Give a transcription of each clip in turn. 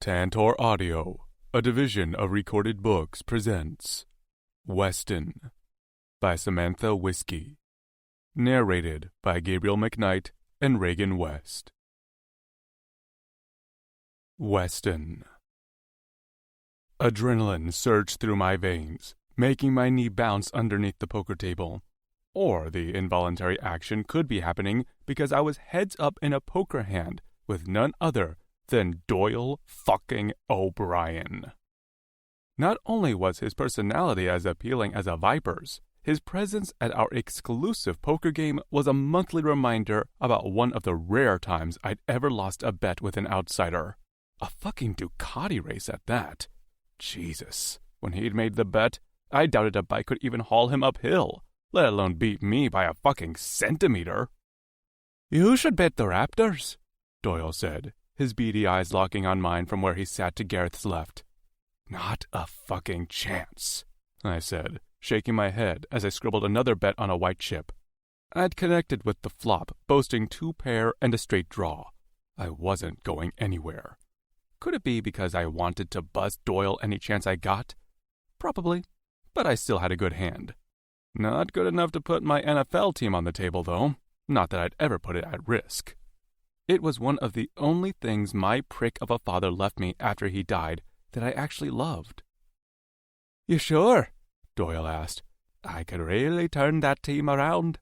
Tantor Audio, a division of Recorded Books, presents Weston by Samantha Whiskey. Narrated by Gabriel McKnight and Reagan West. Weston. Adrenaline surged through my veins, making my knee bounce underneath the poker table. Or the involuntary action could be happening because I was heads up in a poker hand with none other than Doyle fucking O'Brien. Not only was his personality as appealing as a viper's, his presence at our exclusive poker game was a monthly reminder about one of the rare times I'd ever lost a bet with an outsider. A fucking Ducati race at that. Jesus, when he'd made the bet, I doubted a bike could even haul him uphill, let alone beat me by a fucking centimeter. "You should bet the Raptors," Doyle said, his beady eyes locking on mine from where he sat to Gareth's left. "Not a fucking chance," I said, shaking my head as I scribbled another bet on a white chip. I'd connected with the flop, boasting 2 pair and a straight draw. I wasn't going anywhere. Could it be because I wanted to bust Doyle any chance I got? Probably, but I still had a good hand. Not good enough to put my NFL team on the table, though. Not that I'd ever put it at risk. It was one of the only things my prick of a father left me after he died that I actually loved. "You sure?" Doyle asked. "I could really turn that team around."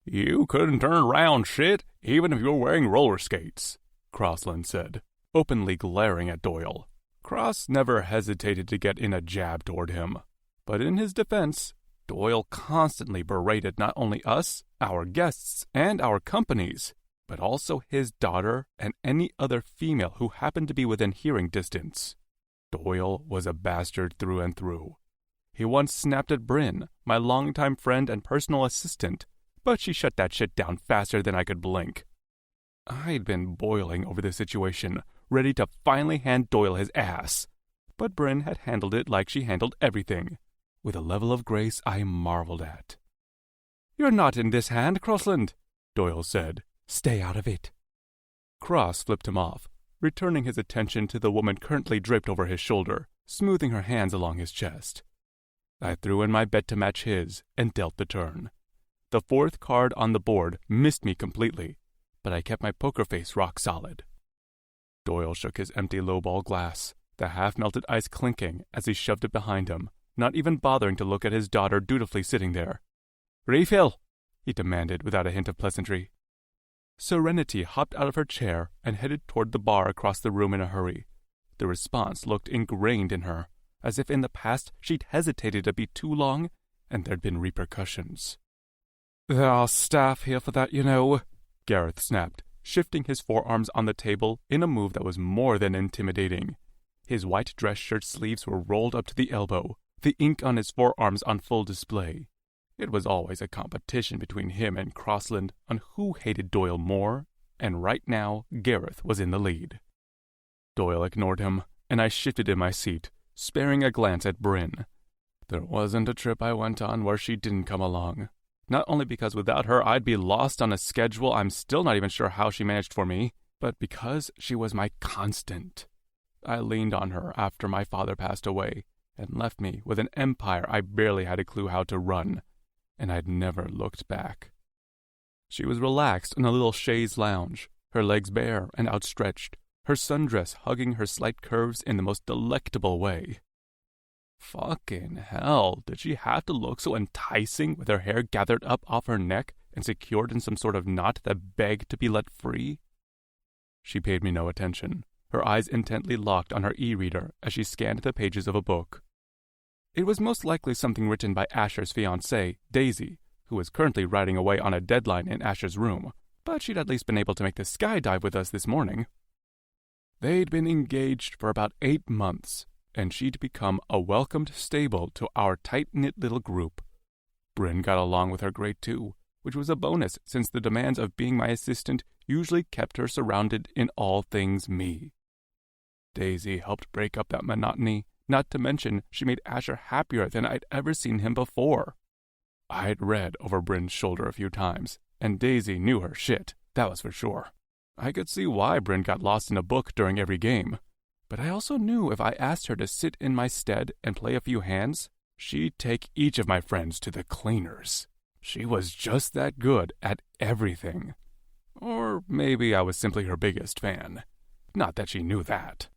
"You couldn't turn around shit, even if you were wearing roller skates," Crossland said, openly glaring at Doyle. Cross never hesitated to get in a jab toward him. But in his defense, Doyle constantly berated not only us, our guests, and our companies, but also his daughter and any other female who happened to be within hearing distance. Doyle was a bastard through and through. He once snapped at Brin, my longtime friend and personal assistant, but she shut that shit down faster than I could blink. I'd been boiling over the situation, ready to finally hand Doyle his ass, but Brin had handled it like she handled everything, with a level of grace I marveled at. "You're not in this hand, Crossland," Doyle said. "Stay out of it." Cross flipped him off, returning his attention to the woman currently draped over his shoulder, smoothing her hands along his chest. I threw in my bet to match his and dealt the turn. The 4th card on the board missed me completely, but I kept my poker face rock solid. Doyle shook his empty lowball glass, the half-melted ice clinking as he shoved it behind him, not even bothering to look at his daughter dutifully sitting there. "Refill," he demanded without a hint of pleasantry. Serenity hopped out of her chair and headed toward the bar across the room in a hurry. The response looked ingrained in her, as if in the past she'd hesitated a bit too long and there'd been repercussions. "There are staff here for that, you know," Gareth snapped, shifting his forearms on the table in a move that was more than intimidating. His white dress shirt sleeves were rolled up to the elbow, the ink on his forearms on full display. It was always a competition between him and Crossland on who hated Doyle more, and right now Gareth was in the lead. Doyle ignored him, and I shifted in my seat, sparing a glance at Brin. There wasn't a trip I went on where she didn't come along. Not only because without her I'd be lost on a schedule I'm still not even sure how she managed for me, but because she was my constant. I leaned on her after my father passed away, and left me with an empire I barely had a clue how to run, and I'd never looked back. She was relaxed in a little chaise lounge, her legs bare and outstretched, her sundress hugging her slight curves in the most delectable way. Fucking hell, did she have to look so enticing with her hair gathered up off her neck and secured in some sort of knot that begged to be let free? She paid me no attention, her eyes intently locked on her e-reader as she scanned the pages of a book. It was most likely something written by Asher's fiancée, Daisy, who was currently writing away on a deadline in Asher's room, but she'd at least been able to make the skydive with us this morning. They'd been engaged for about 8 months, and she'd become a welcomed stable to our tight-knit little group. Brin got along with her great too, which was a bonus since the demands of being my assistant usually kept her surrounded in all things me. Daisy helped break up that monotony, not to mention she made Asher happier than I'd ever seen him before. I'd read over Brin's shoulder a few times, and Daisy knew her shit, that was for sure. I could see why Brin got lost in a book during every game, But I also knew if I asked her to sit in my stead and play a few hands, she'd take each of my friends to the cleaners. She was just that good at everything. Or maybe I was simply her biggest fan. Not that she knew that.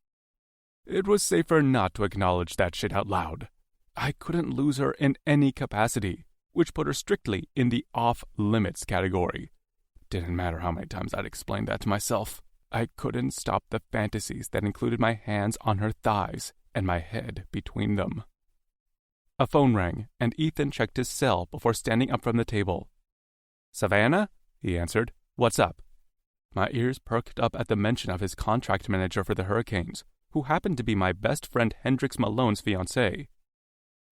It was safer not to acknowledge that shit out loud. I couldn't lose her in any capacity, which put her strictly in the off-limits category. Didn't matter how many times I'd explained that to myself. I couldn't stop the fantasies that included my hands on her thighs and my head between them. A phone rang, and Ethan checked his cell before standing up from the table. "Savannah?" he answered. "What's up?" My ears perked up at the mention of his contract manager for the Hurricanes, who happened to be my best friend Hendrix Malone's fiancée.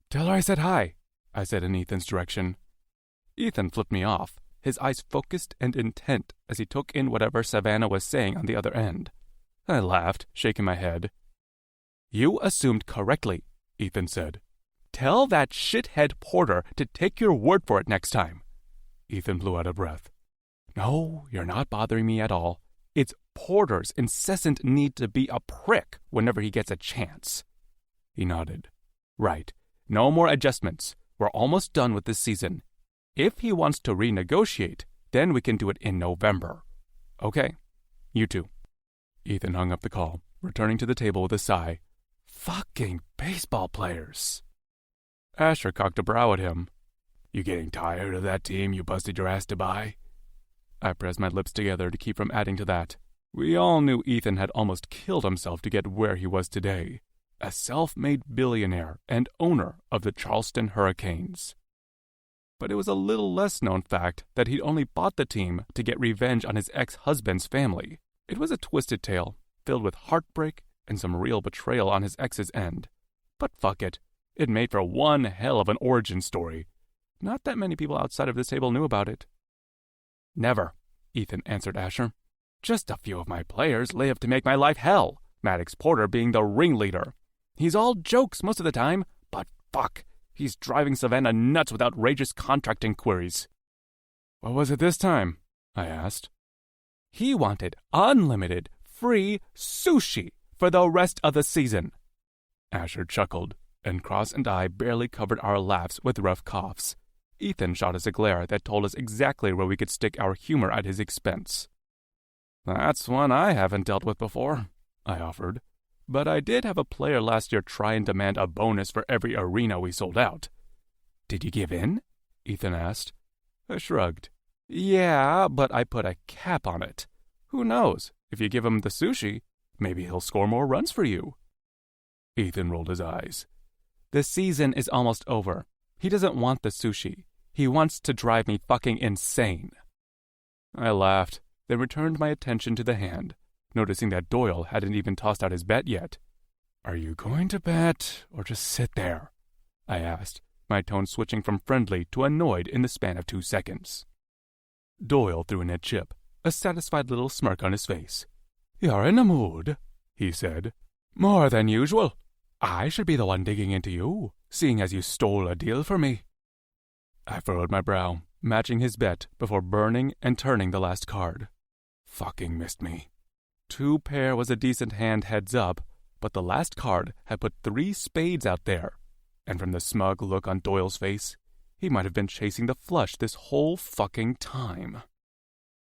"Tell her I said hi," I said in Ethan's direction. Ethan flipped me off, his eyes focused and intent as he took in whatever Savannah was saying on the other end. I laughed, shaking my head. "You assumed correctly," Ethan said. "Tell that shithead Porter to take your word for it next time." Ethan blew out a breath. "No, you're not bothering me at all. It's Porter's incessant need to be a prick whenever he gets a chance." He nodded. "Right. No more adjustments. We're almost done with this season. If he wants to renegotiate, then we can do it in November." "Okay. You too." Ethan hung up the call, returning to the table with a sigh. Fucking baseball players. Asher cocked a brow at him. "You getting tired of that team you busted your ass to buy?" I pressed my lips together to keep from adding to that. We all knew Ethan had almost killed himself to get where he was today, a self-made billionaire and owner of the Charleston Hurricanes. But it was a little less known fact that he'd only bought the team to get revenge on his ex-husband's family. It was a twisted tale, filled with heartbreak and some real betrayal on his ex's end. But fuck it, it made for one hell of an origin story. Not that many people outside of this table knew about it. "Never," Ethan answered Asher. "Just a few of my players live to make my life hell, Maddox Porter being the ringleader. He's all jokes most of the time, but fuck, he's driving Savannah nuts with outrageous contract inquiries." "What was it this time?" I asked. "He wanted unlimited, free sushi for the rest of the season." Asher chuckled, and Cross and I barely covered our laughs with rough coughs. Ethan shot us a glare that told us exactly where we could stick our humor at his expense. "That's one I haven't dealt with before," I offered. "But I did have a player last year try and demand a bonus for every arena we sold out." "Did you give in?" Ethan asked. I shrugged. "Yeah, but I put a cap on it. Who knows? If you give him the sushi, maybe he'll score more runs for you." Ethan rolled his eyes. "The season is almost over. He doesn't want the sushi. He wants to drive me fucking insane." I laughed, then returned my attention to the hand, noticing that Doyle hadn't even tossed out his bet yet. "Are you going to bet, or just sit there?" I asked, my tone switching from friendly to annoyed in the span of 2 seconds. Doyle threw in a chip, a satisfied little smirk on his face. "You're in a mood," he said. "More than usual. I should be the one digging into you, seeing as you stole a deal for me." I furrowed my brow, matching his bet before burning and turning the last card. Fucking missed me. 2 pair was a decent hand heads up, but the last card had put 3 spades out there, and from the smug look on Doyle's face, he might have been chasing the flush this whole fucking time.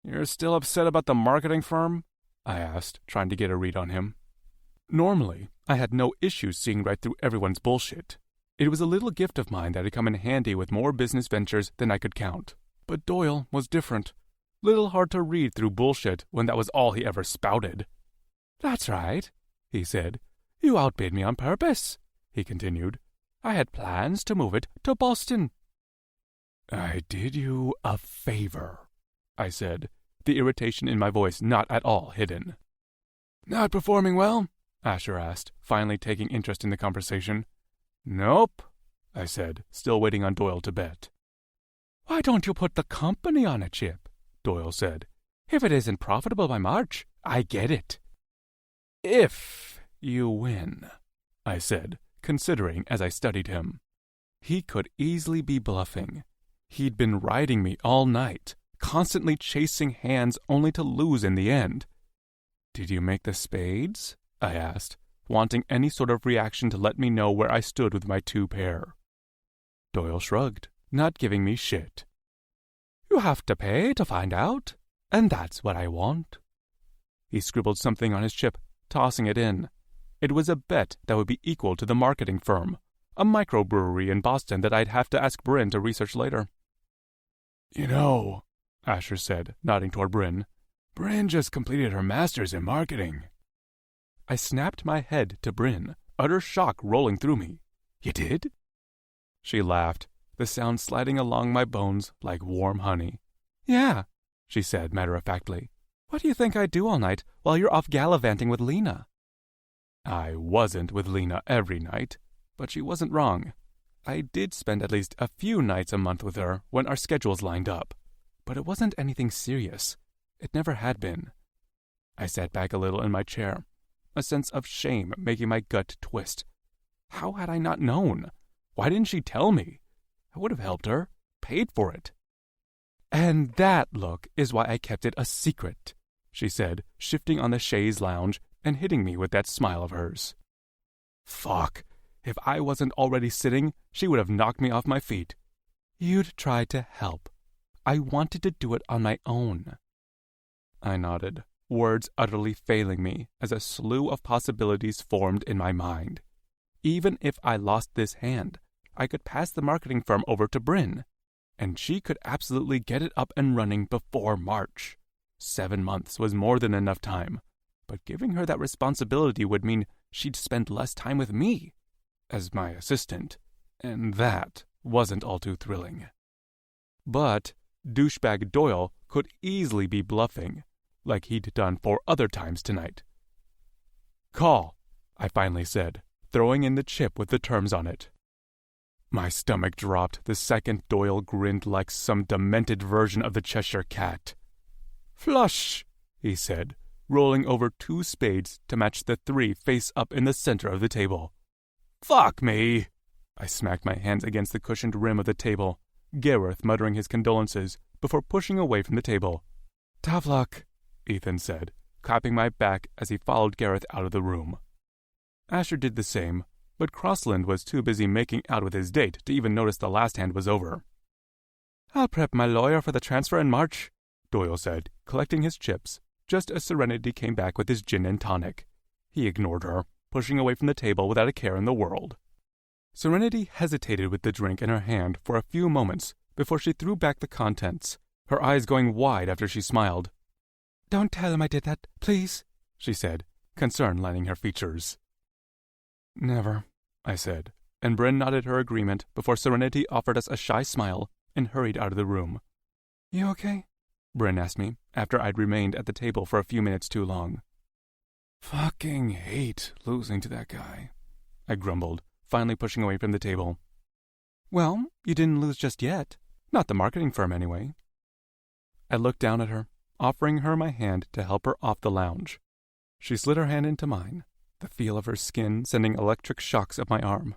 "You're still upset about the marketing firm?" I asked, trying to get a read on him. Normally, I had no issues seeing right through everyone's bullshit. It was a little gift of mine that had come in handy with more business ventures than I could count. But Doyle was different. Little hard to read through bullshit when that was all he ever spouted. "That's right," he said. "You outbid me on purpose," he continued. "I had plans to move it to Boston." "I did you a favor," I said, the irritation in my voice not at all hidden. "Not performing well?" Asher asked, finally taking interest in the conversation. "Nope," I said, still waiting on Doyle to bet. "Why don't you put the company on a chip?" Doyle said. "If it isn't profitable by March, I get it." "If you win," I said, considering as I studied him. He could easily be bluffing. He'd been riding me all night, constantly chasing hands only to lose in the end. "Did you make the spades?" I asked, wanting any sort of reaction to let me know where I stood with my two pair. Doyle shrugged, not giving me shit. You have to pay to find out, and that's what I want. He scribbled something on his chip, tossing it in. It was a bet that would be equal to the marketing firm, a microbrewery in Boston that I'd have to ask Brin to research later. You know, Asher said, nodding toward Brin, Brin just completed her master's in marketing. I snapped my head to Brin, utter shock rolling through me. You did? She laughed, the sound sliding along my bones like warm honey. Yeah, she said matter-of-factly. What do you think I do all night while you're off gallivanting with Lena? I wasn't with Lena every night, but she wasn't wrong. I did spend at least a few nights a month with her when our schedules lined up, but it wasn't anything serious. It never had been. I sat back a little in my chair, a sense of shame making my gut twist. How had I not known? Why didn't she tell me? I would have helped her, paid for it. And that, look, is why I kept it a secret, she said, shifting on the chaise lounge and hitting me with that smile of hers. Fuck. If I wasn't already sitting, she would have knocked me off my feet. You'd try to help. I wanted to do it on my own. I nodded, words utterly failing me as a slew of possibilities formed in my mind. Even if I lost this hand, I could pass the marketing firm over to Brin, and she could absolutely get it up and running before March. 7 months was more than enough time, but giving her that responsibility would mean she'd spend less time with me as my assistant, and that wasn't all too thrilling. But douchebag Doyle could easily be bluffing, like he'd done 4 other times tonight. Call, I finally said, throwing in the chip with the terms on it. My stomach dropped the second Doyle grinned like some demented version of the Cheshire Cat. Flush, he said, rolling over 2 spades to match the 3 face up in the center of the table. Fuck me! I smacked my hands against the cushioned rim of the table, Gareth muttering his condolences before pushing away from the table. Tough luck, Ethan said, clapping my back as he followed Gareth out of the room. Asher did the same, but Crossland was too busy making out with his date to even notice the last hand was over. I'll prep my lawyer for the transfer in March, Doyle said, collecting his chips, just as Serenity came back with his gin and tonic. He ignored her, pushing away from the table without a care in the world. Serenity hesitated with the drink in her hand for a few moments before she threw back the contents, her eyes going wide after she smiled. Don't tell him I did that, please, she said, concern lining her features. Never, I said, and Brin nodded her agreement before Serenity offered us a shy smile and hurried out of the room. You okay? Brin asked me, after I'd remained at the table for a few minutes too long. Fucking hate losing to that guy, I grumbled, finally pushing away from the table. Well, you didn't lose just yet. Not the marketing firm, anyway. I looked down at her, offering her my hand to help her off the lounge. She slid her hand into mine, the feel of her skin sending electric shocks up my arm.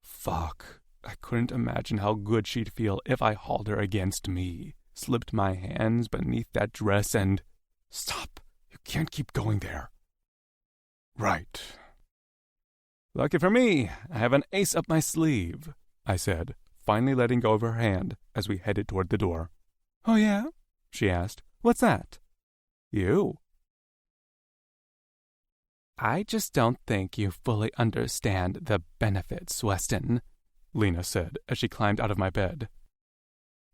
Fuck, I couldn't imagine how good she'd feel if I hauled her against me, slipped my hands beneath that dress and... Stop, you can't keep going there. Right. Lucky for me, I have an ace up my sleeve, I said, finally letting go of her hand as we headed toward the door. Oh yeah? She asked. What's that? You. I just don't think you fully understand the benefits, Weston, Lena said as she climbed out of my bed.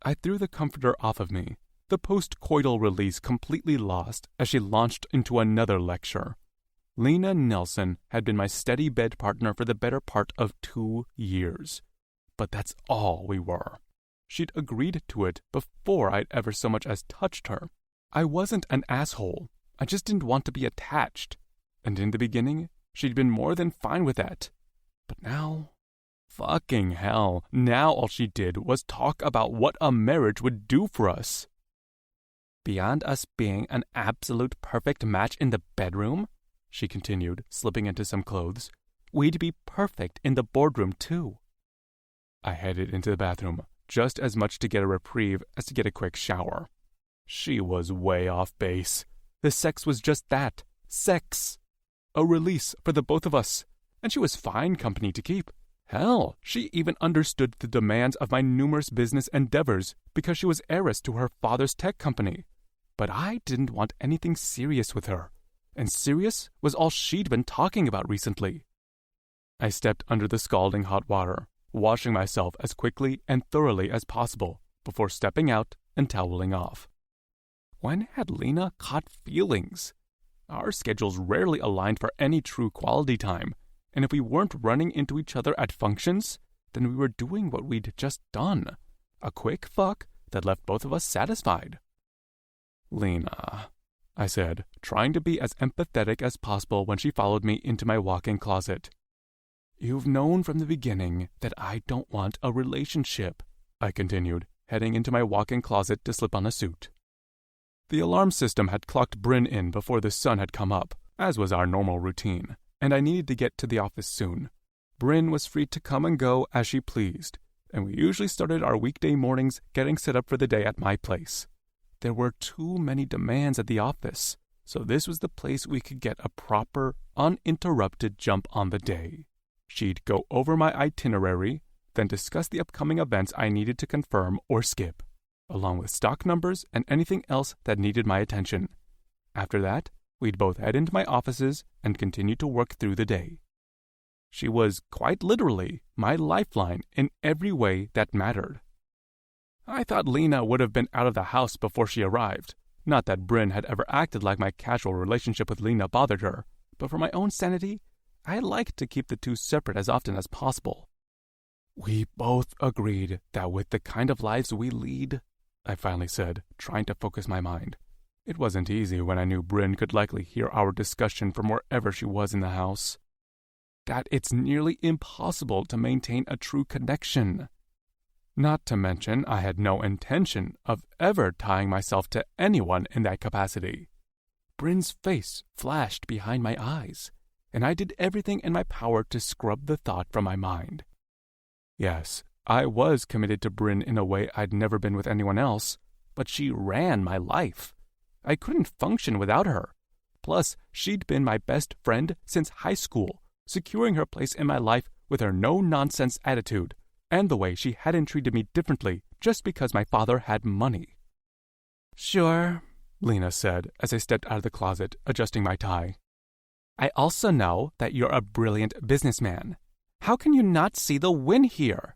I threw the comforter off of me, the post-coital release completely lost as she launched into another lecture. Lena Nelson had been my steady bed partner for the better part of 2 years. But that's all we were. She'd agreed to it before I'd ever so much as touched her. I wasn't an asshole. I just didn't want to be attached. And in the beginning, she'd been more than fine with that. But now... Fucking hell, now all she did was talk about what a marriage would do for us. Beyond us being an absolute perfect match in the bedroom, she continued, slipping into some clothes, we'd be perfect in the boardroom, too. I headed into the bathroom, just as much to get a reprieve as to get a quick shower. She was way off base. The sex was just that, sex. a release for the both of us, and she was fine company to keep. Hell, she even understood the demands of my numerous business endeavors because she was heiress to her father's tech company. But I didn't want anything serious with her, and serious was all she'd been talking about recently. I stepped under the scalding hot water, washing myself as quickly and thoroughly as possible before stepping out and toweling off. When had Lena caught feelings? Our schedules rarely aligned for any true quality time, and if we weren't running into each other at functions, then we were doing what we'd just done. A quick fuck that left both of us satisfied. Lena, I said, trying to be as empathetic as possible when she followed me into my walk-in closet. You've known from the beginning that I don't want a relationship, I continued, heading into my walk-in closet to slip on a suit. The alarm system had clocked Brin in before the sun had come up, as was our normal routine, and I needed to get to the office soon. Brin was free to come and go as she pleased, and we usually started our weekday mornings getting set up for the day at my place. There were too many demands at the office, so this was the place we could get a proper, uninterrupted jump on the day. She'd go over my itinerary, then discuss the upcoming events I needed to confirm or skip, along with stock numbers and anything else that needed my attention. After that, we'd both head into my offices and continue to work through the day. She was, quite literally, my lifeline in every way that mattered. I thought Lena would have been out of the house before she arrived. Not that Brin had ever acted like my casual relationship with Lena bothered her, but for my own sanity, I liked to keep the two separate as often as possible. We both agreed that with the kind of lives we lead, I finally said, trying to focus my mind. It wasn't easy when I knew Brin could likely hear our discussion from wherever she was in the house. That it's nearly impossible to maintain a true connection. Not to mention, I had no intention of ever tying myself to anyone in that capacity. Brin's face flashed behind my eyes, and I did everything in my power to scrub the thought from my mind. Yes, I was committed to Brin in a way I'd never been with anyone else, but she ran my life. I couldn't function without her. Plus, she'd been my best friend since high school, securing her place in my life with her no-nonsense attitude, and the way she hadn't treated me differently just because my father had money. Sure, Lena said as I stepped out of the closet, adjusting my tie. I also know that you're a brilliant businessman. How can you not see the win here?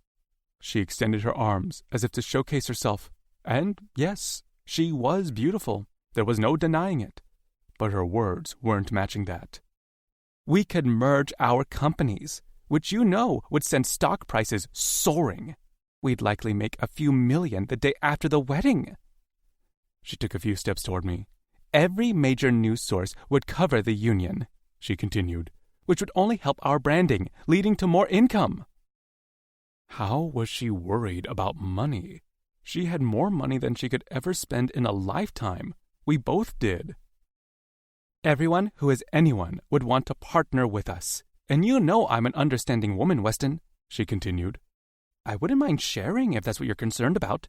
She extended her arms as if to showcase herself, and yes, she was beautiful. There was no denying it. But her words weren't matching that. We could merge our companies, which you know would send stock prices soaring. We'd likely make a few million the day after the wedding. She took a few steps toward me. Every major news source would cover the union, she continued, which would only help our branding, leading to more income. How was she worried about money? She had more money than she could ever spend in a lifetime. We both did. Everyone who is anyone would want to partner with us. And you know I'm an understanding woman, Weston, she continued. I wouldn't mind sharing if that's what you're concerned about.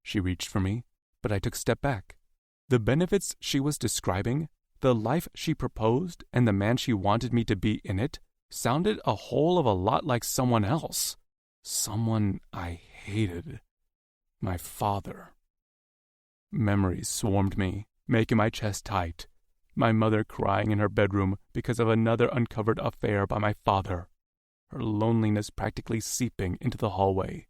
She reached for me, but I took a step back. The benefits she was describing, the life she proposed, and the man she wanted me to be in it, sounded a whole of a lot like someone else. Someone I hated. My father. Memories swarmed me, making my chest tight. My mother crying in her bedroom because of another uncovered affair by my father. Her loneliness practically seeping into the hallway.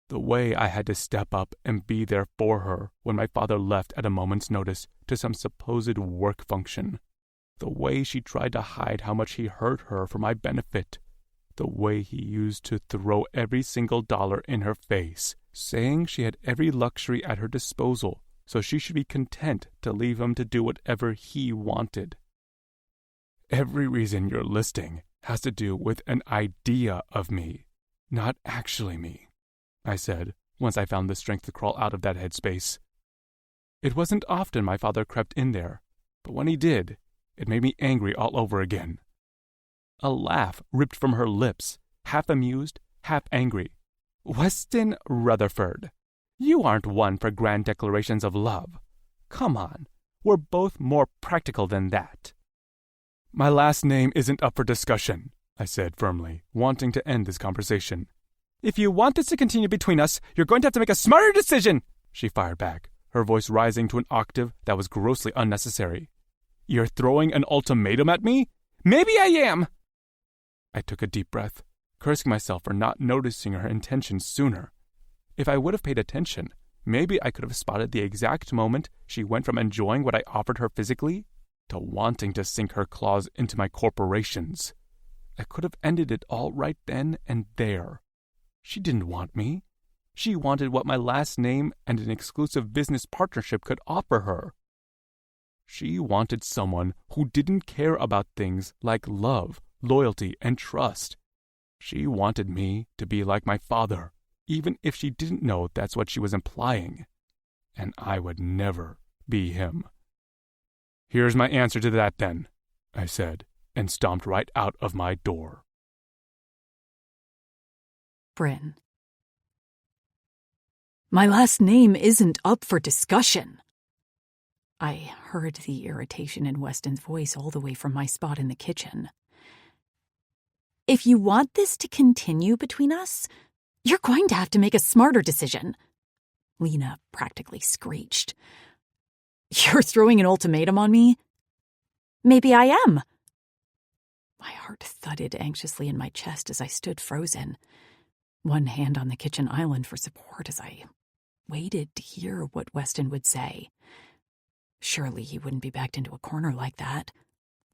The way I had to step up and be there for her when my father left at a moment's notice to some supposed work function. The way she tried to hide how much he hurt her for my benefit. The way he used to throw every single dollar in her face, saying she had every luxury at her disposal, so she should be content to leave him to do whatever he wanted. Every reason you're listing has to do with an idea of me, not actually me, I said, once I found the strength to crawl out of that headspace. It wasn't often my father crept in there, but when he did, it made me angry all over again. A laugh ripped from her lips, half amused, half angry. Weston Rutherford, you aren't one for grand declarations of love. Come on, we're both more practical than that. My last name isn't up for discussion, I said firmly, wanting to end this conversation. If you want this to continue between us, you're going to have to make a smarter decision, she fired back, her voice rising to an octave that was grossly unnecessary. You're throwing an ultimatum at me? Maybe I am! I took a deep breath, cursing myself for not noticing her intentions sooner. If I would have paid attention, maybe I could have spotted the exact moment she went from enjoying what I offered her physically to wanting to sink her claws into my corporations. I could have ended it all right then and there. She didn't want me. She wanted what my last name and an exclusive business partnership could offer her. She wanted someone who didn't care about things like love, loyalty, and trust. She wanted me to be like my father, even if she didn't know that's what she was implying. And I would never be him. Here's my answer to that then, I said, and stomped right out of my door. Brin. My last name isn't up for discussion. I heard the irritation in Weston's voice all the way from my spot in the kitchen. If you want this to continue between us, you're going to have to make a smarter decision, Lena practically screeched. You're throwing an ultimatum on me? Maybe I am. My heart thudded anxiously in my chest as I stood frozen, one hand on the kitchen island for support as I waited to hear what Weston would say. Surely he wouldn't be backed into a corner like that.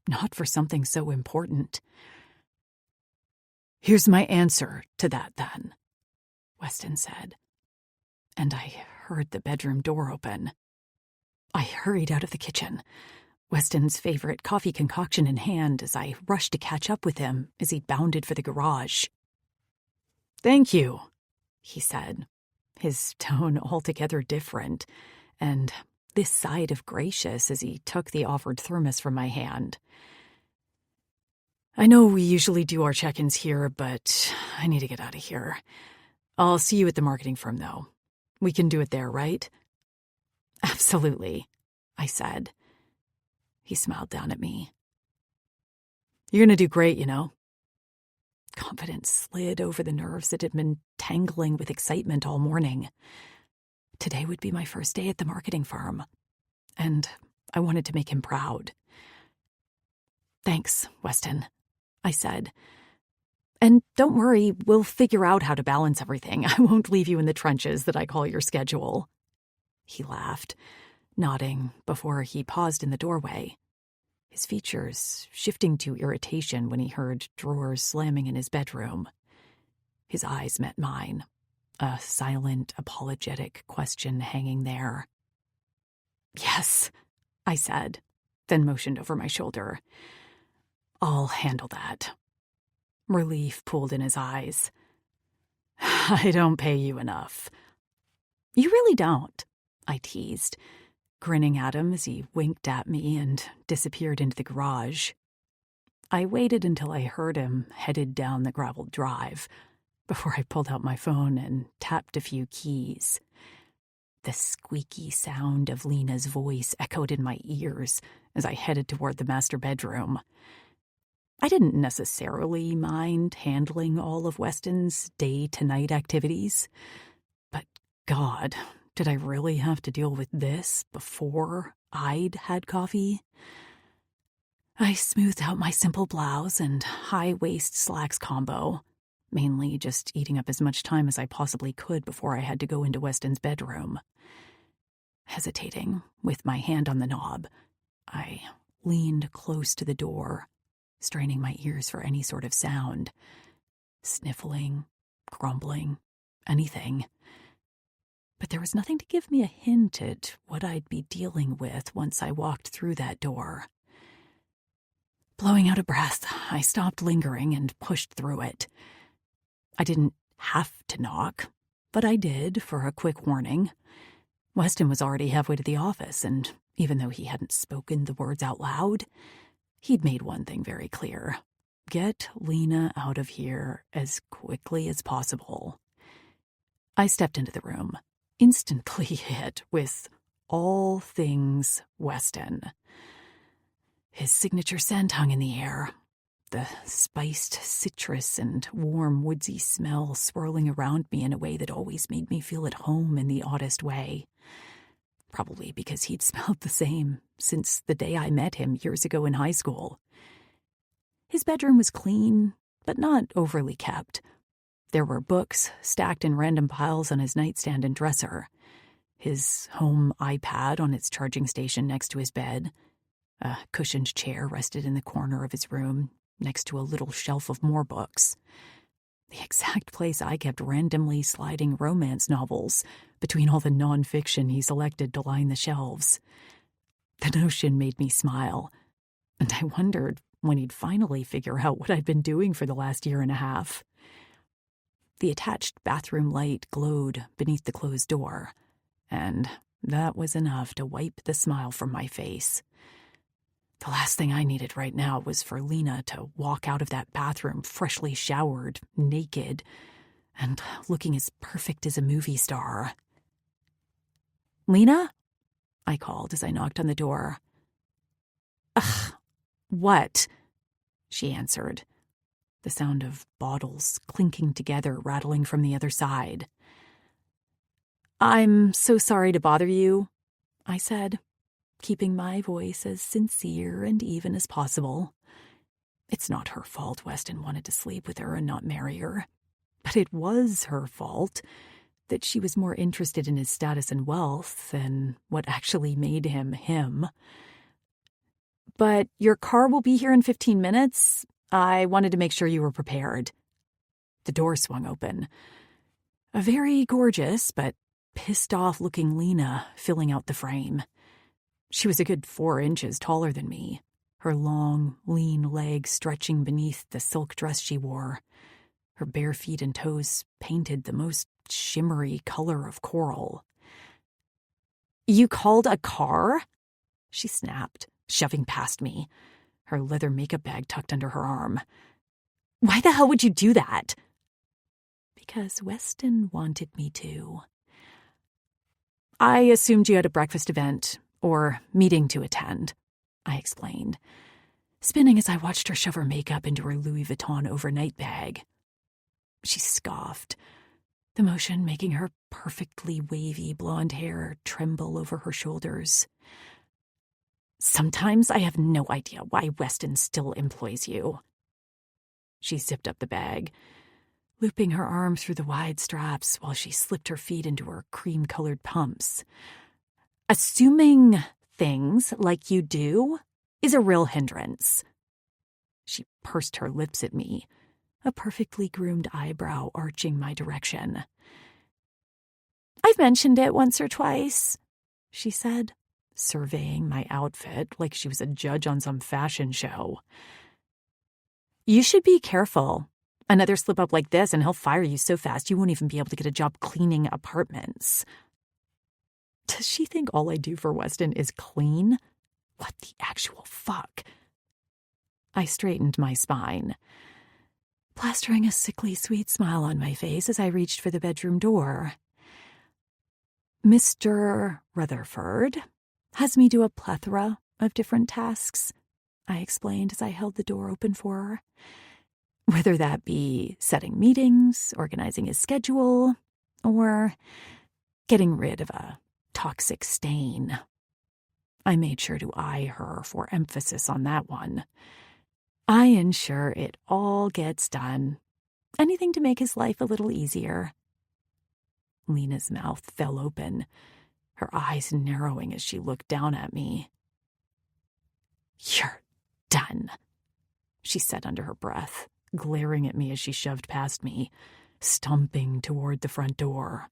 Not for something so important. Here's my answer to that, then, Weston said. And I heard the bedroom door open. I hurried out of the kitchen, Weston's favorite coffee concoction in hand, as I rushed to catch up with him as he bounded for the garage. Thank you, he said, his tone altogether different, and this side of gracious as he took the offered thermos from my hand. I know we usually do our check-ins here, but I need to get out of here. I'll see you at the marketing firm, though. We can do it there, right? Absolutely, I said. He smiled down at me. You're going to do great, you know. Confidence slid over the nerves that had been tangling with excitement all morning. Today would be my first day at the marketing firm, and I wanted to make him proud. Thanks, Weston, I said. And don't worry, we'll figure out how to balance everything. I won't leave you in the trenches that I call your schedule. He laughed, nodding before he paused in the doorway, his features shifting to irritation when he heard drawers slamming in his bedroom. His eyes met mine, a silent, apologetic question hanging there. Yes, I said, then motioned over my shoulder. I'll handle that. Relief pooled in his eyes. I don't pay you enough. You really don't, I teased, grinning at him as he winked at me and disappeared into the garage. I waited until I heard him headed down the graveled drive before I pulled out my phone and tapped a few keys. The squeaky sound of Lena's voice echoed in my ears as I headed toward the master bedroom. I didn't necessarily mind handling all of Weston's day-to-night activities, but God, did I really have to deal with this before I'd had coffee? I smoothed out my simple blouse and high-waist slacks combo, mainly just eating up as much time as I possibly could before I had to go into Weston's bedroom. Hesitating, with my hand on the knob, I leaned close to the door, straining my ears for any sort of sound. Sniffling, grumbling, anything. But there was nothing to give me a hint at what I'd be dealing with once I walked through that door. Blowing out a breath, I stopped lingering and pushed through it. I didn't have to knock, but I did for a quick warning. Weston was already halfway to the office, and even though he hadn't spoken the words out loud, he'd made one thing very clear. Get Lena out of here as quickly as possible. I stepped into the room, instantly hit with all things Weston. His signature scent hung in the air, the spiced citrus and warm woodsy smell swirling around me in a way that always made me feel at home in the oddest way. Probably because he'd smelled the same since the day I met him years ago in high school. His bedroom was clean, but not overly kept. There were books stacked in random piles on his nightstand and dresser, his home iPad on its charging station next to his bed. A cushioned chair rested in the corner of his room, next to a little shelf of more books. The exact place I kept randomly sliding romance novels between all the nonfiction he selected to line the shelves. The notion made me smile, and I wondered when he'd finally figure out what I'd been doing for the last year and a half. The attached bathroom light glowed beneath the closed door, and that was enough to wipe the smile from my face. The last thing I needed right now was for Lena to walk out of that bathroom freshly showered, naked, and looking as perfect as a movie star. "Lena?" I called as I knocked on the door. "Ugh, what?" she answered, the sound of bottles clinking together rattling from the other side. "I'm so sorry to bother you," I said, keeping my voice as sincere and even as possible. It's not her fault Weston wanted to sleep with her and not marry her, but it was her fault that she was more interested in his status and wealth than what actually made him him. "But your car will be here in 15 minutes. I wanted to make sure you were prepared." The door swung open. A very gorgeous but pissed-off-looking Lena filling out the frame. She was a good 4 inches taller than me, her long, lean legs stretching beneath the silk dress she wore, her bare feet and toes painted the most shimmery color of coral. "You called a car?" she snapped, shoving past me, her leather makeup bag tucked under her arm. "Why the hell would you do that?" "Because Weston wanted me to." "I assumed you had a breakfast event or meeting to attend," I explained, spinning as I watched her shove her makeup into her Louis Vuitton overnight bag. She scoffed, the motion making her perfectly wavy blonde hair tremble over her shoulders. "Sometimes I have no idea why Weston still employs you." She zipped up the bag, looping her arm through the wide straps while she slipped her feet into her cream-colored pumps. "Assuming things like you do is a real hindrance." She pursed her lips at me, a perfectly groomed eyebrow arching my direction. "I've mentioned it once or twice," she said, surveying my outfit like she was a judge on some fashion show. "You should be careful. Another slip-up like this and he'll fire you so fast you won't even be able to get a job cleaning apartments." Does she think all I do for Weston is clean? What the actual fuck? I straightened my spine, plastering a sickly sweet smile on my face as I reached for the bedroom door. "Mr. Rutherford has me do a plethora of different tasks," I explained as I held the door open for her. "Whether that be setting meetings, organizing his schedule, or getting rid of a toxic stain." I made sure to eye her for emphasis on that one. "I ensure it all gets done. Anything to make his life a little easier." Lena's mouth fell open, her eyes narrowing as she looked down at me. "You're done," she said under her breath, glaring at me as she shoved past me, stomping toward the front door.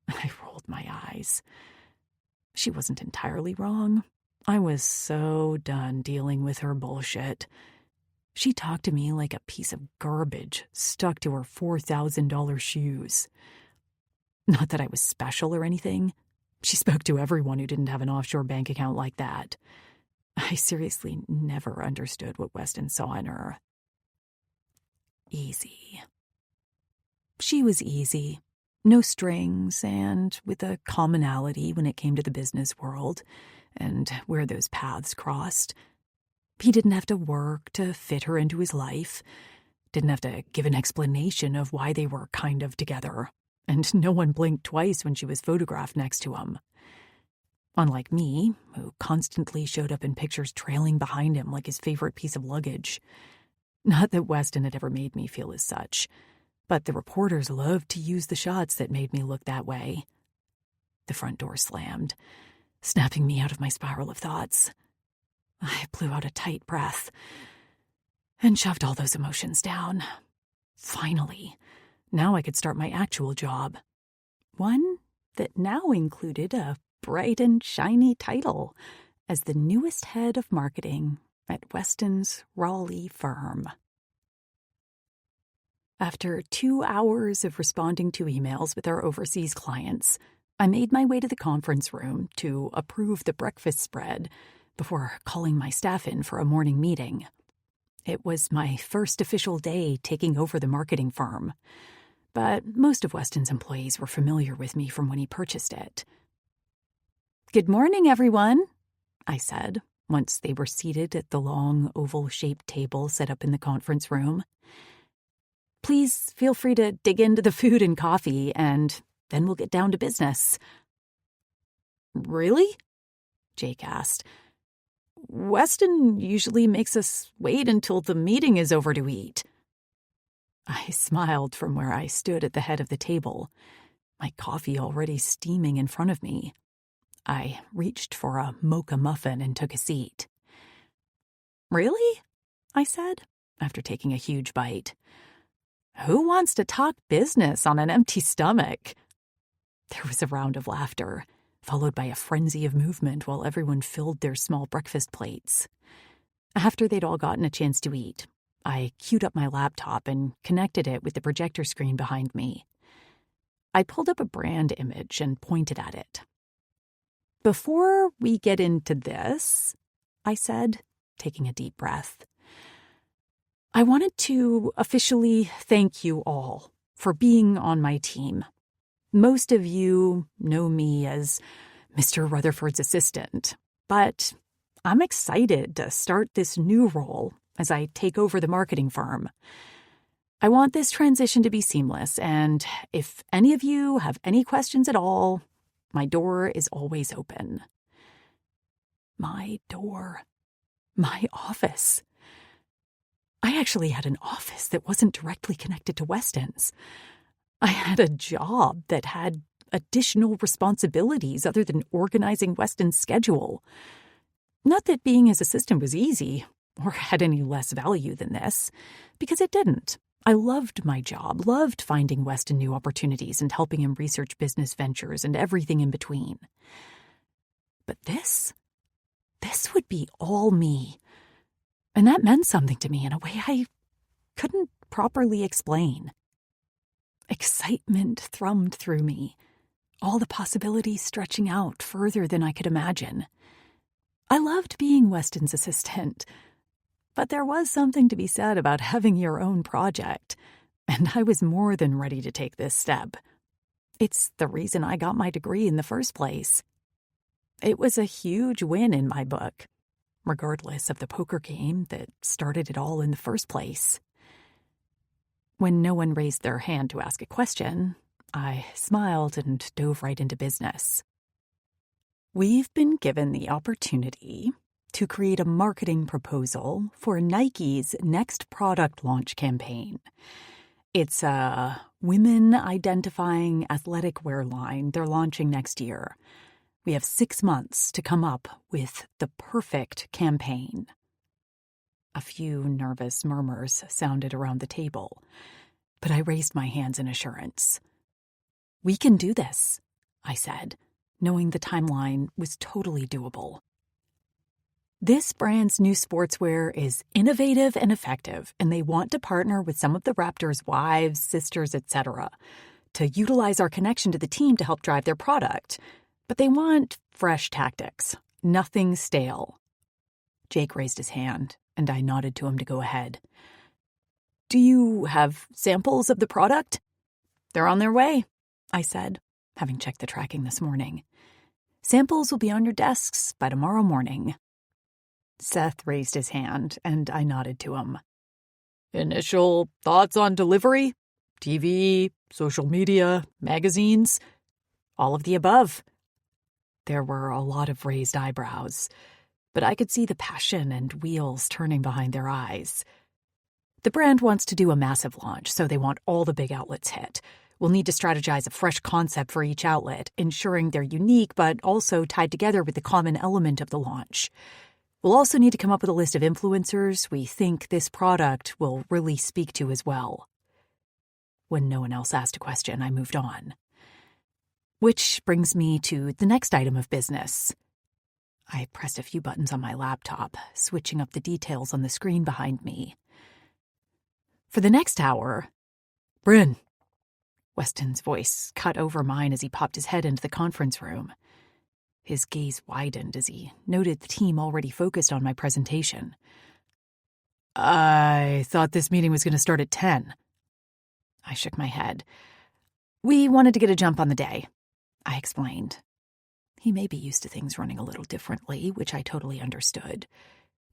I rolled my eyes. She wasn't entirely wrong. I was so done dealing with her bullshit. She talked to me like a piece of garbage stuck to her $4,000 shoes. Not that I was special or anything. She spoke to everyone who didn't have an offshore bank account like that. I seriously never understood what Weston saw in her. Easy. She was easy. No strings, and with a commonality when it came to the business world, and where those paths crossed. He didn't have to work to fit her into his life, didn't have to give an explanation of why they were kind of together, and no one blinked twice when she was photographed next to him. Unlike me, who constantly showed up in pictures trailing behind him like his favorite piece of luggage. Not that Weston had ever made me feel as such, but the reporters loved to use the shots that made me look that way. The front door slammed, snapping me out of my spiral of thoughts. I blew out a tight breath and shoved all those emotions down. Finally, now I could start my actual job. One that now included a bright and shiny title as the newest head of marketing at Weston's Raleigh firm. After 2 hours of responding to emails with our overseas clients, I made my way to the conference room to approve the breakfast spread before calling my staff in for a morning meeting. It was my first official day taking over the marketing firm, but most of Weston's employees were familiar with me from when he purchased it. "Good morning, everyone," I said, once they were seated at the long, oval-shaped table set up in the conference room. "Please feel free to dig into the food and coffee, and then we'll get down to business." "Really?" Jake asked. "Weston usually makes us wait until the meeting is over to eat." I smiled from where I stood at the head of the table, my coffee already steaming in front of me. I reached for a mocha muffin and took a seat. "Really?" I said, after taking a huge bite. "Who wants to talk business on an empty stomach?" There was a round of laughter, followed by a frenzy of movement while everyone filled their small breakfast plates. After they'd all gotten a chance to eat, I queued up my laptop and connected it with the projector screen behind me. I pulled up a brand image and pointed at it. "Before we get into this," I said, taking a deep breath, "I wanted to officially thank you all for being on my team. Most of you know me as Mr. Rutherford's assistant, but I'm excited to start this new role as I take over the marketing firm. I want this transition to be seamless, and if any of you have any questions at all, my door is always open." My door. My office. I actually had an office that wasn't directly connected to Weston's. I had a job that had additional responsibilities other than organizing Weston's schedule. Not that being his assistant was easy, or had any less value than this, because it didn't. I loved my job, loved finding Weston new opportunities and helping him research business ventures and everything in between. But this would be all me. And that meant something to me in a way I couldn't properly explain. Excitement thrummed through me, all the possibilities stretching out further than I could imagine. I loved being Weston's assistant, but there was something to be said about having your own project, and I was more than ready to take this step. It's the reason I got my degree in the first place. It was a huge win in my book, regardless of the poker game that started it all in the first place. When no one raised their hand to ask a question, I smiled and dove right into business. "We've been given the opportunity to create a marketing proposal for Nike's next product launch campaign. It's a women-identifying athletic wear line they're launching next year. We have 6 months to come up with the perfect campaign." A few nervous murmurs sounded around the table, but I raised my hands in assurance. "We can do this," I said, knowing the timeline was totally doable. "This brand's new sportswear is innovative and effective, and they want to partner with some of the Raptors' wives, sisters, etc. to utilize our connection to the team to help drive their product. But they want fresh tactics, nothing stale." Jake raised his hand, and I nodded to him to go ahead. "Do you have samples of the product?" "They're on their way," I said, having checked the tracking this morning. "Samples will be on your desks by tomorrow morning." Seth raised his hand, and I nodded to him. Initial thoughts on delivery? TV, social media, magazines? All of the above. There were a lot of raised eyebrows, but I could see the passion and wheels turning behind their eyes. The brand wants to do a massive launch, so they want all the big outlets hit. We'll need to strategize a fresh concept for each outlet, ensuring they're unique but also tied together with the common element of the launch. We'll also need to come up with a list of influencers we think this product will really speak to as well. When no one else asked a question, I moved on. Which brings me to the next item of business. I pressed a few buttons on my laptop, switching up the details on the screen behind me. For the next hour, Brin. Weston's voice cut over mine as he popped his head into the conference room. His gaze widened as he noted the team already focused on my presentation. I thought this meeting was going to start at 10. I shook my head. We wanted to get a jump on the day, I explained. He may be used to things running a little differently, which I totally understood.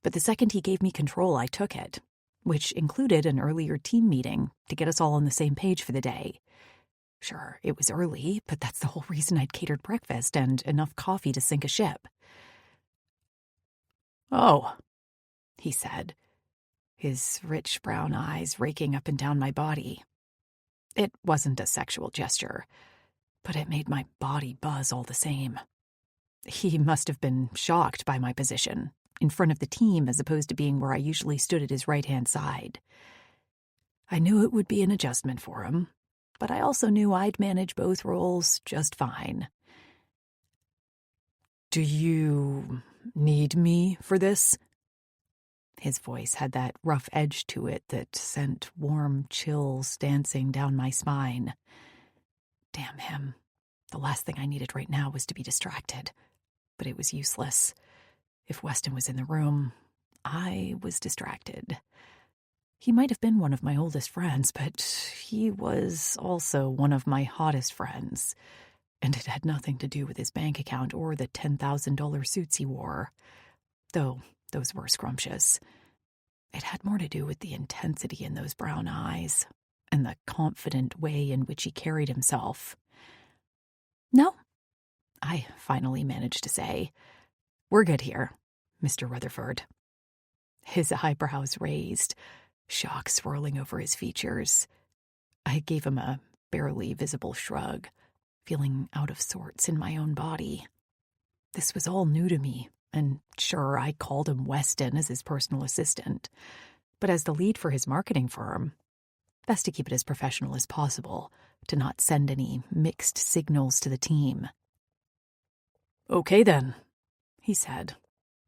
But the second he gave me control, I took it, which included an earlier team meeting to get us all on the same page for the day. Sure, it was early, but that's the whole reason I'd catered breakfast and enough coffee to sink a ship. Oh, he said, his rich brown eyes raking up and down my body. It wasn't a sexual gesture, but it made my body buzz all the same. He must have been shocked by my position, in front of the team as opposed to being where I usually stood at his right-hand side. I knew it would be an adjustment for him, but I also knew I'd manage both roles just fine. Do you need me for this? His voice had that rough edge to it that sent warm chills dancing down my spine. Damn him. The last thing I needed right now was to be distracted. But it was useless. If Weston was in the room, I was distracted. He might have been one of my oldest friends, but he was also one of my hottest friends. And it had nothing to do with his bank account or the $10,000 suits he wore. Though those were scrumptious. It had more to do with the intensity in those brown eyes and the confident way in which he carried himself. No, I finally managed to say. We're good here, Mr. Rutherford. His eyebrows raised, shock swirling over his features. I gave him a barely visible shrug, feeling out of sorts in my own body. This was all new to me, and sure, I called him Weston as his personal assistant, but as the lead for his marketing firm, best to keep it as professional as possible, to not send any mixed signals to the team. Okay then, he said,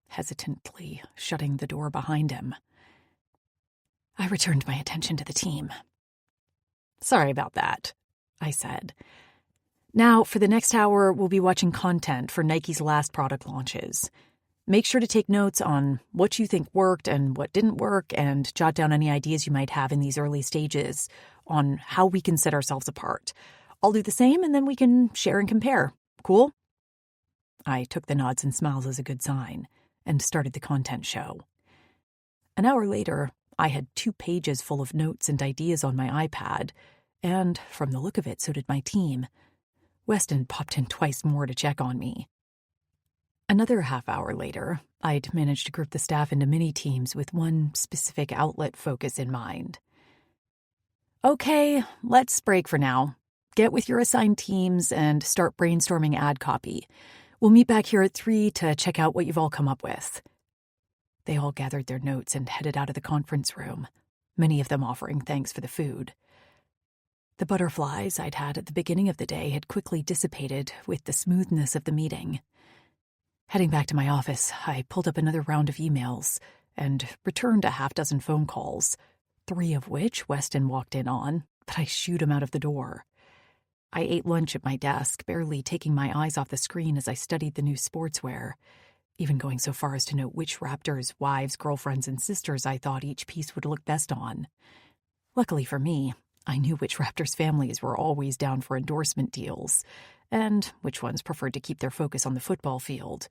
hesitantly shutting the door behind him. I returned my attention to the team. Sorry about that, I said. Now, for the next hour, we'll be watching content for Nike's last product launches. Make sure to take notes on what you think worked and what didn't work, and jot down any ideas you might have in these early stages on how we can set ourselves apart. I'll do the same, and then we can share and compare. Cool? I took the nods and smiles as a good sign, and started the content show. An hour later, I had 2 pages full of notes and ideas on my iPad, and, from the look of it, so did my team. Weston popped in twice more to check on me. Another half hour later, I'd managed to group the staff into mini-teams with one specific outlet focus in mind. Okay, let's break for now. Get with your assigned teams and start brainstorming ad copy. We'll meet back here at 3 to check out what you've all come up with. They all gathered their notes and headed out of the conference room, many of them offering thanks for the food. The butterflies I'd had at the beginning of the day had quickly dissipated with the smoothness of the meeting. Heading back to my office, I pulled up another round of emails and returned a half-dozen phone calls, 3 of which Weston walked in on, but I shooed him out of the door. I ate lunch at my desk, barely taking my eyes off the screen as I studied the new sportswear, even going so far as to note which Raptors' wives, girlfriends, and sisters I thought each piece would look best on. Luckily for me, I knew which Raptors families were always down for endorsement deals, and which ones preferred to keep their focus on the football field.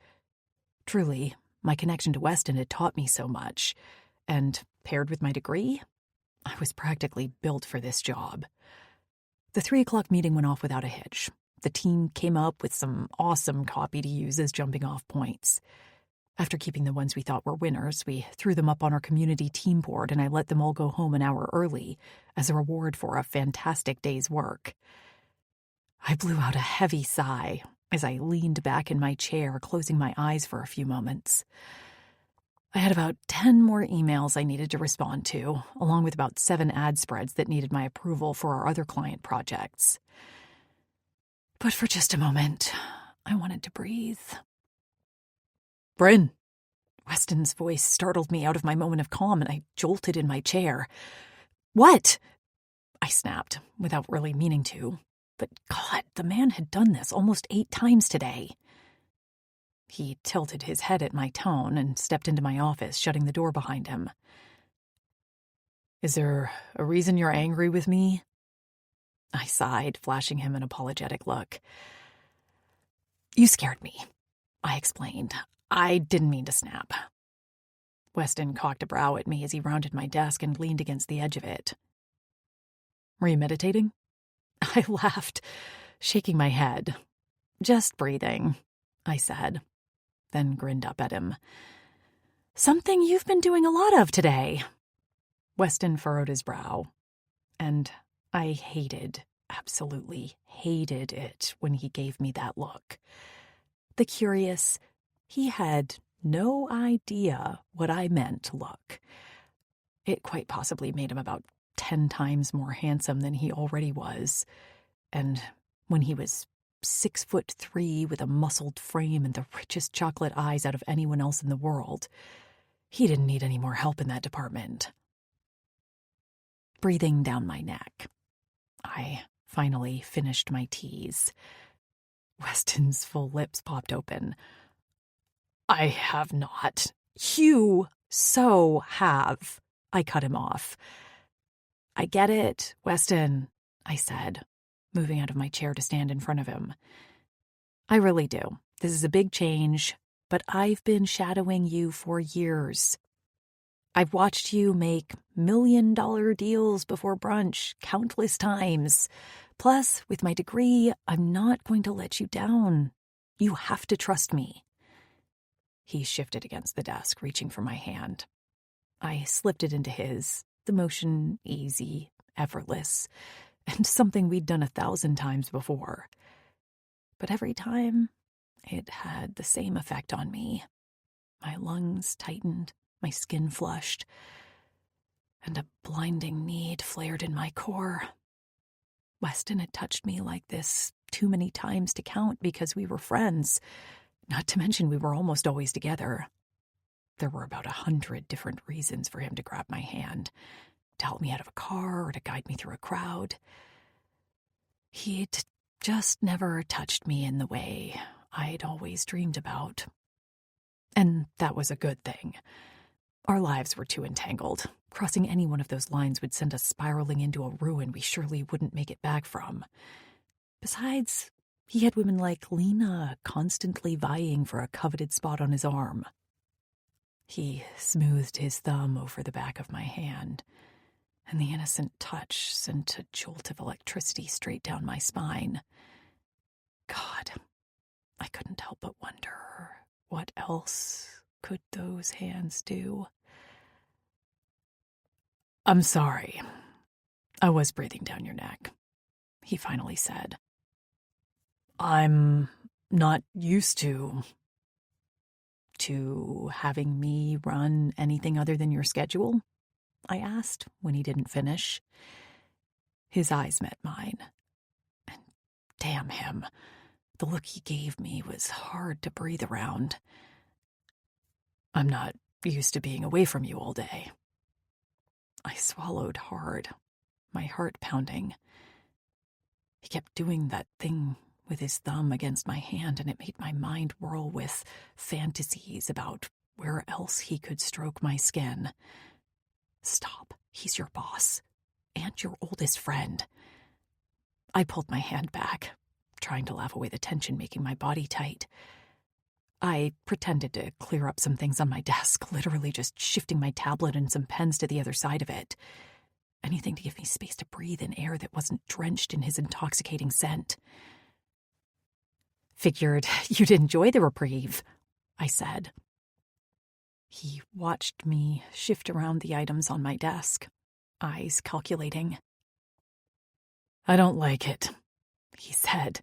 Truly, My connection to Weston had taught me so much, and paired with my degree, I was practically built for this job. The 3 o'clock meeting went off without a hitch. The team came up with some awesome copy to use as jumping-off points. After keeping the ones we thought were winners, we threw them up on our community team board, and I let them all go home an hour early as a reward for a fantastic day's work. I blew out a heavy sigh as I leaned back in my chair, closing my eyes for a few moments. I had about 10 more emails I needed to respond to, along with about 7 ad spreads that needed my approval for our other client projects. But for just a moment, I wanted to breathe. "Brin!" Weston's voice startled me out of my moment of calm, and I jolted in my chair. "What?" I snapped, without really meaning to. But God, the man had done this almost 8 times today. He tilted his head at my tone and stepped into my office, shutting the door behind him. "Is there a reason you're angry with me?" I sighed, flashing him an apologetic look. "You scared me," I explained. "I didn't mean to snap." Weston cocked a brow at me as he rounded my desk and leaned against the edge of it. "Were you meditating?" I laughed, shaking my head. "Just breathing," I said, then grinned up at him. "Something you've been doing a lot of today." Weston furrowed his brow, and I absolutely hated it when he gave me that look. The curious, he had no idea what I meant look. It quite possibly made him about 10 times more handsome than he already was, and when he was 6'3" with a muscled frame and the richest chocolate eyes out of anyone else in the world, he didn't need any more help in that department. Breathing down my neck, I finally finished my tease. Weston's full lips popped open. "I have not." "You so have," I cut him off. "I get it, Weston," I said, moving out of my chair to stand in front of him. "I really do. This is a big change, but I've been shadowing you for years. I've watched you make $1 million deals before brunch countless times. Plus, with my degree, I'm not going to let you down. You have to trust me." He shifted against the desk, reaching for my hand. I slipped it into his, the motion easy, effortless, and something we'd done 1,000 times before. But every time, it had the same effect on me. My lungs tightened, my skin flushed, and a blinding need flared in my core. Weston had touched me like this too many times to count because we were friends, not to mention we were almost always together. There were about 100 different reasons for him to grab my hand, to help me out of a car or to guide me through a crowd. He'd just never touched me in the way I'd always dreamed about. And that was a good thing. Our lives were too entangled. Crossing any one of those lines would send us spiraling into a ruin we surely wouldn't make it back from. Besides, he had women like Lena constantly vying for a coveted spot on his arm. He smoothed his thumb over the back of my hand, and the innocent touch sent a jolt of electricity straight down my spine. God, I couldn't help but wonder, what else could those hands do? "I'm sorry. I was breathing down your neck," he finally said. "I'm not used to having me run anything other than your schedule?" I asked when he didn't finish. His eyes met mine, and damn him, the look he gave me was hard to breathe around. "I'm not used to being away from you all day." I swallowed hard, my heart pounding. He kept doing that thing with his thumb against my hand, and it made my mind whirl with fantasies about where else he could stroke my skin. "Stop. He's your boss. And your oldest friend." I pulled my hand back, trying to laugh away the tension making my body tight. I pretended to clear up some things on my desk, literally just shifting my tablet and some pens to the other side of it. Anything to give me space to breathe in air that wasn't drenched in his intoxicating scent. "Figured you'd enjoy the reprieve," I said. He watched me shift around the items on my desk, eyes calculating. "I don't like it," he said,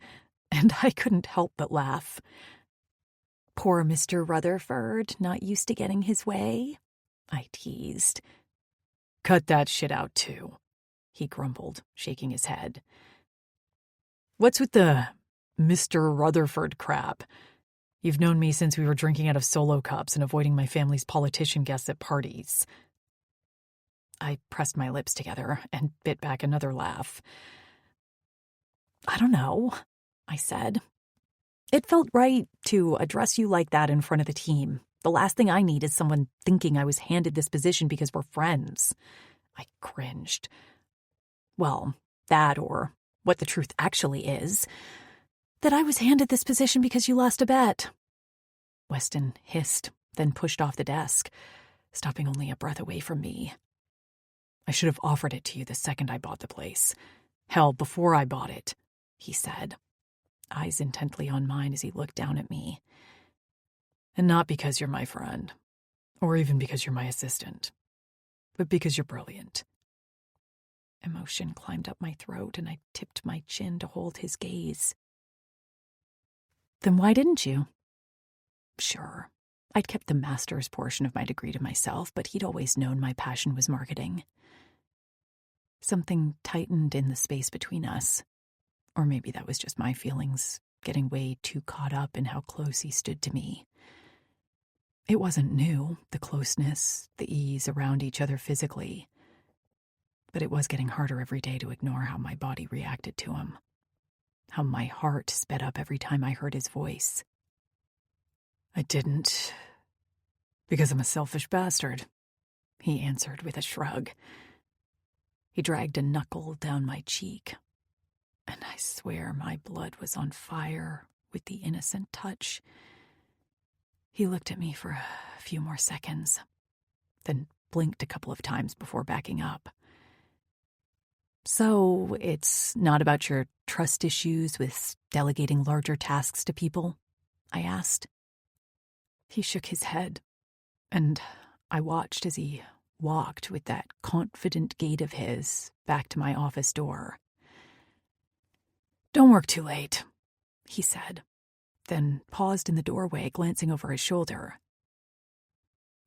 and I couldn't help but laugh. "Poor Mr. Rutherford, not used to getting his way," I teased. "Cut that shit out, too," he grumbled, shaking his head. "What's with the Mr. Rutherford crap? You've known me since we were drinking out of Solo cups and avoiding my family's politician guests at parties." I pressed my lips together and bit back another laugh. "I don't know," I said. "It felt right to address you like that in front of the team. The last thing I need is someone thinking I was handed this position because we're friends." I cringed. Well, that, or what the truth actually is, that I was handed this position because you lost a bet. Weston hissed, then pushed off the desk, stopping only a breath away from me. "I should have offered it to you the second I bought the place. Hell, before I bought it," he said, eyes intently on mine as he looked down at me. "And not because you're my friend, or even because you're my assistant, but because you're brilliant." Emotion climbed up my throat, and I tipped my chin to hold his gaze. "Then why didn't you?" Sure, I'd kept the master's portion of my degree to myself, but he'd always known my passion was marketing. Something tightened in the space between us. Or maybe that was just my feelings, getting way too caught up in how close he stood to me. It wasn't new, the closeness, the ease around each other physically. But it was getting harder every day to ignore how my body reacted to him. How my heart sped up every time I heard his voice. "I didn't, because I'm a selfish bastard," he answered with a shrug. He dragged a knuckle down my cheek, and I swear my blood was on fire with the innocent touch. He looked at me for a few more seconds, then blinked a couple of times before backing up. "So, it's not about your trust issues with delegating larger tasks to people?" I asked. He shook his head, and I watched as he walked with that confident gait of his back to my office door. "Don't work too late," he said, then paused in the doorway, glancing over his shoulder.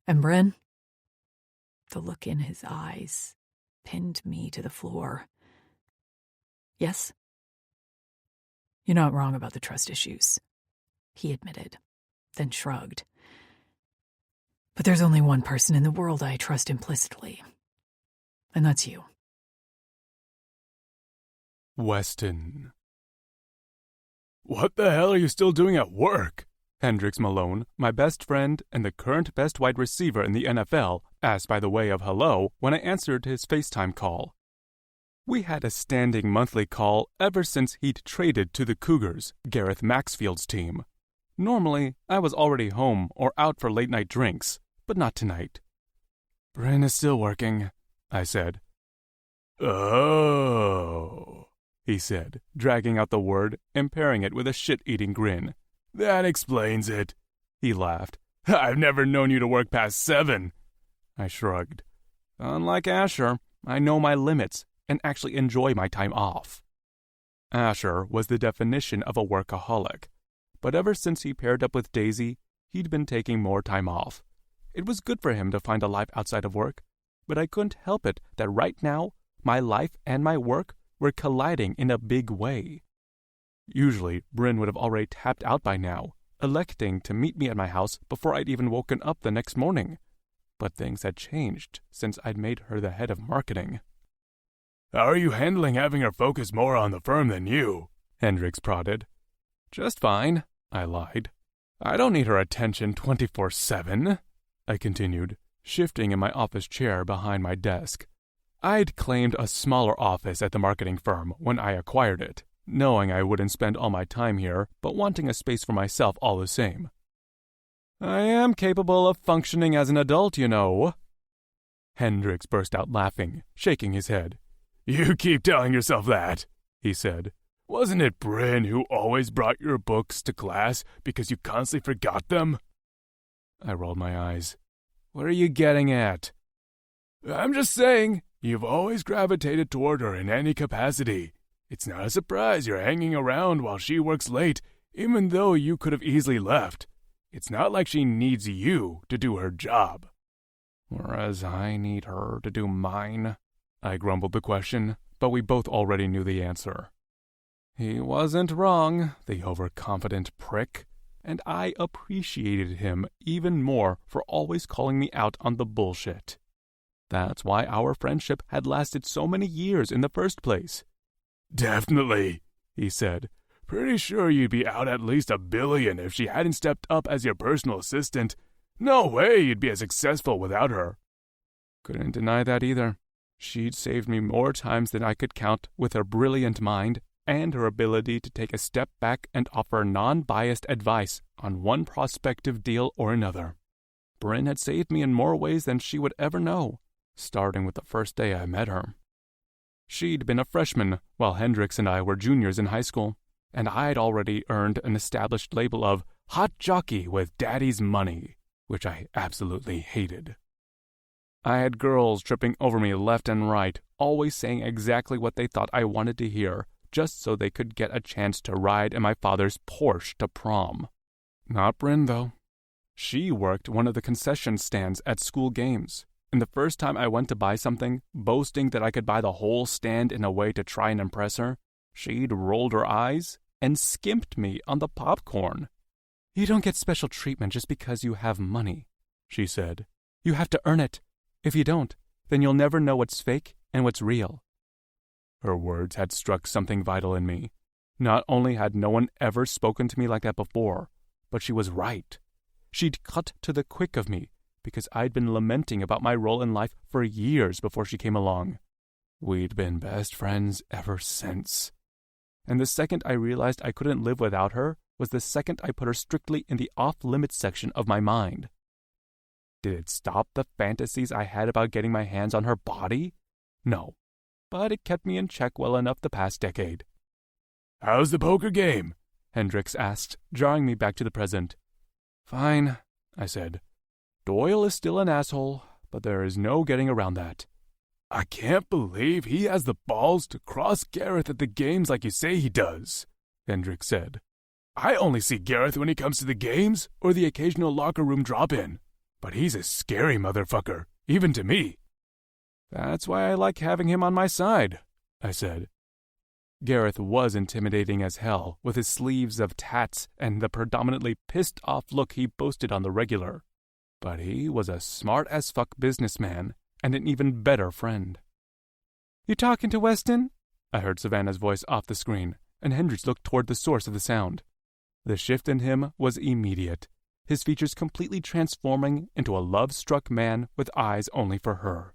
"And Brin?" The look in his eyes pinned me to the floor. "Yes?" "You're not wrong about the trust issues," he admitted, then shrugged. "But there's only one person in the world I trust implicitly, and that's you." Weston. "What the hell are you still doing at work?" Hendricks Malone, my best friend and the current best wide receiver in the NFL, asked by the way of hello when I answered his FaceTime call. We had a standing monthly call ever since he'd traded to the Cougars, Gareth Maxfield's team. Normally, I was already home or out for late-night drinks, but not tonight. "Brin is still working," I said. "Oh," he said, dragging out the word and pairing it with a shit-eating grin. "That explains it." He laughed. "I've never known you to work past 7. I shrugged. Unlike Asher, I know my limits and actually enjoy my time off. Asher was the definition of a workaholic, but ever since he paired up with Daisy, he'd been taking more time off. It was good for him to find a life outside of work, but I couldn't help it that right now, my life and my work were colliding in a big way. Usually, Brin would have already tapped out by now, electing to meet me at my house before I'd even woken up the next morning. But things had changed since I'd made her the head of marketing. "How are you handling having her focus more on the firm than you?" Hendricks prodded. "Just fine," I lied. "I don't need her attention 24/7, I continued, shifting in my office chair behind my desk. I'd claimed a smaller office at the marketing firm when I acquired it, knowing I wouldn't spend all my time here, but wanting a space for myself all the same. I am capable of functioning as an adult, you know. Hendricks burst out laughing, shaking his head. You keep telling yourself that, he said. Wasn't it Brin who always brought your books to class because you constantly forgot them? I rolled my eyes. What are you getting at? I'm just saying, you've always gravitated toward her in any capacity. It's not a surprise you're hanging around while she works late, even though you could have easily left. It's not like she needs you to do her job. Whereas I need her to do mine. I grumbled the question, but we both already knew the answer. He wasn't wrong, the overconfident prick, and I appreciated him even more for always calling me out on the bullshit. That's why our friendship had lasted so many years in the first place. Definitely, he said. Pretty sure you'd be out at least $1 billion if she hadn't stepped up as your personal assistant. No way you'd be as successful without her. Couldn't deny that either. She'd saved me more times than I could count with her brilliant mind and her ability to take a step back and offer non-biased advice on one prospective deal or another. Brin had saved me in more ways than she would ever know, starting with the first day I met her. She'd been a freshman while Hendricks and I were juniors in high school, and I'd already earned an established label of hot jockey with daddy's money, which I absolutely hated. I had girls tripping over me left and right, always saying exactly what they thought I wanted to hear, just so they could get a chance to ride in my father's Porsche to prom. Not Brin, though. She worked one of the concession stands at school games, and the first time I went to buy something, boasting that I could buy the whole stand in a way to try and impress her, she'd rolled her eyes and skimped me on the popcorn. You don't get special treatment just because you have money, she said. You have to earn it. If you don't, then you'll never know what's fake and what's real. Her words had struck something vital in me. Not only had no one ever spoken to me like that before, but she was right. She'd cut to the quick of me because I'd been lamenting about my role in life for years before she came along. We'd been best friends ever since. And the second I realized I couldn't live without her was the second I put her strictly in the off-limits section of my mind. Did it stop the fantasies I had about getting my hands on her body? No, but it kept me in check well enough the past decade. How's the poker game? Hendricks asked, drawing me back to the present. Fine, I said. Doyle is still an asshole, but there is no getting around that. I can't believe he has the balls to cross Gareth at the games like you say he does, Hendricks said. I only see Gareth when he comes to the games or the occasional locker room drop-in, but he's a scary motherfucker, even to me. That's why I like having him on my side, I said. Gareth was intimidating as hell, with his sleeves of tats and the predominantly pissed-off look he boasted on the regular. But he was a smart-as-fuck businessman, and an even better friend. You talking to Weston? I heard Savannah's voice off the screen, and Hendricks looked toward the source of the sound. The shift in him was immediate, his features completely transforming into a love-struck man with eyes only for her.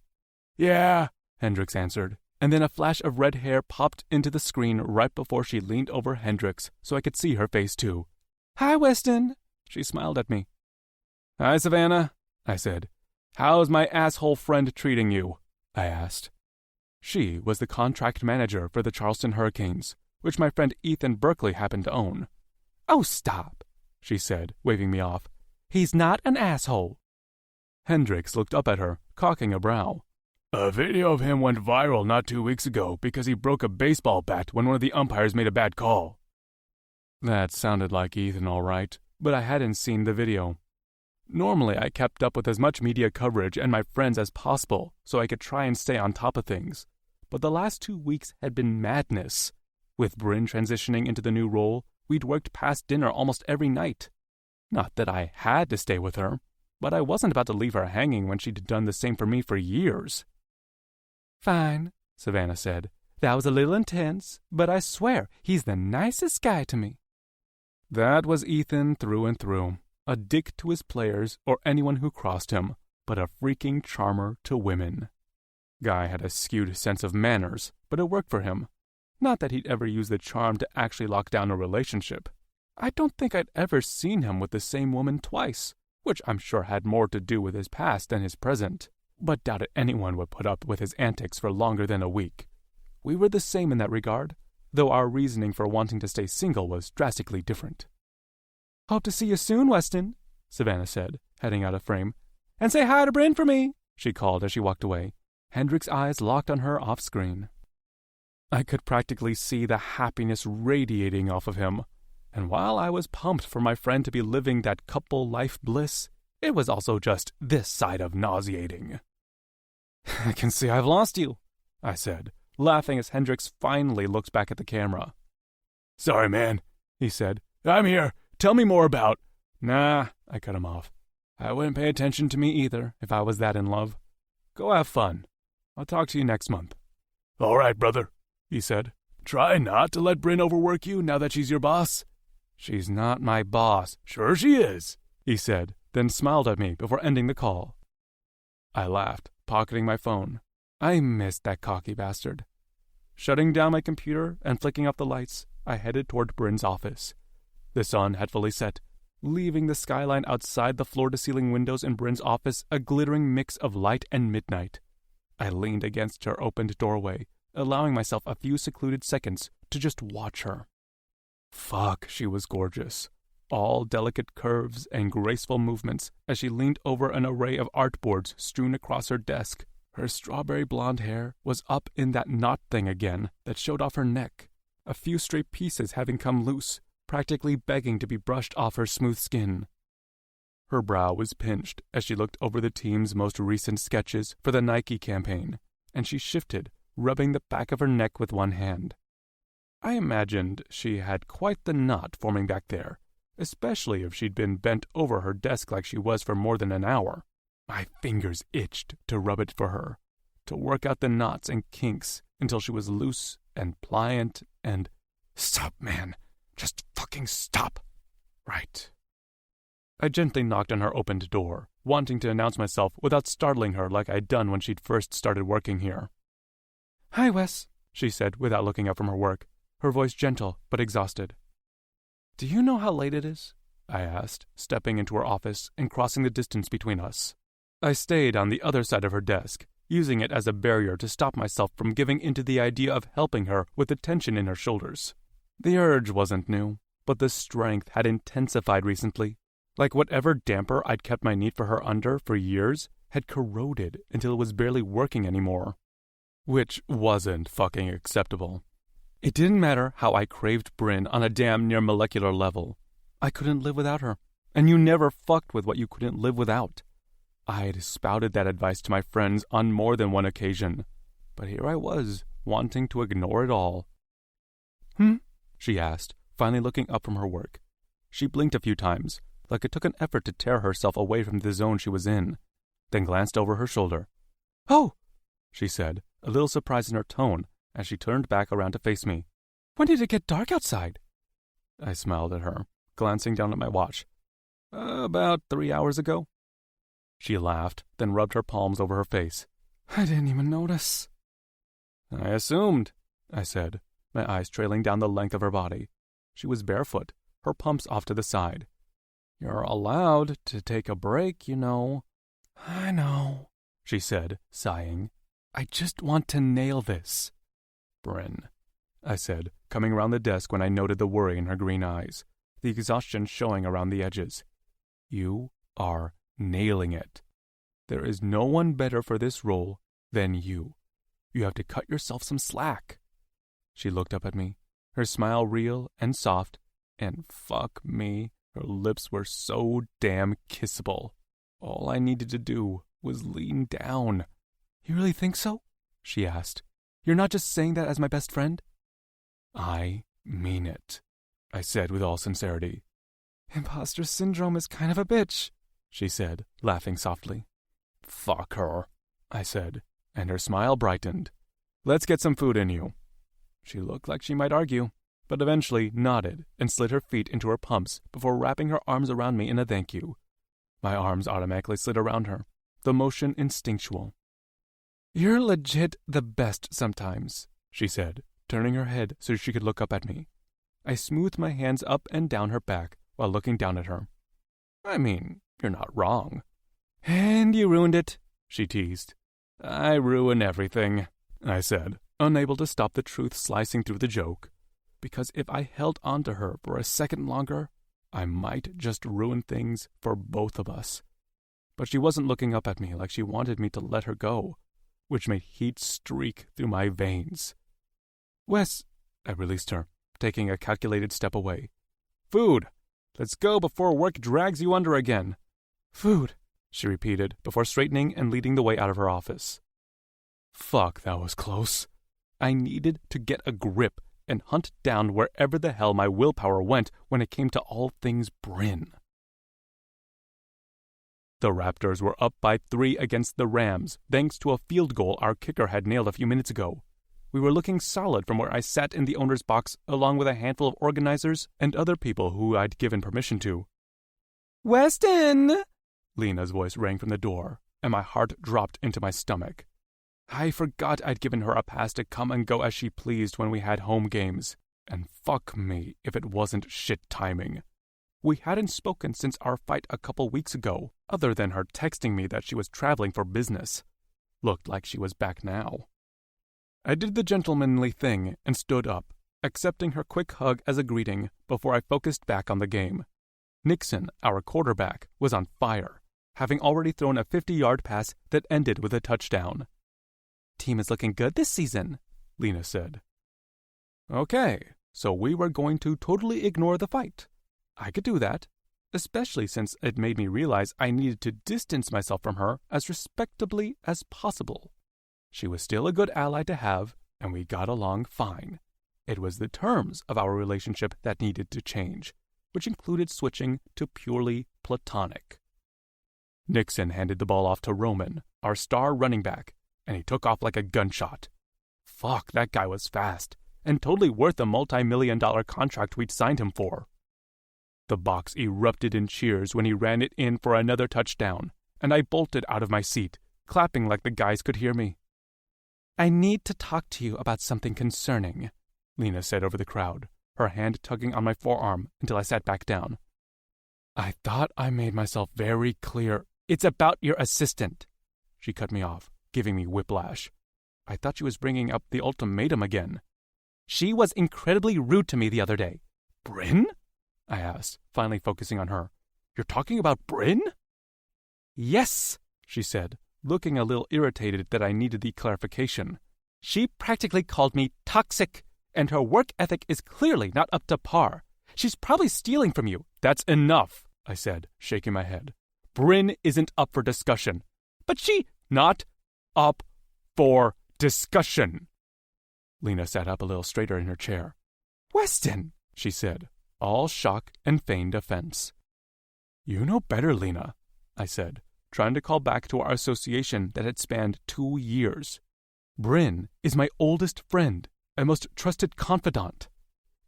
Yeah, Hendricks answered, and then a flash of red hair popped into the screen right before she leaned over Hendricks so I could see her face too. Hi, Weston, she smiled at me. Hi, Savannah, I said. How's my asshole friend treating you? I asked. She was the contract manager for the Charleston Hurricanes, which my friend Ethan Berkeley happened to own. Oh, stop, she said, waving me off. He's not an asshole. Hendricks looked up at her, cocking a brow. A video of him went viral not 2 weeks ago because he broke a baseball bat when one of the umpires made a bad call. That sounded like Ethan all right, but I hadn't seen the video. Normally, I kept up with as much media coverage and my friends as possible so I could try and stay on top of things. But the last 2 weeks had been madness. With Brin transitioning into the new role, we'd worked past dinner almost every night. Not that I had to stay with her, but I wasn't about to leave her hanging when she'd done the same for me for years. Fine, Savannah said. That was a little intense, but I swear he's the nicest guy to me. That was Ethan through and through. A dick to his players or anyone who crossed him, but a freaking charmer to women. Guy had a skewed sense of manners, but it worked for him. Not that he'd ever use the charm to actually lock down a relationship. I don't think I'd ever seen him with the same woman twice, which I'm sure had more to do with his past than his present, but doubted anyone would put up with his antics for longer than a week. We were the same in that regard, though our reasoning for wanting to stay single was drastically different. "Hope to see you soon, Weston," Savannah said, heading out of frame. "And say hi to Brin for me," she called as she walked away. Hendrik's eyes locked on her off-screen. I could practically see the happiness radiating off of him, and while I was pumped for my friend to be living that couple life bliss, it was also just this side of nauseating. "I can see I've lost you," I said, laughing as Hendrix finally looked back at the camera. "Sorry, man," he said. "I'm here. Tell me more about—" "Nah," I cut him off. "I wouldn't pay attention to me either if I was that in love. Go have fun. I'll talk to you next month." "All right, brother," he said. "Try not to let Brin overwork you now that she's your boss." "She's not my boss." "Sure she is," he said, then smiled at me before ending the call. I laughed, pocketing my phone. I missed that cocky bastard. Shutting down my computer and flicking off the lights, I headed toward Brin's office. The sun had fully set, leaving the skyline outside the floor-to-ceiling windows in Brin's office a glittering mix of light and midnight. I leaned against her opened doorway, allowing myself a few secluded seconds to just watch her. Fuck, she was gorgeous. All delicate curves and graceful movements as she leaned over an array of artboards strewn across her desk. Her strawberry blonde hair was up in that knot thing again that showed off her neck, a few stray pieces having come loose, practically begging to be brushed off her smooth skin. Her brow was pinched as she looked over the team's most recent sketches for the Nike campaign, and she shifted, rubbing the back of her neck with one hand. I imagined she had quite the knot forming back there, especially if she'd been bent over her desk like she was for more than an hour. My fingers itched to rub it for her, to work out the knots and kinks until she was loose and pliant and— "Stop, man. Just fucking stop." Right. I gently knocked on her opened door, wanting to announce myself without startling her like I'd done when she'd first started working here. "Hi, Wes," she said without looking up from her work, her voice gentle but exhausted. "Do you know how late it is?" I asked, stepping into her office and crossing the distance between us. I stayed on the other side of her desk, using it as a barrier to stop myself from giving into the idea of helping her with the tension in her shoulders. The urge wasn't new, but the strength had intensified recently, like whatever damper I'd kept my need for her under for years had corroded until it was barely working anymore. Which wasn't fucking acceptable. It didn't matter how I craved Brin on a damn near molecular level. I couldn't live without her, and you never fucked with what you couldn't live without. I'd spouted that advice to my friends on more than one occasion, but here I was, wanting to ignore it all. She asked, finally looking up from her work. She blinked a few times, like it took an effort to tear herself away from the zone she was in, then glanced over her shoulder. "Oh," she said, a little surprised in her tone as she turned back around to face me. "When did it get dark outside?" I smiled at her, glancing down at my watch. About 3 hours ago." She laughed, then rubbed her palms over her face. "I didn't even notice." "I assumed," I said, my eyes trailing down the length of her body. She was barefoot, her pumps off to the side. "You're allowed to take a break, you know." "I know," she said, sighing. "I just want to nail this." "Brin," I said, coming around the desk when I noted the worry in her green eyes, the exhaustion showing around the edges. "You are nailing it. There is no one better for this role than you. You have to cut yourself some slack." She looked up at me, her smile real and soft, and fuck me, her lips were so damn kissable. All I needed to do was lean down. "You really think so?" she asked. "You're not just saying that as my best friend?" "I mean it," I said with all sincerity. "Imposter syndrome is kind of a bitch," she said, laughing softly. "Fuck her," I said, and her smile brightened. "Let's get some food in you." She looked like she might argue, but eventually nodded and slid her feet into her pumps before wrapping her arms around me in a thank you. My arms automatically slid around her, the motion instinctual. "You're legit the best sometimes," she said, turning her head so she could look up at me. I smoothed my hands up and down her back while looking down at her. "I mean, You're not wrong. And you ruined it, she teased. I ruin everything, I said, unable to stop the truth slicing through the joke. Because if I held on to her for a second longer, I might just ruin things for both of us. But she wasn't looking up at me like she wanted me to let her go, which made heat streak through my veins. Wes, I released her, taking a calculated step away. Food! Let's go before work drags you under again. Food, she repeated, before straightening and leading the way out of her office. Fuck, that was close. I needed to get a grip and hunt down wherever the hell my willpower went when it came to all things Brin. The Raptors were up by 3 against the Rams, thanks to a field goal our kicker had nailed a few minutes ago. We were looking solid from where I sat in the owner's box along with a handful of organizers and other people who I'd given permission to. Weston! Lena's voice rang from the door, and my heart dropped into my stomach. I forgot I'd given her a pass to come and go as she pleased when we had home games, and fuck me if it wasn't shit timing. We hadn't spoken since our fight a couple weeks ago, other than her texting me that she was traveling for business. Looked like she was back now. I did the gentlemanly thing and stood up, accepting her quick hug as a greeting before I focused back on the game. Nixon, our quarterback, was on fire, having already thrown a 50-yard pass that ended with a touchdown. Team is looking good this season, Lena said. Okay, so we were going to totally ignore the fight. I could do that, especially since it made me realize I needed to distance myself from her as respectably as possible. She was still a good ally to have, and we got along fine. It was the terms of our relationship that needed to change, which included switching to purely platonic. Nixon handed the ball off to Roman, our star running back, and he took off like a gunshot. Fuck, that guy was fast, and totally worth the multi-million-dollar contract we'd signed him for. The box erupted in cheers when he ran it in for another touchdown, and I bolted out of my seat, clapping like the guys could hear me. I need to talk to you about something concerning, Lena said over the crowd, her hand tugging on my forearm until I sat back down. I thought I made myself very clear. It's about your assistant. She cut me off, giving me whiplash. I thought she was bringing up the ultimatum again. She was incredibly rude to me the other day. Brin? I asked, finally focusing on her. You're talking about Brin? Yes, she said, looking a little irritated that I needed the clarification. She practically called me toxic, and her work ethic is clearly not up to par. She's probably stealing from you. That's enough, I said, shaking my head. Brin isn't up for discussion. But she... Not up for discussion. Lena sat up a little straighter in her chair. Weston, she said, all shock and feigned offense. You know better, Lena, I said, trying to call back to our association that had spanned 2 years. Brin is my oldest friend and most trusted confidant.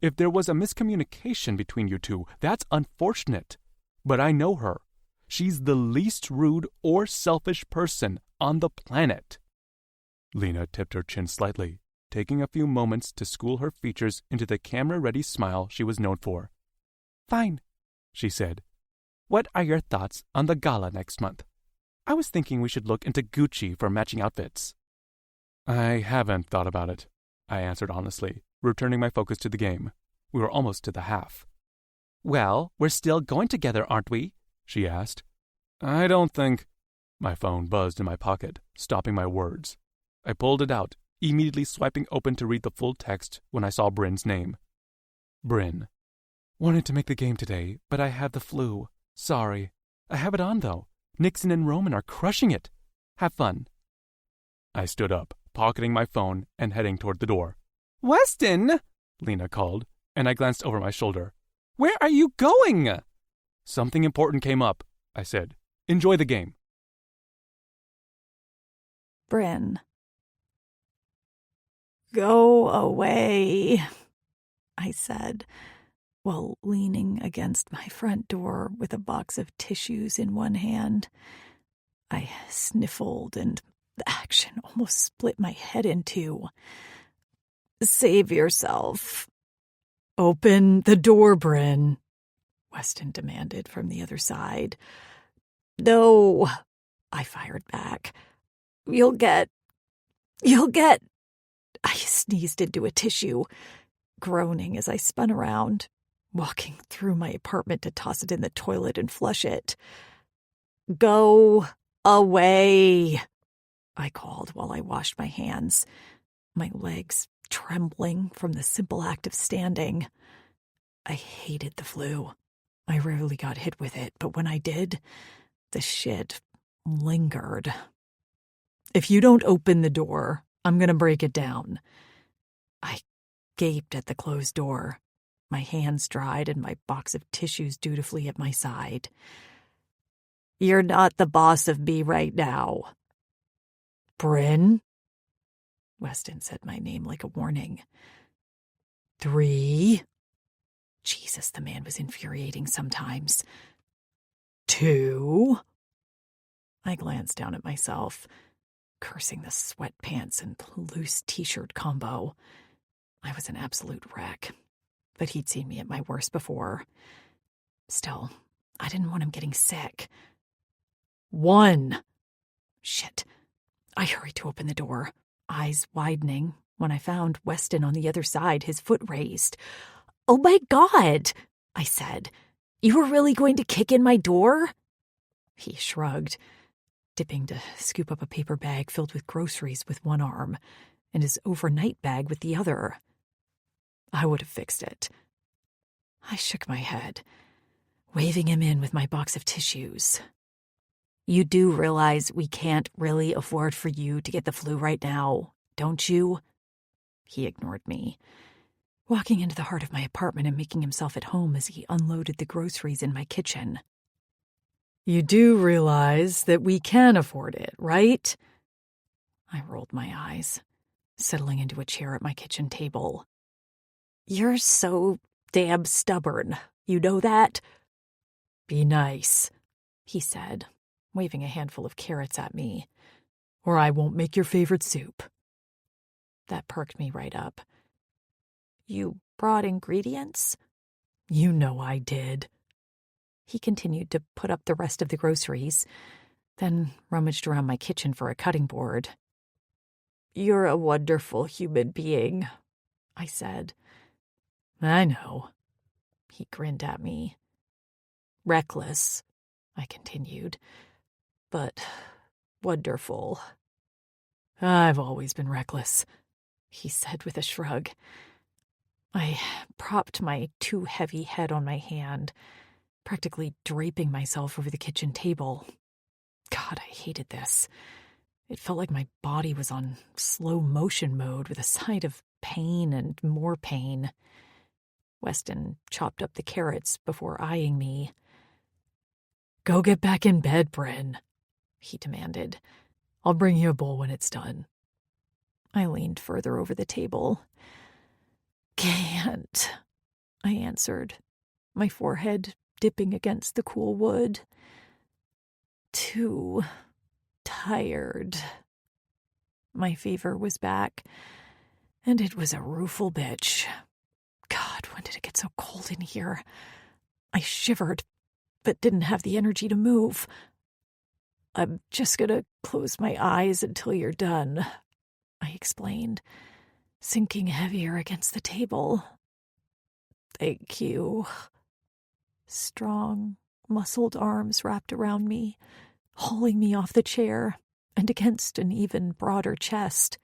If there was a miscommunication between you two, that's unfortunate. But I know her. She's the least rude or selfish person on the planet. Lena tipped her chin slightly, taking a few moments to school her features into the camera-ready smile she was known for. Fine, she said. What are your thoughts on the gala next month? I was thinking we should look into Gucci for matching outfits. I haven't thought about it, I answered honestly, returning my focus to the game. We were almost to the half. Well, we're still going together, aren't we? She asked. I don't think... My phone buzzed in my pocket, stopping my words. I pulled it out, immediately swiping open to read the full text when I saw Brin's name. Brin. Wanted to make the game today, but I had the flu. Sorry. I have it on, though. Nixon and Roman are crushing it. Have fun. I stood up, pocketing my phone and heading toward the door. Weston! Lena called, and I glanced over my shoulder. Where are you going? Something important came up, I said. Enjoy the game. Brin. Go away, I said, while leaning against my front door with a box of tissues in one hand. I sniffled, and the action almost split my head in two. Save yourself. Open the door, Brin, Weston demanded from the other side. No, I fired back. You'll get. I sneezed into a tissue, groaning as I spun around, walking through my apartment to toss it in the toilet and flush it. Go away, I called while I washed my hands, my legs trembling from the simple act of standing. I hated the flu. I rarely got hit with it, but when I did, the shit lingered. If you don't open the door, I'm going to break it down. I gaped at the closed door, my hands dried and my box of tissues dutifully at my side. You're not the boss of me right now. Brin? Weston said my name like a warning. 3. Jesus, the man was infuriating sometimes. 2. I glanced down at myself, cursing the sweatpants and loose t-shirt combo. I was an absolute wreck, but he'd seen me at my worst before. Still, I didn't want him getting sick. 1. Shit. I hurried to open the door, eyes widening, when I found Weston on the other side, his foot raised. Oh my God, I said. You were really going to kick in my door? He shrugged, dipping to scoop up a paper bag filled with groceries with one arm and his overnight bag with the other. I would have fixed it. I shook my head, waving him in with my box of tissues. You do realize we can't really afford for you to get the flu right now, don't you? He ignored me, walking into the heart of my apartment and making himself at home as he unloaded the groceries in my kitchen. You do realize that we can afford it, right? I rolled my eyes, settling into a chair at my kitchen table. You're so damn stubborn. You know that? Be nice, he said, waving a handful of carrots at me. Or I won't make your favorite soup. That perked me right up. You brought ingredients? You know I did. He continued to put up the rest of the groceries, then rummaged around my kitchen for a cutting board. You're a wonderful human being, I said. I know. He grinned at me. Reckless, I continued, but wonderful. I've always been reckless, he said with a shrug. I propped my too heavy head on my hand, practically draping myself over the kitchen table. God, I hated this. It felt like my body was on slow motion mode with a side of pain and more pain. Weston chopped up the carrots before eyeing me. Go get back in bed, Brin, he demanded. I'll bring you a bowl when it's done. I leaned further over the table. Can't, I answered, my forehead dipping against the cool wood. Too tired. My fever was back, and it was a rueful bitch. God, when did it get so cold in here? I shivered, but didn't have the energy to move. I'm just gonna close my eyes until you're done, I explained, sinking heavier against the table. Thank you. Strong, muscled arms wrapped around me, hauling me off the chair and against an even broader chest.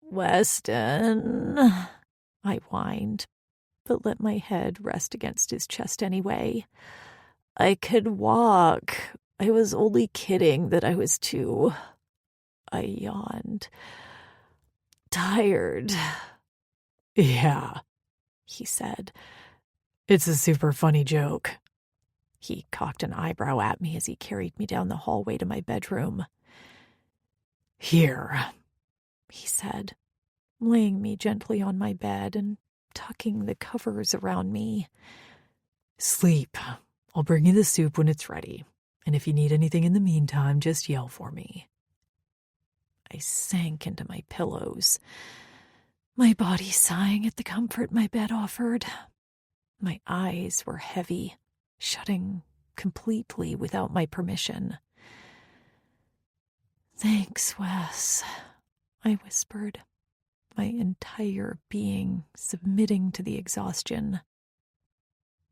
Weston, I whined, but let my head rest against his chest anyway. I could walk. I was only kidding that I was too. I yawned. Tired. Yeah, he said. It's a super funny joke. He cocked an eyebrow at me as he carried me down the hallway to my bedroom. Here, he said, laying me gently on my bed and tucking the covers around me. Sleep. I'll bring you the soup when it's ready, and if you need anything in the meantime, just yell for me. I sank into my pillows, my body sighing at the comfort my bed offered. My eyes were heavy, shutting completely without my permission. "Thanks, Wes," I whispered, my entire being submitting to the exhaustion.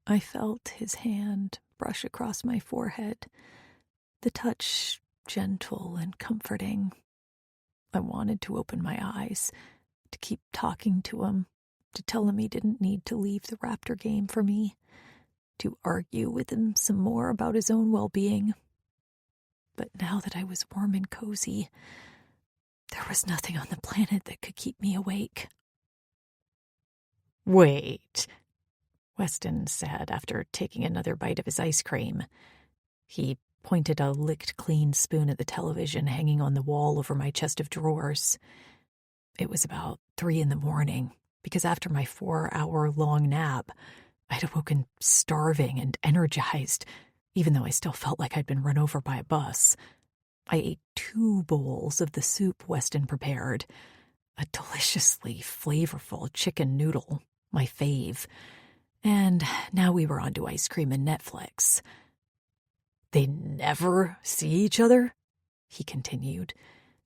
I felt his hand brush across my forehead, the touch gentle and comforting. I wanted to open my eyes, to keep talking to him, to tell him he didn't need to leave the Raptor game for me, to argue with him some more about his own well-being. But now that I was warm and cozy, there was nothing on the planet that could keep me awake. "Wait," Weston said after taking another bite of his ice cream. He pointed a licked-clean spoon at the television hanging on the wall over my chest of drawers. It was about 3 a.m, because after my 4-hour-long nap, I'd awoken starving and energized, even though I still felt like I'd been run over by a bus. I ate 2 bowls of the soup Weston prepared, a deliciously flavorful chicken noodle, my fave. And now we were on to ice cream and Netflix. "They never see each other?" he continued,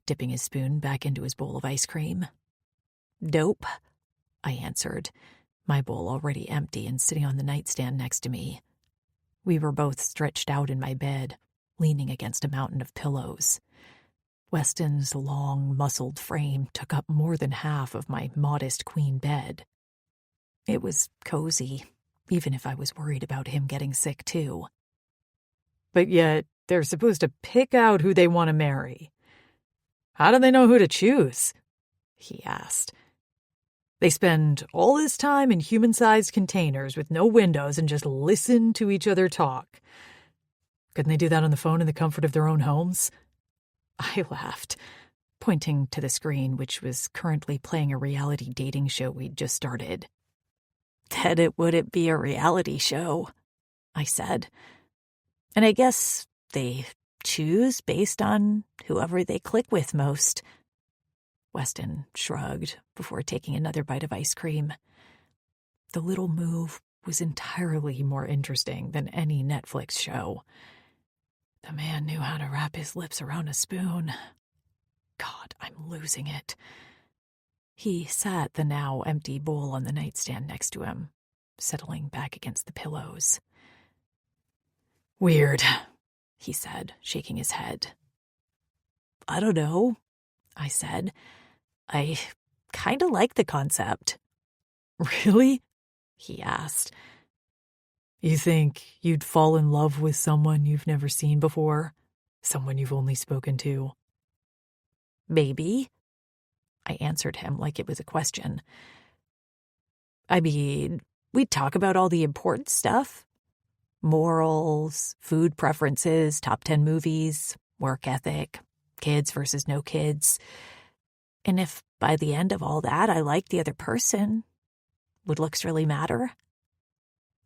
dipping his spoon back into his bowl of ice cream. "Nope," I answered, my bowl already empty and sitting on the nightstand next to me. We were both stretched out in my bed, leaning against a mountain of pillows. Weston's long, muscled frame took up more than half of my modest queen bed. It was cozy, even if I was worried about him getting sick too. "But yet, they're supposed to pick out who they want to marry. How do they know who to choose?" he asked. "They spend all this time in human-sized containers with no windows and just listen to each other talk. Couldn't they do that on the phone in the comfort of their own homes?" I laughed, pointing to the screen, which was currently playing a reality dating show we'd just started. "That it wouldn't be a reality show," I said. "And I guess they choose based on whoever they click with most." Weston shrugged before taking another bite of ice cream. The little move was entirely more interesting than any Netflix show. The man knew how to wrap his lips around a spoon. God, I'm losing it. He sat the now empty bowl on the nightstand next to him, settling back against the pillows. "Weird," he said, shaking his head. "I don't know," I said. "I kind of like the concept." "Really?" he asked. "You think you'd fall in love with someone you've never seen before? Someone you've only spoken to?" "Maybe," I answered him like it was a question. "I mean, we'd talk about all the important stuff. Morals, food preferences, top 10 movies, work ethic, kids versus no kids. And if by the end of all that I liked the other person, would looks really matter?"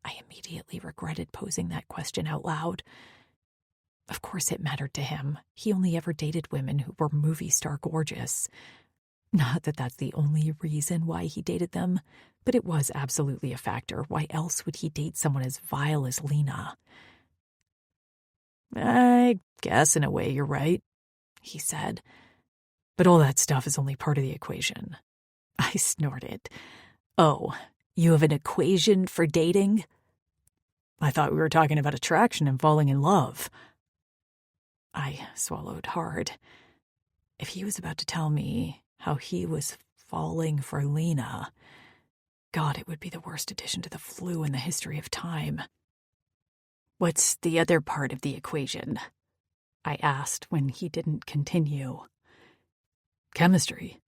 I immediately regretted posing that question out loud. Of course it mattered to him. He only ever dated women who were movie star gorgeous. Not that that's the only reason why he dated them, but it was absolutely a factor. Why else would he date someone as vile as Lena? "I guess in a way you're right," he said. "But all that stuff is only part of the equation." I snorted. "Oh, you have an equation for dating?" "I thought we were talking about attraction and falling in love." I swallowed hard. If he was about to tell me how he was falling for Lena, God, it would be the worst addition to the flu in the history of time. "What's the other part of the equation?" I asked when he didn't continue. "Chemistry,"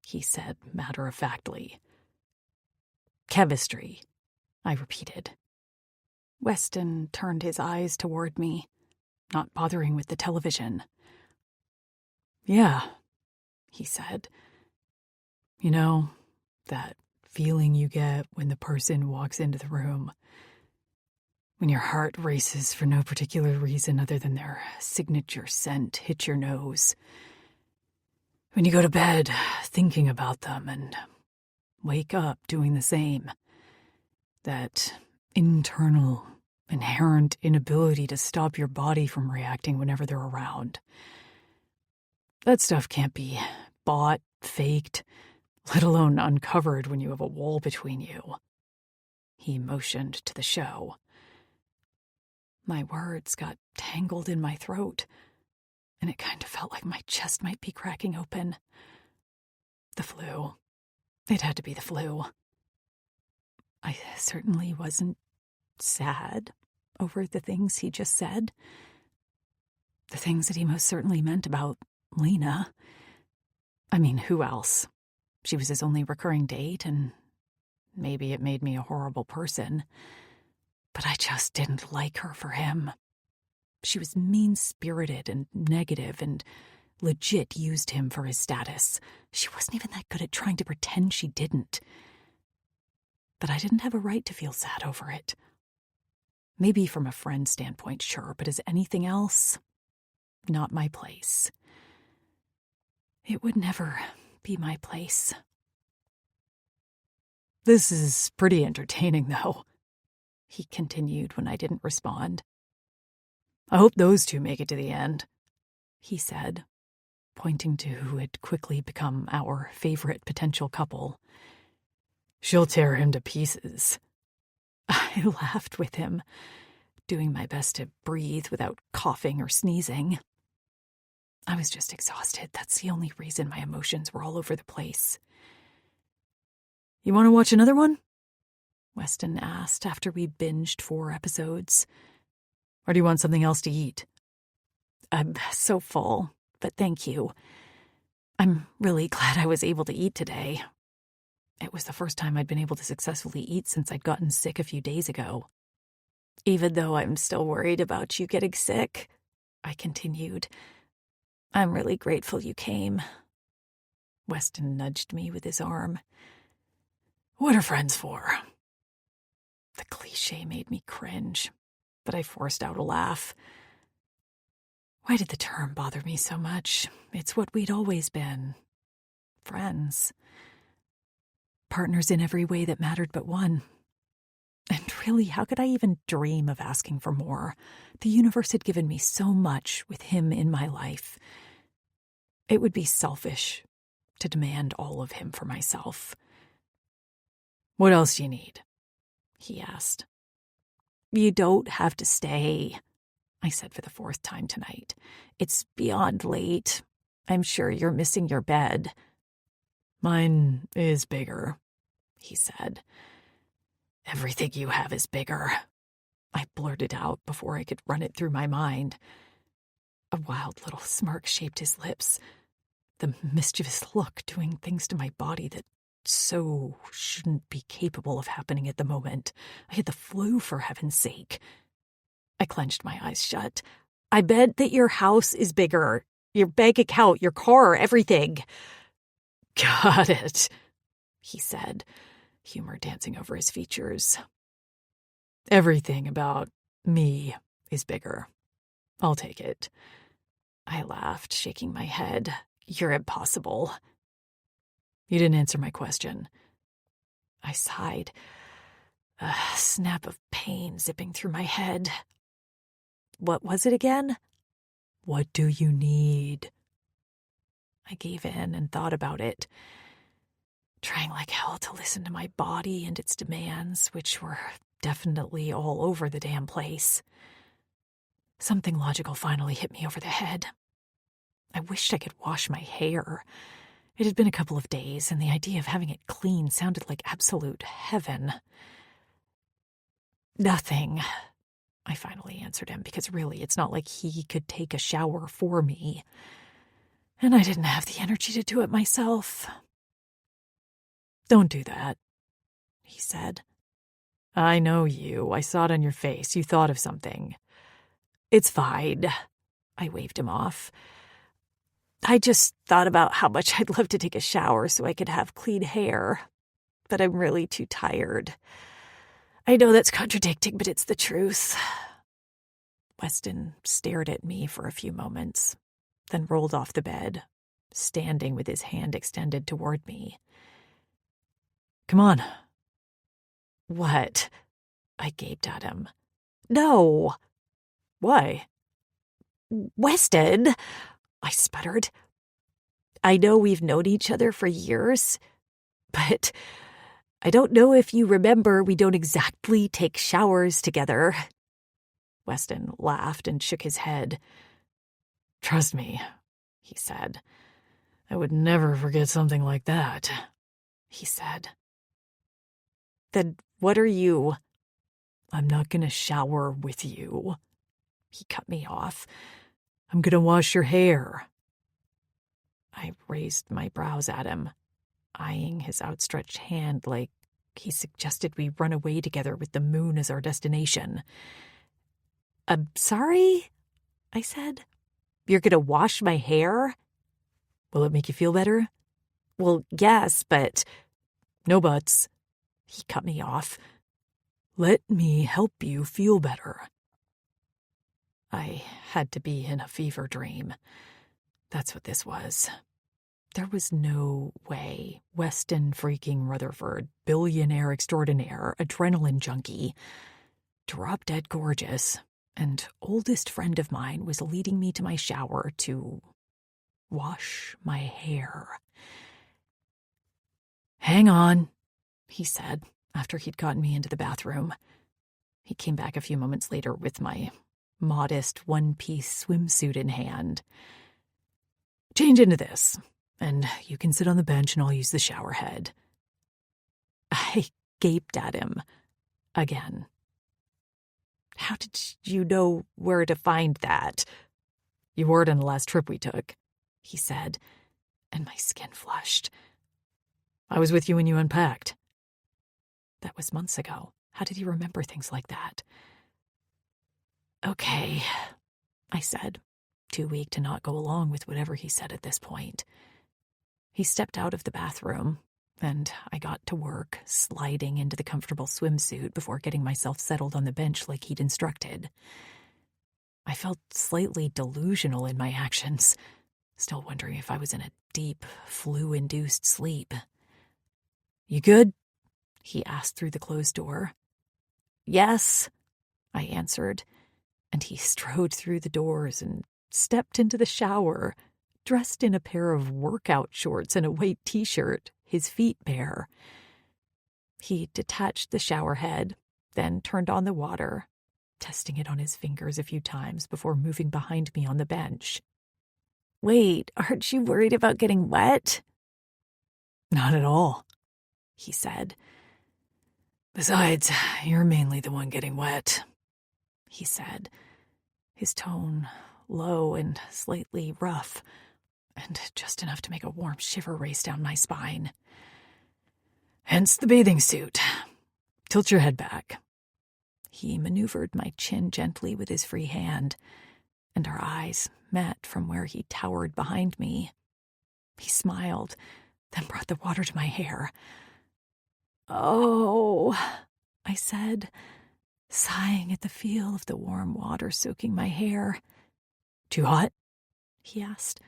he said matter-of-factly. "Chemistry," I repeated. Weston turned his eyes toward me, not bothering with the television. "Yeah," he said. "You know, that feeling you get when the person walks into the room, when your heart races for no particular reason other than their signature scent hits your nose. When you go to bed thinking about them and wake up doing the same. That internal inherent inability to stop your body from reacting whenever they're around. That stuff can't be bought, faked, let alone uncovered when you have a wall between you. He motioned to the show. My words got tangled in my throat, and it kind of felt like my chest might be cracking open. The flu. It had to be the flu. I certainly wasn't sad over the things he just said. The things that he most certainly meant about Lena. I mean, who else? She was his only recurring date, and maybe it made me a horrible person. But I just didn't like her for him. She was mean-spirited and negative and legit used him for his status. She wasn't even that good at trying to pretend she didn't. But I didn't have a right to feel sad over it. Maybe from a friend's standpoint, sure, but as anything else, not my place. It would never be my place. This is pretty entertaining, though, he continued when I didn't respond. I hope those two make it to the end, he said, pointing to who had quickly become our favorite potential couple. She'll tear him to pieces. I laughed with him, doing my best to breathe without coughing or sneezing. I was just exhausted. That's the only reason my emotions were all over the place. You want to watch another one? Weston asked after we binged 4 episodes. Or do you want something else to eat? I'm so full, but thank you. I'm really glad I was able to eat today. It was the first time I'd been able to successfully eat since I'd gotten sick a few days ago. Even though I'm still worried about you getting sick, I continued, I'm really grateful you came. Weston nudged me with his arm. What are friends for? The cliche made me cringe, but I forced out a laugh. Why did the term bother me so much? It's what we'd always been. Friends. Partners in every way that mattered but one. And really, how could I even dream of asking for more? The universe had given me so much with him in my life. It would be selfish to demand all of him for myself. What else do you need? He asked. You don't have to stay, I said for the 4th time tonight. It's beyond late. I'm sure you're missing your bed. Mine is bigger, he said. Everything you have is bigger, I blurted out before I could run it through my mind. A wild little smirk shaped his lips, the mischievous look doing things to my body that so shouldn't be capable of happening at the moment. I had the flu, for heaven's sake. I clenched my eyes shut. I bet that your house is bigger. Your bank account, your car, everything. Got it, he said, humor dancing over his features. Everything about me is bigger. I'll take it. I laughed, shaking my head. You're impossible. You didn't answer my question. I sighed, a snap of pain zipping through my head. What was it again? What do you need? I gave in and thought about it, trying like hell to listen to my body and its demands, which were definitely all over the damn place. Something logical finally hit me over the head. I wished I could wash my hair. It had been a couple of days, and the idea of having it clean sounded like absolute heaven. Nothing, I finally answered him, because really it's not like he could take a shower for me. And I didn't have the energy to do it myself. Don't do that, he said. I know you. I saw it on your face. You thought of something. It's fine. I waved him off. I just thought about how much I'd love to take a shower so I could have clean hair, but I'm really too tired. I know that's contradicting, but it's the truth. Weston stared at me for a few moments, then rolled off the bed, standing with his hand extended toward me. Come on. What? I gaped at him. No. Why? Weston, I sputtered. I know we've known each other for years, but I don't know if you remember we don't exactly take showers together. Weston laughed and shook his head. Trust me, he said. I would never forget something like that, he said. Then what are you? I'm not going to shower with you. He cut me off. I'm going to wash your hair. I raised my brows at him, eyeing his outstretched hand like he suggested we run away together with the moon as our destination. I'm sorry? I said. You're going to wash my hair? Will it make you feel better? Well, yes, but... No buts. He cut me off. Let me help you feel better. I had to be in a fever dream. That's what this was. There was no way Weston freaking Rutherford, billionaire extraordinaire, adrenaline junkie, drop-dead gorgeous, and oldest friend of mine was leading me to my shower to wash my hair. Hang on, he said after he'd gotten me into the bathroom. He came back a few moments later with my modest one-piece swimsuit in hand. Change into this, and you can sit on the bench and I'll use the shower head. I gaped at him again. How did you know where to find that? You wore it on the last trip we took, he said, and my skin flushed. I was with you when you unpacked. That was months ago. How did he remember things like that? Okay, I said, too weak to not go along with whatever he said at this point. He stepped out of the bathroom, and I got to work, sliding into the comfortable swimsuit before getting myself settled on the bench like he'd instructed. I felt slightly delusional in my actions, still wondering if I was in a deep, flu-induced sleep. You good? He asked through the closed door. Yes, I answered, and he strode through the doors and stepped into the shower, dressed in a pair of workout shorts and a white t-shirt, his feet bare. He detached the shower head, then turned on the water, testing it on his fingers a few times before moving behind me on the bench. Wait, aren't you worried about getting wet? Not at all, he said. Besides, you're mainly the one getting wet, he said, his tone low and slightly rough, and just enough to make a warm shiver race down my spine. Hence the bathing suit. Tilt your head back. He maneuvered my chin gently with his free hand, and our eyes met from where he towered behind me. He smiled, then brought the water to my hair. Oh, I said, sighing at the feel of the warm water soaking my hair. Too hot? He asked.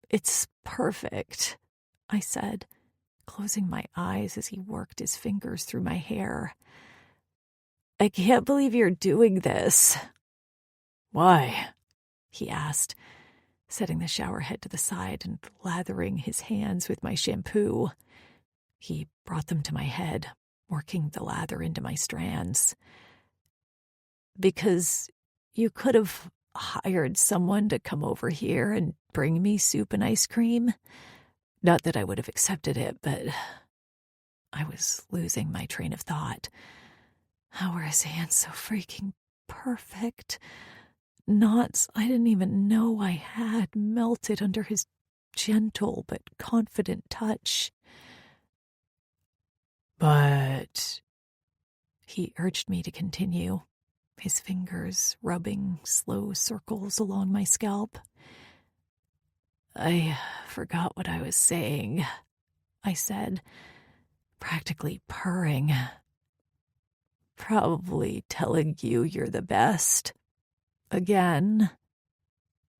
It's perfect, I said, closing my eyes as he worked his fingers through my hair. I can't believe you're doing this. Why? He asked, setting the shower head to the side and lathering his hands with my shampoo. He brought them to my head, working the lather into my strands. Because you could have hired someone to come over here and bring me soup and ice cream. Not that I would have accepted it, but I was losing my train of thought. How were his hands so freaking perfect? Knots I didn't even know I had melted under his gentle but confident touch. But he urged me to continue, his fingers rubbing slow circles along my scalp. I forgot what I was saying, I said, practically purring. Probably telling you you're the best. Again.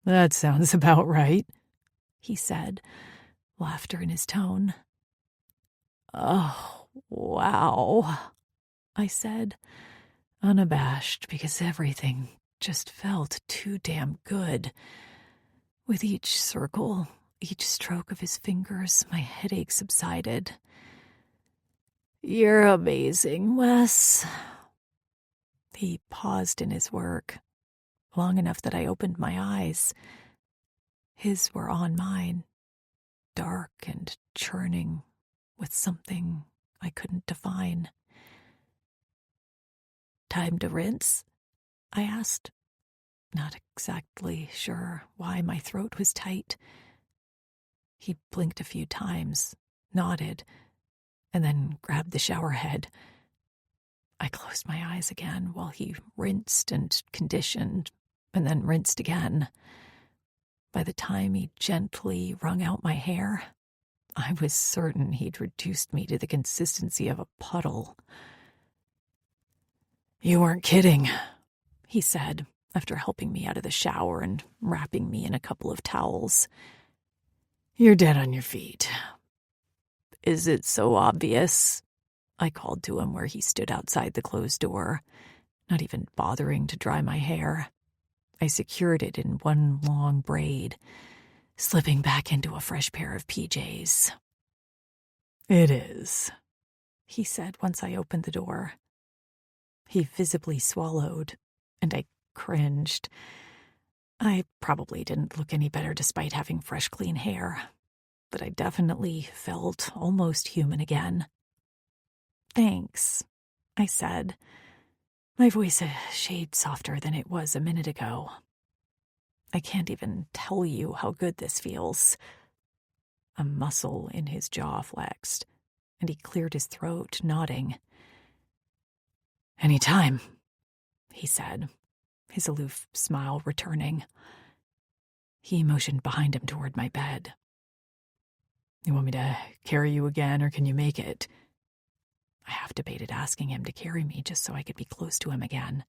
That sounds about right, he said, laughter in his tone. Oh, wow, I said, unabashed because everything just felt too damn good. With each circle, each stroke of his fingers, my headache subsided. "You're amazing, Wes." He paused in his work, long enough that I opened my eyes. His were on mine, dark and churning with something I couldn't define. "Time to rinse?" I asked, not exactly sure why my throat was tight. He blinked a few times, nodded, and then grabbed the shower head. I closed my eyes again while he rinsed and conditioned, and then rinsed again. By the time he gently wrung out my hair, I was certain he'd reduced me to the consistency of a puddle. "You weren't kidding," he said, after helping me out of the shower and wrapping me in a couple of towels. "You're dead on your feet." "Is it so obvious?" I called to him where he stood outside the closed door, not even bothering to dry my hair. I secured it in one long braid, slipping back into a fresh pair of PJs. "It is," he said once I opened the door. He visibly swallowed, and I cringed. I probably didn't look any better despite having fresh, clean hair, but I definitely felt almost human again. "Thanks," I said, my voice a shade softer than it was a minute ago. "I can't even tell you how good this feels." A muscle in his jaw flexed, and he cleared his throat, nodding. "Anytime," he said, his aloof smile returning. He motioned behind him toward my bed. "You want me to carry you again, or can you make it?" I half debated asking him to carry me just so I could be close to him again.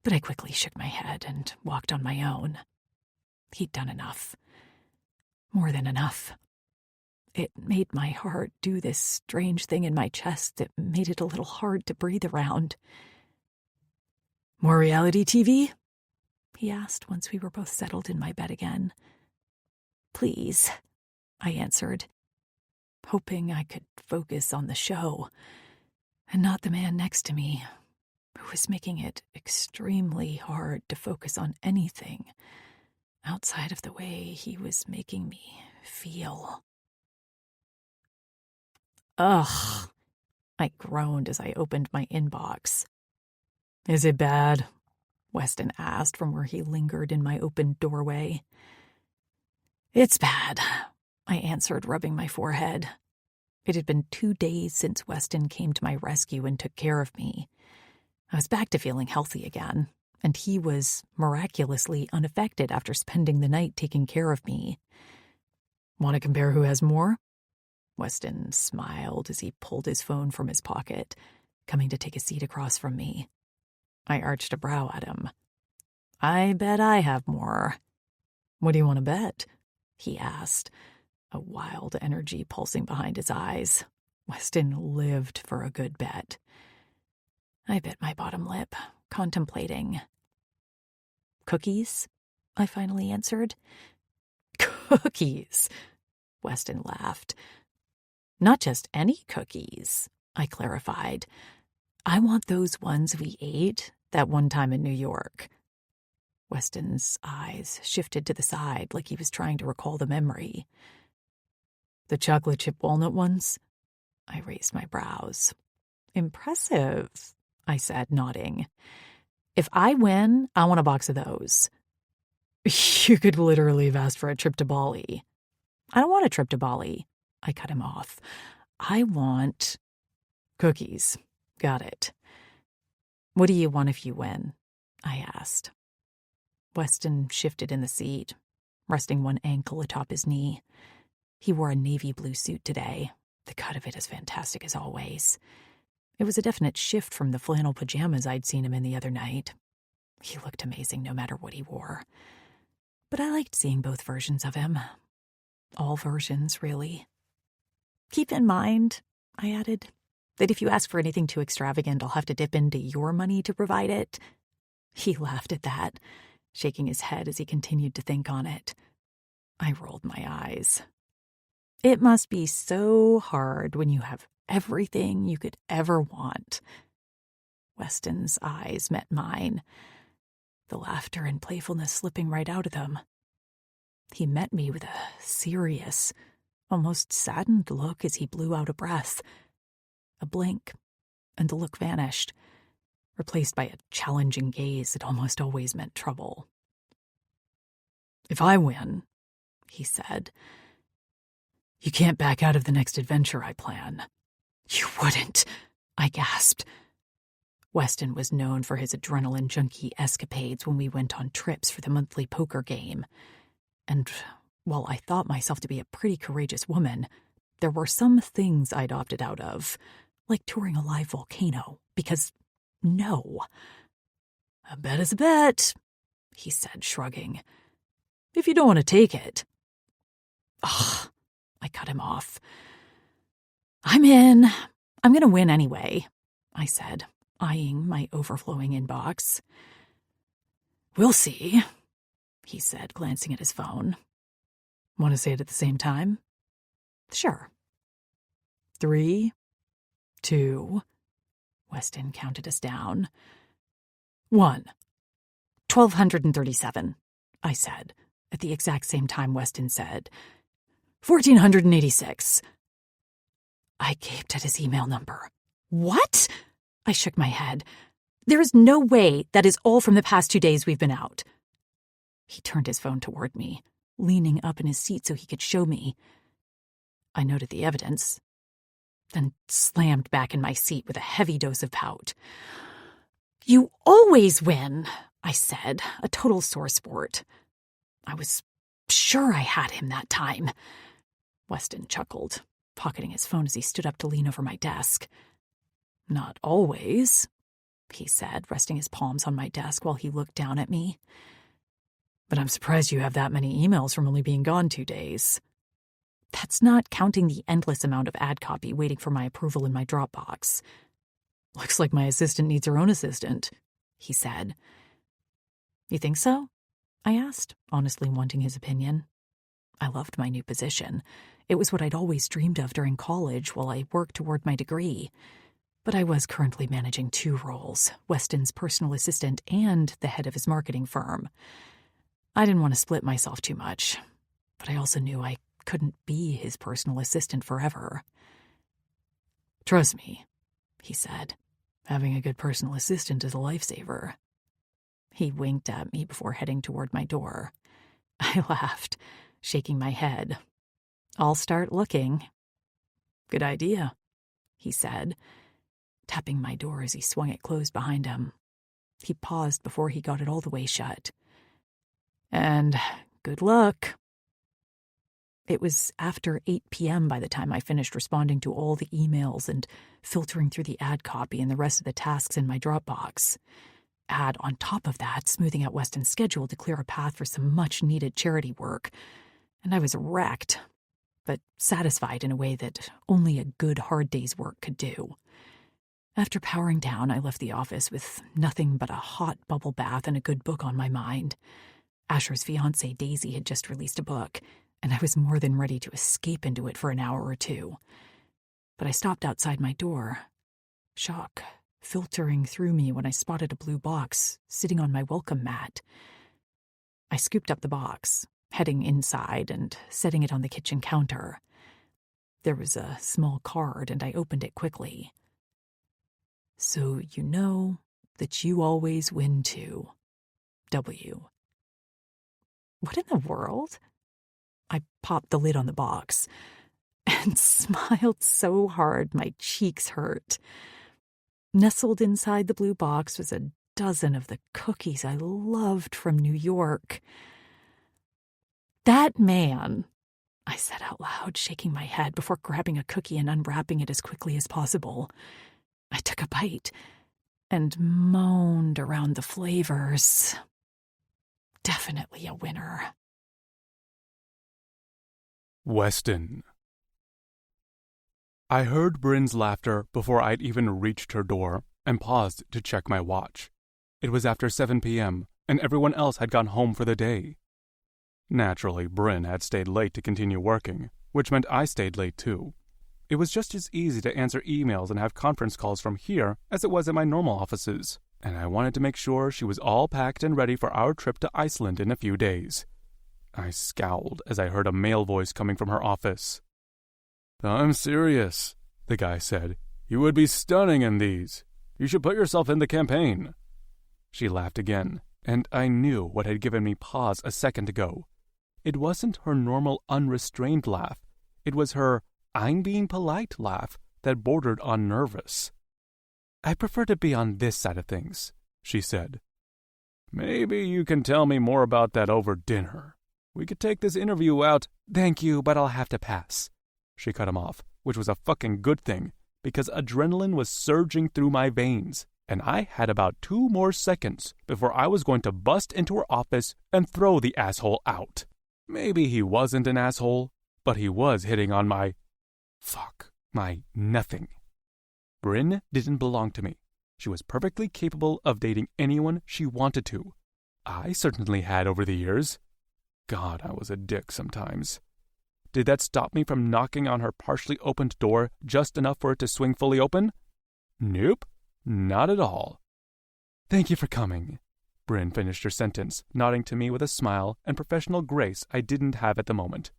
But I quickly shook my head and walked on my own. He'd done enough. More than enough. It made my heart do this strange thing in my chest that made it a little hard to breathe around. "More reality TV?" he asked once we were both settled in my bed again. "Please," I answered, hoping I could focus on the show and not the man next to me, who was making it extremely hard to focus on anything outside of the way he was making me feel. "Ugh," I groaned as I opened my inbox. "Is it bad?" Weston asked from where he lingered in my open doorway. "It's bad," I answered, rubbing my forehead. It had been 2 days since Weston came to my rescue and took care of me. I was back to feeling healthy again, and he was miraculously unaffected after spending the night taking care of me. "Want to compare who has more?" Weston smiled as he pulled his phone from his pocket, coming to take a seat across from me. I arched a brow at him. "I bet I have more." "What do you want to bet?" he asked, a wild energy pulsing behind his eyes. Weston lived for a good bet. I bit my bottom lip, contemplating. "Cookies?" I finally answered. "Cookies?" Weston laughed. "Not just any cookies," I clarified. "I want those ones we ate that one time in New York." Weston's eyes shifted to the side like he was trying to recall the memory. "The chocolate chip walnut ones?" I raised my brows. "Impressive," I said, nodding. "If I win, I want a box of those." "You could literally have asked for a trip to Bali." "I don't want a trip to Bali." I cut him off. "I want cookies." "Got it." "What do you want if you win?" I asked. Weston shifted in the seat, resting one ankle atop his knee. He wore a navy blue suit today, the cut of it as fantastic as always. It was a definite shift from the flannel pajamas I'd seen him in the other night. He looked amazing no matter what he wore. But I liked seeing both versions of him. All versions, really. "Keep in mind," I added, That if you ask for anything too extravagant, I'll have to dip into your money to provide it? He laughed at that, shaking his head as he continued to think on it. I rolled my eyes. It must be so hard when you have everything you could ever want. Weston's eyes met mine, the laughter and playfulness slipping right out of them. He met me with a serious, almost saddened look as he blew out a breath. A blink, and the look vanished, replaced by a challenging gaze that almost always meant trouble. "If I win," he said, "you can't back out of the next adventure I plan." "You wouldn't," I gasped. Weston was known for his adrenaline junkie escapades when we went on trips for the monthly poker game. And while I thought myself to be a pretty courageous woman, there were some things I'd opted out of, like touring a live volcano, because no. "A bet is a bet," he said, shrugging. "If you don't want to take it." Ugh, I cut him off. "I'm in. I'm going to win anyway," I said, eyeing my overflowing inbox. "We'll see," he said, glancing at his phone. "Want to say it at the same time?" "Sure." 3, 2, Weston counted us down. 1. 1,237, I said, at the exact same time Weston said, 1,486. I gaped at his email number. "What?" I shook my head. "There is no way that is all from the past 2 days we've been out." He turned his phone toward me, leaning up in his seat so he could show me. I noted the evidence, then slammed back in my seat with a heavy dose of pout. "You always win," I said, a total sore sport. I was sure I had him that time. Weston chuckled, pocketing his phone as he stood up to lean over my desk. "Not always," he said, resting his palms on my desk while he looked down at me. "But I'm surprised you have that many emails from only being gone 2 days. That's not counting the endless amount of ad copy waiting for my approval in my Dropbox." "Looks like my assistant needs her own assistant," he said. "You think so?" I asked, honestly wanting his opinion. I loved my new position. It was what I'd always dreamed of during college while I worked toward my degree. But I was currently managing 2 roles, Weston's personal assistant and the head of his marketing firm. I didn't want to split myself too much, but I also knew I couldn't be his personal assistant forever. "Trust me," he said. "Having a good personal assistant is a lifesaver." He winked at me before heading toward my door. I laughed, shaking my head. "I'll start looking." "Good idea," he said, tapping my door as he swung it closed behind him. He paused before he got it all the way shut. "And good luck." It was after 8 p.m. by the time I finished responding to all the emails and filtering through the ad copy and the rest of the tasks in my Dropbox. Add on top of that, smoothing out Weston's schedule to clear a path for some much-needed charity work. And I was wrecked, but satisfied in a way that only a good hard day's work could do. After powering down, I left the office with nothing but a hot bubble bath and a good book on my mind. Asher's fiancée, Daisy, had just released a book, and I was more than ready to escape into it for an hour or 2. But I stopped outside my door, shock filtering through me when I spotted a blue box sitting on my welcome mat. I scooped up the box, heading inside and setting it on the kitchen counter. There was a small card, and I opened it quickly. "So you know that you always win too. W." What in the world? I popped the lid on the box and smiled so hard my cheeks hurt. Nestled inside the blue box was a dozen of the cookies I loved from New York. "That man," I said out loud, shaking my head before grabbing a cookie and unwrapping it as quickly as possible. I took a bite and moaned around the flavors. Definitely a winner. Weston. I heard Brin's laughter before I'd even reached her door and paused to check my watch. It was after 7 p.m., and everyone else had gone home for the day. Naturally, Brin had stayed late to continue working, which meant I stayed late too. It was just as easy to answer emails and have conference calls from here as it was at my normal offices, and I wanted to make sure she was all packed and ready for our trip to Iceland in a few days. I scowled as I heard a male voice coming from her office. "I'm serious," the guy said. "You would be stunning in these. You should put yourself in the campaign." She laughed again, and I knew what had given me pause a second ago. It wasn't her normal unrestrained laugh. It was her "I'm being polite" laugh that bordered on nervous. "I prefer to be on this side of things," she said. "Maybe you can tell me more about that over dinner. We could take this interview out." "Thank you, but I'll have to pass." She cut him off, which was a fucking good thing, because adrenaline was surging through my veins, and I had about 2 more seconds before I was going to bust into her office and throw the asshole out. Maybe he wasn't an asshole, but he was hitting on my nothing. Brin didn't belong to me. She was perfectly capable of dating anyone she wanted to. I certainly had over the years. God, I was a dick sometimes. Did that stop me from knocking on her partially opened door just enough for it to swing fully open? Nope, not at all. "Thank you for coming," Brin finished her sentence, nodding to me with a smile and professional grace I didn't have at the moment.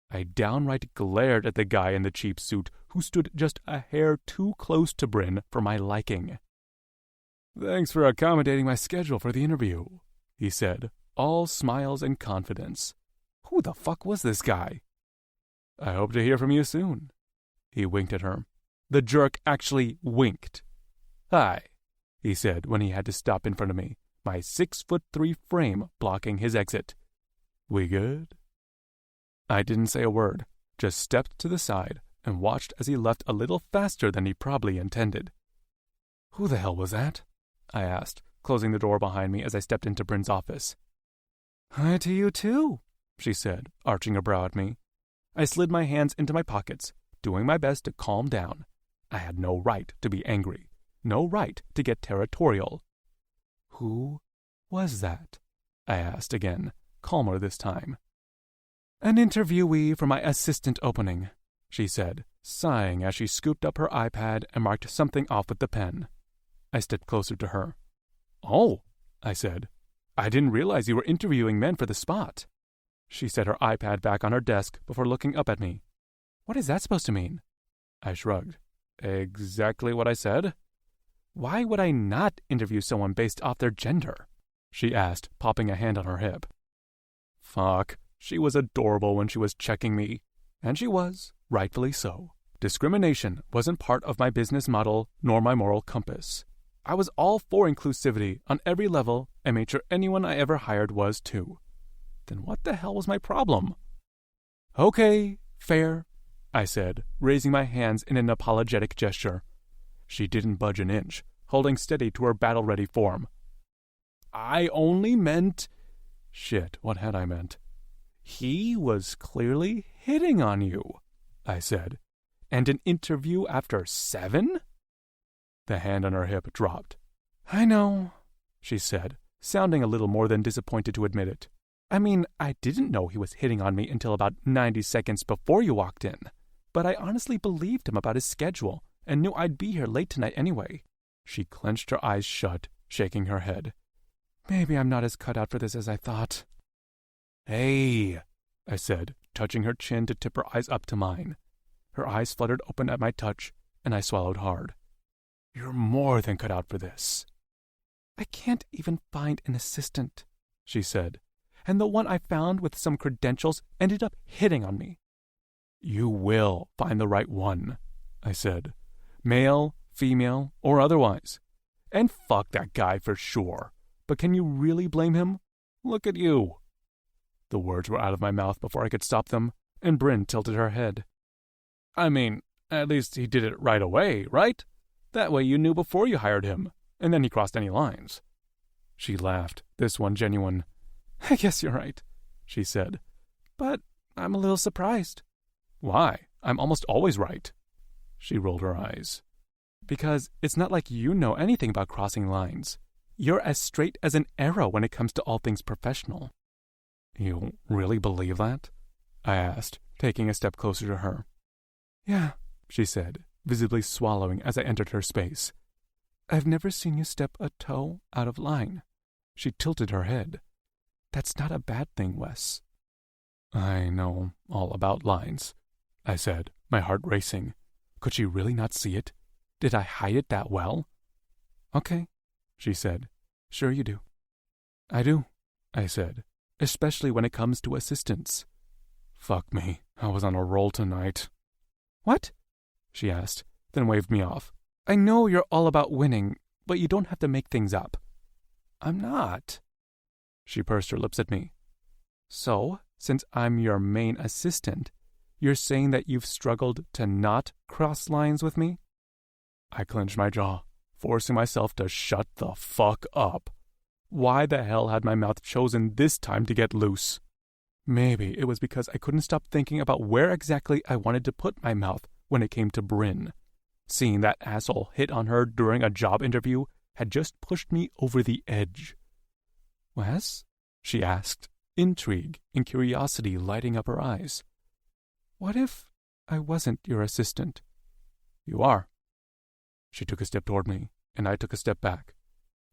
I downright glared at the guy in the cheap suit who stood just a hair too close to Brin for my liking. "Thanks for accommodating my schedule for the interview," he said, all smiles and confidence. Who the fuck was this guy? "I hope to hear from you soon." He winked at her. The jerk actually winked. "Hi," he said when he had to stop in front of me, my 6'3" frame blocking his exit. "We good?" I didn't say a word, just stepped to the side and watched as he left a little faster than he probably intended. "Who the hell was that?" I asked, closing the door behind me as I stepped into Brin's office. "Hi to you too," she said, arching a brow at me. I slid my hands into my pockets, doing my best to calm down. I had no right to be angry, no right to get territorial. "Who was that?" I asked again, calmer this time. "An interviewee for my assistant opening," she said, sighing as she scooped up her iPad and marked something off with the pen. I stepped closer to her. "Oh," I said. "I didn't realize you were interviewing men for the spot." She set her iPad back on her desk before looking up at me. "What is that supposed to mean?" I shrugged. "Exactly what I said." "Why would I not interview someone based off their gender?" she asked, popping a hand on her hip. Fuck, she was adorable when she was checking me. And she was, rightfully so. Discrimination wasn't part of my business model nor my moral compass. I was all for inclusivity on every level and made sure anyone I ever hired was too. Then what the hell was my problem? "Okay, fair," I said, raising my hands in an apologetic gesture. She didn't budge an inch, holding steady to her battle-ready form. "I only meant..." Shit, what had I meant? "He was clearly hitting on you," I said. "And an interview after 7?" The hand on her hip dropped. "I know," she said, sounding a little more than disappointed to admit it. "I mean, I didn't know he was hitting on me until about 90 seconds before you walked in. But I honestly believed him about his schedule and knew I'd be here late tonight anyway." She clenched her eyes shut, shaking her head. "Maybe I'm not as cut out for this as I thought." "Hey," I said, touching her chin to tip her eyes up to mine. Her eyes fluttered open at my touch, and I swallowed hard. "You're more than cut out for this." "I can't even find an assistant," she said. "And the one I found with some credentials ended up hitting on me." "You will find the right one," I said. "Male, female, or otherwise. And fuck that guy for sure. But can you really blame him? Look at you." The words were out of my mouth before I could stop them, and Brin tilted her head. "I mean, at least he did it right away, right? That way you knew before you hired him, and then he crossed any lines." She laughed, this one genuine. "I guess you're right," she said. "But I'm a little surprised." "Why? I'm almost always right." She rolled her eyes. Because it's not like you know anything about crossing lines. You're as straight as an arrow when it comes to all things professional. You really believe that? I asked, taking a step closer to her. Yeah, she said, visibly swallowing as I entered her space. I've never seen you step a toe out of line. She tilted her head. That's not a bad thing, Wes. I know all about lines, I said, my heart racing. Could she really not see it? Did I hide it that well? Okay, she said. Sure you do. I do, I said, especially when it comes to assistants. Fuck me, I was on a roll tonight. What? She asked, then waved me off. I know you're all about winning, but you don't have to make things up. I'm not. She pursed her lips at me. So, since I'm your main assistant, you're saying that you've struggled to not cross lines with me? I clenched my jaw, forcing myself to shut the fuck up. Why the hell had my mouth chosen this time to get loose? Maybe it was because I couldn't stop thinking about where exactly I wanted to put my mouth when it came to Brin. Seeing that asshole hit on her during a job interview had just pushed me over the edge. Wes? She asked, intrigue and curiosity lighting up her eyes. What if I wasn't your assistant? You are. She took a step toward me, and I took a step back.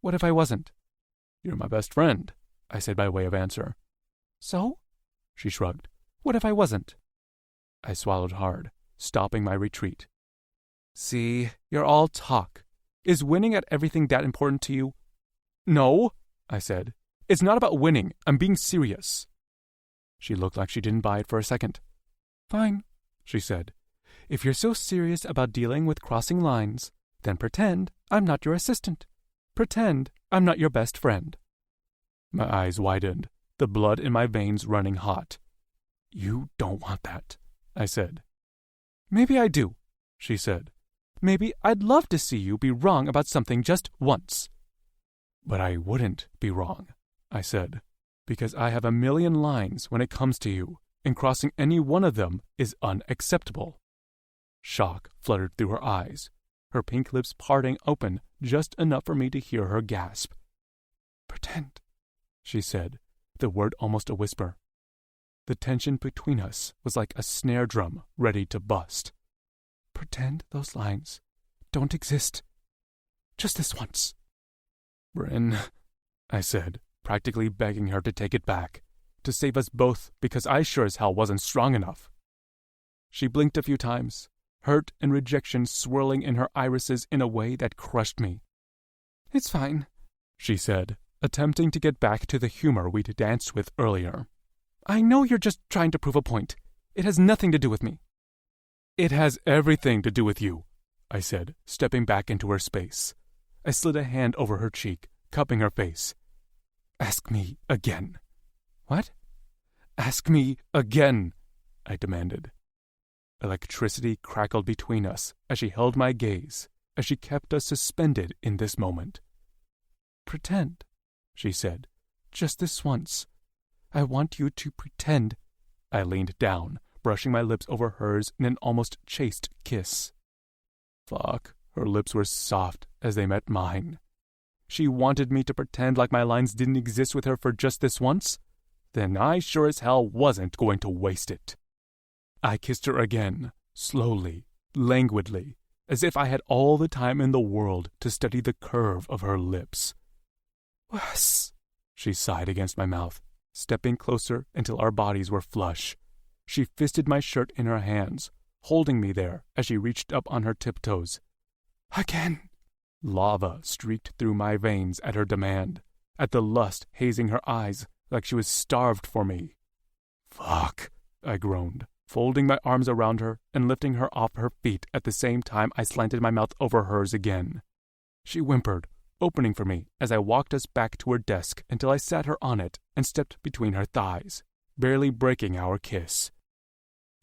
What if I wasn't? You're my best friend, I said by way of answer. So? She shrugged. What if I wasn't? I swallowed hard, stopping my retreat. See, you're all talk. Is winning at everything that important to you? No, I said. It's not about winning. I'm being serious. She looked like she didn't buy it for a second. Fine, she said. If you're so serious about dealing with crossing lines, then pretend I'm not your assistant. Pretend I'm not your best friend. My eyes widened, the blood in my veins running hot. You don't want that, I said. Maybe I do, she said. Maybe I'd love to see you be wrong about something just once. But I wouldn't be wrong, I said, because I have a million lines when it comes to you, and crossing any one of them is unacceptable. Shock fluttered through her eyes, her pink lips parting open just enough for me to hear her gasp. Pretend, she said, the word almost a whisper. The tension between us was like a snare drum ready to bust. Pretend those lines don't exist. Just this once. Brin, I said, practically begging her to take it back, to save us both because I sure as hell wasn't strong enough. She blinked a few times, hurt and rejection swirling in her irises in a way that crushed me. It's fine, she said, attempting to get back to the humor we'd danced with earlier. I know you're just trying to prove a point. It has nothing to do with me. It has everything to do with you, I said, stepping back into her space. I slid a hand over her cheek, cupping her face. Ask me again. What? Ask me again, I demanded. Electricity crackled between us as she held my gaze, as she kept us suspended in this moment. Pretend, she said, just this once. I want you to pretend. I leaned down, brushing my lips over hers in an almost chaste kiss. Fuck, her lips were soft as they met mine. She wanted me to pretend like my lines didn't exist with her for just this once? Then I sure as hell wasn't going to waste it. I kissed her again, slowly, languidly, as if I had all the time in the world to study the curve of her lips. Wes, she sighed against my mouth, stepping closer until our bodies were flush. She fisted my shirt in her hands, holding me there as she reached up on her tiptoes. Again. Lava streaked through my veins at her demand, at the lust hazing her eyes like she was starved for me. Fuck, I groaned, folding my arms around her and lifting her off her feet at the same time I slanted my mouth over hers again. She whimpered, opening for me as I walked us back to her desk until I sat her on it and stepped between her thighs, barely breaking our kiss.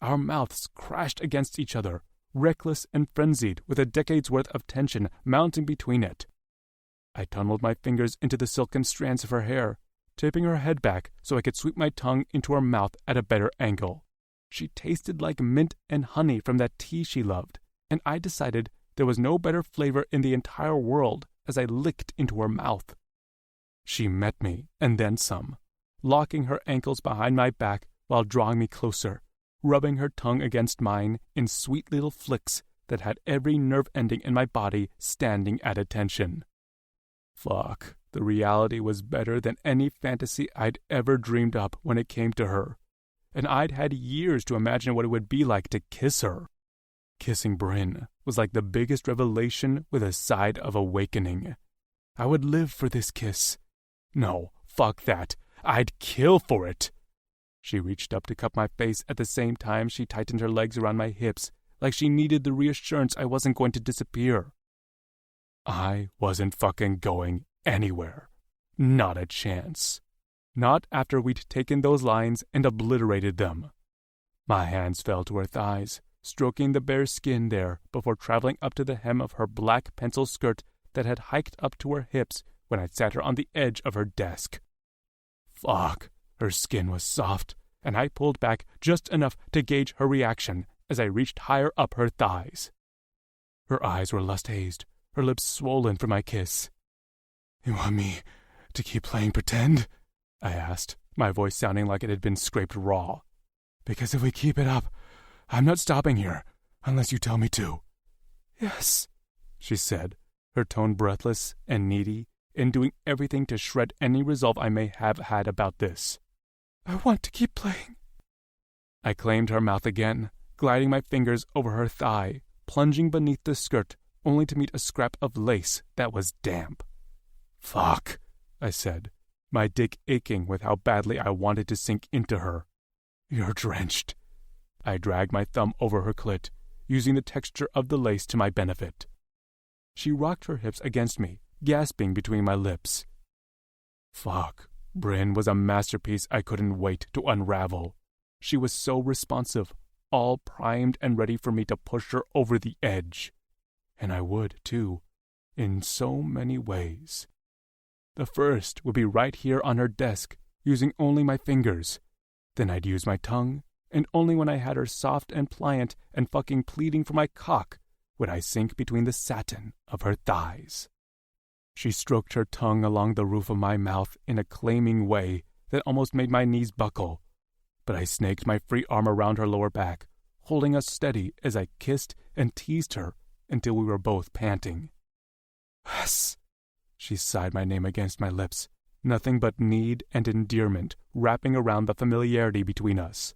Our mouths crashed against each other, reckless and frenzied with a decade's worth of tension mounting between it. I tunneled my fingers into the silken strands of her hair, tipping her head back so I could sweep my tongue into her mouth at a better angle. She tasted like mint and honey from that tea she loved, and I decided there was no better flavor in the entire world as I licked into her mouth. She met me, and then some, locking her ankles behind my back while drawing me closer, rubbing her tongue against mine in sweet little flicks that had every nerve ending in my body standing at attention. Fuck, the reality was better than any fantasy I'd ever dreamed up when it came to her, and I'd had years to imagine what it would be like to kiss her. Kissing Brin was like the biggest revelation with a side of awakening. I would live for this kiss. No, fuck that. I'd kill for it. She reached up to cup my face at the same time she tightened her legs around my hips, like she needed the reassurance I wasn't going to disappear. I wasn't fucking going anywhere. Not a chance. Not after we'd taken those lines and obliterated them. My hands fell to her thighs, stroking the bare skin there before traveling up to the hem of her black pencil skirt that had hiked up to her hips when I sat her on the edge of her desk. Fuck, her skin was soft, and I pulled back just enough to gauge her reaction as I reached higher up her thighs. Her eyes were lust-hazed, her lips swollen from my kiss. "You want me to keep playing pretend?" I asked, my voice sounding like it had been scraped raw. "Because if we keep it up, I'm not stopping here, unless you tell me to." "Yes," she said, her tone breathless and needy, and doing everything to shred any resolve I may have had about this. "I want to keep playing." I claimed her mouth again, gliding my fingers over her thigh, plunging beneath the skirt, only to meet a scrap of lace that was damp. "Fuck," I said, my dick aching with how badly I wanted to sink into her. "You're drenched." I dragged my thumb over her clit, using the texture of the lace to my benefit. She rocked her hips against me, gasping between my lips. Fuck, Brin was a masterpiece I couldn't wait to unravel. She was so responsive, all primed and ready for me to push her over the edge. And I would, too, in so many ways. The first would be right here on her desk, using only my fingers. Then I'd use my tongue, and only when I had her soft and pliant and fucking pleading for my cock would I sink between the satin of her thighs. She stroked her tongue along the roof of my mouth in a claiming way that almost made my knees buckle, but I snaked my free arm around her lower back, holding us steady as I kissed and teased her until we were both panting. "Wes," she sighed my name against my lips, nothing but need and endearment wrapping around the familiarity between us.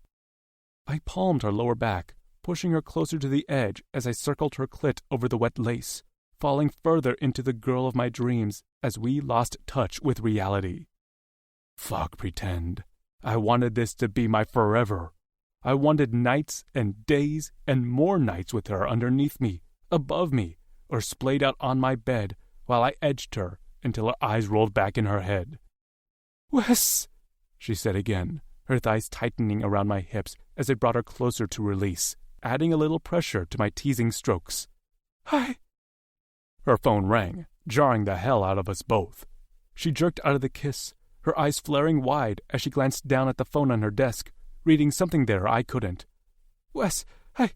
I palmed her lower back, pushing her closer to the edge as I circled her clit over the wet lace, falling further into the girl of my dreams as we lost touch with reality. Fuck pretend. I wanted this to be my forever. I wanted nights and days and more nights with her underneath me, above me, or splayed out on my bed while I edged her until her eyes rolled back in her head. "Wes," she said again, her thighs tightening around my hips as I brought her closer to release, adding a little pressure to my teasing strokes. "Hi." Her phone rang, jarring the hell out of us both. She jerked out of the kiss, her eyes flaring wide as she glanced down at the phone on her desk, reading something there I couldn't. "Wes, hi.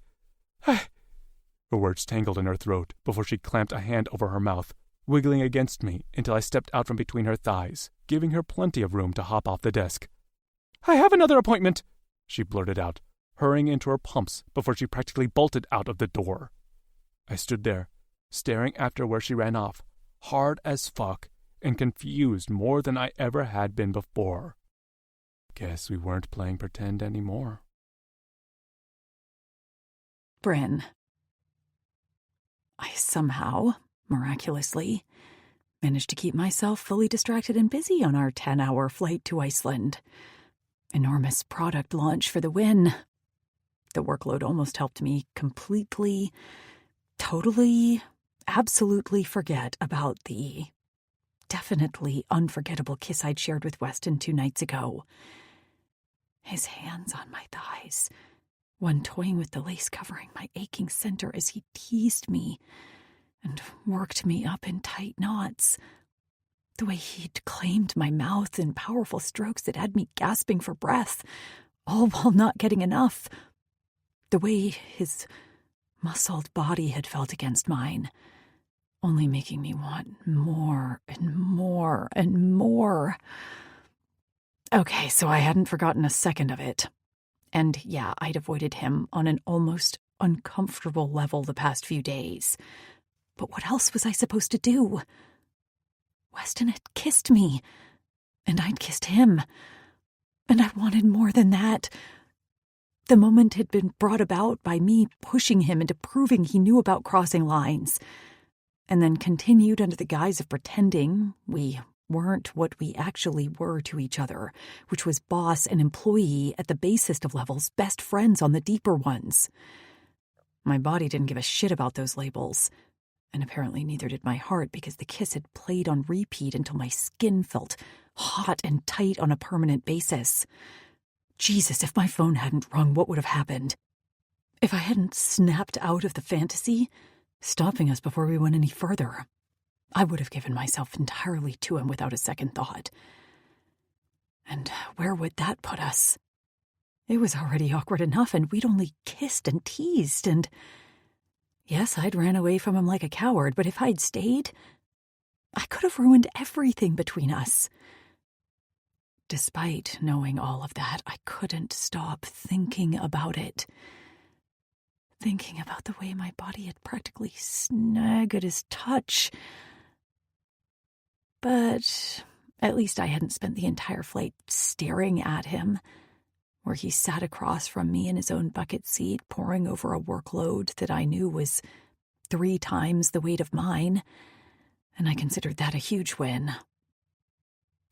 Her words tangled in her throat before she clamped a hand over her mouth, wiggling against me until I stepped out from between her thighs, giving her plenty of room to hop off the desk. "I have another appointment," she blurted out, hurrying into her pumps before she practically bolted out of the door. I stood there, staring after where she ran off, hard as fuck, and confused more than I ever had been before. Guess we weren't playing pretend anymore. Brin. I somehow, miraculously, managed to keep myself fully distracted and busy on our 10-hour flight to Iceland. Enormous product launch for the win. The workload almost helped me completely, totally, absolutely forget about the definitely unforgettable kiss I'd shared with Weston 2 nights ago. His hands on my thighs, one toying with the lace covering my aching center as he teased me and worked me up in tight knots. The way he'd claimed my mouth in powerful strokes that had me gasping for breath, all while not getting enough. The way his muscled body had felt against mine, only making me want more and more and more. Okay, so I hadn't forgotten a second of it. And yeah, I'd avoided him on an almost uncomfortable level the past few days. But what else was I supposed to do? Weston had kissed me, and I'd kissed him. And I wanted more than that. The moment had been brought about by me pushing him into proving he knew about crossing lines, and then continued under the guise of pretending we weren't what we actually were to each other, which was boss and employee at the basest of levels, best friends on the deeper ones. My body didn't give a shit about those labels, and apparently neither did my heart, because the kiss had played on repeat until my skin felt hot and tight on a permanent basis. Jesus, if my phone hadn't rung, what would have happened? If I hadn't snapped out of the fantasy, stopping us before we went any further, I would have given myself entirely to him without a second thought. And where would that put us? It was already awkward enough, and we'd only kissed and teased, and yes, I'd ran away from him like a coward, but if I'd stayed, I could have ruined everything between us. Despite knowing all of that, I couldn't stop thinking about it. Thinking about the way my body had practically snagged at his touch. But at least I hadn't spent the entire flight staring at him, where he sat across from me in his own bucket seat, poring over a workload that I knew was 3 times the weight of mine, and I considered that a huge win.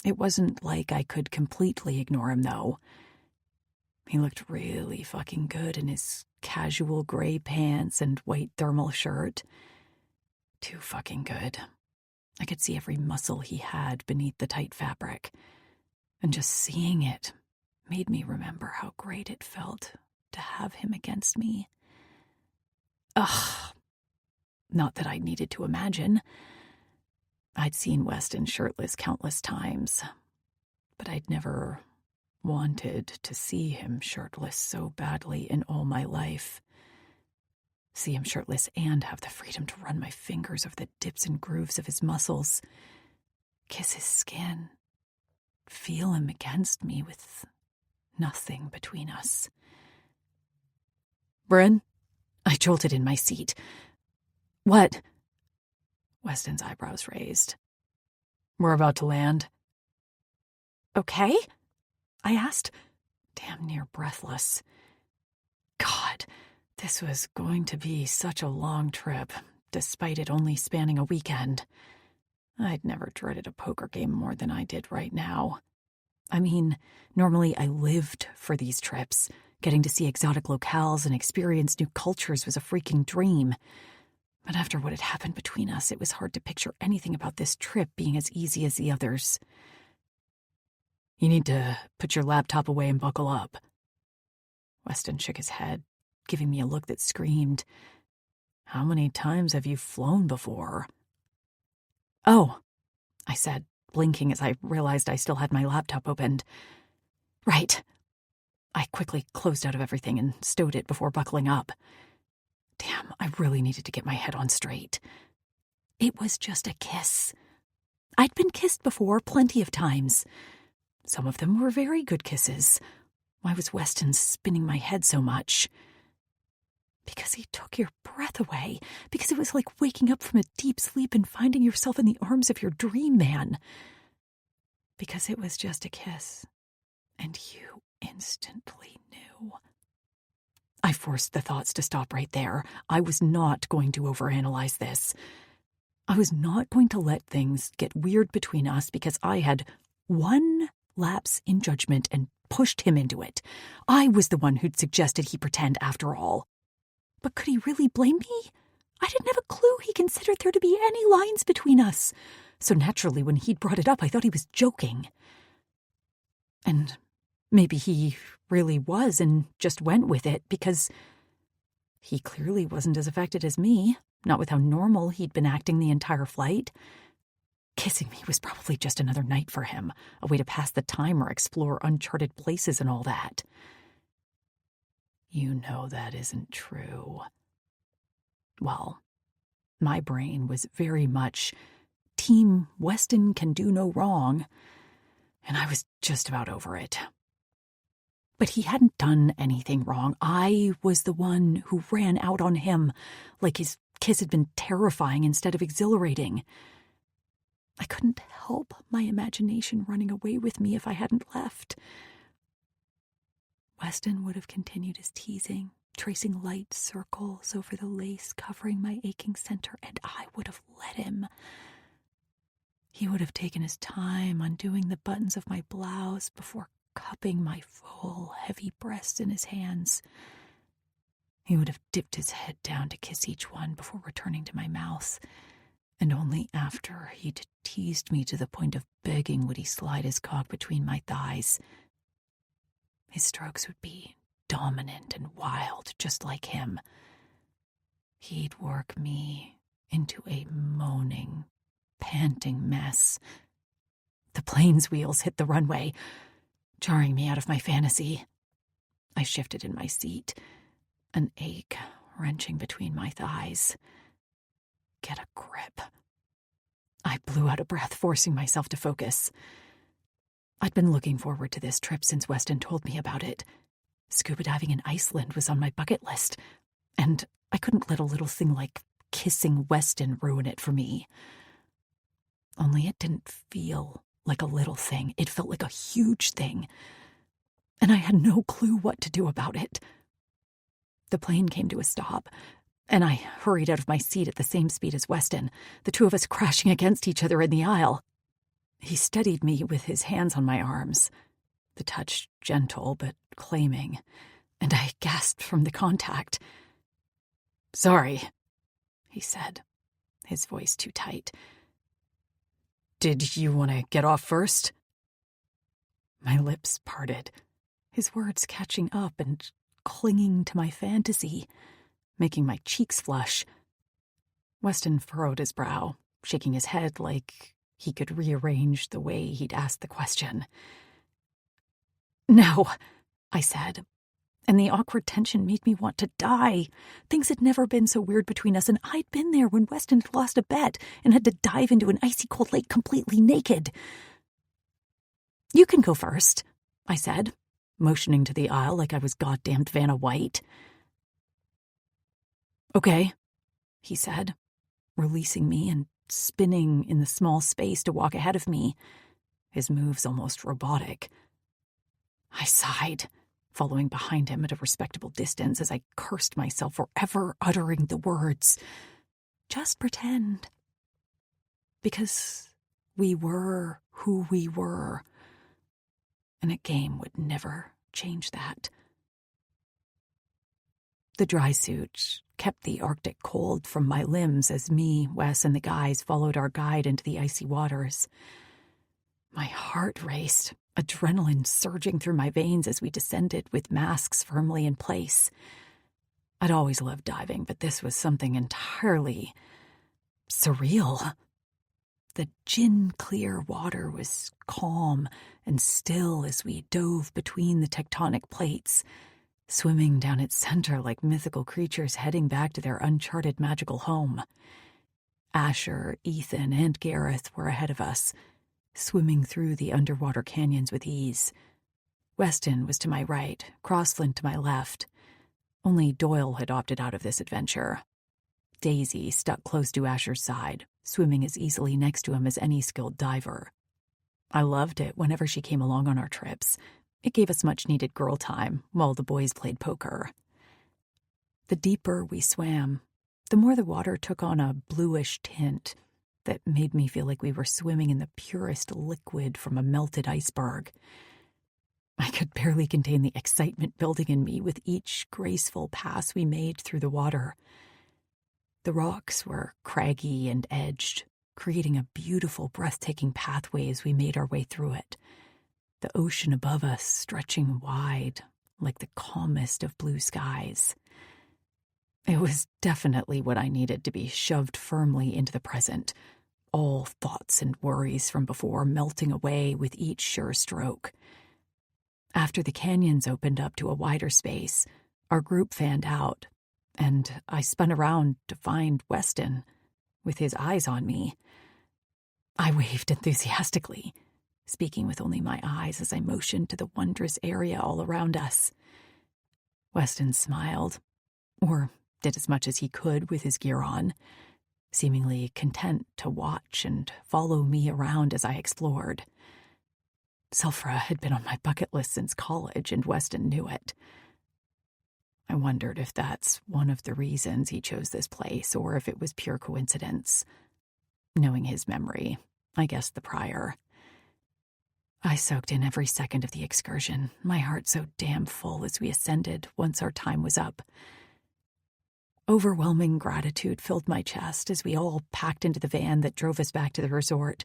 It wasn't like I could completely ignore him, though. He looked really fucking good in his casual gray pants and white thermal shirt. Too fucking good. I could see every muscle he had beneath the tight fabric, and just seeing it made me remember how great it felt to have him against me. Ugh. Not that I needed to imagine. I'd seen Weston shirtless countless times, but I'd never wanted to see him shirtless so badly in all my life. See him shirtless and have the freedom to run my fingers over the dips and grooves of his muscles, kiss his skin, feel him against me with nothing between us. Brin? I jolted in my seat. What? Weston's eyebrows raised. We're about to land. Okay? I asked, damn near breathless. God, this was going to be such a long trip, despite it only spanning a weekend. I'd never dreaded a poker game more than I did right now. I mean, normally I lived for these trips. Getting to see exotic locales and experience new cultures was a freaking dream. But after what had happened between us, it was hard to picture anything about this trip being as easy as the others. You need to put your laptop away and buckle up. Weston shook his head, giving me a look that screamed, How many times have you flown before? Oh, I said, blinking as I realized I still had my laptop opened. Right. I quickly closed out of everything and stowed it before buckling up. Damn, I really needed to get my head on straight. It was just a kiss. I'd been kissed before plenty of times. Some of them were very good kisses. Why was Weston spinning my head so much? Because he took your breath away. Because it was like waking up from a deep sleep and finding yourself in the arms of your dream man. Because it was just a kiss. And you instantly knew. I forced the thoughts to stop right there. I was not going to overanalyze this. I was not going to let things get weird between us because I had one lapse in judgment and pushed him into it. I was the one who'd suggested he pretend after all. But could he really blame me? I didn't have a clue he considered there to be any lines between us. So naturally, when he'd brought it up, I thought he was joking. And maybe he really was and just went with it because he clearly wasn't as affected as me, not with how normal he'd been acting the entire flight. Kissing me was probably just another night for him, a way to pass the time or explore uncharted places and all that. You know that isn't true. Well, my brain was very much Team Weston can do no wrong, and I was just about over it. But he hadn't done anything wrong. I was the one who ran out on him, like his kiss had been terrifying instead of exhilarating. I couldn't help my imagination running away with me if I hadn't left. Weston would have continued his teasing, tracing light circles over the lace covering my aching center, and I would have let him. He would have taken his time undoing the buttons of my blouse before cupping my full, heavy breasts in his hands. He would have dipped his head down to kiss each one before returning to my mouth, and only after he'd teased me to the point of begging would he slide his cock between my thighs. His strokes would be dominant and wild, just like him. He'd work me into a moaning, panting mess. The plane's wheels hit the runway, jarring me out of my fantasy. I shifted in my seat, an ache wrenching between my thighs. Get a grip. I blew out a breath, forcing myself to focus. I'd been looking forward to this trip since Weston told me about it. Scuba diving in Iceland was on my bucket list, and I couldn't let a little thing like kissing Weston ruin it for me. Only it didn't feel like a little thing. It felt like a huge thing, and I had no clue what to do about it. The plane came to a stop, and I hurried out of my seat at the same speed as Weston, the two of us crashing against each other in the aisle. He steadied me with his hands on my arms, the touch gentle but claiming, and I gasped from the contact. "Sorry," he said, his voice too tight. "Did you want to get off first?" My lips parted, his words catching up and clinging to my fantasy, making my cheeks flush. Weston furrowed his brow, shaking his head like he could rearrange the way he'd asked the question. "No," I said, and the awkward tension made me want to die. Things had never been so weird between us, and I'd been there when Weston had lost a bet and had to dive into an icy cold lake completely naked. "You can go first," I said, motioning to the aisle like I was goddamned Vanna White. "Okay," he said, releasing me and spinning in the small space to walk ahead of me, his moves almost robotic. I sighed, following behind him at a respectable distance as I cursed myself for ever uttering the words, "Just pretend." Because we were who we were, and a game would never change that. The dry suit kept the Arctic cold from my limbs as me, Wes, and the guys followed our guide into the icy waters. My heart raced, adrenaline surging through my veins as we descended with masks firmly in place. I'd always loved diving, but this was something entirely surreal. The gin-clear water was calm and still as we dove between the tectonic plates, swimming down its center like mythical creatures heading back to their uncharted magical home. Asher, Ethan, and Gareth were ahead of us, swimming through the underwater canyons with ease. Weston was to my right, Crossland to my left. Only Doyle had opted out of this adventure. Daisy stuck close to Asher's side, swimming as easily next to him as any skilled diver. I loved it whenever she came along on our trips. It gave us much-needed girl time while the boys played poker. The deeper we swam, the more the water took on a bluish tint that made me feel like we were swimming in the purest liquid from a melted iceberg. I could barely contain the excitement building in me with each graceful pass we made through the water. The rocks were craggy and edged, creating a beautiful, breathtaking pathway as we made our way through it. The ocean above us stretching wide, like the calmest of blue skies. It was definitely what I needed to be shoved firmly into the present, all thoughts and worries from before melting away with each sure stroke. After the canyons opened up to a wider space, our group fanned out, and I spun around to find Weston, with his eyes on me. I waved enthusiastically, speaking with only my eyes as I motioned to the wondrous area all around us. Weston smiled, or did as much as he could with his gear on, seemingly content to watch and follow me around as I explored. Sulfra had been on my bucket list since college, and Weston knew it. I wondered if that's one of the reasons he chose this place, or if it was pure coincidence. Knowing his memory, I guessed the prior. I soaked in every second of the excursion, my heart so damn full as we ascended once our time was up. Overwhelming gratitude filled my chest as we all packed into the van that drove us back to the resort.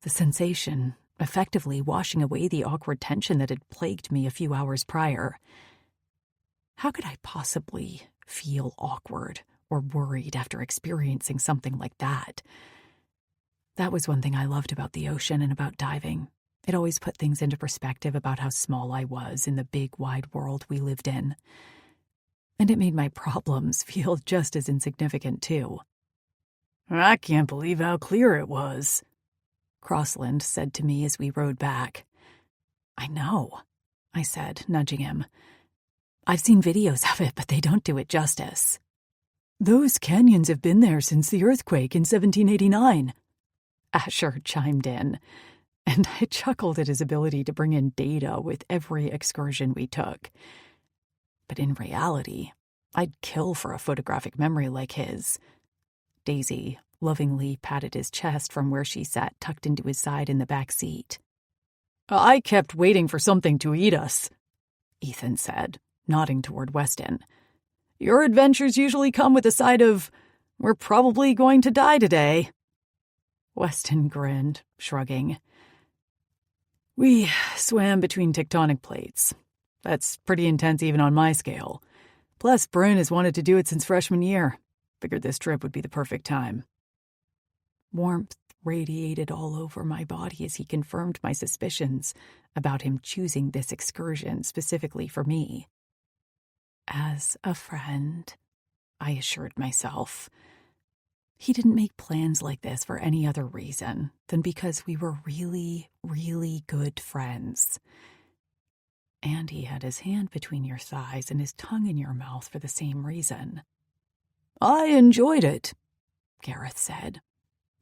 The sensation effectively washing away the awkward tension that had plagued me a few hours prior. How could I possibly feel awkward or worried after experiencing something like that? That was one thing I loved about the ocean and about diving. It always put things into perspective about how small I was in the big, wide world we lived in. And it made my problems feel just as insignificant, too. I can't believe how clear it was, Crossland said to me as we rode back. I know, I said, nudging him. I've seen videos of it, but they don't do it justice. Those canyons have been there since the earthquake in 1789. Asher chimed in, and I chuckled at his ability to bring in data with every excursion we took. But in reality, I'd kill for a photographic memory like his. Daisy lovingly patted his chest from where she sat tucked into his side in the back seat. I kept waiting for something to eat us, Ethan said, nodding toward Weston. Your adventures usually come with a side of, we're probably going to die today. Weston grinned, shrugging. We swam between tectonic plates. That's pretty intense even on my scale. Plus, Brin has wanted to do it since freshman year. Figured this trip would be the perfect time. Warmth radiated all over my body as he confirmed my suspicions about him choosing this excursion specifically for me. As a friend, I assured myself. He didn't make plans like this for any other reason than because we were really, really good friends. And he had his hand between your thighs and his tongue in your mouth for the same reason. I enjoyed it, Gareth said,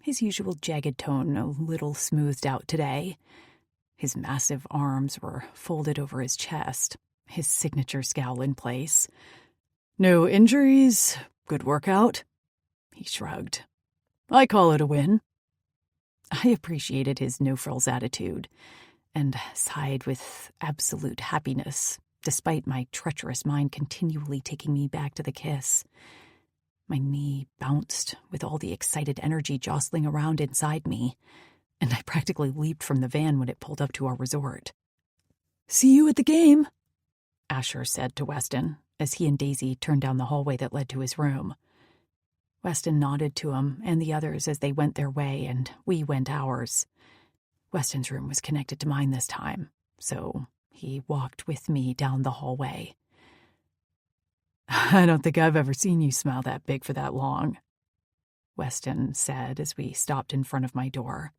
his usual jagged tone a little smoothed out today. His massive arms were folded over his chest, his signature scowl in place. No injuries, good workout. He shrugged. I call it a win. I appreciated his no-frills attitude and sighed with absolute happiness, despite my treacherous mind continually taking me back to the kiss. My knee bounced with all the excited energy jostling around inside me, and I practically leaped from the van when it pulled up to our resort. See you at the game, Asher said to Weston as he and Daisy turned down the hallway that led to his room. Weston nodded to him and the others as they went their way, and we went ours. Weston's room was connected to mine this time, so he walked with me down the hallway. I don't think I've ever seen you smile that big for that long, Weston said as we stopped in front of my door.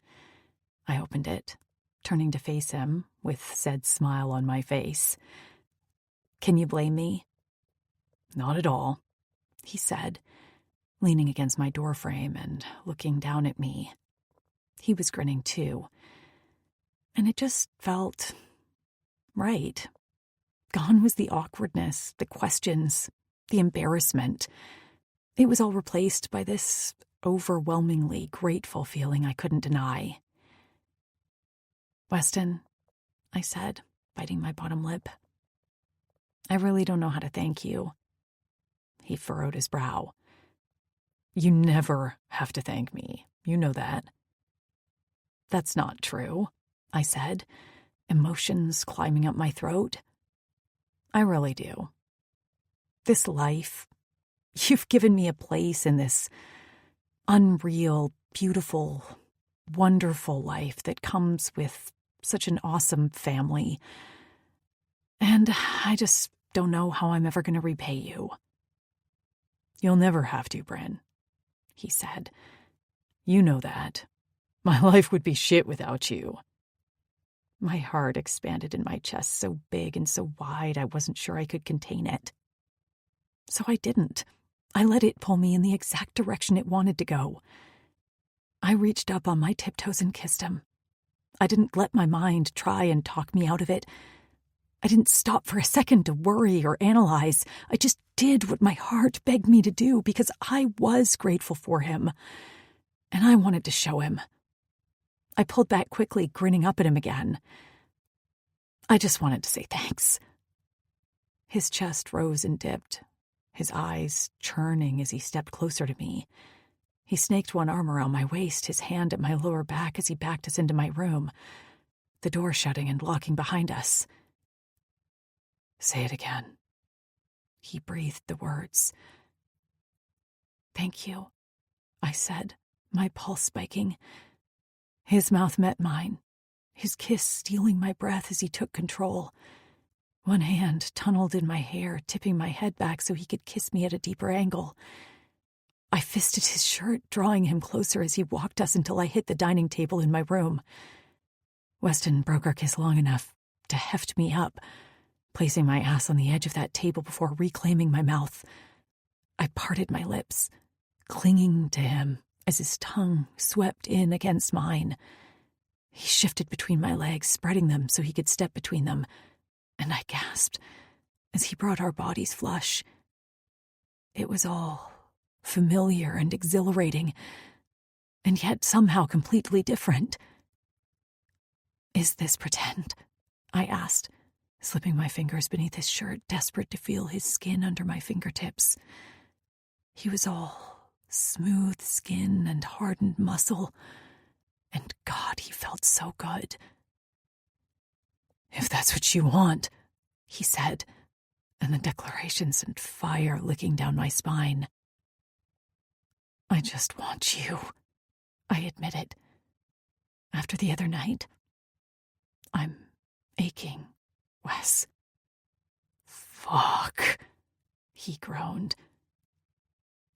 I opened it, turning to face him with said smile on my face. Can you blame me? Not at all, he said, leaning against my doorframe and looking down at me. He was grinning too, and it just felt right. Gone was the awkwardness, the questions, the embarrassment. It was all replaced by this overwhelmingly grateful feeling I couldn't deny. Weston, I said, biting my bottom lip. I really don't know how to thank you. He furrowed his brow. You never have to thank me. You know that. That's not true, I said, emotions climbing up my throat. I really do. This life, you've given me a place in this unreal, beautiful, wonderful life that comes with such an awesome family. And I just don't know how I'm ever going to repay you. You'll never have to, Brin, he said. You know that. My life would be shit without you. My heart expanded in my chest so big and so wide I wasn't sure I could contain it. So I didn't. I let it pull me in the exact direction it wanted to go. I reached up on my tiptoes and kissed him. I didn't let my mind try and talk me out of it. I didn't stop for a second to worry or analyze. I just did what my heart begged me to do because I was grateful for him. And I wanted to show him. I pulled back quickly, grinning up at him again. I just wanted to say thanks. His chest rose and dipped, his eyes churning as he stepped closer to me. He snaked one arm around my waist, his hand at my lower back as he backed us into my room, the door shutting and locking behind us. Say it again. He breathed the words. Thank you, I said, my pulse spiking. His mouth met mine, his kiss stealing my breath as he took control. One hand tunneled in my hair, tipping my head back so he could kiss me at a deeper angle. I fisted his shirt, drawing him closer as he walked us until I hit the dining table in my room. Weston broke our kiss long enough to heft me up, placing my ass on the edge of that table before reclaiming my mouth. I parted my lips, clinging to him as his tongue swept in against mine. He shifted between my legs, spreading them so he could step between them, and I gasped as he brought our bodies flush. It was all familiar and exhilarating, and yet somehow completely different. Is this pretend? I asked, slipping my fingers beneath his shirt, desperate to feel his skin under my fingertips. He was all smooth skin and hardened muscle, and God, he felt so good. If that's what you want, he said, and the declaration sent fire licking down my spine. I just want you, I admitted. After the other night, I'm aching, Wes. Fuck, he groaned.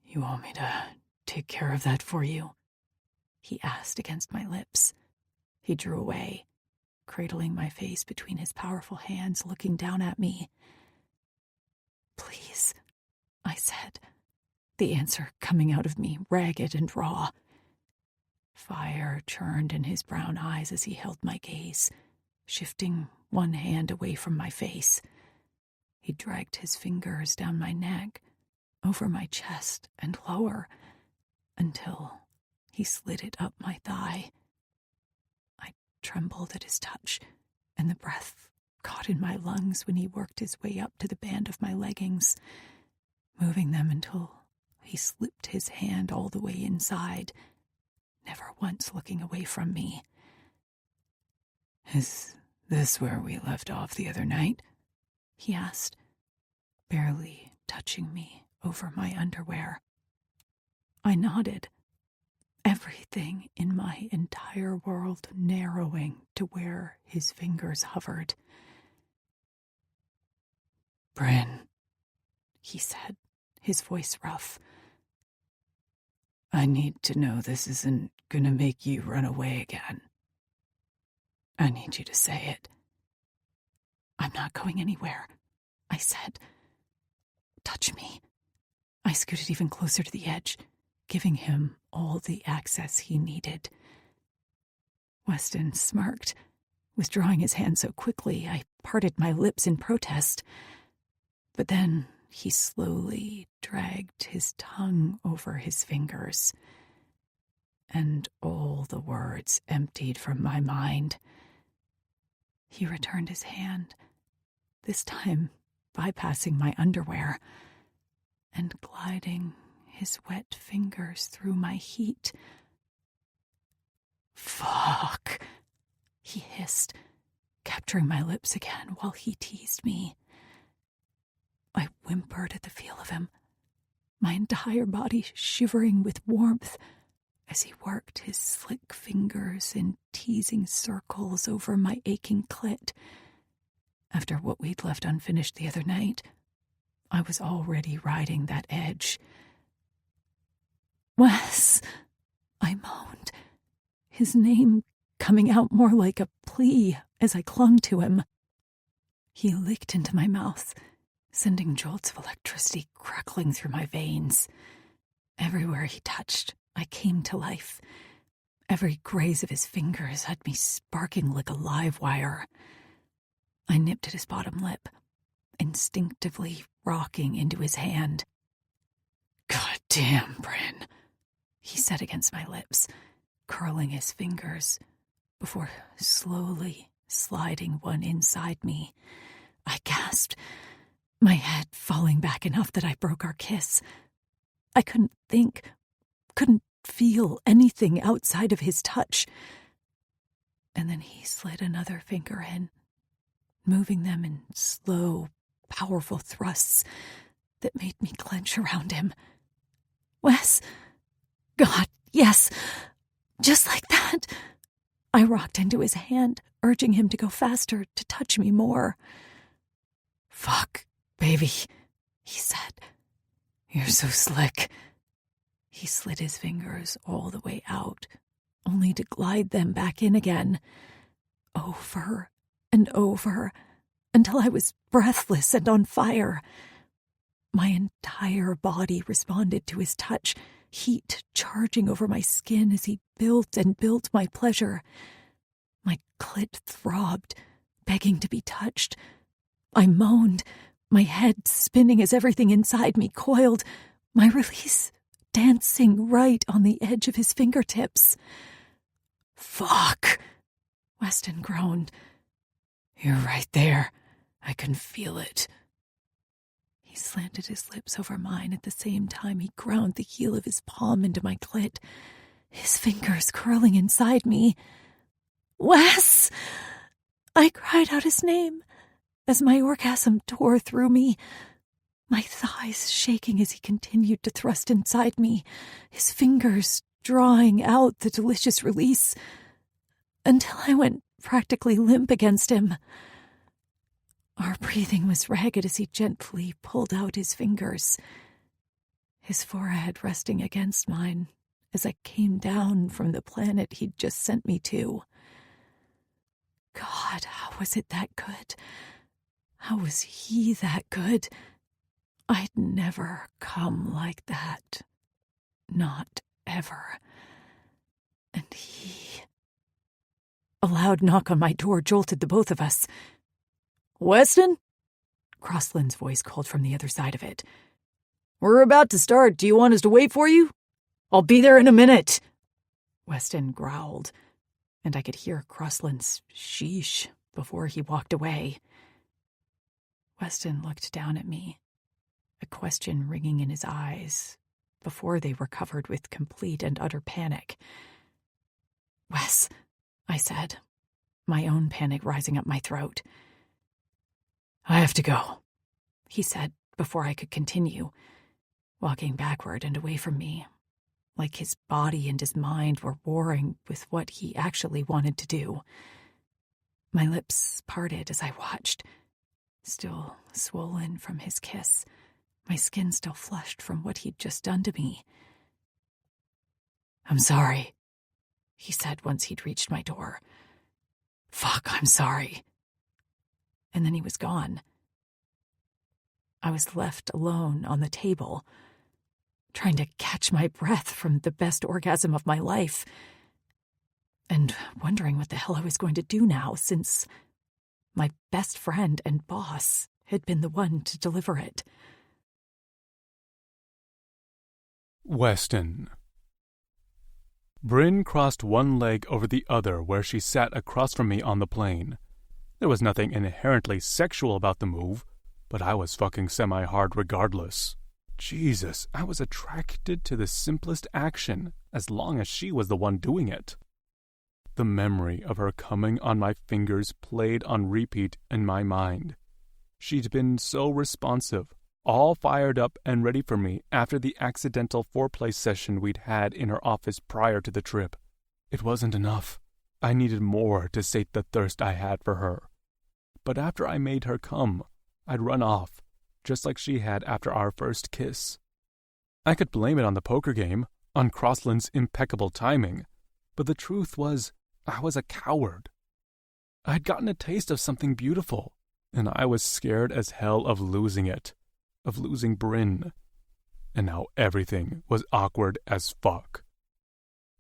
You want me to take care of that for you? He asked against my lips. He drew away, cradling my face between his powerful hands, looking down at me. Please, I said, the answer coming out of me ragged and raw. Fire churned in his brown eyes as he held my gaze, shifting one hand away from my face. He dragged his fingers down my neck, over my chest and lower, until he slid it up my thigh. I trembled at his touch, and the breath caught in my lungs when he worked his way up to the band of my leggings, moving them until he slipped his hand all the way inside, never once looking away from me. Is this where we left off the other night? He asked, barely touching me over my underwear. I nodded, everything in my entire world narrowing to where his fingers hovered. Brin, he said, his voice rough. I need to know this isn't gonna make you run away again. I need you to say it. I'm not going anywhere, I said. Touch me. I scooted even closer to the edge, giving him all the access he needed. Weston smirked, withdrawing his hand so quickly I parted my lips in protest. But then he slowly dragged his tongue over his fingers, and all the words emptied from my mind. He returned his hand, this time bypassing my underwear, and gliding his wet fingers through my heat. Fuck, he hissed, capturing my lips again while he teased me. I whimpered at the feel of him, my entire body shivering with warmth as he worked his slick fingers in teasing circles over my aching clit. After what we'd left unfinished the other night, I was already riding that edge, Wes, I moaned, his name coming out more like a plea as I clung to him. He licked into my mouth, sending jolts of electricity crackling through my veins. Everywhere he touched, I came to life. Every graze of his fingers had me sparking like a live wire. I nipped at his bottom lip, instinctively rocking into his hand. "God damn, Brin," he said against my lips, curling his fingers before slowly sliding one inside me. I gasped, my head falling back enough that I broke our kiss. I couldn't think, couldn't feel anything outside of his touch. And then he slid another finger in, moving them in slow, powerful thrusts that made me clench around him. Wes! God, yes! Just like that! I rocked into his hand, urging him to go faster, to touch me more. "Fuck, baby," he said. "You're so slick." He slid his fingers all the way out, only to glide them back in again. Over and over, until I was breathless and on fire. My entire body responded to his touch, heat charging over my skin as he built and built my pleasure. My clit throbbed, begging to be touched. I moaned, my head spinning as everything inside me coiled, my release dancing right on the edge of his fingertips. "Fuck," Weston groaned. "You're right there. I can feel it." He slanted his lips over mine at the same time he ground the heel of his palm into my clit, his fingers curling inside me. "Wes!" I cried out his name as my orgasm tore through me, my thighs shaking as he continued to thrust inside me, his fingers drawing out the delicious release, until I went practically limp against him. Our breathing was ragged as he gently pulled out his fingers, his forehead resting against mine as I came down from the planet he'd just sent me to. God, how was it that good? How was he that good? I'd never come like that. Not ever. And he... A loud knock on my door jolted the both of us. "Weston?" Crossland's voice called from the other side of it. "We're about to start. Do you want us to wait for you?" "I'll be there in a minute," Weston growled, and I could hear Crossland's sheesh before he walked away. Weston looked down at me, a question ringing in his eyes before they were covered with complete and utter panic. "Wes," I said, my own panic rising up my throat. "I have to go," he said before I could continue, walking backward and away from me, like his body and his mind were warring with what he actually wanted to do. My lips parted as I watched, still swollen from his kiss, my skin still flushed from what he'd just done to me. "I'm sorry," he said once he'd reached my door. "Fuck, I'm sorry." And then he was gone. I was left alone on the table, trying to catch my breath from the best orgasm of my life, and wondering what the hell I was going to do now, since my best friend and boss had been the one to deliver it. Weston. Brin crossed one leg over the other where she sat across from me on the plane. There was nothing inherently sexual about the move, but I was fucking semi-hard regardless. Jesus, I was attracted to the simplest action, as long as she was the one doing it. The memory of her coming on my fingers played on repeat in my mind. She'd been so responsive, all fired up and ready for me after the accidental foreplay session we'd had in her office prior to the trip. It wasn't enough. I needed more to sate the thirst I had for her. But after I made her come, I'd run off, just like she had after our first kiss. I could blame it on the poker game, on Crossland's impeccable timing, but the truth was, I was a coward. I had gotten a taste of something beautiful, and I was scared as hell of losing it, of losing Brin. And now everything was awkward as fuck.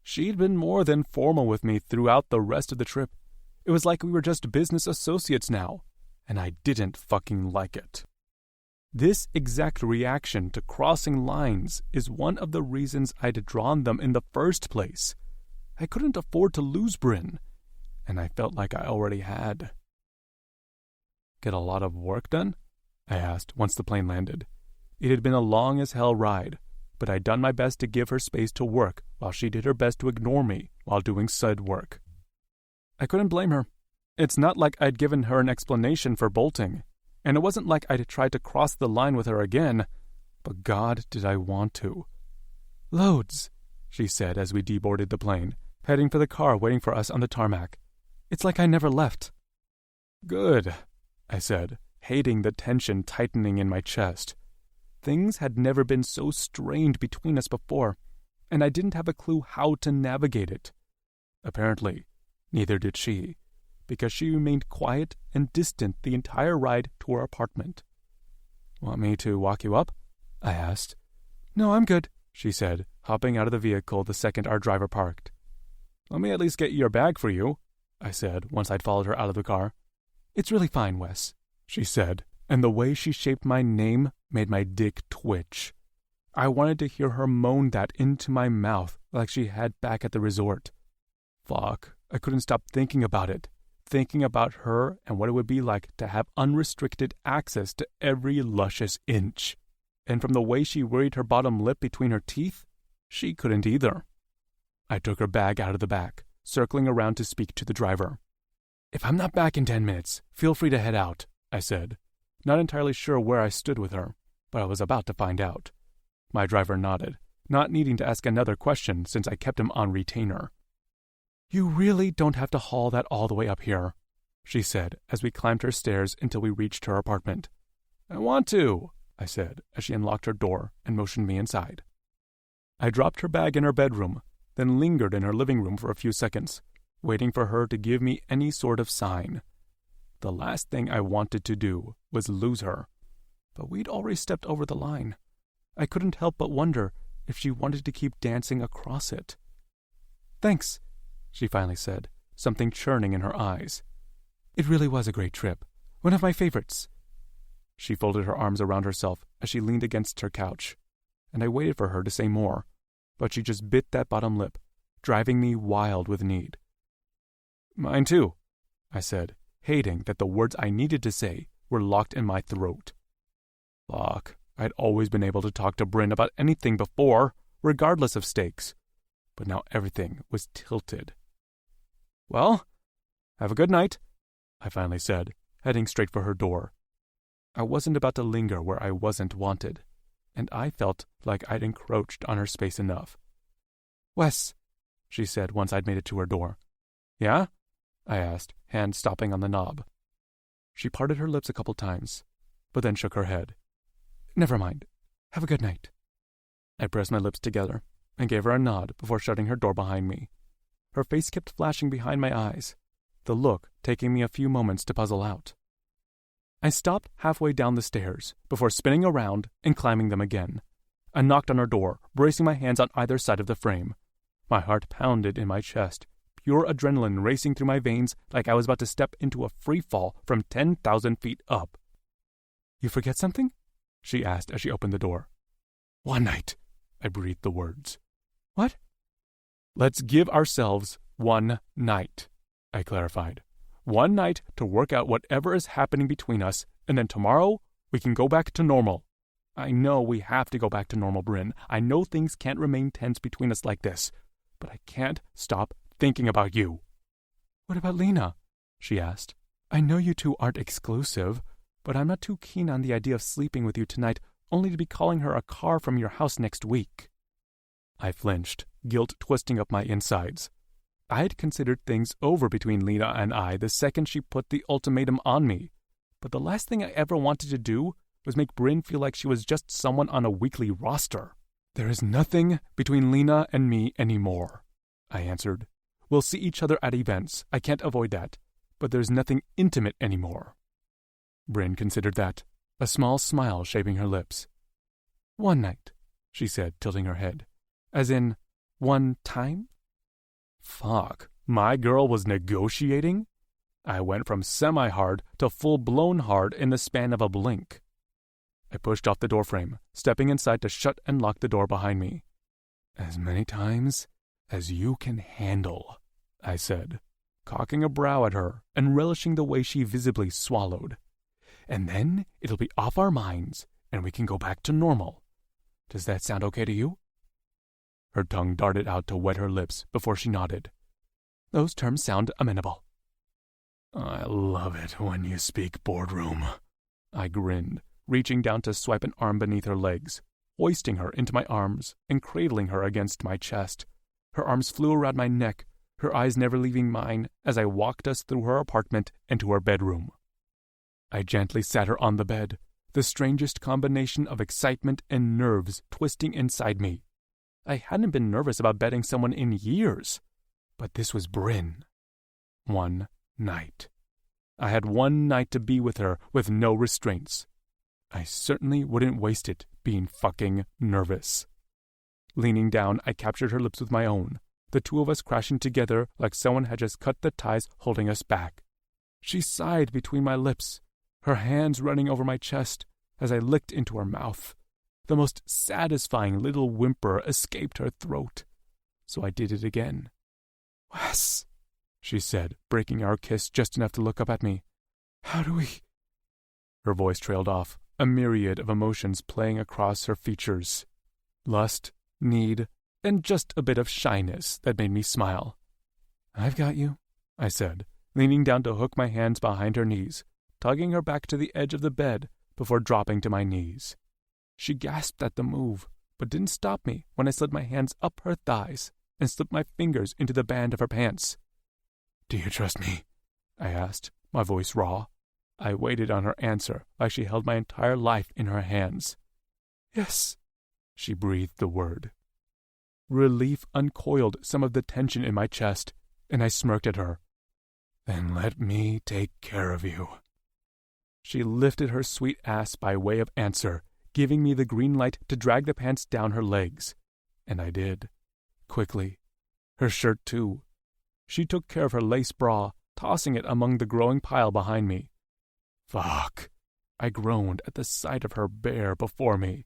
She'd been more than formal with me throughout the rest of the trip. It was like we were just business associates now, and I didn't fucking like it. This exact reaction to crossing lines is one of the reasons I'd drawn them in the first place. I couldn't afford to lose Brin, and I felt like I already had. Get a lot of work done? I asked once the plane landed. It had been a long as hell ride, but I'd done my best to give her space to work while she did her best to ignore me while doing said work. I couldn't blame her. It's not like I'd given her an explanation for bolting, and it wasn't like I'd tried to cross the line with her again, but God, did I want to. Loads, she said as we deboarded the plane, heading for the car waiting for us on the tarmac. It's like I never left. Good, I said, hating the tension tightening in my chest. Things had never been so strained between us before, and I didn't have a clue how to navigate it. Apparently, neither did she, because she remained quiet and distant the entire ride to our apartment. Want me to walk you up? I asked. No, I'm good, she said, hopping out of the vehicle the second our driver parked. Let me at least get your bag for you, I said once I'd followed her out of the car. It's really fine, Wes, she said, and the way she shaped my name made my dick twitch. I wanted to hear her moan that into my mouth like she had back at the resort. Fuck, I couldn't stop thinking about it, thinking about her and what it would be like to have unrestricted access to every luscious inch. And from the way she worried her bottom lip between her teeth, she couldn't either. I took her bag out of the back, circling around to speak to the driver. If I'm not back in 10 minutes, feel free to head out, I said, not entirely sure where I stood with her, but I was about to find out. My driver nodded, not needing to ask another question since I kept him on retainer. You really don't have to haul that all the way up here, she said as we climbed her stairs until we reached her apartment. I want to, I said as she unlocked her door and motioned me inside. I dropped her bag in her bedroom, then lingered in her living room for a few seconds, waiting for her to give me any sort of sign. The last thing I wanted to do was lose her, but we'd already stepped over the line. I couldn't help but wonder if she wanted to keep dancing across it. Thanks, she finally said, something churning in her eyes. It really was a great trip, one of my favorites. She folded her arms around herself as she leaned against her couch, and I waited for her to say more, but she just bit that bottom lip, driving me wild with need. Mine too, I said, hating that the words I needed to say were locked in my throat. Fuck, I'd always been able to talk to Brin about anything before, regardless of stakes, but now everything was tilted. Well, have a good night, I finally said, heading straight for her door. I wasn't about to linger where I wasn't wanted, and I felt like I'd encroached on her space enough. Wes, she said once I'd made it to her door. Yeah? I asked, hand stopping on the knob. She parted her lips a couple times, but then shook her head. Never mind. Have a good night. I pressed my lips together and gave her a nod before shutting her door behind me. Her face kept flashing behind my eyes, the look taking me a few moments to puzzle out. I stopped halfway down the stairs before spinning around and climbing them again. I knocked on her door, bracing my hands on either side of the frame. My heart pounded in my chest, pure adrenaline racing through my veins like I was about to step into a free fall from 10,000 feet up. You forget something? She asked as she opened the door. One night, I breathed the words. What? Let's give ourselves one night, I clarified. One night to work out whatever is happening between us, and then tomorrow we can go back to normal. I know we have to go back to normal, Brin. I know things can't remain tense between us like this, but I can't stop thinking about you. What about Lena? She asked. I know you two aren't exclusive, but I'm not too keen on the idea of sleeping with you tonight, only to be calling her a car from your house next week. I flinched, guilt twisting up my insides. I had considered things over between Lena and I the second she put the ultimatum on me, but the last thing I ever wanted to do was make Brin feel like she was just someone on a weekly roster. "There is nothing between Lena and me anymore," I answered. "We'll see each other at events, I can't avoid that, but there's nothing intimate anymore." Brin considered that, a small smile shaping her lips. "One night," she said, tilting her head. "As in, one time?" Fuck, my girl was negotiating? I went from semi-hard to full-blown hard in the span of a blink. I pushed off the doorframe, stepping inside to shut and lock the door behind me. "As many times as you can handle," I said, cocking a brow at her and relishing the way she visibly swallowed. "And then it'll be off our minds, and we can go back to normal. Does that sound okay to you?" Her tongue darted out to wet her lips before she nodded. "Those terms sound amenable." "I love it when you speak boardroom," I grinned, reaching down to swipe an arm beneath her legs, hoisting her into my arms and cradling her against my chest. Her arms flew around my neck, her eyes never leaving mine as I walked us through her apartment and to her bedroom. I gently sat her on the bed, the strangest combination of excitement and nerves twisting inside me. I hadn't been nervous about betting someone in years, but this was Brin. One night. I had one night to be with her with no restraints. I certainly wouldn't waste it being fucking nervous. Leaning down, I captured her lips with my own, the two of us crashing together like someone had just cut the ties holding us back. She sighed between my lips, her hands running over my chest as I licked into her mouth. The most satisfying little whimper escaped her throat, so I did it again. "Wes," she said, breaking our kiss just enough to look up at me. "How do we—" Her voice trailed off, a myriad of emotions playing across her features. Lust, need, and just a bit of shyness that made me smile. "I've got you," I said, leaning down to hook my hands behind her knees, tugging her back to the edge of the bed before dropping to my knees. She gasped at the move, but didn't stop me when I slid my hands up her thighs and slipped my fingers into the band of her pants. "Do you trust me?" I asked, my voice raw. I waited on her answer like she held my entire life in her hands. "Yes," she breathed the word. Relief uncoiled some of the tension in my chest, and I smirked at her. "Then let me take care of you." She lifted her sweet ass by way of answer, giving me the green light to drag the pants down her legs. And I did. Quickly. Her shirt, too. She took care of her lace bra, tossing it among the growing pile behind me. "Fuck," I groaned at the sight of her bare before me.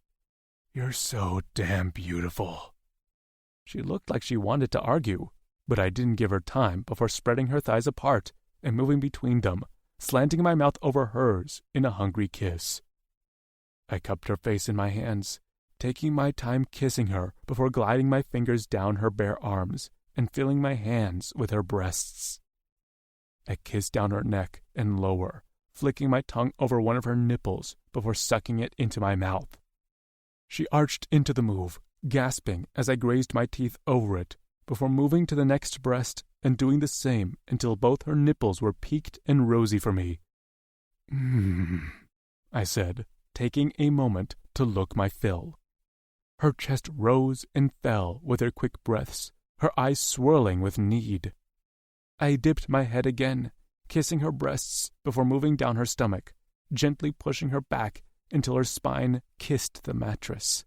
"You're so damn beautiful." She looked like she wanted to argue, but I didn't give her time before spreading her thighs apart and moving between them, slanting my mouth over hers in a hungry kiss. I cupped her face in my hands, taking my time kissing her before gliding my fingers down her bare arms and filling my hands with her breasts. I kissed down her neck and lower, flicking my tongue over one of her nipples before sucking it into my mouth. She arched into the move, gasping as I grazed my teeth over it, before moving to the next breast and doing the same until both her nipples were peaked and rosy for me. I said, taking a moment to look my fill. Her chest rose and fell with her quick breaths, her eyes swirling with need. I dipped my head again, kissing her breasts before moving down her stomach, gently pushing her back until her spine kissed the mattress.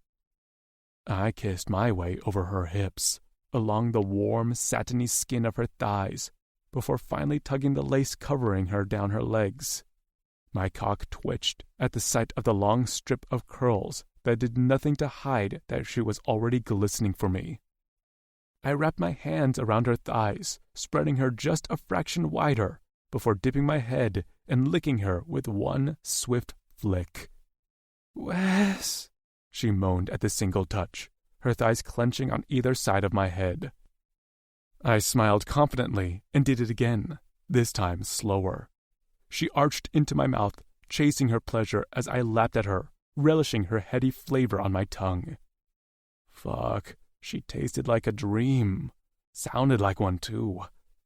I kissed my way over her hips, along the warm, satiny skin of her thighs, before finally tugging the lace covering her down her legs. My cock twitched at the sight of the long strip of curls that did nothing to hide that she was already glistening for me. I wrapped my hands around her thighs, spreading her just a fraction wider, before dipping my head and licking her with one swift flick. "Wes," she moaned at the single touch, her thighs clenching on either side of my head. I smiled confidently and did it again, this time slower. She arched into my mouth, chasing her pleasure as I lapped at her, relishing her heady flavor on my tongue. Fuck, she tasted like a dream. Sounded like one, too,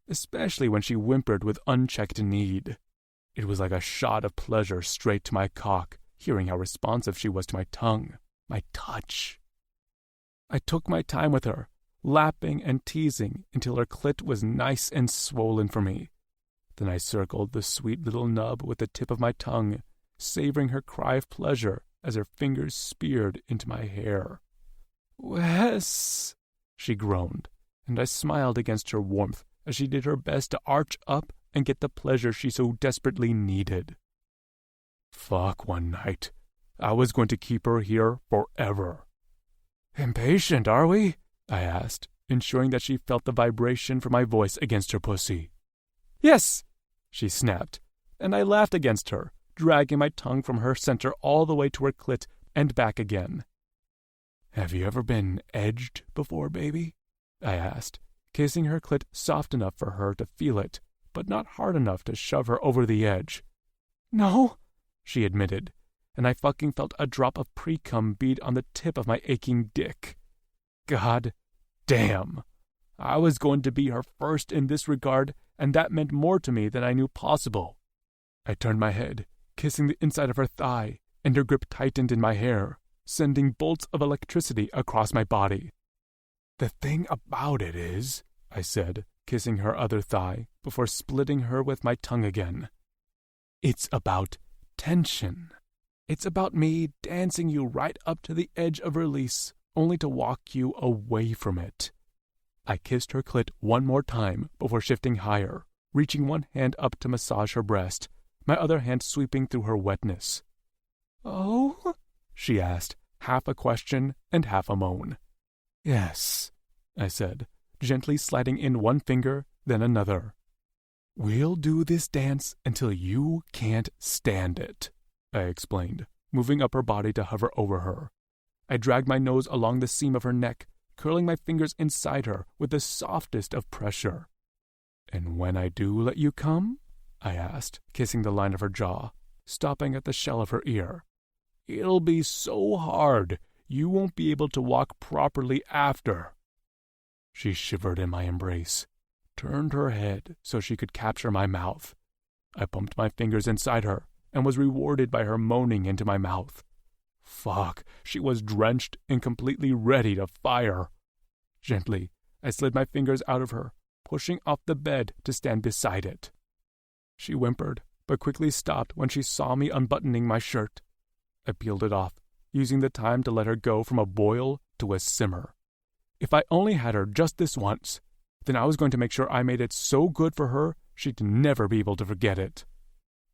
especially when she whimpered with unchecked need. It was like a shot of pleasure straight to my cock, hearing how responsive she was to my tongue, my touch. I took my time with her, lapping and teasing until her clit was nice and swollen for me. Then I circled the sweet little nub with the tip of my tongue, savoring her cry of pleasure as her fingers speared into my hair. "Wes," she groaned, and I smiled against her warmth as she did her best to arch up and get the pleasure she so desperately needed. Fuck one night. I was going to keep her here forever. "Impatient, are we?" I asked, ensuring that she felt the vibration from my voice against her pussy. "Yes," she snapped, and I laughed against her, dragging my tongue from her center all the way to her clit and back again. "Have you ever been edged before, baby?" I asked, kissing her clit soft enough for her to feel it, but not hard enough to shove her over the edge. "No," she admitted, and I fucking felt a drop of pre-cum bead on the tip of my aching dick. God damn. I was going to be her first in this regard, and that meant more to me than I knew possible. I turned my head, kissing the inside of her thigh, and her grip tightened in my hair, sending bolts of electricity across my body. "The thing about it is," I said, kissing her other thigh before splitting her with my tongue again, "it's about tension. It's about me dancing you right up to the edge of release, only to walk you away from it." I kissed her clit one more time before shifting higher, reaching one hand up to massage her breast, my other hand sweeping through her wetness. "Oh?" she asked, half a question and half a moan. "Yes," I said, gently sliding in one finger, then another. "We'll do this dance until you can't stand it," I explained, moving up her body to hover over her. I dragged my nose along the seam of her neck, curling my fingers inside her with the softest of pressure. "And when I do let you come?" I asked, kissing the line of her jaw, stopping at the shell of her ear. "It'll be so hard, you won't be able to walk properly after." She shivered in my embrace, turned her head so she could capture my mouth. I pumped my fingers inside her and was rewarded by her moaning into my mouth. Fuck, she was drenched and completely ready to fire. Gently, I slid my fingers out of her, pushing off the bed to stand beside it. She whimpered, but quickly stopped when she saw me unbuttoning my shirt. I peeled it off, using the time to let her go from a boil to a simmer. If I only had her just this once, then I was going to make sure I made it so good for her she'd never be able to forget it.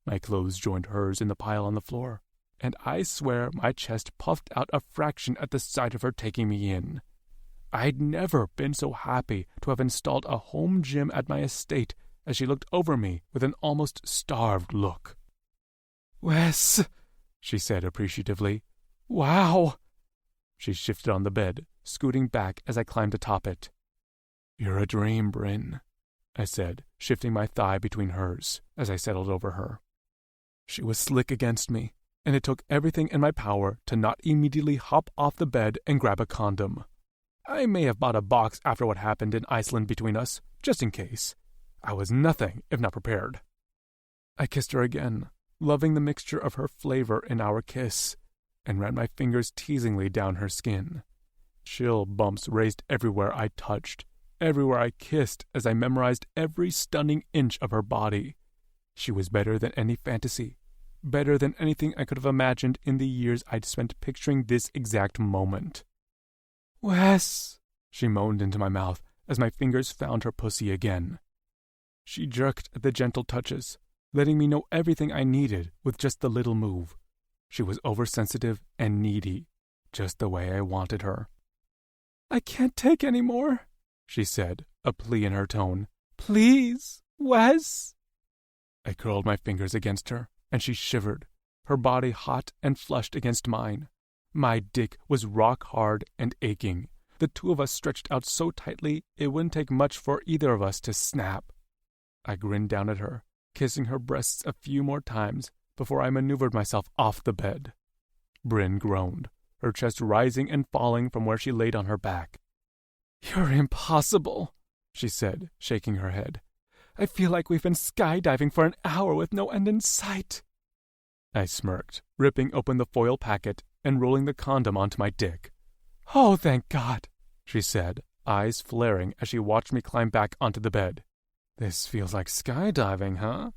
My clothes joined hers in the pile on the floor, and I swear my chest puffed out a fraction at the sight of her taking me in. I'd never been so happy to have installed a home gym at my estate as she looked over me with an almost starved look. "Wes," she said appreciatively. "Wow." She shifted on the bed, scooting back as I climbed atop it. "You're a dream, Brin," I said, shifting my thigh between hers as I settled over her. She was slick against me, and it took everything in my power to not immediately hop off the bed and grab a condom. I may have bought a box after what happened in Iceland between us, just in case. I was nothing if not prepared. I kissed her again, loving the mixture of her flavor in our kiss, and ran my fingers teasingly down her skin. Chill bumps raised everywhere I touched, everywhere I kissed as I memorized every stunning inch of her body. She was better than any fantasy, better than anything I could have imagined in the years I'd spent picturing this exact moment. "Wes," she moaned into my mouth as my fingers found her pussy again. She jerked at the gentle touches, letting me know everything I needed with just the little move. She was oversensitive and needy, just the way I wanted her. "I can't take any more," she said, a plea in her tone. "Please, Wes." I curled my fingers against her, and she shivered, her body hot and flushed against mine. My dick was rock hard and aching. The two of us stretched out so tightly it wouldn't take much for either of us to snap. I grinned down at her, kissing her breasts a few more times before I maneuvered myself off the bed. Brin groaned, her chest rising and falling from where she laid on her back. "You're impossible," she said, shaking her head. "I feel like we've been skydiving for an hour with no end in sight." I smirked, ripping open the foil packet and rolling the condom onto my dick. "Oh, thank God," she said, eyes flaring as she watched me climb back onto the bed. "This feels like skydiving, huh?"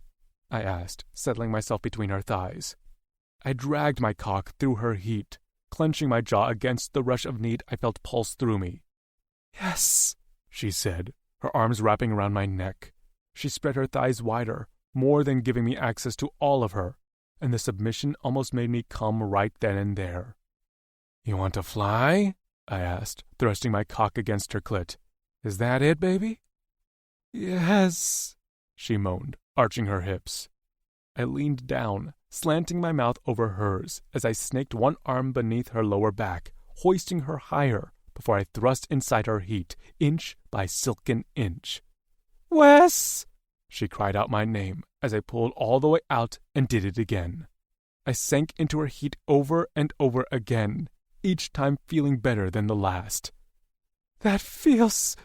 I asked, settling myself between her thighs. I dragged my cock through her heat, clenching my jaw against the rush of need I felt pulse through me. "Yes," she said, her arms wrapping around my neck. She spread her thighs wider, more than giving me access to all of her, and the submission almost made me come right then and there. "You want to fly?" I asked, thrusting my cock against her clit. "Is that it, baby?" "Yes," she moaned, arching her hips. I leaned down, slanting my mouth over hers as I snaked one arm beneath her lower back, hoisting her higher before I thrust inside her heat, inch by silken inch. "Wes!" She cried out my name as I pulled all the way out and did it again. I sank into her heat over and over again, each time feeling better than the last. "That feels—"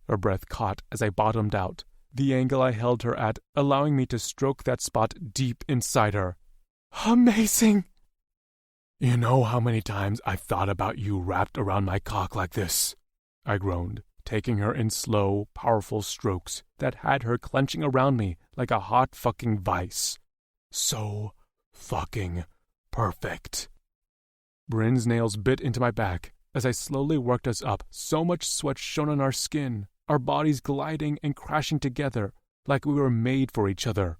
Her breath caught as I bottomed out, the angle I held her at allowing me to stroke that spot deep inside her. "Amazing!" "You know how many times I've thought about you wrapped around my cock like this?" I groaned, taking her in slow, powerful strokes that had her clenching around me like a hot fucking vice. So fucking perfect. Brin's nails bit into my back as I slowly worked us up, so much sweat shone on our skin, our bodies gliding and crashing together like we were made for each other.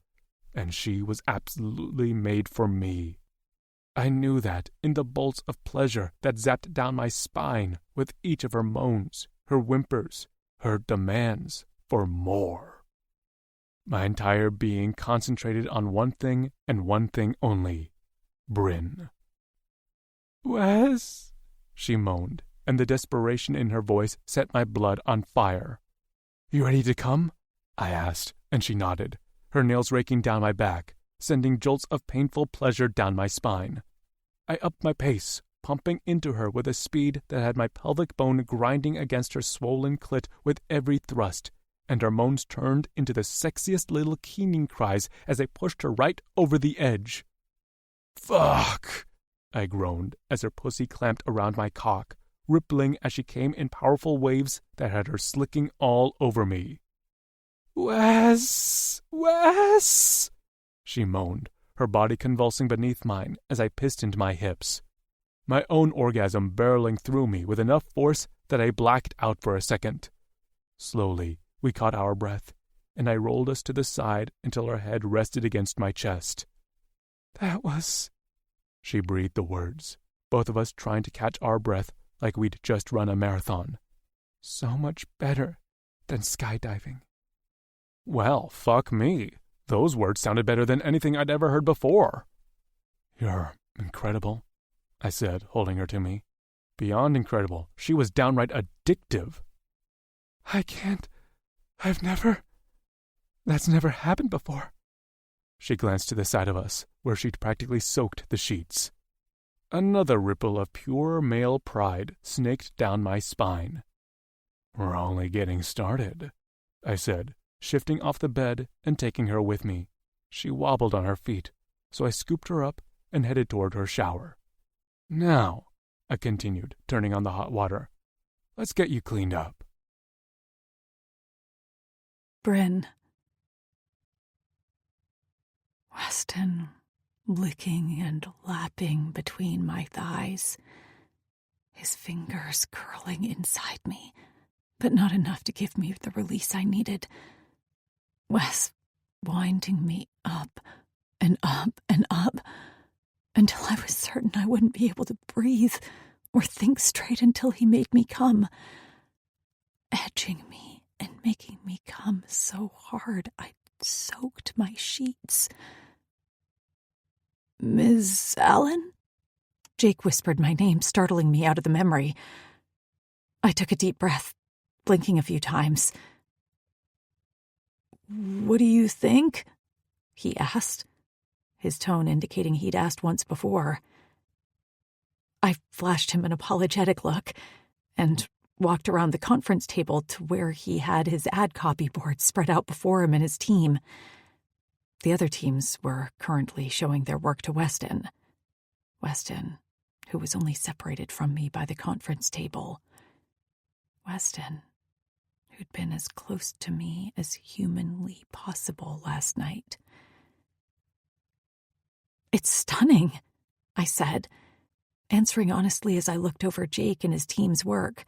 And she was absolutely made for me. I knew that in the bolts of pleasure that zapped down my spine with each of her moans, her whimpers, her demands for more. My entire being concentrated on one thing and one thing only: Brin. "Wes," she moaned, and the desperation in her voice set my blood on fire. "You ready to come?" I asked, and she nodded, her nails raking down my back, sending jolts of painful pleasure down my spine. I upped my pace, pumping into her with a speed that had my pelvic bone grinding against her swollen clit with every thrust, and her moans turned into the sexiest little keening cries as I pushed her right over the edge. "Fuck!" I groaned as her pussy clamped around my cock, rippling as she came in powerful waves that had her slicking all over me. "Wes! Wes!" she moaned, her body convulsing beneath mine as I pistoned my hips. My own orgasm barreling through me with enough force that I blacked out for a second. Slowly, we caught our breath, and I rolled us to the side until her head rested against my chest. "That was—" She breathed the words, both of us trying to catch our breath like we'd just run a marathon. "So much better than skydiving." Well, fuck me. Those words sounded better than anything I'd ever heard before. "You're incredible," I said, holding her to me. Beyond incredible, she was downright addictive. "I can't. That's never happened before." She glanced to the side of us, where she'd practically soaked the sheets. Another ripple of pure male pride snaked down my spine. "We're only getting started," I said, shifting off the bed and taking her with me. She wobbled on her feet, so I scooped her up and headed toward her shower. "Now," I continued, turning on the hot water, "let's get you cleaned up." Brin. Weston, licking and lapping between my thighs, his fingers curling inside me, but not enough to give me the release I needed. Wes winding me up and up and up until I was certain I wouldn't be able to breathe or think straight until he made me come, edging me and making me come so hard I soaked my sheets. "Ms. Allen?" Jake whispered my name, startling me out of the memory. I took a deep breath, blinking a few times. "What do you think?" he asked, his tone indicating he'd asked once before. I flashed him an apologetic look and walked around the conference table to where he had his ad copy board spread out before him and his team. The other teams were currently showing their work to Weston. Weston, who was only separated from me by the conference table. Weston, who'd been as close to me as humanly possible last night. "It's stunning," I said, answering honestly as I looked over Jake and his team's work.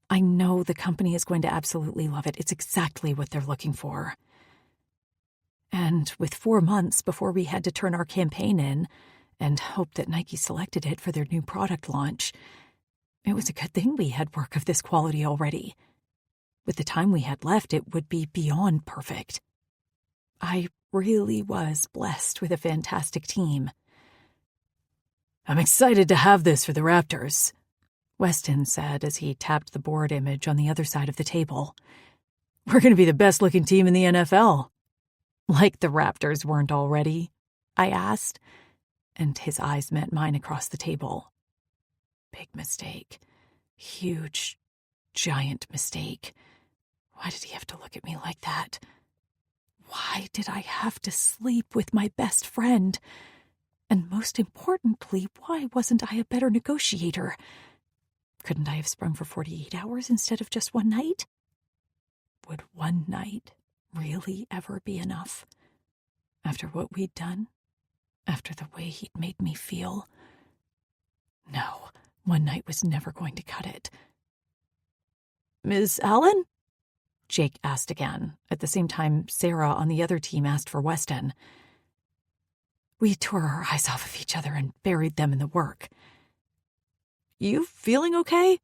"I know the company is going to absolutely love it. It's exactly what they're looking for." And with 4 months before we had to turn our campaign in and hope that Nike selected it for their new product launch, it was a good thing we had work of this quality already. With the time we had left, it would be beyond perfect. I really was blessed with a fantastic team. "I'm excited to have this for the Raptors," Weston said as he tapped the board image on the other side of the table. "We're going to be the best-looking team in the NFL." "Like the Raptors weren't already?" I asked, and his eyes met mine across the table. Big mistake. Huge, giant mistake. Why did he have to look at me like that? Why did I have to sleep with my best friend? And most importantly, why wasn't I a better negotiator? Couldn't I have sprung for 48 hours instead of just one night? Would one night really ever be enough? After what we'd done? After the way he'd made me feel? No, one night was never going to cut it. "Ms. Allen?" Jake asked again, at the same time Sarah on the other team asked for Weston. We tore our eyes off of each other and buried them in the work. "You feeling okay?"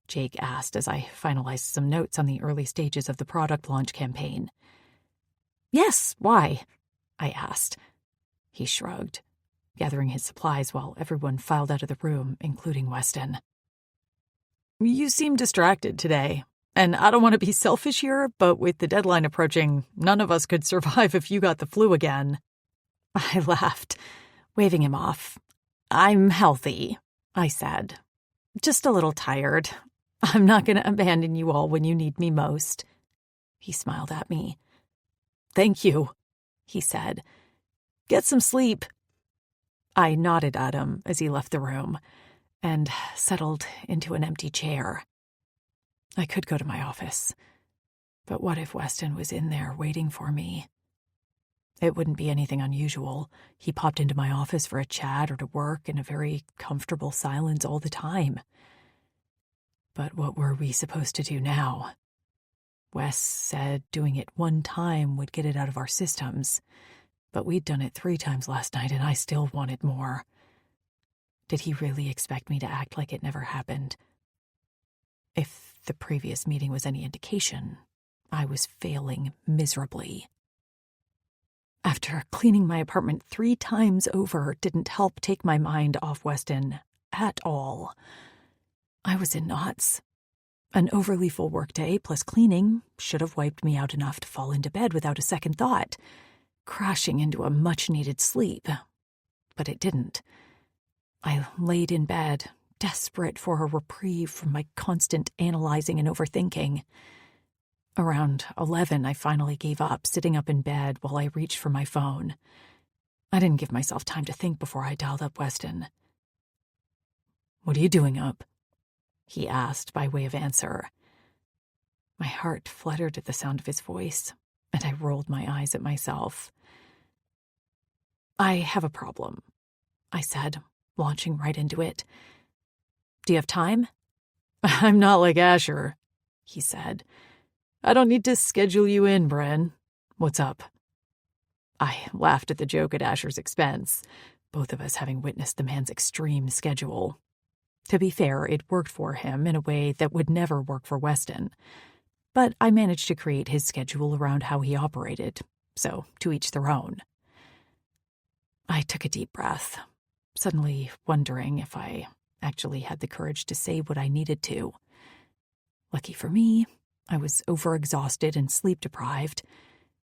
Jake asked as I finalized some notes on the early stages of the product launch campaign. "Yes, why?" I asked. He shrugged, gathering his supplies while everyone filed out of the room, including Weston. "You seem distracted today. And I don't want to be selfish here, but with the deadline approaching, none of us could survive if you got the flu again." I laughed, waving him off. "I'm healthy," I said. "Just a little tired. I'm not going to abandon you all when you need me most." He smiled at me. "Thank you," he said. "Get some sleep." I nodded at him as he left the room and settled into an empty chair. I could go to my office, but what if Weston was in there waiting for me? It wouldn't be anything unusual. He popped into my office for a chat or to work in a very comfortable silence all the time. But what were we supposed to do now? Wes said doing it one time would get it out of our systems, but we'd done it 3 times last night and I still wanted more. Did he really expect me to act like it never happened? If the previous meeting was any indication, I was failing miserably. After cleaning my apartment 3 times over didn't help take my mind off Weston at all. I was in knots. An overly full workday plus cleaning should have wiped me out enough to fall into bed without a second thought, crashing into a much-needed sleep. But it didn't. I laid in bed, desperate for a reprieve from my constant analyzing and overthinking. Around 11, I finally gave up, sitting up in bed while I reached for my phone. I didn't give myself time to think before I dialed up Weston. "What are you doing up?" he asked by way of answer. My heart fluttered at the sound of his voice, and I rolled my eyes at myself. "I have a problem," I said, launching right into it. "Do you have time?" "I'm not like Asher," he said. "I don't need to schedule you in, Brin. What's up?" I laughed at the joke at Asher's expense, both of us having witnessed the man's extreme schedule. To be fair, it worked for him in a way that would never work for Weston. But I managed to create his schedule around how he operated, so to each their own. I took a deep breath, suddenly wondering if I actually had the courage to say what I needed to. Lucky for me, I was overexhausted and sleep-deprived,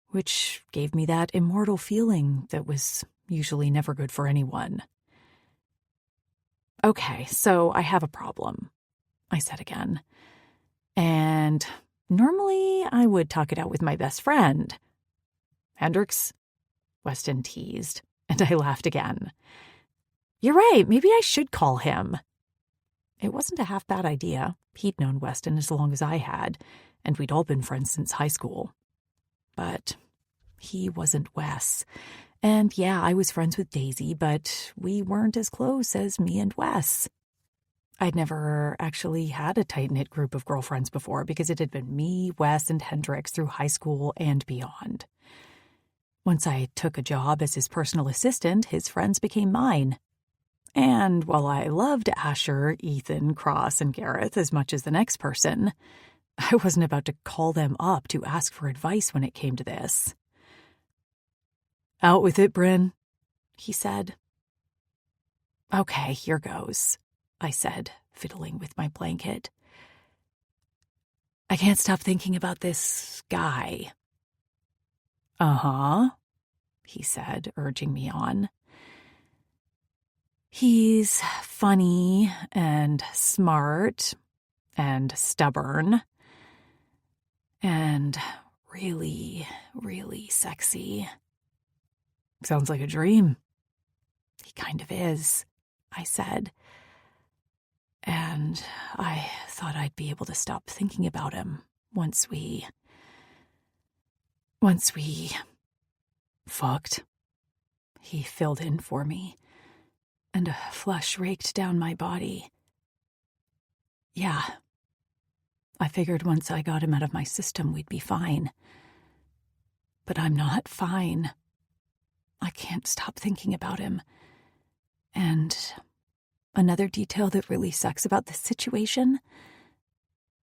which gave me that immortal feeling that was usually never good for anyone. "Okay, so I have a problem," I said again. "And normally I would talk it out with my best friend." "Hendricks?" Weston teased, and I laughed again. You're right, maybe I should call him. It wasn't a half-bad idea. He'd known Weston as long as I had, and we'd all been friends since high school. But he wasn't Wes. And yeah, I was friends with Daisy, but we weren't as close as me and Wes. I'd never actually had a tight-knit group of girlfriends before because it had been me, Wes, and Hendrix through high school and beyond. Once I took a job as his personal assistant, his friends became mine. And while I loved Asher, Ethan, Cross, and Gareth as much as the next person, I wasn't about to call them up to ask for advice when it came to this. "Out with it, Brin," he said. "Okay, here goes," I said, fiddling with my blanket. "I can't stop thinking about this guy." "Uh-huh," he said, urging me on. "He's funny and smart and stubborn and really, really sexy." "Sounds like a dream." "He kind of is," I said. And I thought I'd be able to stop thinking about him once we fucked. He filled in for me, and a flush raked down my body. Yeah. I figured once I got him out of my system, we'd be fine. But I'm not fine. I can't stop thinking about him. And another detail that really sucks about this situation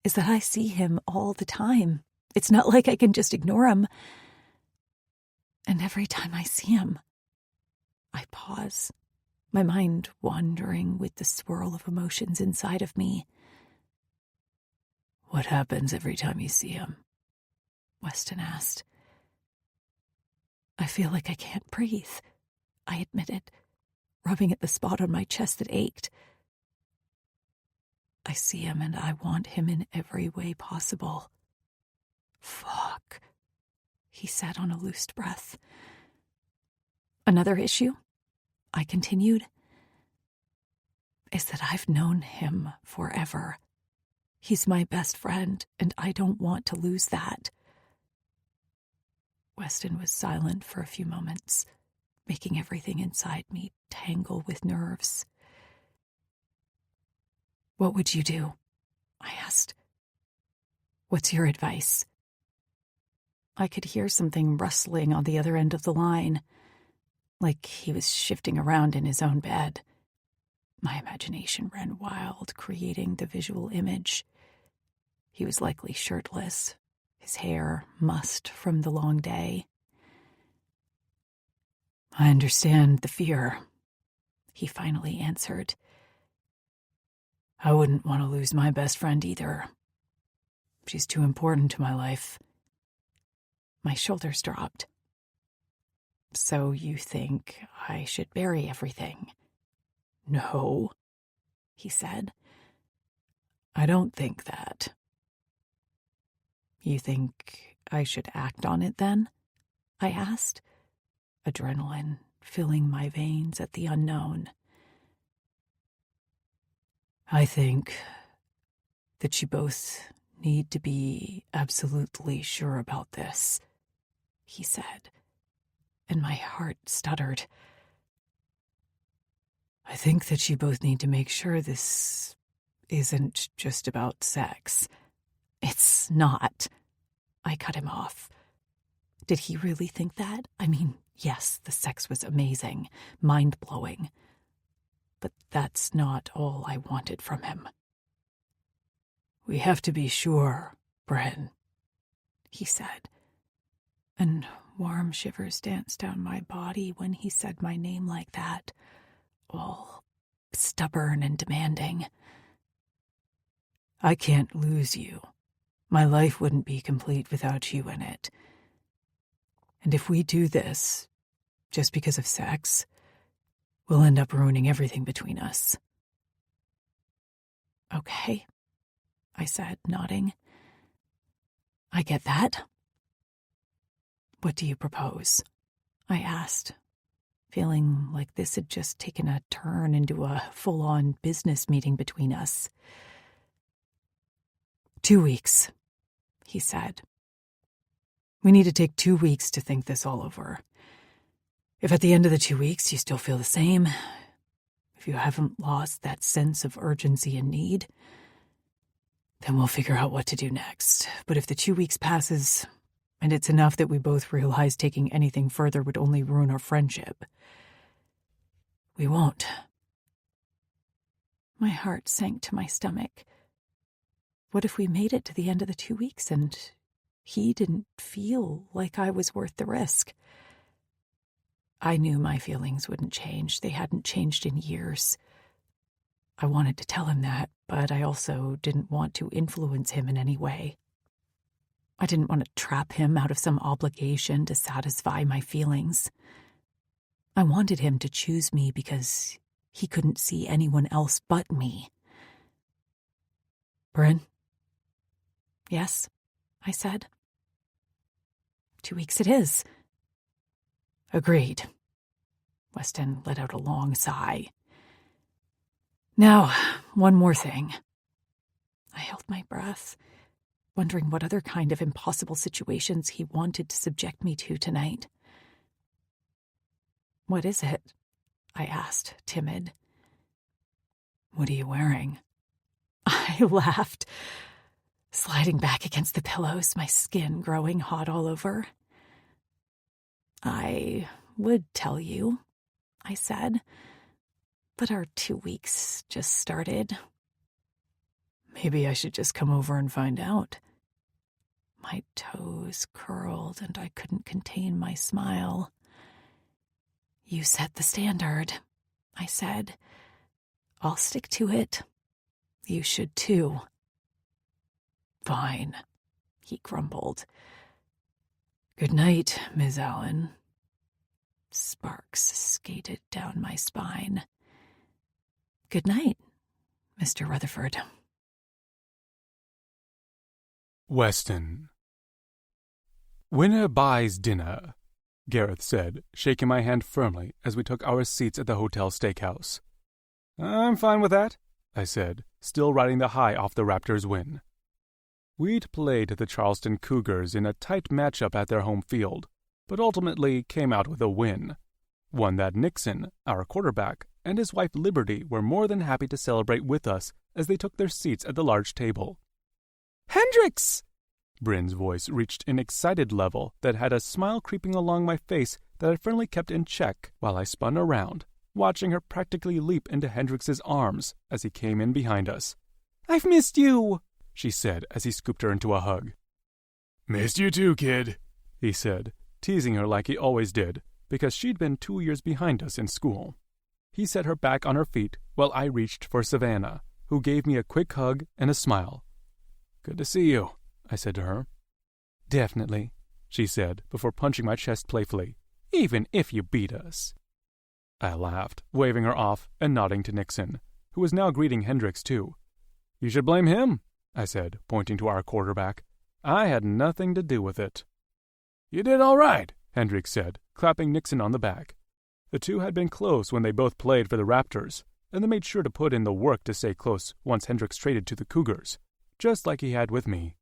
is that I see him all the time. It's not like I can just ignore him. And every time I see him, I pause, my mind wandering with the swirl of emotions inside of me. "What happens every time you see him?" Weston asked. "I feel like I can't breathe," I admitted, rubbing at the spot on my chest that ached. "I see him and I want him in every way possible." "Fuck," he said on a loosed breath. "Another issue," I continued, "is that I've known him forever. He's my best friend, and I don't want to lose that." Weston was silent for a few moments, making everything inside me tangle with nerves. "What would you do?" I asked. "What's your advice?" I could hear something rustling on the other end of the line, like he was shifting around in his own bed. My imagination ran wild, creating the visual image. He was likely shirtless, his hair mussed from the long day. "I understand the fear," he finally answered. "I wouldn't want to lose my best friend either. She's too important to my life." My shoulders dropped. "So you think I should bury everything?" "No," he said. "I don't think that." "You think I should act on it then?" I asked, adrenaline filling my veins at the unknown. "I think that you both need to be absolutely sure about this," he said, and my heart stuttered. "I think that you both need to make sure this isn't just about sex." "It's not." I cut him off. Did he really think that? I mean, yes, the sex was amazing, mind-blowing. But that's not all I wanted from him. "We have to be sure, Brin," he said, and warm shivers danced down my body when he said my name like that, all stubborn and demanding. "I can't lose you. My life wouldn't be complete without you in it. And if we do this, just because of sex, we'll end up ruining everything between us." "Okay," I said, nodding. "I get that." "What do you propose?" I asked, feeling like this had just taken a turn into a full-on business meeting between us. 2 weeks, he said. We need to take 2 weeks to think this all over. If at the end of the 2 weeks you still feel the same, if you haven't lost that sense of urgency and need, then we'll figure out what to do next. But if the 2 weeks passes, and it's enough that we both realize taking anything further would only ruin our friendship, we won't. My heart sank to my stomach. What if we made it to the end of the 2 weeks and he didn't feel like I was worth the risk? I knew my feelings wouldn't change. They hadn't changed in years. I wanted to tell him that, but I also didn't want to influence him in any way. I didn't want to trap him out of some obligation to satisfy my feelings. I wanted him to choose me because he couldn't see anyone else but me. Brin? Yes, I said. 2 weeks it is. Agreed. Weston let out a long sigh. Now, one more thing. I held my breath, wondering what other kind of impossible situations he wanted to subject me to tonight. What is it? I asked, timid. What are you wearing? I laughed, sliding back against the pillows, my skin growing hot all over. I would tell you, I said, but our 2 weeks just started. Maybe I should just come over and find out. My toes curled and I couldn't contain my smile. You set the standard, I said. I'll stick to it. You should too. Fine, he grumbled. Good night, Ms. Allen. Sparks skated down my spine. Good night, Mr. Rutherford. Weston. Winner buys dinner, Gareth said, shaking my hand firmly as we took our seats at the hotel steakhouse. I'm fine with that, I said, still riding the high off the Raptors' win. We'd played the Charleston Cougars in a tight matchup at their home field, but ultimately came out with a win. One that Nixon, our quarterback, and his wife Liberty were more than happy to celebrate with us as they took their seats at the large table. "Hendricks!" Brin's voice reached an excited level that had a smile creeping along my face that I firmly kept in check while I spun around, watching her practically leap into Hendricks's arms as he came in behind us. "I've missed you," she said as he scooped her into a hug. "Missed you too, kid," he said, teasing her like he always did, because she'd been 2 years behind us in school. He set her back on her feet while I reached for Savannah, who gave me a quick hug and a smile. "Good to see you," I said to her. "Definitely," she said before punching my chest playfully, "even if you beat us." I laughed, waving her off and nodding to Nixon, who was now greeting Hendricks too. "You should blame him," I said, pointing to our quarterback. "I had nothing to do with it." "You did all right," Hendricks said, clapping Nixon on the back. The two had been close when they both played for the Raptors, and they made sure to put in the work to stay close once Hendricks traded to the Cougars, just like he had with me.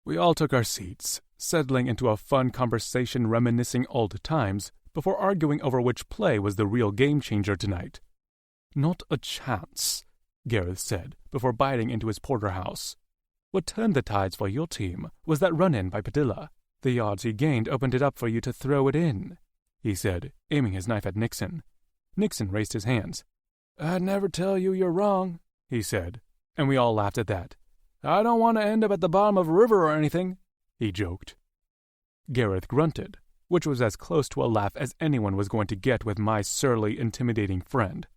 We all took our seats, settling into a fun conversation reminiscing old times before arguing over which play was the real game-changer tonight. "Not a chance," Gareth said before biting into his porterhouse. "What turned the tides for your team was that run-in by Padilla. The yards he gained opened it up for you to throw it in," he said, aiming his knife at Nixon. Nixon raised his hands. "I'd never tell you you're wrong," he said, and we all laughed at that. "I don't want to end up at the bottom of a river or anything," he joked. Gareth grunted, which was as close to a laugh as anyone was going to get with my surly, intimidating friend.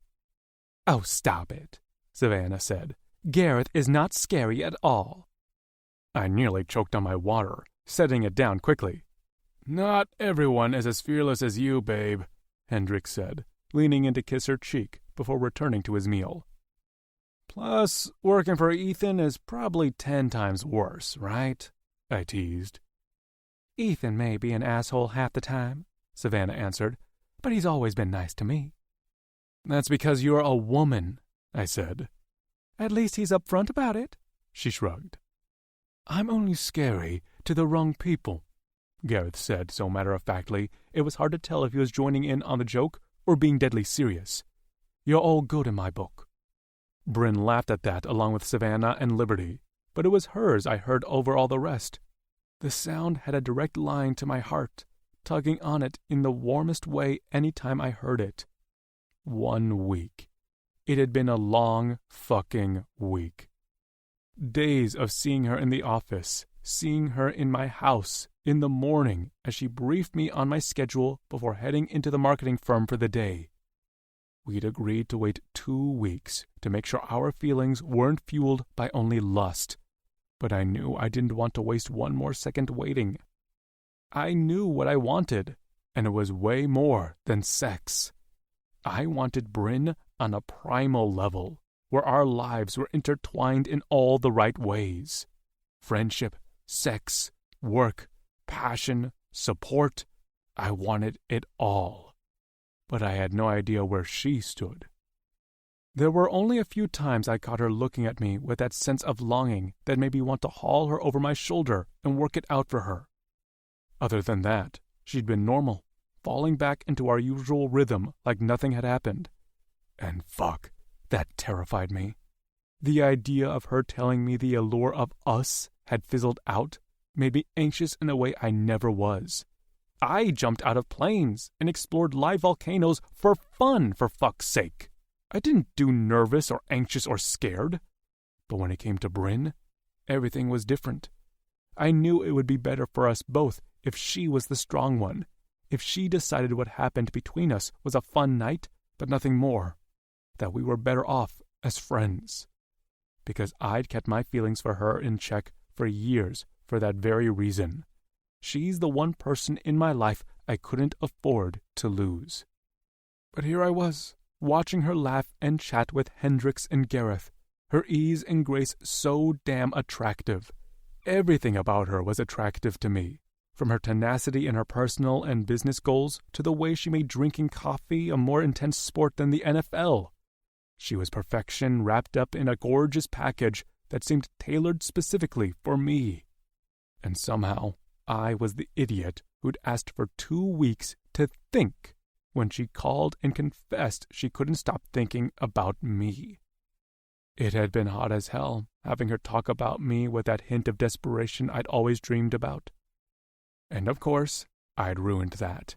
"Oh, stop it," Savannah said. "Gareth is not scary at all." I nearly choked on my water, setting it down quickly. "Not everyone is as fearless as you, babe," Hendricks said, leaning in to kiss her cheek before returning to his meal. "Plus, working for Ethan is probably 10 times worse, right?" I teased. "Ethan may be an asshole half the time," Savannah answered, but he's always been nice to me." "That's because you're a woman," I said. "At least he's upfront about it," she shrugged. "I'm only scary to the wrong people," Gareth said so matter-of-factly it was hard to tell if he was joining in on the joke or being deadly serious. "You're all good in my book." Brin laughed at that along with Savannah and Liberty, but it was hers I heard over all the rest. The sound had a direct line to my heart, tugging on it in the warmest way any time I heard it. 1 week. It had been a long fucking week. Days of seeing her in the office, seeing her in my house in the morning as she briefed me on my schedule before heading into the marketing firm for the day. We'd agreed to wait 2 weeks to make sure our feelings weren't fueled by only lust, but I knew I didn't want to waste one more second waiting. I knew what I wanted, and it was way more than sex. I wanted Brin on a primal level, where our lives were intertwined in all the right ways. Friendship, sex, work, passion, support. I wanted it all. But I had no idea where she stood. There were only a few times I caught her looking at me with that sense of longing that made me want to haul her over my shoulder and work it out for her. Other than that, she'd been normal, falling back into our usual rhythm like nothing had happened. And fuck, that terrified me. The idea of her telling me the allure of us had fizzled out made me anxious in a way I never was. I jumped out of planes and explored live volcanoes for fun, for fuck's sake. I didn't do nervous or anxious or scared. But when it came to Brin, everything was different. I knew it would be better for us both if she was the strong one, if she decided what happened between us was a fun night, but nothing more, that we were better off as friends. Because I'd kept my feelings for her in check for years for that very reason. She's the one person in my life I couldn't afford to lose. But here I was, watching her laugh and chat with Hendrix and Gareth, her ease and grace so damn attractive. Everything about her was attractive to me, from her tenacity in her personal and business goals to the way she made drinking coffee a more intense sport than the NFL. She was perfection wrapped up in a gorgeous package that seemed tailored specifically for me. And somehow, I was the idiot who'd asked for 2 weeks to think when she called and confessed she couldn't stop thinking about me. It had been hot as hell, having her talk about me with that hint of desperation I'd always dreamed about. And of course, I'd ruined that.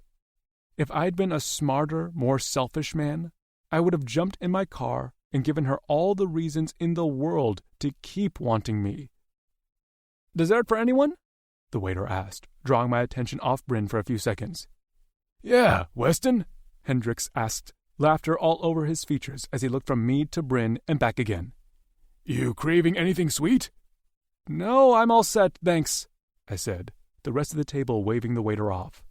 If I'd been a smarter, more selfish man, I would have jumped in my car and given her all the reasons in the world to keep wanting me. "Dessert for anyone?" the waiter asked, drawing my attention off Brin for a few seconds. "Yeah, Weston?" Hendrix asked, laughter all over his features as he looked from me to Brin and back again. "You craving anything sweet?" "No, I'm all set, thanks," I said, the rest of the table waving the waiter off.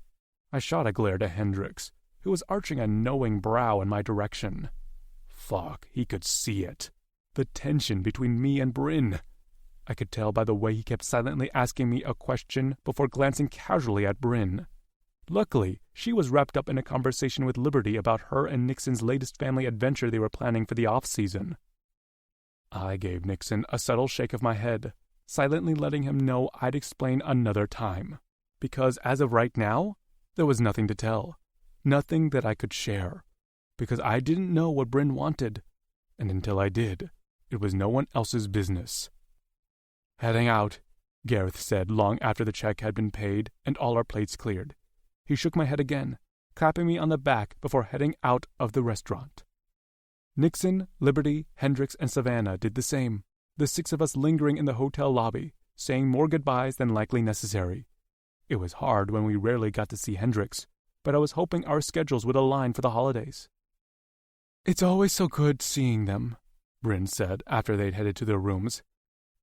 I shot a glare to Hendrix, who was arching a knowing brow in my direction. Fuck, he could see it. The tension between me and Brin. I could tell by the way he kept silently asking me a question before glancing casually at Brin. Luckily, she was wrapped up in a conversation with Liberty about her and Nixon's latest family adventure they were planning for the off-season. I gave Nixon a subtle shake of my head, silently letting him know I'd explain another time. Because as of right now, there was nothing to tell. Nothing that I could share. Because I didn't know what Brin wanted. And until I did, it was no one else's business. "Heading out," Gareth said long after the check had been paid and all our plates cleared. He shook my head again, clapping me on the back before heading out of the restaurant. Nixon, Liberty, Hendrix, and Savannah did the same, the 6 of us lingering in the hotel lobby, saying more goodbyes than likely necessary. It was hard when we rarely got to see Hendrix, but I was hoping our schedules would align for the holidays. "It's always so good seeing them," Brin said after they'd headed to their rooms.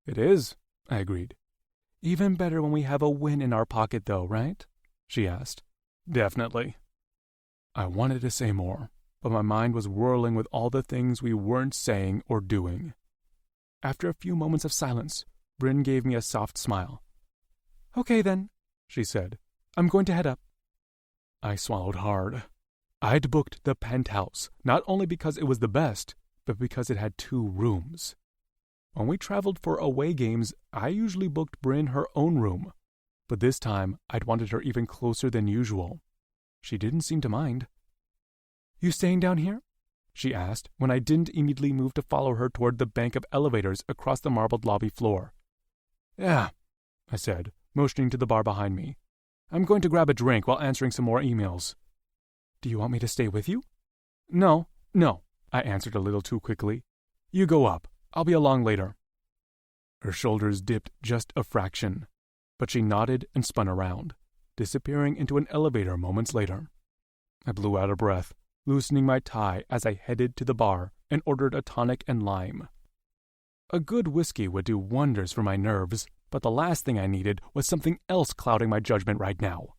"It is," I agreed. "Even better when we have a win in our pocket, though, right?" she asked. "Definitely." I wanted to say more, but my mind was whirling with all the things we weren't saying or doing. After a few moments of silence, Brin gave me a soft smile. "Okay then," she said. "I'm going to head up." I swallowed hard. I'd booked the penthouse, not only because it was the best, but because it had 2 rooms. When we traveled for away games, I usually booked Brin her own room, but this time I'd wanted her even closer than usual. She didn't seem to mind. "You staying down here?" she asked when I didn't immediately move to follow her toward the bank of elevators across the marbled lobby floor. "Yeah," I said, motioning to the bar behind me. "I'm going to grab a drink while answering some more emails." "Do you want me to stay with you?" No, I answered a little too quickly. "You go up. I'll be along later." Her shoulders dipped just a fraction, but she nodded and spun around, disappearing into an elevator moments later. I blew out of breath, loosening my tie as I headed to the bar and ordered a tonic and lime. A good whiskey would do wonders for my nerves, but the last thing I needed was something else clouding my judgment right now.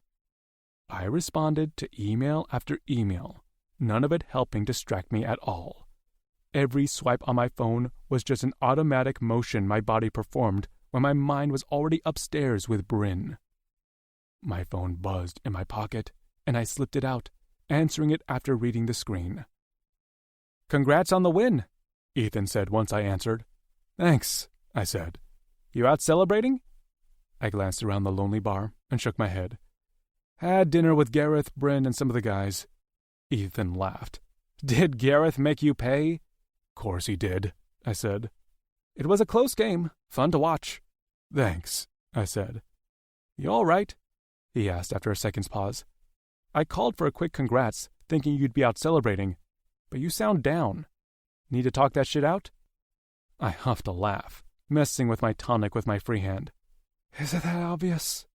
I responded to email after email, none of it helping distract me at all. Every swipe on my phone was just an automatic motion my body performed when my mind was already upstairs with Brin. My phone buzzed in my pocket, and I slipped it out, answering it after reading the screen. "Congrats on the win," Ethan said once I answered. "Thanks," I said. "You out celebrating?" I glanced around the lonely bar and shook my head. "Had dinner with Gareth, Brin, and some of the guys." Ethan laughed. "Did Gareth make you pay?" "Course he did," I said. "It was a close game. Fun to watch." "Thanks," I said. "You all right?" he asked after a second's pause. "I called for a quick congrats, thinking you'd be out celebrating, but you sound down. Need to talk that shit out?" I huffed a laugh, messing with my tonic with my free hand. "Is it that obvious?"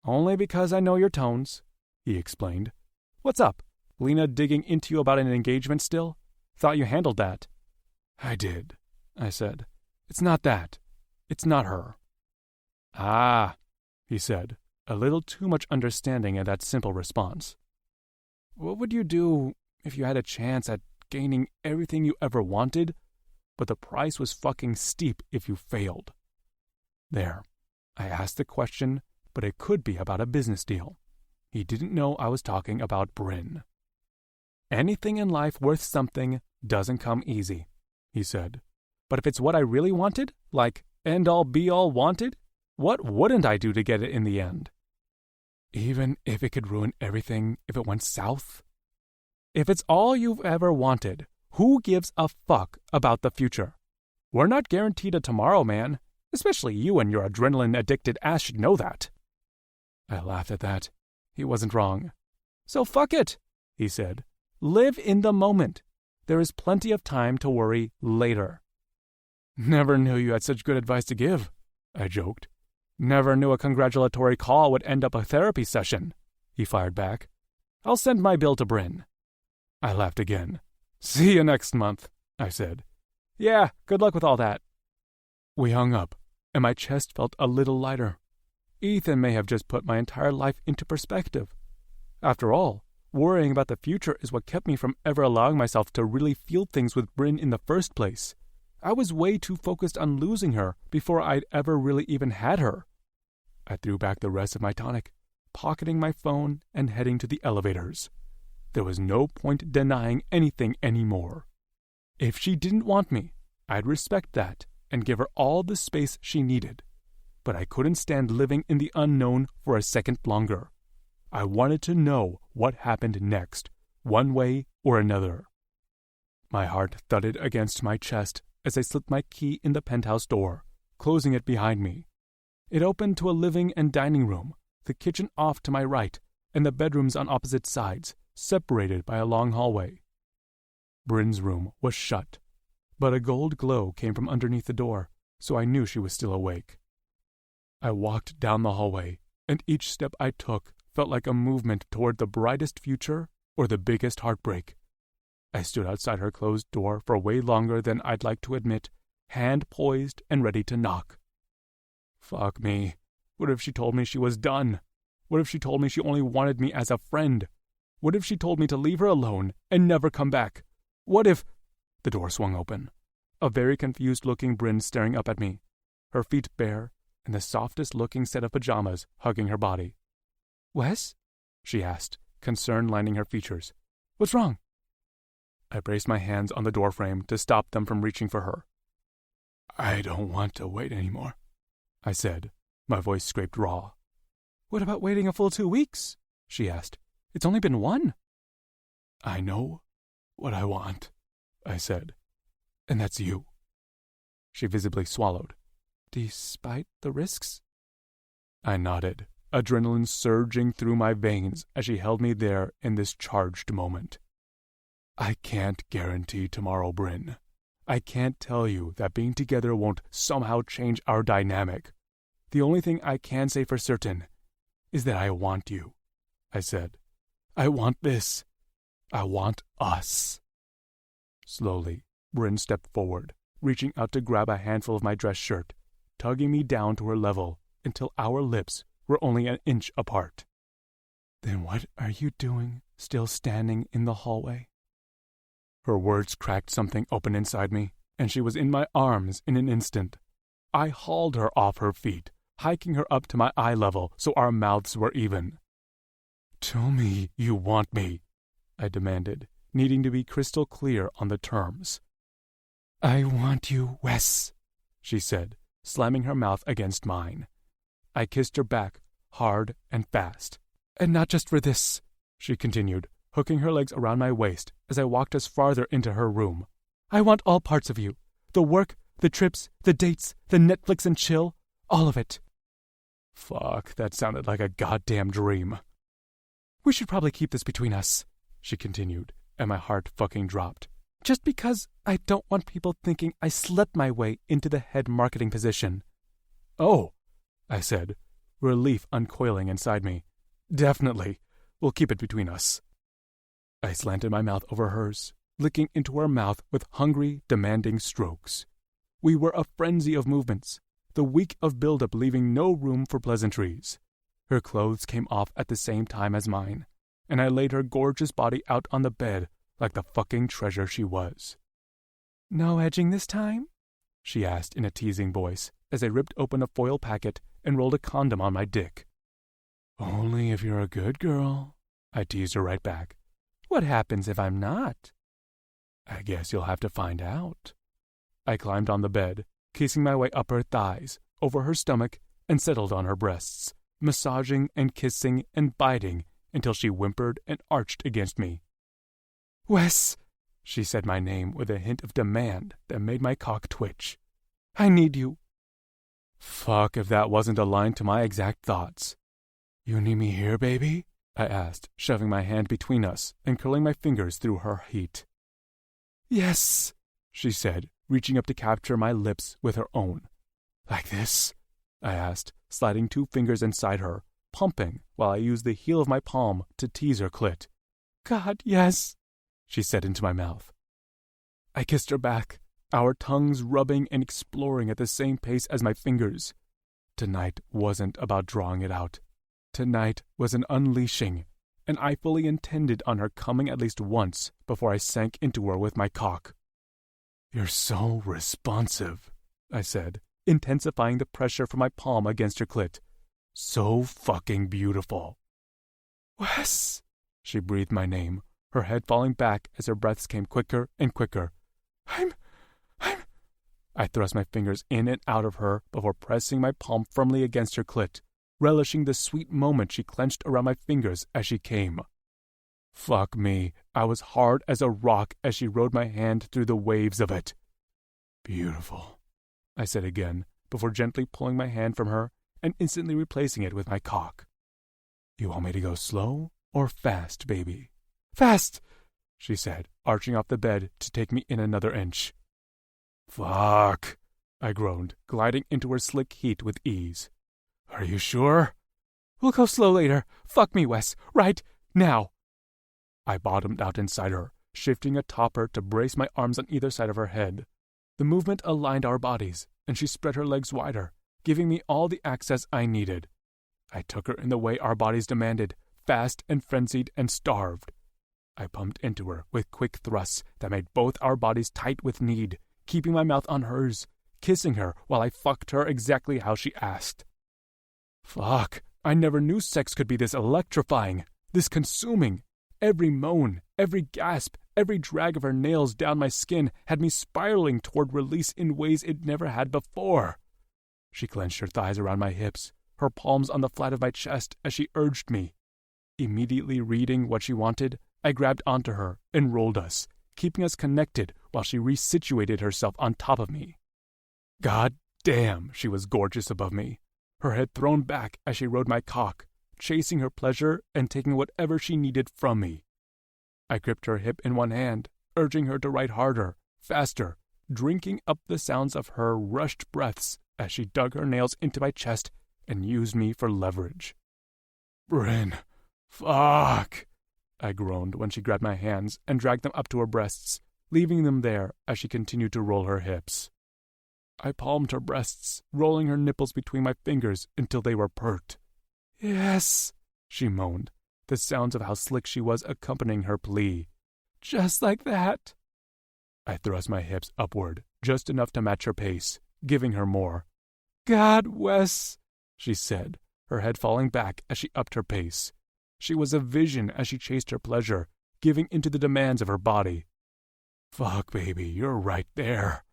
"Only because I know your tones," he explained. "What's up? Lena digging into you about an engagement still? Thought you handled that." "I did," I said. "It's not that. It's not her." "Ah," he said, a little too much understanding in that simple response. "What would you do if you had a chance at gaining everything you ever wanted, but the price was fucking steep if you failed?" There. I asked the question, but it could be about a business deal. He didn't know I was talking about Brin. "Anything in life worth something doesn't come easy," he said. "But if it's what I really wanted, like end-all be-all wanted, what wouldn't I do to get it in the end?" "Even if it could ruin everything if it went south?" "If it's all you've ever wanted, who gives a fuck about the future? We're not guaranteed a tomorrow, man. Especially you and your adrenaline-addicted ass should know that." I laughed at that. He wasn't wrong. "So fuck it," he said. "Live in the moment. There is plenty of time to worry later." "Never knew you had such good advice to give," I joked. "Never knew a congratulatory call would end up a therapy session," he fired back. "I'll send my bill to Brin." I laughed again. "See you next month," I said. "Yeah, good luck with all that." We hung up, and my chest felt a little lighter. Ethan may have just put my entire life into perspective. After all, worrying about the future is what kept me from ever allowing myself to really feel things with Brin in the first place. I was way too focused on losing her before I'd ever really even had her. I threw back the rest of my tonic, pocketing my phone and heading to the elevators. There was no point denying anything anymore. If she didn't want me, I'd respect that and give her all the space she needed. But I couldn't stand living in the unknown for a second longer. I wanted to know what happened next, one way or another. My heart thudded against my chest as I slipped my key in the penthouse door, closing it behind me. It opened to a living and dining room, the kitchen off to my right, and the bedrooms on opposite sides, separated by a long hallway. Brin's room was shut, but a gold glow came from underneath the door, so I knew she was still awake. I walked down the hallway, and each step I took felt like a movement toward the brightest future or the biggest heartbreak. I stood outside her closed door for way longer than I'd like to admit, hand poised and ready to knock. Fuck me. What if she told me she was done? What if she told me she only wanted me as a friend? What if she told me to leave her alone and never come back? What if... The door swung open. A very confused-looking Brin staring up at me, her feet bare and the softest-looking set of pajamas hugging her body. "Wes?" she asked, concern lining her features. What's wrong? I braced my hands on the doorframe to stop them from reaching for her. I don't want to wait anymore, I said, my voice scraped raw. What about waiting a full 2 weeks? She asked. It's only been 1. I know what I want, I said, and that's you. She visibly swallowed. Despite the risks? I nodded, adrenaline surging through my veins as she held me there in this charged moment. I can't guarantee tomorrow, Brin. I can't tell you that being together won't somehow change our dynamic. The only thing I can say for certain is that I want you, I said. I want this. I want us. Slowly, Brin stepped forward, reaching out to grab a handful of my dress shirt, tugging me down to her level until our lips were only an inch apart. Then what are you doing, still standing in the hallway? Her words cracked something open inside me, and she was in my arms in an instant. I hauled her off her feet, hiking her up to my eye level so our mouths were even. Tell me you want me, I demanded, needing to be crystal clear on the terms. I want you, Wes, she said, slamming her mouth against mine. I kissed her back, hard and fast. And not just for this, she continued, hooking her legs around my waist as I walked us farther into her room. I want all parts of you. The work, the trips, the dates, the Netflix and chill, all of it. Fuck, that sounded like a goddamn dream. We should probably keep this between us, she continued, and my heart fucking dropped. Just because I don't want people thinking I slept my way into the head marketing position. Oh, I said, relief uncoiling inside me. Definitely. We'll keep it between us. I slanted my mouth over hers, licking into her mouth with hungry, demanding strokes. We were a frenzy of movements, the week of build-up leaving no room for pleasantries. Her clothes came off at the same time as mine, and I laid her gorgeous body out on the bed like the fucking treasure she was. No edging this time? She asked in a teasing voice as I ripped open a foil packet and rolled a condom on my dick. Only if you're a good girl, I teased her right back. What happens if I'm not? I guess you'll have to find out. I climbed on the bed, kissing my way up her thighs, over her stomach, and settled on her breasts, massaging and kissing and biting until she whimpered and arched against me. Wes, she said my name with a hint of demand that made my cock twitch. I need you. Fuck if that wasn't aligned to my exact thoughts. You need me here, baby? I asked, shoving my hand between us and curling my fingers through her heat. Yes, she said, reaching up to capture my lips with her own. Like this? I asked, sliding 2 fingers inside her, pumping while I used the heel of my palm to tease her clit. God, yes, she said into my mouth. I kissed her back, our tongues rubbing and exploring at the same pace as my fingers. Tonight wasn't about drawing it out. Tonight was an unleashing, and I fully intended on her coming at least once before I sank into her with my cock. You're so responsive, I said, intensifying the pressure from my palm against her clit. So fucking beautiful. Wes, she breathed my name, her head falling back as her breaths came quicker and quicker. I thrust my fingers in and out of her before pressing my palm firmly against her clit, relishing the sweet moment she clenched around my fingers as she came. Fuck me, I was hard as a rock as she rode my hand through the waves of it. Beautiful, I said again, before gently pulling my hand from her and instantly replacing it with my cock. You want me to go slow or fast, baby? Fast, she said, arching off the bed to take me in another inch. Fuck, I groaned, gliding into her slick heat with ease. Are you sure? We'll go slow later. Fuck me, Wes. Right now. I bottomed out inside her, shifting atop her to brace my arms on either side of her head. The movement aligned our bodies, and she spread her legs wider, giving me all the access I needed. I took her in the way our bodies demanded, fast and frenzied and starved. I pumped into her with quick thrusts that made both our bodies tight with need, keeping my mouth on hers, kissing her while I fucked her exactly how she asked. Fuck, I never knew sex could be this electrifying, this consuming, Every moan, every gasp, every drag of her nails down my skin had me spiraling toward release in ways it never had before. She clenched her thighs around my hips, her palms on the flat of my chest as she urged me. Immediately reading what she wanted, I grabbed onto her and rolled us, keeping us connected while she resituated herself on top of me. God damn, she was gorgeous above me, her head thrown back as she rode my cock, chasing her pleasure and taking whatever she needed from me. I gripped her hip in one hand, urging her to ride harder, faster, drinking up the sounds of her rushed breaths as she dug her nails into my chest and used me for leverage. Brin, fuck, I groaned when she grabbed my hands and dragged them up to her breasts, leaving them there as she continued to roll her hips. I palmed her breasts, rolling her nipples between my fingers until they were pert. Yes, she moaned, the sounds of how slick she was accompanying her plea. Just like that. I thrust my hips upward, just enough to match her pace, giving her more. God, Wes, she said, her head falling back as she upped her pace. She was a vision as she chased her pleasure, giving into the demands of her body. Fuck, baby, you're right there,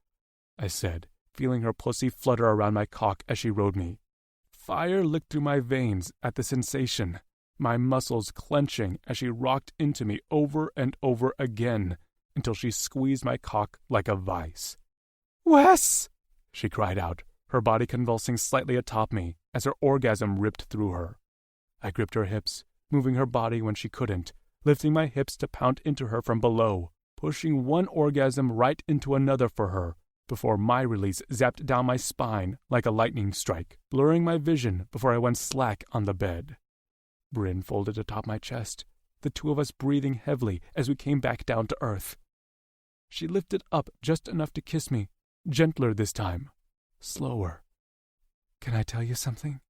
I said, feeling her pussy flutter around my cock as she rode me. Fire licked through my veins at the sensation, my muscles clenching as she rocked into me over and over again until she squeezed my cock like a vice. Wes! She cried out, her body convulsing slightly atop me as her orgasm ripped through her. I gripped her hips, moving her body when she couldn't, lifting my hips to pound into her from below, pushing one orgasm right into another for her, before my release zapped down my spine like a lightning strike, blurring my vision before I went slack on the bed. Brin folded atop my chest, the two of us breathing heavily as we came back down to earth. She lifted up just enough to kiss me, gentler this time, slower. Can I tell you something?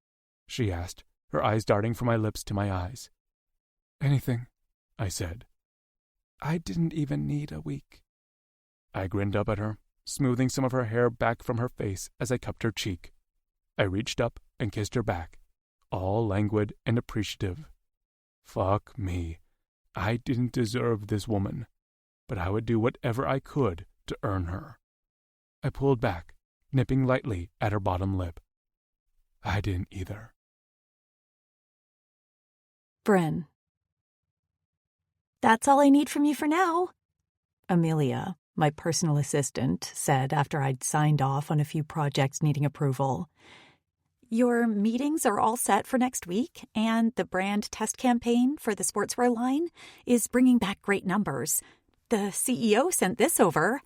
She asked, her eyes darting from my lips to my eyes. Anything, I said. I didn't even need a week. I grinned up at her, smoothing some of her hair back from her face as I cupped her cheek. I reached up and kissed her back, all languid and appreciative. Fuck me. I didn't deserve this woman, but I would do whatever I could to earn her. I pulled back, nipping lightly at her bottom lip. I didn't either. Brin. That's all I need from you for now, Amelia, my personal assistant, said after I'd signed off on a few projects needing approval. Your meetings are all set for next week, and the brand test campaign for the sportswear line is bringing back great numbers. The CEO sent this over.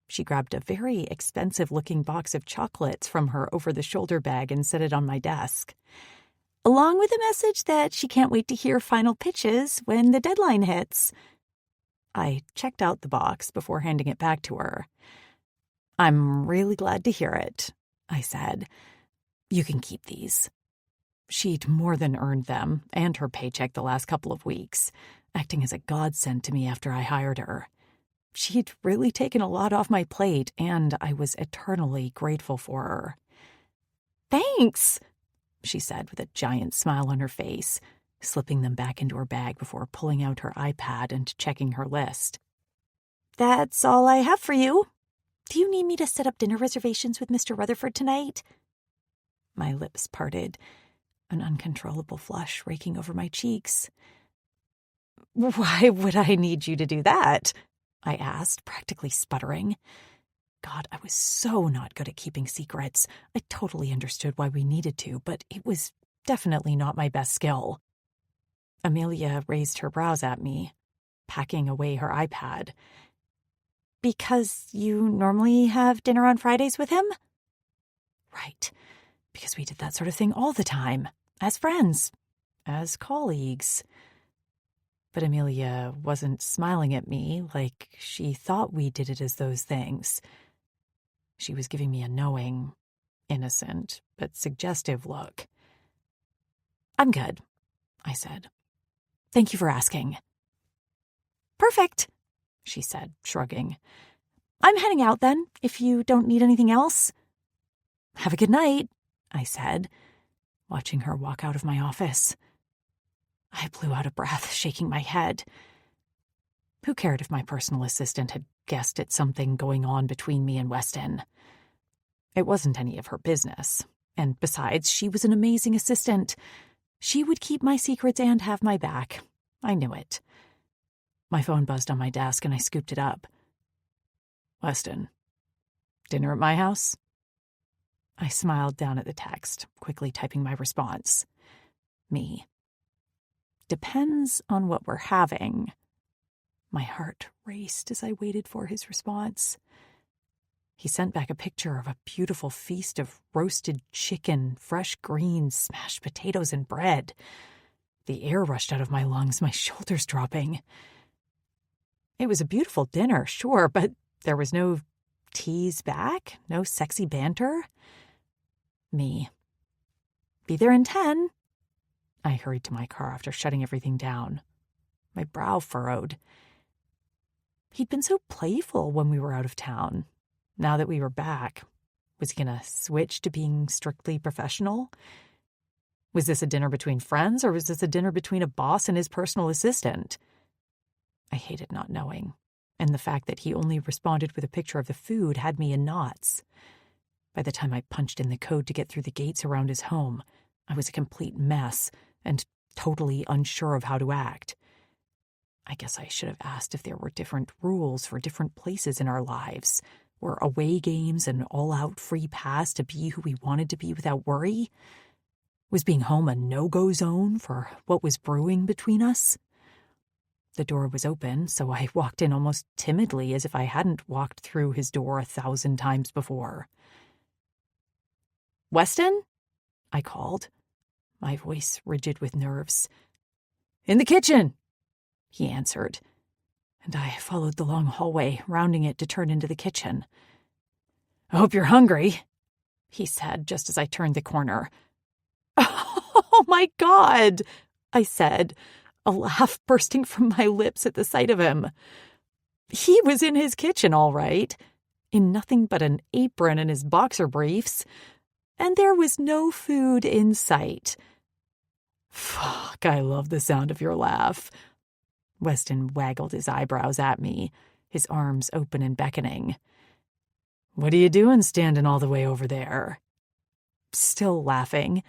She grabbed a very expensive-looking box of chocolates from her over-the-shoulder bag and set it on my desk, along with a message that she can't wait to hear final pitches when the deadline hits. I checked out the box before handing it back to her. I'm really glad to hear it, I said. You can keep these. She'd more than earned them and her paycheck the last couple of weeks, acting as a godsend to me after I hired her. She'd really taken a lot off my plate, and I was eternally grateful for her. Thanks, she said with a giant smile on her face, slipping them back into her bag before pulling out her iPad and checking her list. That's all I have for you. Do you need me to set up dinner reservations with Mr. Rutherford tonight? My lips parted, an uncontrollable flush raking over my cheeks. Why would I need you to do that? I asked, practically sputtering. God, I was so not good at keeping secrets. I totally understood why we needed to, but it was definitely not my best skill. Amelia raised her brows at me, packing away her iPad. Because you normally have dinner on Fridays with him? Right, because we did that sort of thing all the time, as friends, as colleagues. But Amelia wasn't smiling at me like she thought we did it as those things. She was giving me a knowing, innocent, but suggestive look. I'm good, I said. Thank you for asking. Perfect, she said, shrugging. I'm heading out then, if you don't need anything else. Have a good night, I said, watching her walk out of my office. I blew out of breath, shaking my head. Who cared if my personal assistant had guessed at something going on between me and Weston? It wasn't any of her business. And besides, she was an amazing assistant. She would keep my secrets and have my back. I knew it. My phone buzzed on my desk and I scooped it up. Weston, dinner at my house? I smiled down at the text, quickly typing my response. Me. Depends on what we're having. My heart raced as I waited for his response. He sent back a picture of a beautiful feast of roasted chicken, fresh greens, smashed potatoes, and bread. The air rushed out of my lungs, my shoulders dropping. It was a beautiful dinner, sure, but there was no tease back, no sexy banter. Me. Be there in 10. I hurried to my car after shutting everything down. My brow furrowed. He'd been so playful when we were out of town. Now that we were back, was he going to switch to being strictly professional? Was this a dinner between friends, or was this a dinner between a boss and his personal assistant? I hated not knowing, and the fact that he only responded with a picture of the food had me in knots. By the time I punched in the code to get through the gates around his home, I was a complete mess and totally unsure of how to act. I guess I should have asked if there were different rules for different places in our lives. Were away games an all-out free pass to be who we wanted to be without worry? Was being home a no-go zone for what was brewing between us? The door was open, so I walked in almost timidly, as if I hadn't walked through his door 1,000 times before. "Weston?" I called, my voice rigid with nerves. "In the kitchen," he answered, and I followed the long hallway, rounding it to turn into the kitchen. "I hope you're hungry," he said just as I turned the corner. "Oh, my God," I said, a laugh bursting from my lips at the sight of him. He was in his kitchen, all right, in nothing but an apron and his boxer briefs, and there was no food in sight. "Fuck, I love the sound of your laugh." Weston waggled his eyebrows at me, his arms open and beckoning. "What are you doing standing all the way over there?" Still laughing,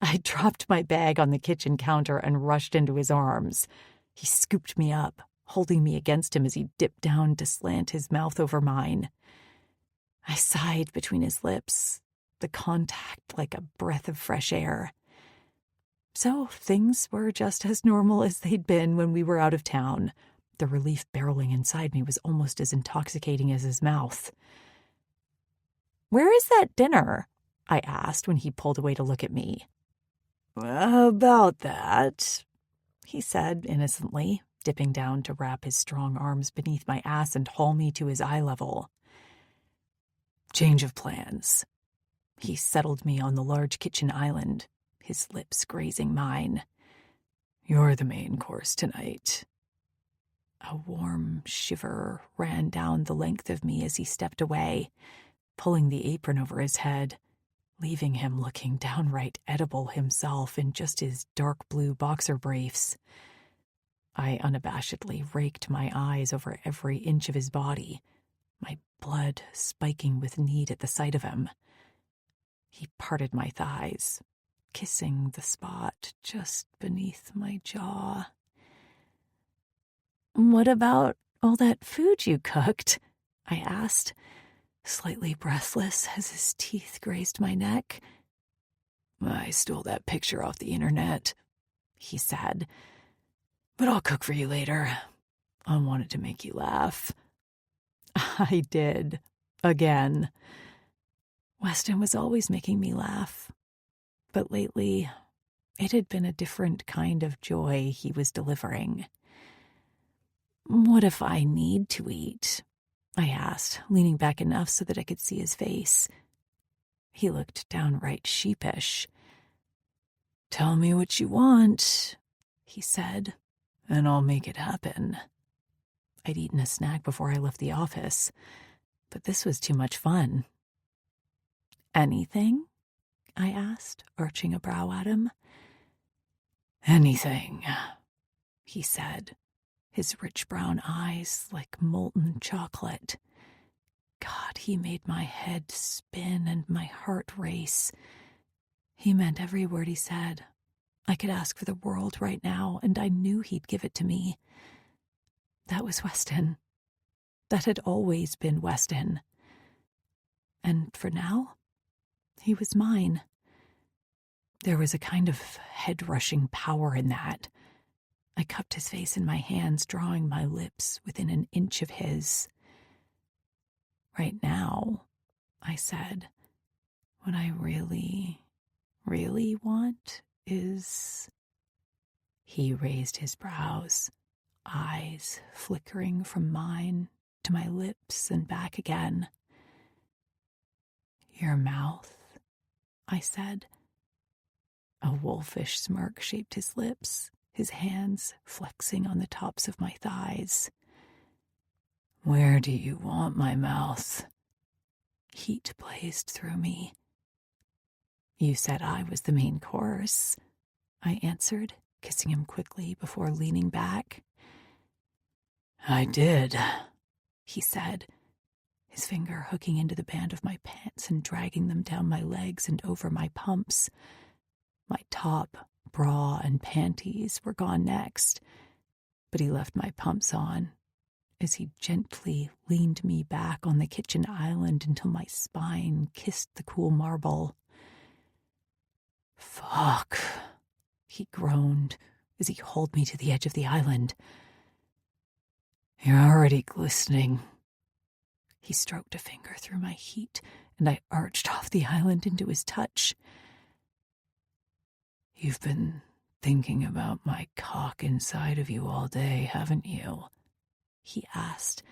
I dropped my bag on the kitchen counter and rushed into his arms. He scooped me up, holding me against him as he dipped down to slant his mouth over mine. I sighed between his lips, the contact like a breath of fresh air. So things were just as normal as they'd been when we were out of town. The relief barreling inside me was almost as intoxicating as his mouth. "Where is that dinner?" I asked when he pulled away to look at me. "About that," he said innocently, dipping down to wrap his strong arms beneath my ass and haul me to his eye level. "Change of plans." He settled me on the large kitchen island, his lips grazing mine. "You're the main course tonight." A warm shiver ran down the length of me as he stepped away, pulling the apron over his head, leaving him looking downright edible himself in just his dark blue boxer briefs. I unabashedly raked my eyes over every inch of his body, my blood spiking with need at the sight of him. He parted my thighs, kissing the spot just beneath my jaw. "What about all that food you cooked?" I asked, slightly breathless as his teeth grazed my neck. "I stole that picture off the internet," he said. "But I'll cook for you later. I wanted to make you laugh." I did. Again. Weston was always making me laugh. But lately, it had been a different kind of joy he was delivering. "What if I need to eat?" I asked, leaning back enough so that I could see his face. He looked downright sheepish. "Tell me what you want," he said, "and I'll make it happen." I'd eaten a snack before I left the office, but this was too much fun. "Anything?" I asked, arching a brow at him. Anything, he said, his rich brown eyes like molten chocolate. God, he made my head spin and my heart race. He meant every word he said. I could ask for the world right now, and I knew he'd give it to me. That was Weston. That had always been Weston. And for now, he was mine. There was a kind of head-rushing power in that. I cupped his face in my hands, drawing my lips within an inch of his. Right now, I said, what I really, really want is... He raised his brows, eyes flickering from mine to my lips and back again. Your mouth, I said. A wolfish smirk shaped his lips, his hands flexing on the tops of my thighs. Where do you want my mouth? Heat blazed through me. You said I was the main course, I answered, kissing him quickly before leaning back. I did, he said, his finger hooking into the band of my pants and dragging them down my legs and over my pumps. My top, bra, and panties were gone next, but he left my pumps on as he gently leaned me back on the kitchen island until my spine kissed the cool marble. Fuck, he groaned as he hauled me to the edge of the island. You're already glistening. He stroked a finger through my heat, and I arched off the island into his touch. You've been thinking about my cock inside of you all day, haven't you? He asked,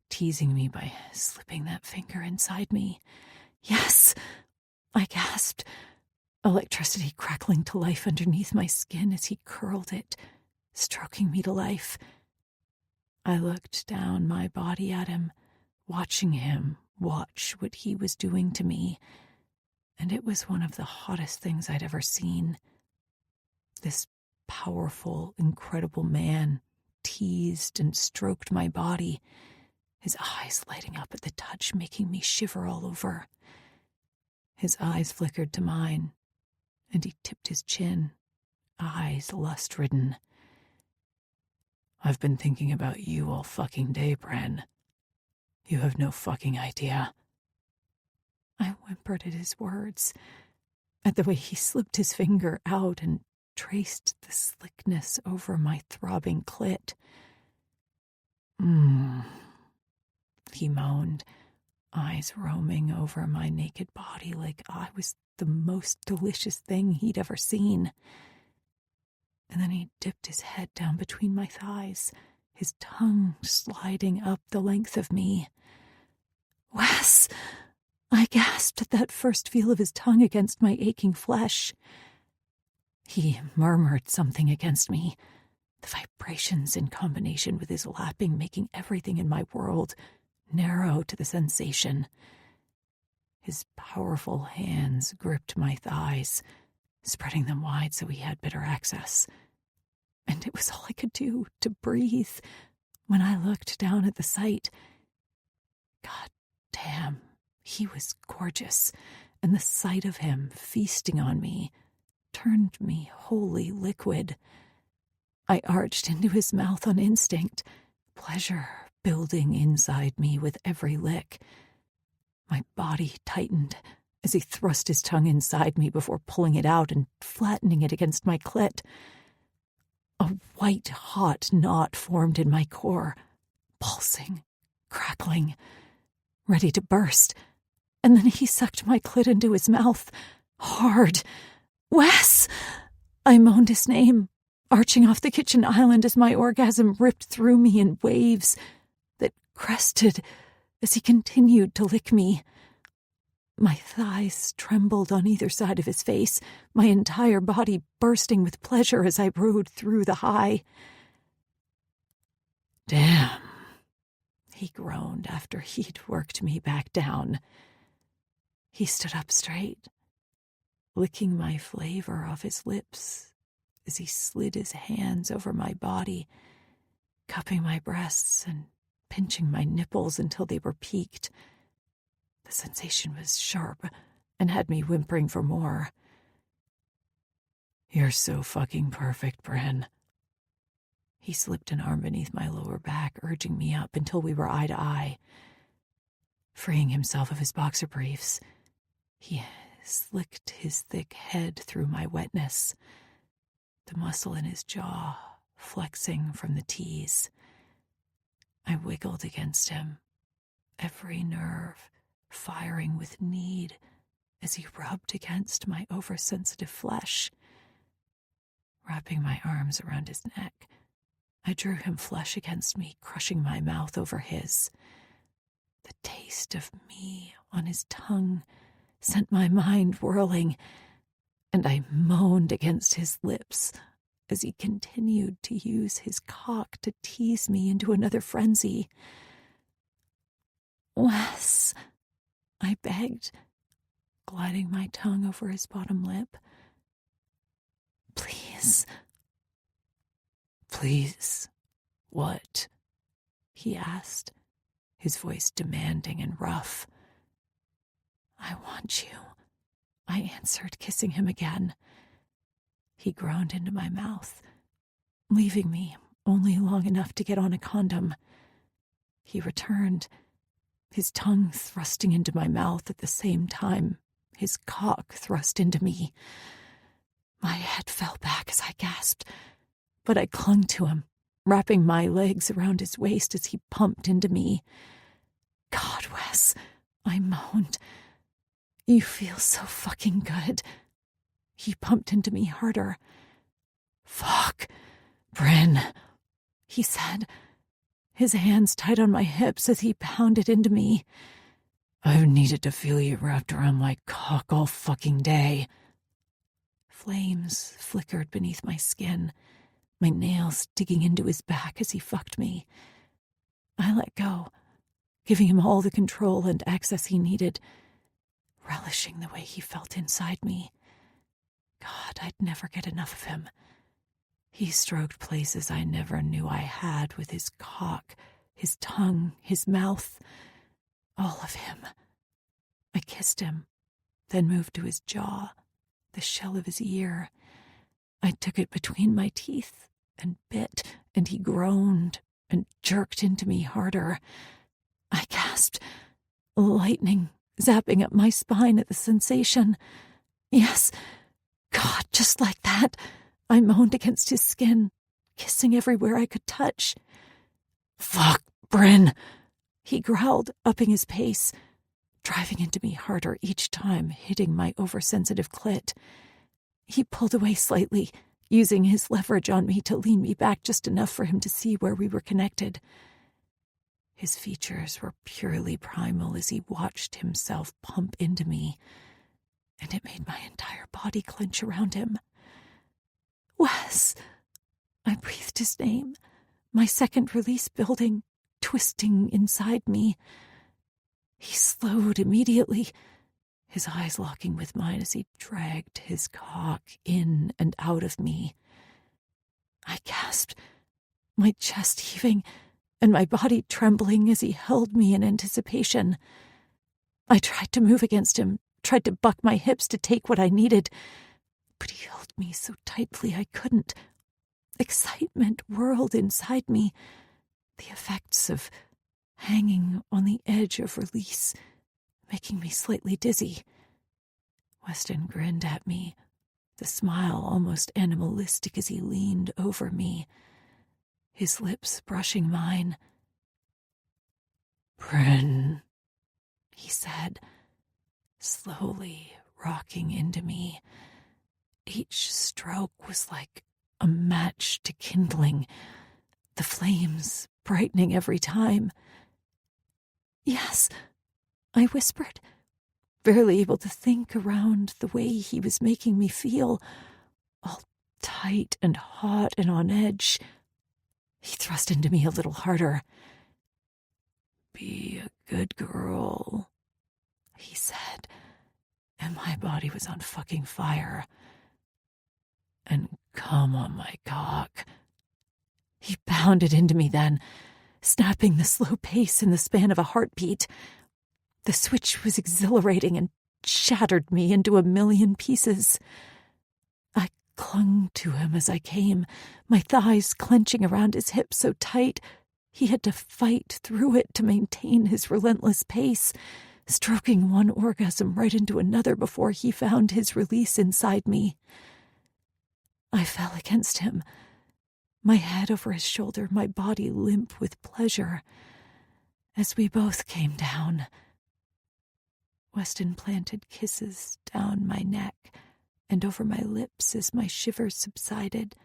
teasing me by slipping that finger inside me. Yes, I gasped, electricity crackling to life underneath my skin as he curled it, stroking me to life. I looked down my body at him, watching him watch what he was doing to me, and it was one of the hottest things I'd ever seen. This powerful, incredible man teased and stroked my body, his eyes lighting up at the touch, making me shiver all over. His eyes flickered to mine, and he tipped his chin, eyes lust-ridden. I've been thinking about you all fucking day, Brin. You have no fucking idea. I whimpered at his words, at the way he slipped his finger out and traced the slickness over my throbbing clit. He moaned, eyes roaming over my naked body like I was the most delicious thing he'd ever seen. And then he dipped his head down between my thighs, his tongue sliding up the length of me. Wes! I gasped at that first feel of his tongue against my aching flesh. He murmured something against me, the vibrations in combination with his lapping making everything in my world narrow to the sensation. His powerful hands gripped my thighs, spreading them wide so he had better access. And it was all I could do to breathe when I looked down at the sight. God damn, he was gorgeous, and the sight of him feasting on me turned me wholly liquid. I arched into his mouth on instinct, pleasure building inside me with every lick. My body tightened as he thrust his tongue inside me before pulling it out and flattening it against my clit. A white-hot knot formed in my core, pulsing, crackling, ready to burst. And then he sucked my clit into his mouth, hard. Wes! I moaned his name, arching off the kitchen island as my orgasm ripped through me in waves that crested as he continued to lick me. My thighs trembled on either side of his face, my entire body bursting with pleasure as I rode through the high. Damn, he groaned after he'd worked me back down. He stood up straight, licking my flavor off his lips as he slid his hands over my body, cupping my breasts and pinching my nipples until they were peaked. The sensation was sharp and had me whimpering for more. "You're so fucking perfect, Brin." He slipped an arm beneath my lower back, urging me up until we were eye to eye. Freeing himself of his boxer briefs, he slicked his thick head through my wetness, the muscle in his jaw flexing from the tease. I wiggled against him, every nerve firing with need as he rubbed against my oversensitive flesh. Wrapping my arms around his neck, I drew him flush against me, crushing my mouth over his. The taste of me on his tongue sent my mind whirling, and I moaned against his lips as he continued to use his cock to tease me into another frenzy. "Wes," I begged, gliding my tongue over his bottom lip. "Please." "Please? What?" he asked, his voice demanding and rough. "I want you," I answered, kissing him again. He groaned into my mouth, leaving me only long enough to get on a condom. He returned, his tongue thrusting into my mouth at the same time, his cock thrust into me. My head fell back as I gasped, but I clung to him, wrapping my legs around his waist as he pumped into me. "God, Wes," I moaned. "You feel so fucking good." He pumped into me harder. "Fuck, Brin," he said, his hands tight on my hips as he pounded into me. "I've needed to feel you wrapped around my cock all fucking day." Flames flickered beneath my skin, my nails digging into his back as he fucked me. I let go, giving him all the control and access he needed, relishing the way he felt inside me. God, I'd never get enough of him. He stroked places I never knew I had with his cock, his tongue, his mouth, all of him. I kissed him, then moved to his jaw, the shell of his ear. I took it between my teeth and bit, and he groaned and jerked into me harder. I gasped, lightning zapping up my spine at the sensation. "Yes, God, just like that." I moaned against his skin, kissing everywhere I could touch. "Fuck, Brin," he growled, upping his pace, driving into me harder each time, hitting my oversensitive clit. He pulled away slightly, using his leverage on me to lean me back just enough for him to see where we were connected. His features were purely primal as he watched himself pump into me, and it made my entire body clench around him. "Wes!" I breathed his name, my second release building, twisting inside me. He slowed immediately, his eyes locking with mine as he dragged his cock in and out of me. I gasped, my chest heaving and my body trembling as he held me in anticipation. I tried to move against him, tried to buck my hips to take what I needed, but he held me so tightly I couldn't. Excitement whirled inside me, the effects of hanging on the edge of release, making me slightly dizzy. Weston grinned at me, the smile almost animalistic as he leaned over me, his lips brushing mine. "Brin," he said, slowly rocking into me. Each stroke was like a match to kindling, the flames brightening every time. "Yes," I whispered, barely able to think around the way he was making me feel, all tight and hot and on edge. He thrust into me a little harder. "Be a good girl," he said, and my body was on fucking fire. and come on my cock. He pounded into me then, snapping the slow pace in the span of a heartbeat. The switch was exhilarating and shattered me into a million pieces. I clung to him as I came, my thighs clenching around his hips so tight he had to fight through it to maintain his relentless pace, stroking one orgasm right into another before he found his release inside me. I fell against him, my head over his shoulder, my body limp with pleasure. As we both came down, Weston planted kisses down my neck and over my lips as my shivers subsided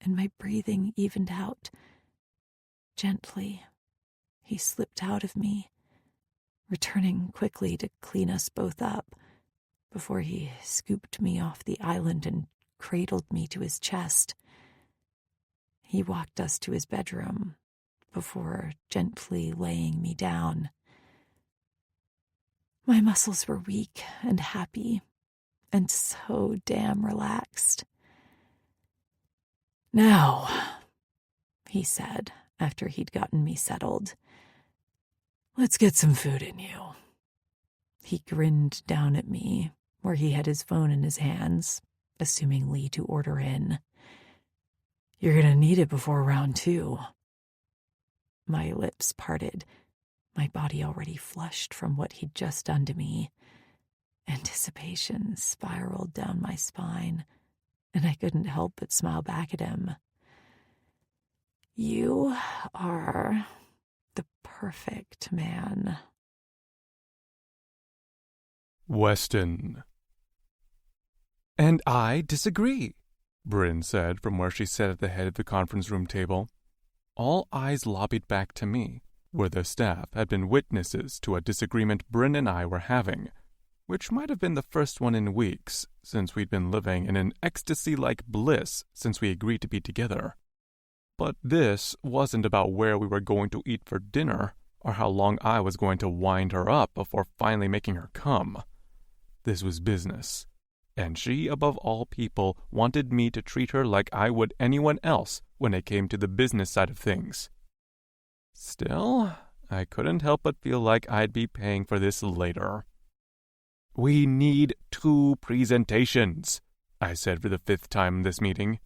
and my breathing evened out. Gently, he slipped out of me, returning quickly to clean us both up before he scooped me off the island and cradled me to his chest. He walked us to his bedroom before gently laying me down. My muscles were weak and happy, and so damn relaxed. "Now," he said after he'd gotten me settled, "let's get some food in you." He grinned down at me, where he had his phone in his hands, assumingly to order in. "You're gonna need it before round 2. My lips parted, my body already flushed from what he'd just done to me. Anticipation spiraled down my spine, and I couldn't help but smile back at him. "You are the perfect man." Weston. "And I disagree," Brin said from where she sat at the head of the conference room table. All eyes lobbied back to me, where the staff had been witnesses to a disagreement Brin and I were having, which might have been the first one in weeks, since we'd been living in an ecstasy-like bliss since we agreed to be together. But this wasn't about where we were going to eat for dinner, or how long I was going to wind her up before finally making her come. This was business, and she, above all people, wanted me to treat her like I would anyone else when it came to the business side of things. Still, I couldn't help but feel like I'd be paying for this later. "We need 2 presentations," I said for the 5th time in this meeting.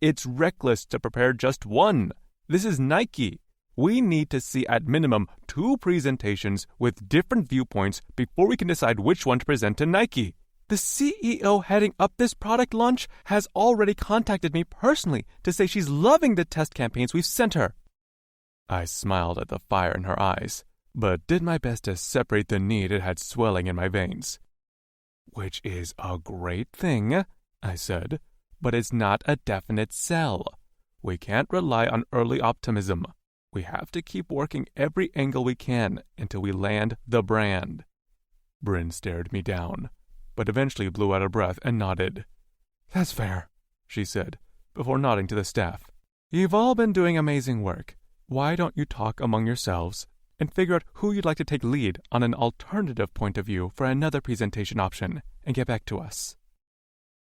"It's reckless to prepare just 1. This is Nike. We need to see at minimum 2 presentations with different viewpoints before we can decide which one to present to Nike. The CEO heading up this product launch has already contacted me personally to say she's loving the test campaigns we've sent her." I smiled at the fire in her eyes, but did my best to separate the need it had swelling in my veins. "Which is a great thing," I said, "but it's not a definite sell. We can't rely on early optimism. We have to keep working every angle we can until we land the brand." Brin stared me down, but eventually blew out a breath and nodded. "That's fair," she said, before nodding to the staff. "You've all been doing amazing work. Why don't you talk among yourselves and figure out who you'd like to take lead on an alternative point of view for another presentation option and get back to us?"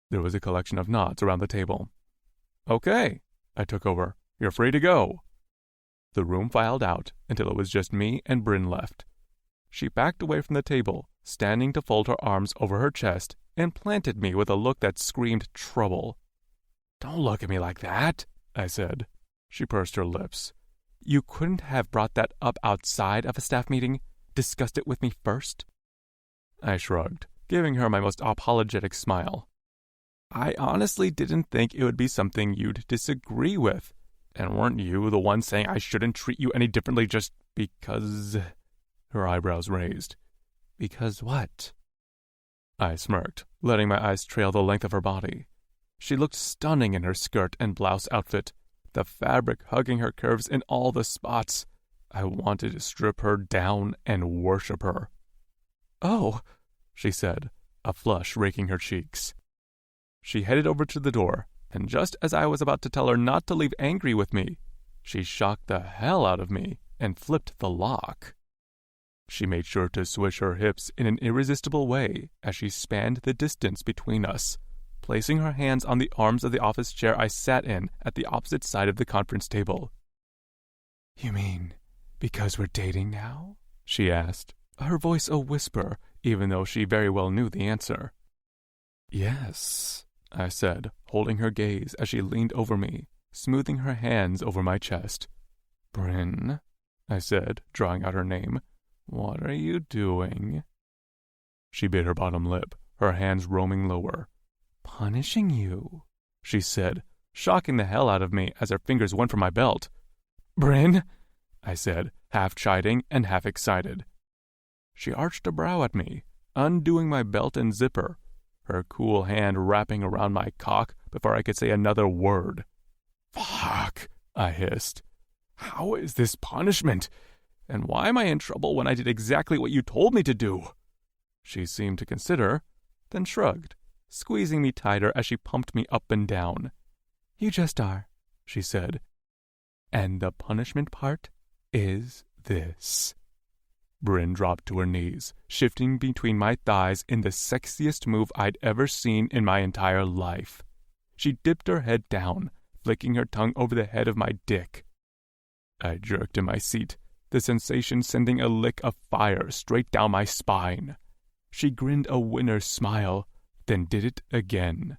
There was a collection of nods around the table. "Okay," I took over. "You're free to go." The room filed out until it was just me and Brin left. She backed away from the table, standing to fold her arms over her chest, and planted me with a look that screamed trouble. "Don't look at me like that," I said. She pursed her lips. "You couldn't have brought that up outside of a staff meeting? Discussed it with me first?" I shrugged, giving her my most apologetic smile. "I honestly didn't think it would be something you'd disagree with. And weren't you the one saying I shouldn't treat you any differently just because—" Her eyebrows raised. "Because what?" I smirked, letting my eyes trail the length of her body. She looked stunning in her skirt and blouse outfit, the fabric hugging her curves in all the spots. I wanted to strip her down and worship her. "Oh," she said, a flush raking her cheeks. She headed over to the door, and just as I was about to tell her not to leave angry with me, she shocked the hell out of me and flipped the lock. She made sure to swish her hips in an irresistible way as she spanned the distance between us, placing her hands on the arms of the office chair I sat in at the opposite side of the conference table. "You mean because we're dating now?" she asked, her voice a whisper, even though she very well knew the answer. "Yes," I said, holding her gaze as she leaned over me, smoothing her hands over my chest. "Brin," I said, drawing out her name, "what are you doing?" She bit her bottom lip, her hands roaming lower. "Punishing you," she said, shocking the hell out of me as her fingers went for my belt. "Brin," I said, half chiding and half excited. She arched a brow at me, undoing my belt and zipper, her cool hand wrapping around my cock before I could say another word. "Fuck," I hissed. "How is this punishment? And why am I in trouble when I did exactly what you told me to do?" She seemed to consider, then shrugged, squeezing me tighter as she pumped me up and down. "You just are," she said. "And the punishment part is this." Brin dropped to her knees, shifting between my thighs in the sexiest move I'd ever seen in my entire life. She dipped her head down, flicking her tongue over the head of my dick. I jerked in my seat, the sensation sending a lick of fire straight down my spine. She grinned a winner's smile, then did it again.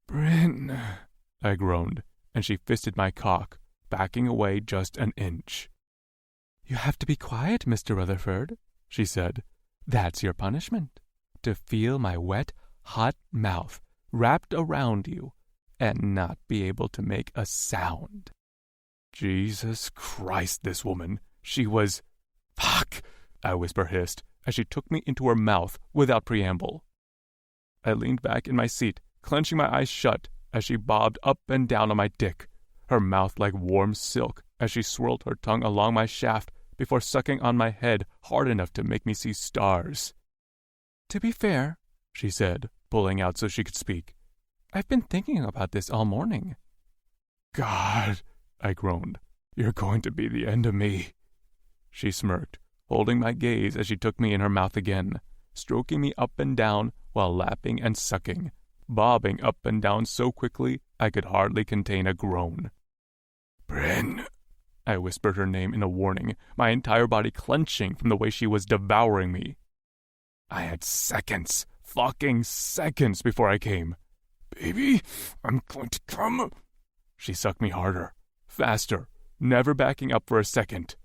"Brin," I groaned, and she fisted my cock, backing away just an inch. "You have to be quiet, Mr. Rutherford," she said. "That's your punishment, to feel my wet, hot mouth wrapped around you and not be able to make a sound." Jesus Christ, this woman. She was... "Fuck," I whisper-hissed as she took me into her mouth without preamble. I leaned back in my seat, clenching my eyes shut as she bobbed up and down on my dick, her mouth like warm silk as she swirled her tongue along my shaft before sucking on my head hard enough to make me see stars. "To be fair," she said, pulling out so she could speak, "I've been thinking about this all morning." "God," I groaned, "you're going to be the end of me." She smirked, holding my gaze as she took me in her mouth again, stroking me up and down while lapping and sucking, bobbing up and down so quickly I could hardly contain a groan. "Brin," I whispered her name in a warning, my entire body clenching from the way she was devouring me. I had seconds, fucking seconds before I came. "Baby, I'm going to come." She sucked me harder, faster, never backing up for a second.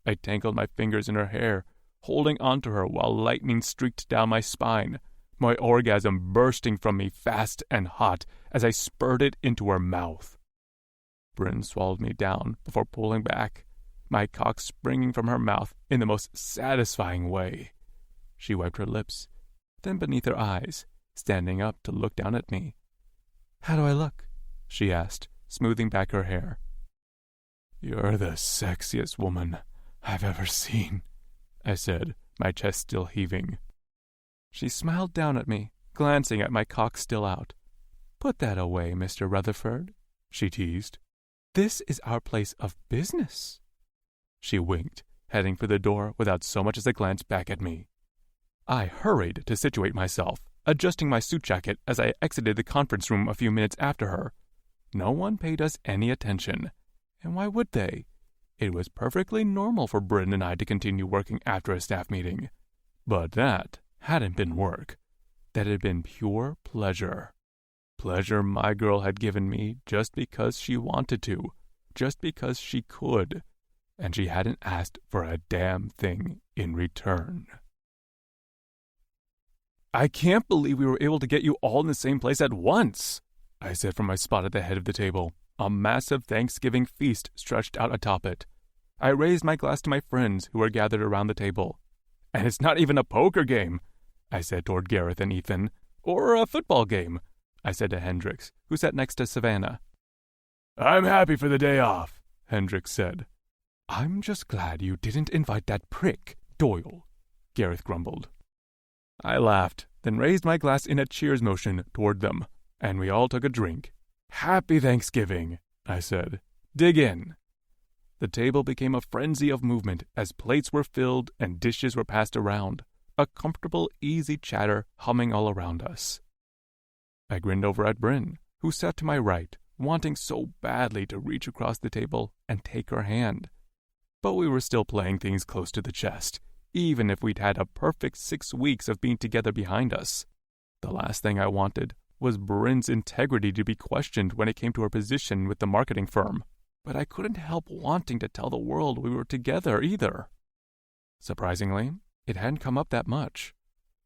I tangled my fingers in her hair, holding onto her while lightning streaked down my spine, my orgasm bursting from me fast and hot as I spurted into her mouth. Brin swallowed me down before pulling back, my cock springing from her mouth in the most satisfying way. She wiped her lips, then beneath her eyes, standing up to look down at me. "How do I look?" she asked, smoothing back her hair. "You're the sexiest woman I've ever seen," I said, my chest still heaving. She smiled down at me, glancing at my cock still out. "Put that away, Mr. Rutherford," she teased. "This is our place of business." She winked, heading for the door without so much as a glance back at me. I hurried to situate myself, adjusting my suit jacket as I exited the conference room a few minutes after her. No one paid us any attention, and why would they? It was perfectly normal for Brin and I to continue working after a staff meeting. But that hadn't been work. That had been pure pleasure. Pleasure my girl had given me just because she wanted to, just because she could, and she hadn't asked for a damn thing in return. "I can't believe we were able to get you all in the same place at once," I said from my spot at the head of the table, a massive Thanksgiving feast stretched out atop it. I raised my glass to my friends who were gathered around the table. "And it's not even a poker game," I said toward Gareth and Ethan. "Or a football game," I said to Hendrix, who sat next to Savannah. "I'm happy for the day off," Hendrix said. "I'm just glad you didn't invite that prick, Doyle," Gareth grumbled. I laughed, then raised my glass in a cheers motion toward them, and we all took a drink. "Happy Thanksgiving," I said. "Dig in." The table became a frenzy of movement as plates were filled and dishes were passed around, a comfortable, easy chatter humming all around us. I grinned over at Brin, who sat to my right, wanting so badly to reach across the table and take her hand. But we were still playing things close to the chest, even if we'd had a perfect 6 weeks of being together behind us. The last thing I wanted was Brin's integrity to be questioned when it came to her position with the marketing firm, but I couldn't help wanting to tell the world we were together either. Surprisingly, it hadn't come up that much.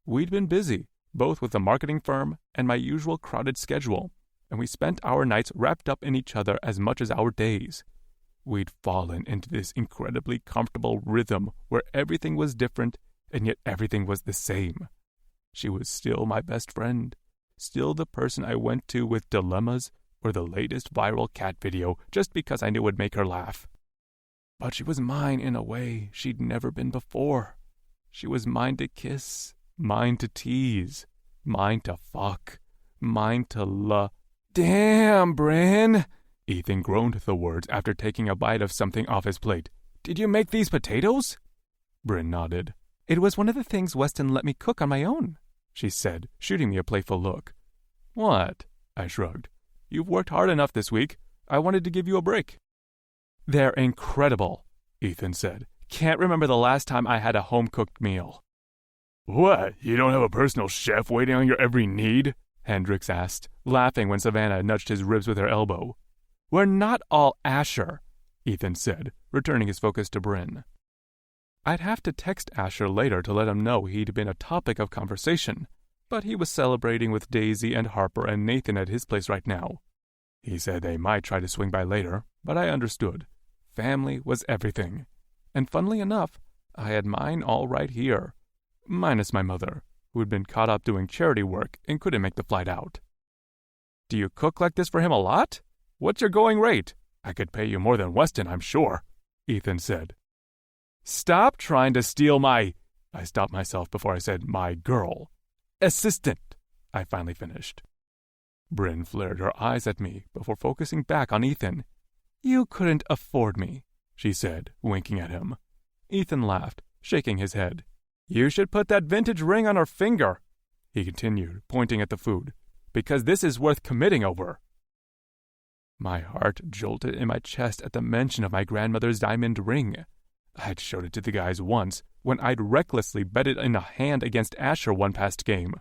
We'd been busy, both with the marketing firm and my usual crowded schedule, and we spent our nights wrapped up in each other as much as our days. We'd fallen into this incredibly comfortable rhythm where everything was different and yet everything was the same. She was still my best friend, still the person I went to with dilemmas or the latest viral cat video just because I knew it would make her laugh. But she was mine in a way she'd never been before. She was mine to kiss, mine to tease, mine to fuck, mine to Damn, Brin! Ethan groaned the words after taking a bite of something off his plate. Did you make these potatoes? Brin nodded. It was one of the things Weston let me cook on my own, she said, shooting me a playful look. What? I shrugged. You've worked hard enough this week. I wanted to give you a break. They're incredible, Ethan said. Can't remember the last time I had a home-cooked meal. What? You don't have a personal chef waiting on your every need? Hendricks asked, laughing when Savannah nudged his ribs with her elbow. We're not all Asher, Ethan said, returning his focus to Brin. I'd have to text Asher later to let him know he'd been a topic of conversation, but he was celebrating with Daisy and Harper and Nathan at his place right now. He said they might try to swing by later, but I understood. Family was everything. And funnily enough, I had mine all right here, minus my mother, who had been caught up doing charity work and couldn't make the flight out. Do you cook like this for him a lot? What's your going rate? I could pay you more than Weston, I'm sure, Ethan said. Stop trying to steal I stopped myself before I said my girl. Assistant, I finally finished. Brin flared her eyes at me before focusing back on Ethan. You couldn't afford me, she said, winking at him. Ethan laughed, shaking his head. You should put that vintage ring on her finger, he continued, pointing at the food, because this is worth committing over. My heart jolted in my chest at the mention of my grandmother's diamond ring. I'd showed it to the guys once, when I'd recklessly bet it in a hand against Asher one past game.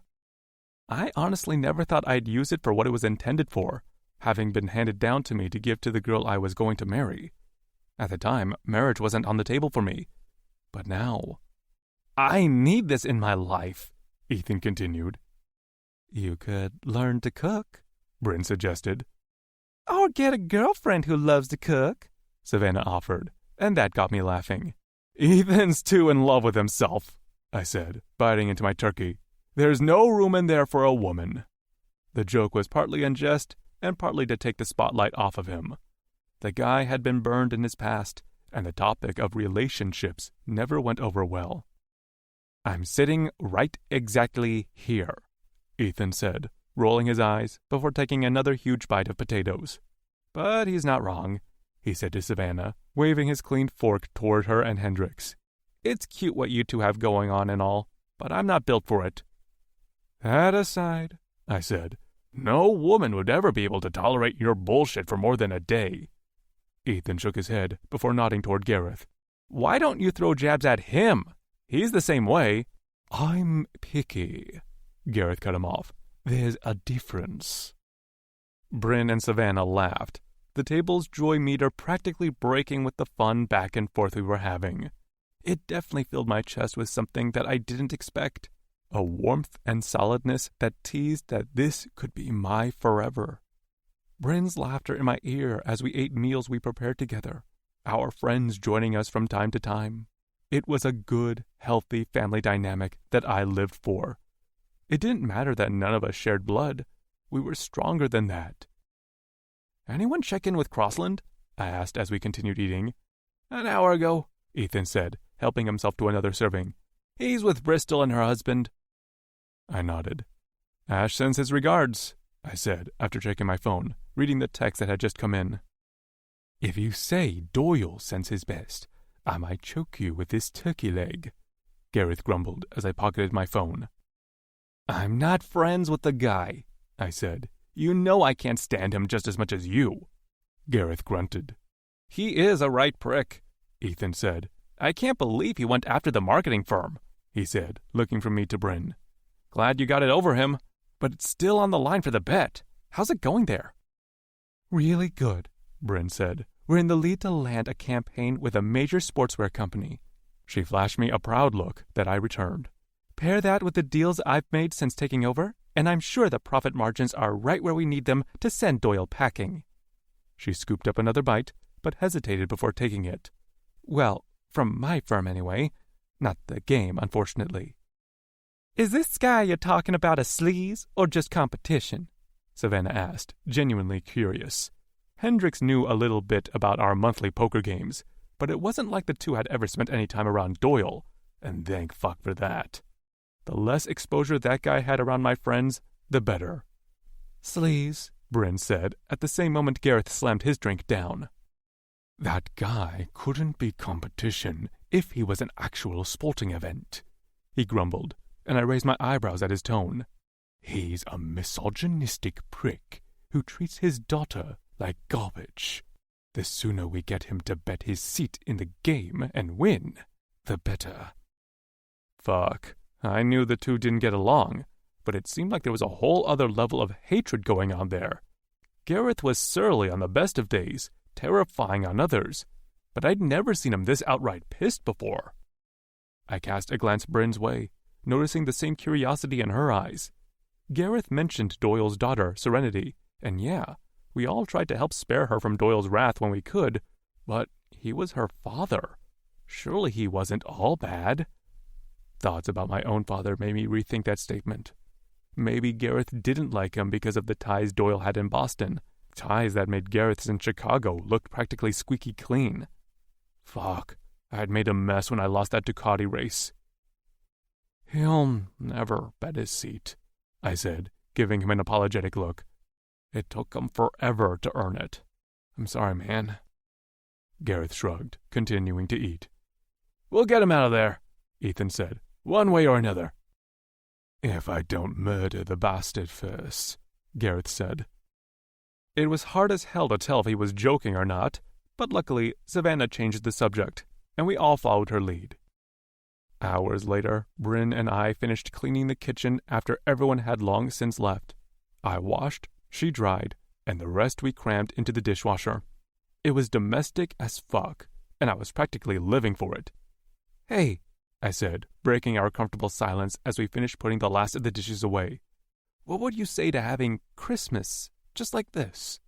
I honestly never thought I'd use it for what it was intended for, having been handed down to me to give to the girl I was going to marry. At the time, marriage wasn't on the table for me. But now, I need this in my life, Ethan continued. You could learn to cook, Brin suggested. Or get a girlfriend who loves to cook, Savannah offered, and that got me laughing. Ethan's too in love with himself, I said, biting into my turkey. There's no room in there for a woman. The joke was partly in jest and partly to take the spotlight off of him. The guy had been burned in his past, and the topic of relationships never went over well. I'm sitting right exactly here, Ethan said, rolling his eyes before taking another huge bite of potatoes. But he's not wrong, he said to Savannah, waving his clean fork toward her and Hendricks. It's cute what you two have going on and all, but I'm not built for it. That aside, I said, no woman would ever be able to tolerate your bullshit for more than a day. Ethan shook his head before nodding toward Gareth. Why don't you throw jabs at him? He's the same way. I'm picky, Gareth cut him off. There's a difference. Brin and Savannah laughed, the table's joy meter practically breaking with the fun back and forth we were having. It definitely filled my chest with something that I didn't expect, a warmth and solidness that teased that this could be my forever. Brin's laughter in my ear as we ate meals we prepared together, our friends joining us from time to time. It was a good, healthy family dynamic that I lived for. It didn't matter that none of us shared blood. We were stronger than that. Anyone check in with Crossland? I asked as we continued eating. An hour ago, Ethan said, helping himself to another serving. He's with Bristol and her husband. I nodded. Ash sends his regards, I said after checking my phone, reading the text that had just come in. If you say Doyle sends his best, I might choke you with this turkey leg, Gareth grumbled as I pocketed my phone. I'm not friends with the guy, I said. "You know I can't stand him just as much as you." Gareth grunted. "He is a right prick," Ethan said. "I can't believe he went after the marketing firm," he said, looking from me to Brin. "Glad you got it over him, but it's still on the line for the bet. How's it going there?" "Really good," Brin said. "We're in the lead to land a campaign with a major sportswear company." She flashed me a proud look that I returned. "Pair that with the deals I've made since taking over, and I'm sure the profit margins are right where we need them to send Doyle packing." She scooped up another bite, but hesitated before taking it. "Well, from my firm anyway. Not the game, unfortunately." "Is this guy you're talking about a sleaze or just competition?" Savannah asked, genuinely curious. Hendricks knew a little bit about our monthly poker games, but it wasn't like the two had ever spent any time around Doyle, and thank fuck for that. The less exposure that guy had around my friends, the better. "Sleaze," Brin said, at the same moment Gareth slammed his drink down. "That guy couldn't be competition if he was an actual sporting event," he grumbled, and I raised my eyebrows at his tone. "He's a misogynistic prick who treats his daughter like garbage. The sooner we get him to bet his seat in the game and win, the better." Fuck. I knew the two didn't get along, but it seemed like there was a whole other level of hatred going on there. Gareth was surly on the best of days, terrifying on others, but I'd never seen him this outright pissed before. I cast a glance Brin's way, noticing the same curiosity in her eyes. Gareth mentioned Doyle's daughter, Serenity, and yeah, we all tried to help spare her from Doyle's wrath when we could, but he was her father. Surely he wasn't all bad. Thoughts about my own father made me rethink that statement. Maybe Gareth didn't like him because of the ties Doyle had in Boston, ties that made Gareth's in Chicago look practically squeaky clean. Fuck, I had made a mess when I lost that Ducati race. "He'll never bet his seat," I said, giving him an apologetic look. "It took him forever to earn it. I'm sorry, man." Gareth shrugged, continuing to eat. "We'll get him out of there," Ethan said, "one way or another." "If I don't murder the bastard first," Gareth said. It was hard as hell to tell if he was joking or not, but luckily Savannah changed the subject, and we all followed her lead. Hours later, Brin and I finished cleaning the kitchen after everyone had long since left. I washed, she dried, and the rest we crammed into the dishwasher. It was domestic as fuck, and I was practically living for it. "Hey," I said, breaking our comfortable silence as we finished putting the last of the dishes away. "What would you say to having Christmas just like this?"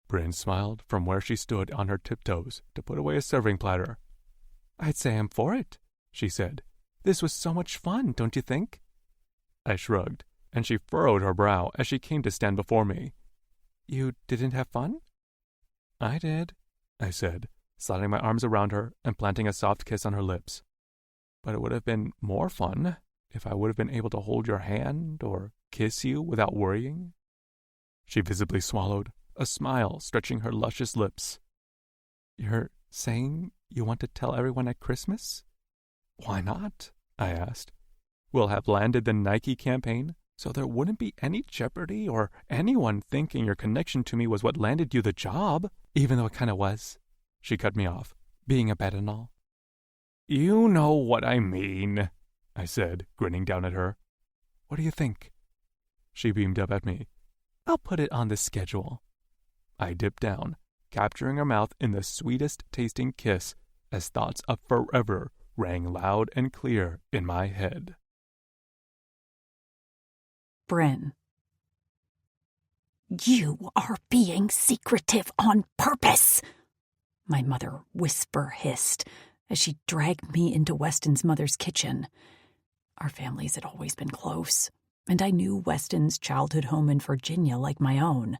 Brin smiled from where she stood on her tiptoes to put away a serving platter. "I'd say I'm for it," she said. "This was so much fun, don't you think?" I shrugged, and she furrowed her brow as she came to stand before me. "You didn't have fun?" "I did," I said, sliding my arms around her and planting a soft kiss on her lips. "But it would have been more fun if I would have been able to hold your hand or kiss you without worrying." She visibly swallowed, a smile stretching her luscious lips. "You're saying you want to tell everyone at Christmas?" "Why not?" I asked. "We'll have landed the Nike campaign, so there wouldn't be any jeopardy or anyone thinking your connection to me was what landed you the job, even though it kind of was." She cut me off, being a bet and all. "You know what I mean," I said, grinning down at her. "What do you think?" She beamed up at me. "I'll put it on the schedule." I dipped down, capturing her mouth in the sweetest tasting kiss as thoughts of forever rang loud and clear in my head. Brin. "You are being secretive on purpose," my mother whisper hissed as she dragged me into Weston's mother's kitchen. Our families had always been close, and I knew Weston's childhood home in Virginia like my own.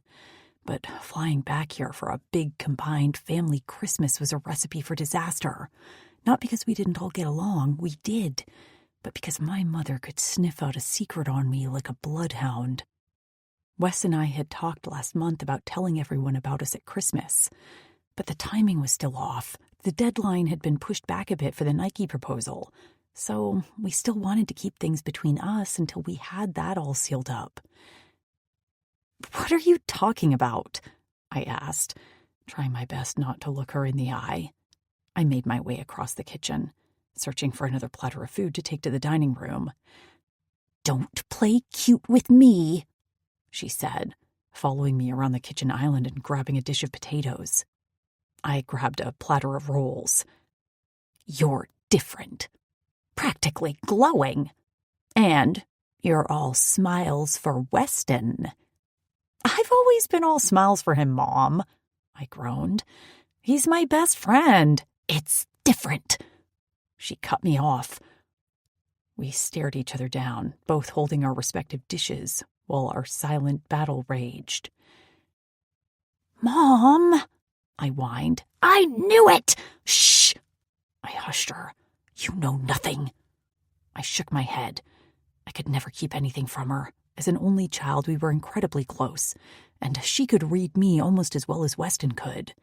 But flying back here for a big combined family Christmas was a recipe for disaster. Not because we didn't all get along, we did, but because my mother could sniff out a secret on me like a bloodhound. Wes and I had talked last month about telling everyone about us at Christmas, but the timing was still off. The deadline had been pushed back a bit for the Nike proposal, so we still wanted to keep things between us until we had that all sealed up. What are you talking about? I asked, trying my best not to look her in the eye. I made my way across the kitchen, searching for another platter of food to take to the dining room. Don't play cute with me, she said, following me around the kitchen island and grabbing a dish of potatoes. I grabbed a platter of rolls. You're different. Practically glowing. And you're all smiles for Weston. I've always been all smiles for him, Mom, I groaned. He's my best friend. It's different. She cut me off. We stared each other down, both holding our respective dishes, while our silent battle raged. Mom, I whined. I knew it! Shh! I hushed her. You know nothing. I shook my head. I could never keep anything from her. As an only child, we were incredibly close, and she could read me almost as well as Weston could.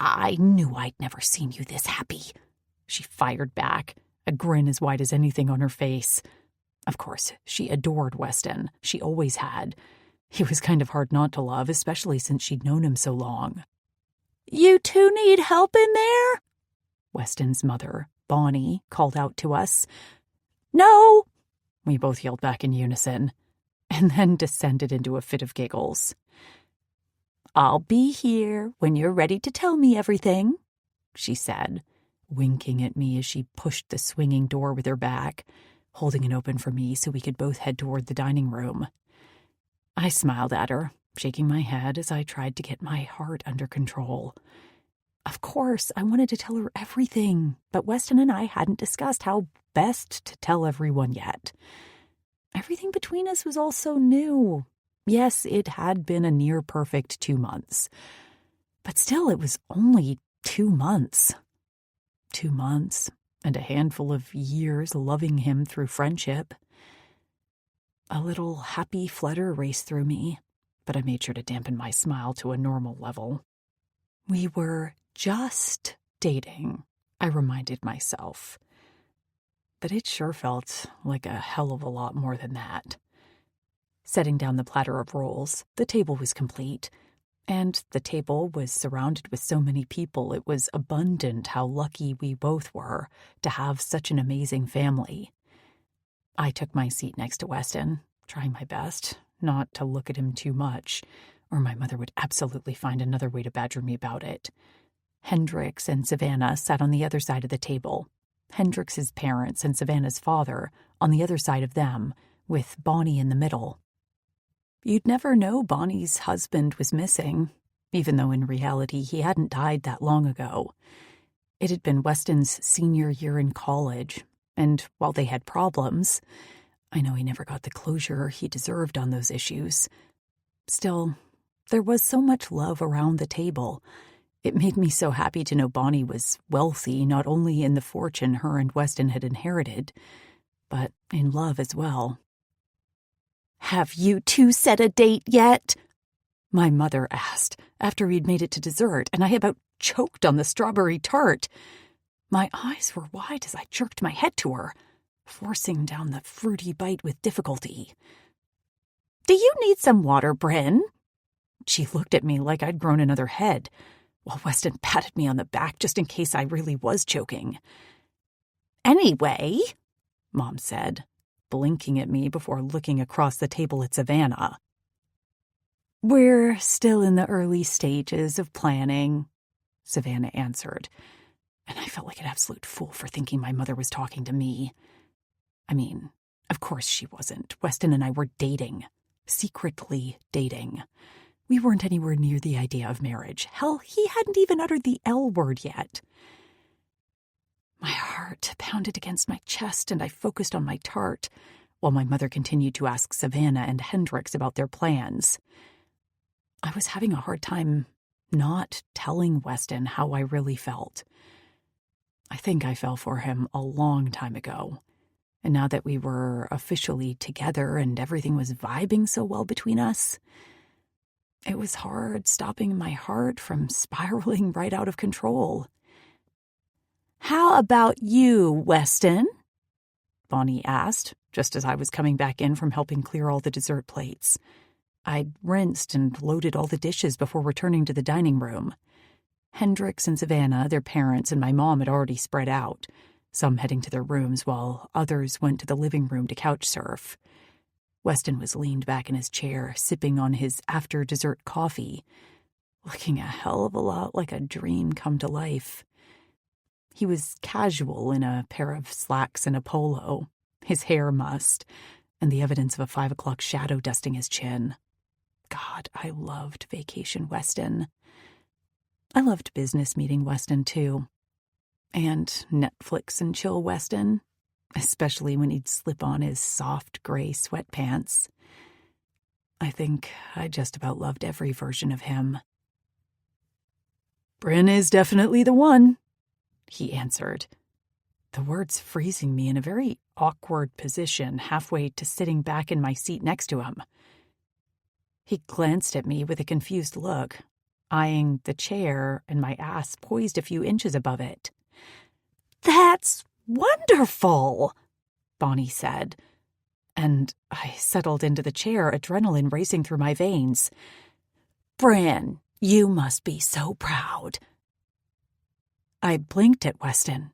I knew I'd never seen you this happy, she fired back, a grin as wide as anything on her face. Of course, she adored Weston. She always had. He was kind of hard not to love, especially since she'd known him so long. You two need help in there? Weston's mother, Bonnie, called out to us. No, we both yelled back in unison, and then descended into a fit of giggles. I'll be here when you're ready to tell me everything, she said, winking at me as she pushed the swinging door with her back, holding it open for me so we could both head toward the dining room. I smiled at her, shaking my head as I tried to get my heart under control. Of course, I wanted to tell her everything, but Weston and I hadn't discussed how best to tell everyone yet. Everything between us was also new. Yes, it had been a near-perfect 2 months. But still, it was only 2 months. 2 months, and a handful of years loving him through friendship. A little happy flutter raced through me, but I made sure to dampen my smile to a normal level. We were just dating, I reminded myself. But it sure felt like a hell of a lot more than that. Setting down the platter of rolls, the table was complete, and the table was surrounded with so many people it was abundant how lucky we both were to have such an amazing family. I took my seat next to Weston, trying my best not to look at him too much, or my mother would absolutely find another way to badger me about it. Hendrix and Savannah sat on the other side of the table, Hendrix's parents and Savannah's father on the other side of them, with Bonnie in the middle. You'd never know Bonnie's husband was missing, even though in reality he hadn't died that long ago. It had been Weston's senior year in college, and while they had problems, I know he never got the closure he deserved on those issues. Still, there was so much love around the table. It made me so happy to know Bonnie was wealthy, not only in the fortune her and Weston had inherited, but in love as well. Have you two set a date yet? My mother asked, after we'd made it to dessert, and I about choked on the strawberry tart. My eyes were wide as I jerked my head to her, forcing down the fruity bite with difficulty. Do you need some water, Brin? She looked at me like I'd grown another head, while Weston patted me on the back just in case I really was choking. Anyway, Mom said, blinking at me before looking across the table at Savannah. We're still in the early stages of planning, Savannah answered, and I felt like an absolute fool for thinking my mother was talking to me. I mean, of course she wasn't. Weston and I were dating, secretly dating. We weren't anywhere near the idea of marriage. Hell, he hadn't even uttered the L word yet. My heart pounded against my chest, and I focused on my tart, while my mother continued to ask Savannah and Hendrix about their plans. I was having a hard time not telling Weston how I really felt. I think I fell for him a long time ago, and now that we were officially together and everything was vibing so well between us, it was hard stopping my heart from spiraling right out of control. How about you, Weston? Bonnie asked, just as I was coming back in from helping clear all the dessert plates. I'd rinsed and loaded all the dishes before returning to the dining room. Hendrix and Savannah, their parents, and my mom had already spread out, some heading to their rooms while others went to the living room to couch surf. Weston was leaned back in his chair, sipping on his after-dessert coffee, looking a hell of a lot like a dream come to life. He was casual in a pair of slacks and a polo, his hair mussed, and the evidence of a 5 o'clock shadow dusting his chin. God, I loved Vacation Weston. I loved business meeting Weston, too. And Netflix and chill Weston, especially when he'd slip on his soft gray sweatpants. I think I just about loved every version of him. "Brin is definitely the one," he answered, the words freezing me in a very awkward position halfway to sitting back in my seat next to him. He glanced at me with a confused look, eyeing the chair and my ass poised a few inches above it. "That's wonderful," Bonnie said, and I settled into the chair, adrenaline racing through my veins. "Brin, you must be so proud." I blinked at Weston,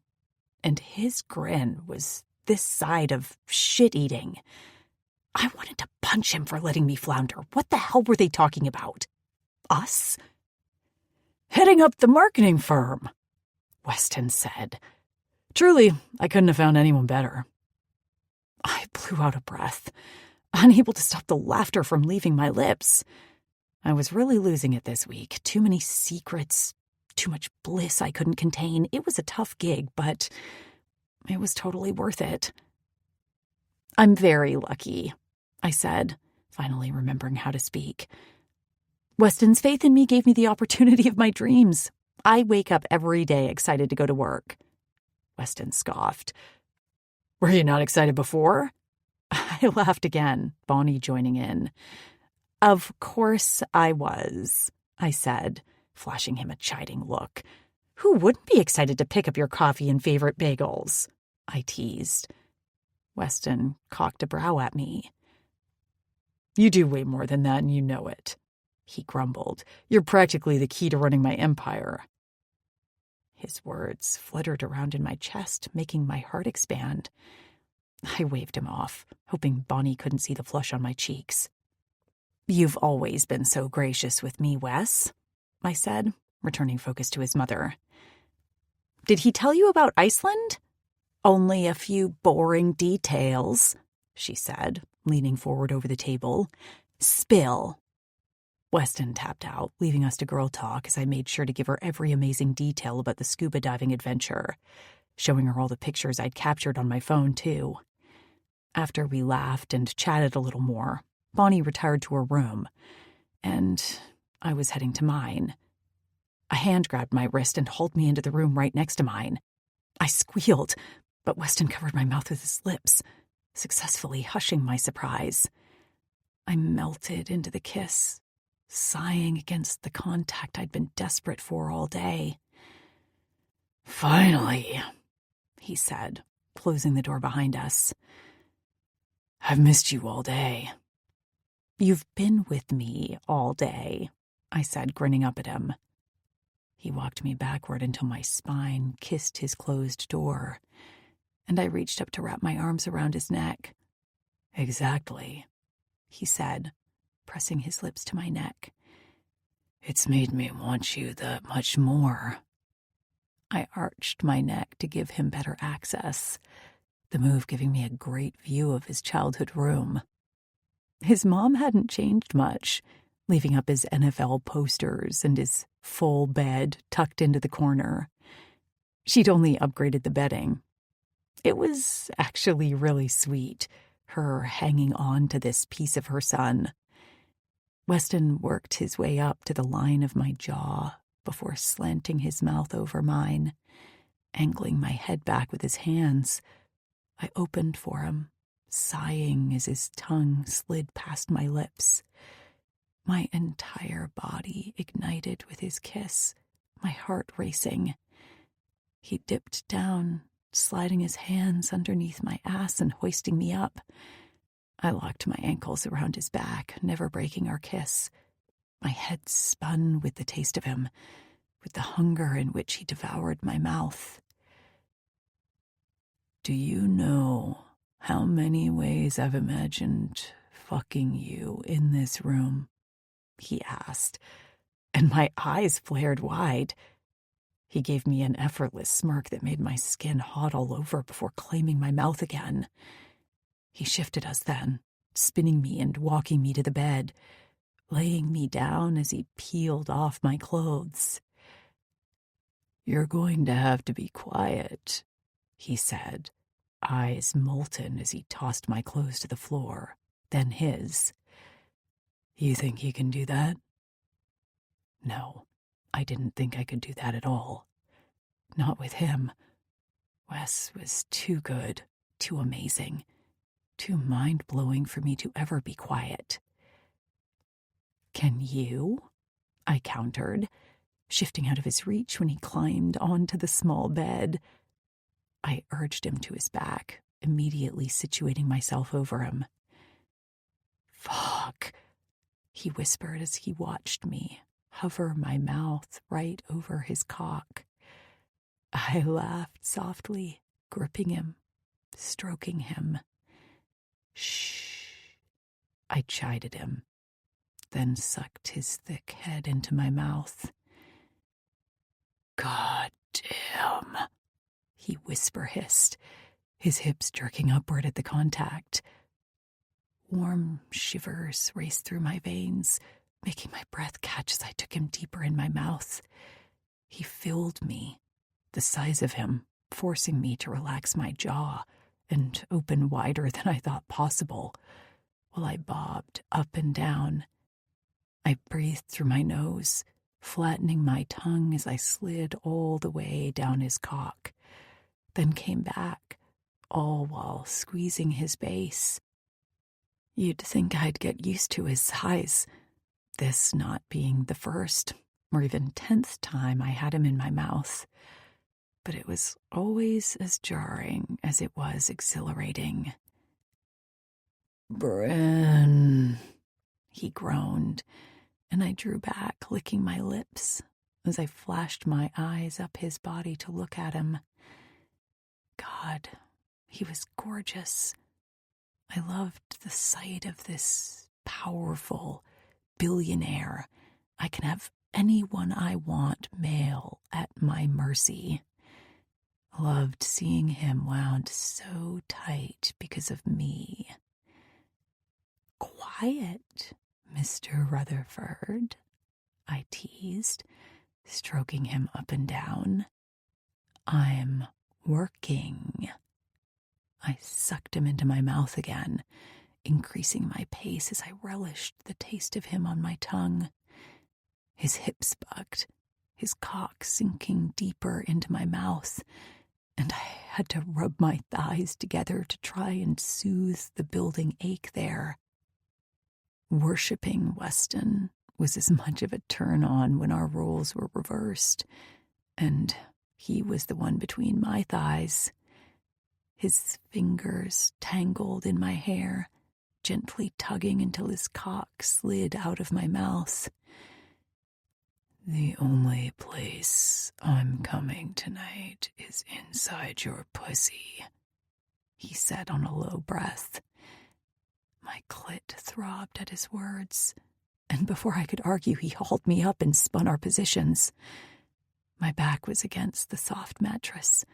and his grin was this side of shit-eating. I wanted to punch him for letting me flounder. What the hell were they talking about? Us? "Heading up the marketing firm," Weston said. "Truly, I couldn't have found anyone better." I blew out a breath, unable to stop the laughter from leaving my lips. I was really losing it this week. Too many secrets, too much bliss I couldn't contain. It was a tough gig, but it was totally worth it. "I'm very lucky," I said, finally remembering how to speak. "Weston's faith in me gave me the opportunity of my dreams. I wake up every day excited to go to work." Weston scoffed. "Were you not excited before?" I laughed again, Bonnie joining in. "Of course I was," I said, flashing him a chiding look. "Who wouldn't be excited to pick up your coffee and favorite bagels?" I teased. Weston cocked a brow at me. "You do way more than that, and you know it," he grumbled. "You're practically the key to running my empire." His words fluttered around in my chest, making my heart expand. I waved him off, hoping Bonnie couldn't see the flush on my cheeks. "You've always been so gracious with me, Wes," I said, returning focus to his mother. "Did he tell you about Iceland?" "Only a few boring details," she said, leaning forward over the table. "Spill." Weston tapped out, leaving us to girl talk as I made sure to give her every amazing detail about the scuba diving adventure, showing her all the pictures I'd captured on my phone, too. After we laughed and chatted a little more, Bonnie retired to her room, and I was heading to mine. A hand grabbed my wrist and hauled me into the room right next to mine. I squealed, but Weston covered my mouth with his lips, successfully hushing my surprise. I melted into the kiss, sighing against the contact I'd been desperate for all day. "Finally," he said, closing the door behind us. "I've missed you all day." "You've been with me all day," I said, grinning up at him. He walked me backward until my spine kissed his closed door, and I reached up to wrap my arms around his neck. "Exactly," he said, pressing his lips to my neck. "It's made me want you that much more." I arched my neck to give him better access, the move giving me a great view of his childhood room. His mom hadn't changed much, leaving up his NFL posters and his full bed tucked into the corner. She'd only upgraded the bedding. It was actually really sweet, her hanging on to this piece of her son. Weston worked his way up to the line of my jaw before slanting his mouth over mine, angling my head back with his hands. I opened for him, sighing as his tongue slid past my lips. My entire body ignited with his kiss, my heart racing. He dipped down, sliding his hands underneath my ass and hoisting me up. I locked my ankles around his back, never breaking our kiss. My head spun with the taste of him, with the hunger in which he devoured my mouth. "Do you know how many ways I've imagined fucking you in this room?" he asked, and my eyes flared wide. He gave me an effortless smirk that made my skin hot all over before claiming my mouth again. He shifted us then, spinning me and walking me to the bed, laying me down as he peeled off my clothes. "You're going to have to be quiet," he said, eyes molten as he tossed my clothes to the floor, then his. "You think you can do that?" No, I didn't think I could do that at all. Not with him. Wes was too good, too amazing, too mind-blowing for me to ever be quiet. "Can you?" I countered, shifting out of his reach when he climbed onto the small bed. I urged him to his back, immediately situating myself over him. "Fuck," he whispered as he watched me hover my mouth right over his cock. I laughed softly, gripping him, stroking him. "Shh," I chided him, then sucked his thick head into my mouth. "God damn," he whisper-hissed, his hips jerking upward at the contact. Warm shivers raced through my veins, making my breath catch as I took him deeper in my mouth. He filled me, the size of him, forcing me to relax my jaw and open wider than I thought possible, while I bobbed up and down. I breathed through my nose, flattening my tongue as I slid all the way down his cock, then came back, all while squeezing his base. You'd think I'd get used to his size, this not being the first or even 10th time I had him in my mouth, but it was always as jarring as it was exhilarating. "Brin," he groaned, and I drew back, licking my lips as I flashed my eyes up his body to look at him. God, he was gorgeous. I loved the sight of this powerful billionaire. I can have anyone I want male at my mercy. Loved seeing him wound so tight because of me. "Quiet, Mr. Rutherford," I teased, stroking him up and down. "I'm working." I sucked him into my mouth again, increasing my pace as I relished the taste of him on my tongue. His hips bucked, his cock sinking deeper into my mouth, and I had to rub my thighs together to try and soothe the building ache there. Worshipping Weston was as much of a turn-on when our roles were reversed, and he was the one between my thighs. His fingers tangled in my hair, gently tugging until his cock slid out of my mouth. "The only place I'm coming tonight is inside your pussy," he said on a low breath. My clit throbbed at his words, and before I could argue, he hauled me up and spun our positions. My back was against the soft mattress,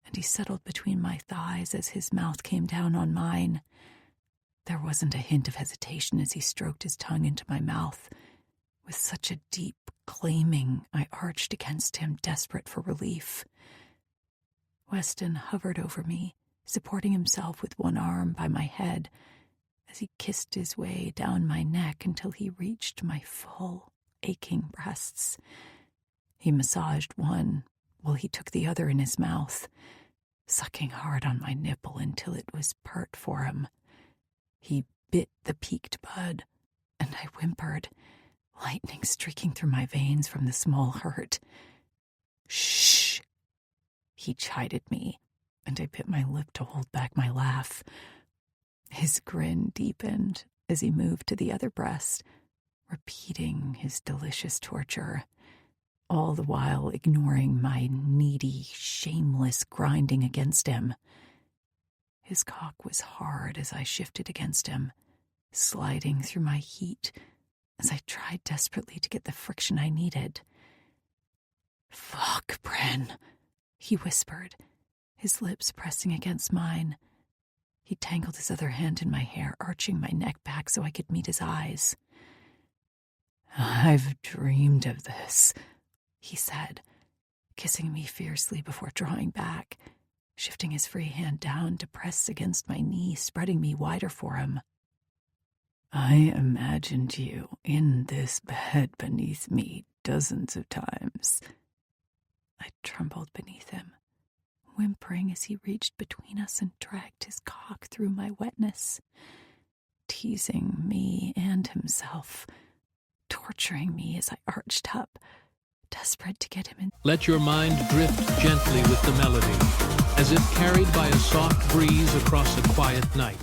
and he settled between my thighs as his mouth came down on mine. There wasn't a hint of hesitation as he stroked his tongue into my mouth. With such a deep claiming, I arched against him, desperate for relief. Weston hovered over me, supporting himself with one arm by my head, as he kissed his way down my neck until he reached my full, aching breasts. He massaged one while he took the other in his mouth, sucking hard on my nipple until it was pert for him. He bit the peaked bud, and I whimpered, lightning streaking through my veins from the small hurt. "Shh," he chided me, and I bit my lip to hold back my laugh. His grin deepened as he moved to the other breast, repeating his delicious torture, all the while ignoring my needy, shameless grinding against him. His cock was hard as I shifted against him, sliding through my heat as I tried desperately to get the friction I needed. "Fuck, Brin," he whispered, his lips pressing against mine. He tangled his other hand in my hair, arching my neck back so I could meet his eyes. "I've dreamed of this," he said, kissing me fiercely before drawing back, shifting his free hand down to press against my knee, spreading me wider for him. "I imagined you in this bed beneath me dozens of times." I trembled beneath him, whimpering as he reached between us and dragged his cock through my wetness, teasing me and himself, torturing me as I arched up, desperate to get him in. Let your mind drift gently with the melody, as if carried by a soft breeze across a quiet night.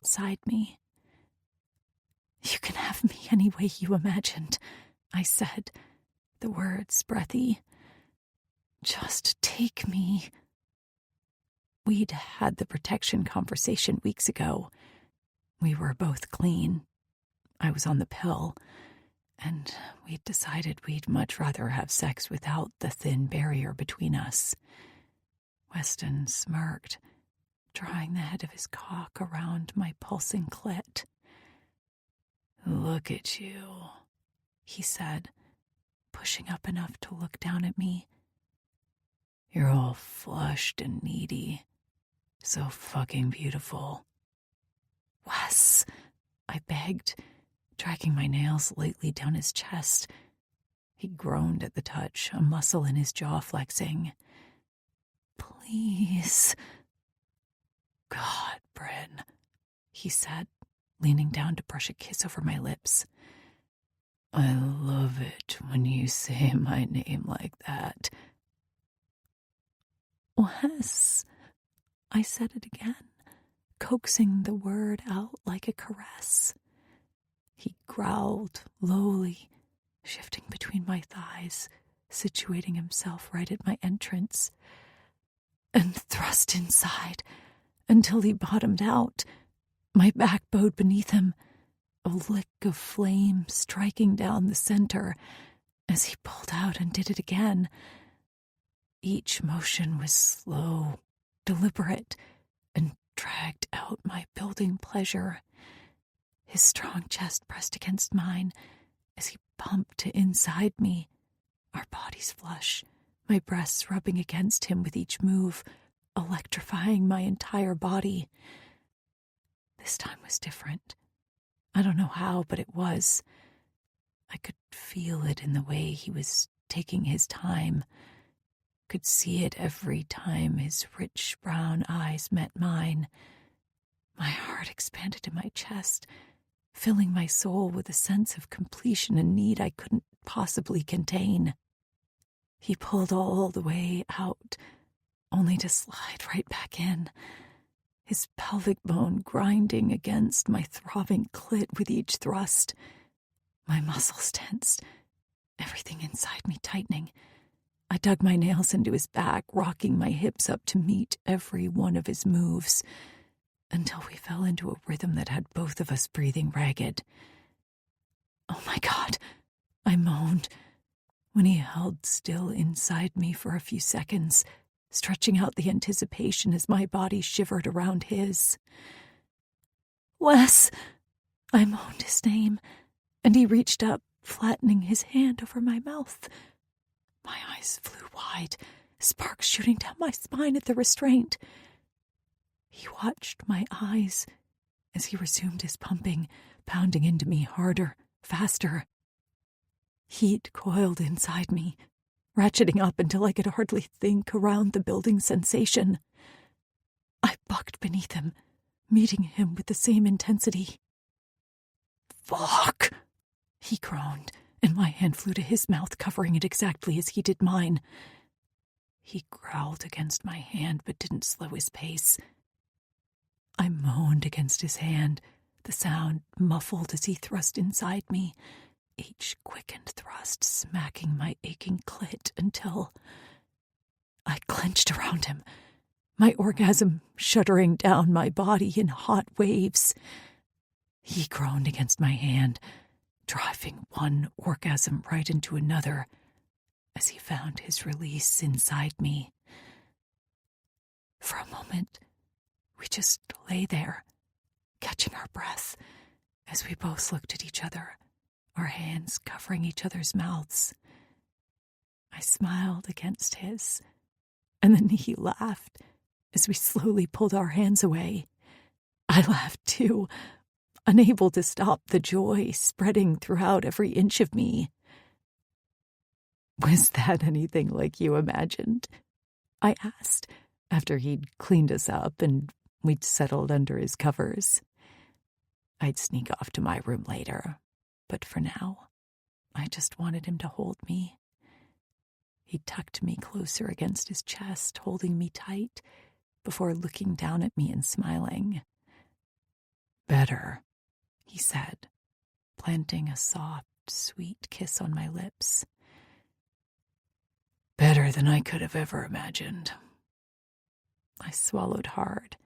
Inside me. "You can have me any way you imagined," I said, the words breathy. "Just take me." We'd had the protection conversation weeks ago. We were both clean. I was on the pill, and we'd decided we'd much rather have sex without the thin barrier between us. Weston smirked, drawing the head of his cock around my pulsing clit. "Look at you," he said, pushing up enough to look down at me. "You're all flushed and needy. So fucking beautiful." "Wes," I begged, dragging my nails lightly down his chest. He groaned at the touch, a muscle in his jaw flexing. "Please." "God, Brin," he said, leaning down to brush a kiss over my lips. "I love it when you say my name like that." "Wes," I said it again, coaxing the word out like a caress. He growled lowly, shifting between my thighs, situating himself right at my entrance, and thrust inside until he bottomed out, my back bowed beneath him, a lick of flame striking down the center as he pulled out and did it again. Each motion was slow, deliberate, and dragged out my building pleasure. His strong chest pressed against mine as he pumped to inside me, our bodies flush, my breasts rubbing against him with each move, electrifying my entire body. This time was different. I don't know how, but it was. I could feel it in the way he was taking his time, could see it every time his rich brown eyes met mine. My heart expanded in my chest, filling my soul with a sense of completion and need I couldn't possibly contain. He pulled all the way out, only to slide right back in, his pelvic bone grinding against my throbbing clit with each thrust. My muscles tensed, everything inside me tightening. I dug my nails into his back, rocking my hips up to meet every one of his moves, until we fell into a rhythm that had both of us breathing ragged. "Oh my God," I moaned, when he held still inside me for a few seconds, stretching out the anticipation as my body shivered around his. "Wes," I moaned his name, and he reached up, flattening his hand over my mouth. My eyes flew wide, sparks shooting down my spine at the restraint. He watched my eyes as he resumed his pumping, pounding into me harder, faster. Heat coiled inside me, ratcheting up until I could hardly think around the building sensation. I bucked beneath him, meeting him with the same intensity. "Fuck!" he groaned, and my hand flew to his mouth, covering it exactly as he did mine. He growled against my hand, but didn't slow his pace. I moaned against his hand, the sound muffled as he thrust inside me, each quickened thrust smacking my aching clit until I clenched around him, my orgasm shuddering down my body in hot waves. He groaned against my hand, driving one orgasm right into another as he found his release inside me. For a moment, we just lay there, catching our breath as we both looked at each other, our hands covering each other's mouths. I smiled against his, and then he laughed as we slowly pulled our hands away. I laughed too, unable to stop the joy spreading throughout every inch of me. "Was that anything like you imagined?" I asked, after he'd cleaned us up and we'd settled under his covers. I'd sneak off to my room later, but for now, I just wanted him to hold me. He tucked me closer against his chest, holding me tight, before looking down at me and smiling. "Better," he said, planting a soft, sweet kiss on my lips. "Better than I could have ever imagined." I swallowed hard,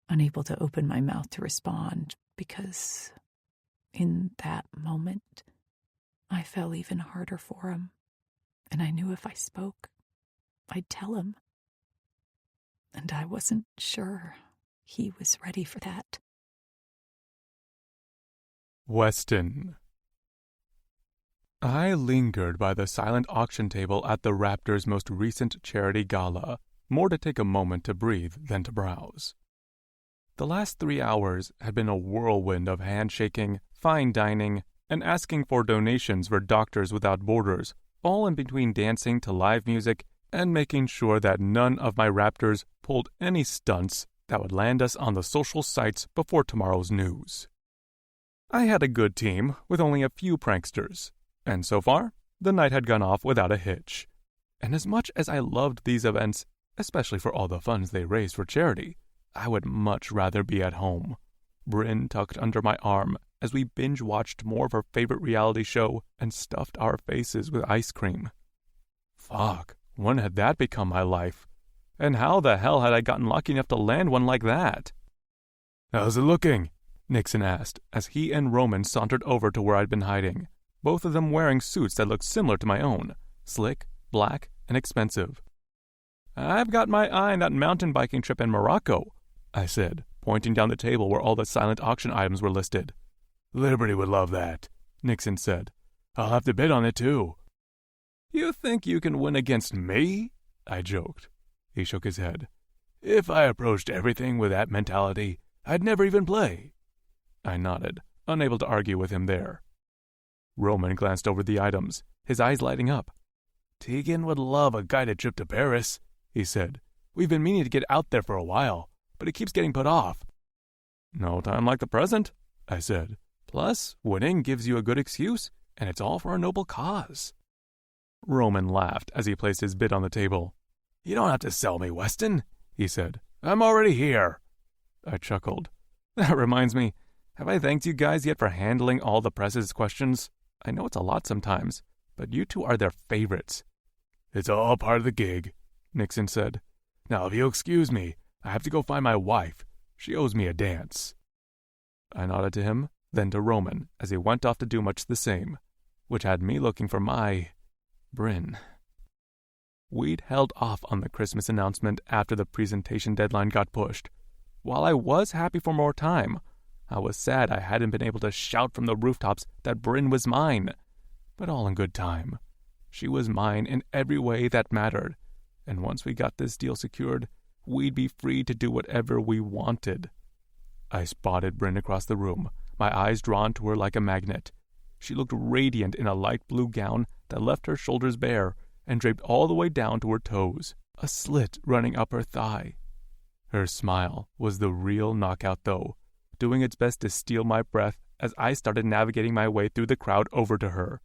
unable to open my mouth to respond, because in that moment, I fell even harder for him, and I knew if I spoke, I'd tell him. And I wasn't sure he was ready for that. Weston. I lingered by the silent auction table at the Raptors' most recent charity gala, more to take a moment to breathe than to browse. The last 3 hours had been a whirlwind of handshaking, fine dining, and asking for donations for Doctors Without Borders, all in between dancing to live music and making sure that none of my Raptors pulled any stunts that would land us on the social sites before tomorrow's news. I had a good team with only a few pranksters, and so far, the night had gone off without a hitch. And as much as I loved these events, especially for all the funds they raised for charity, I would much rather be at home, Brin tucked under my arm as we binge-watched more of her favorite reality show and stuffed our faces with ice cream. Fuck, when had that become my life? And how the hell had I gotten lucky enough to land one like that? "How's it looking?" Nixon asked as he and Roman sauntered over to where I'd been hiding, both of them wearing suits that looked similar to my own, slick, black, and expensive. "I've got my eye on that mountain biking trip in Morocco," I said, pointing down the table where all the silent auction items were listed. "Liberty would love that," Nixon said. "I'll have to bid on it, too." "You think you can win against me?" I joked. He shook his head. "If I approached everything with that mentality, I'd never even play." I nodded, unable to argue with him there. Roman glanced over the items, his eyes lighting up. "Tegan would love a guided trip to Paris," he said. "We've been meaning to get out there for a while, but it keeps getting put off." "No time like the present," I said. "Plus, winning gives you a good excuse, and it's all for a noble cause." Roman laughed as he placed his bid on the table. "You don't have to sell me, Weston," he said. "I'm already here." I chuckled. "That reminds me, have I thanked you guys yet for handling all the press's questions? I know it's a lot sometimes, but you two are their favorites." "It's all part of the gig," Nixon said. "Now, if you'll excuse me, I have to go find my wife. She owes me a dance." I nodded to him, then to Roman as he went off to do much the same, which had me looking for my Brin. We'd held off on the Christmas announcement after the presentation deadline got pushed. While I was happy for more time, I was sad I hadn't been able to shout from the rooftops that Brin was mine. But all in good time. She was mine in every way that mattered, and once we got this deal secured, we'd be free to do whatever we wanted. I spotted Brin across the room, my eyes drawn to her like a magnet. She looked radiant in a light blue gown that left her shoulders bare and draped all the way down to her toes, a slit running up her thigh. Her smile was the real knockout, though, doing its best to steal my breath as I started navigating my way through the crowd over to her.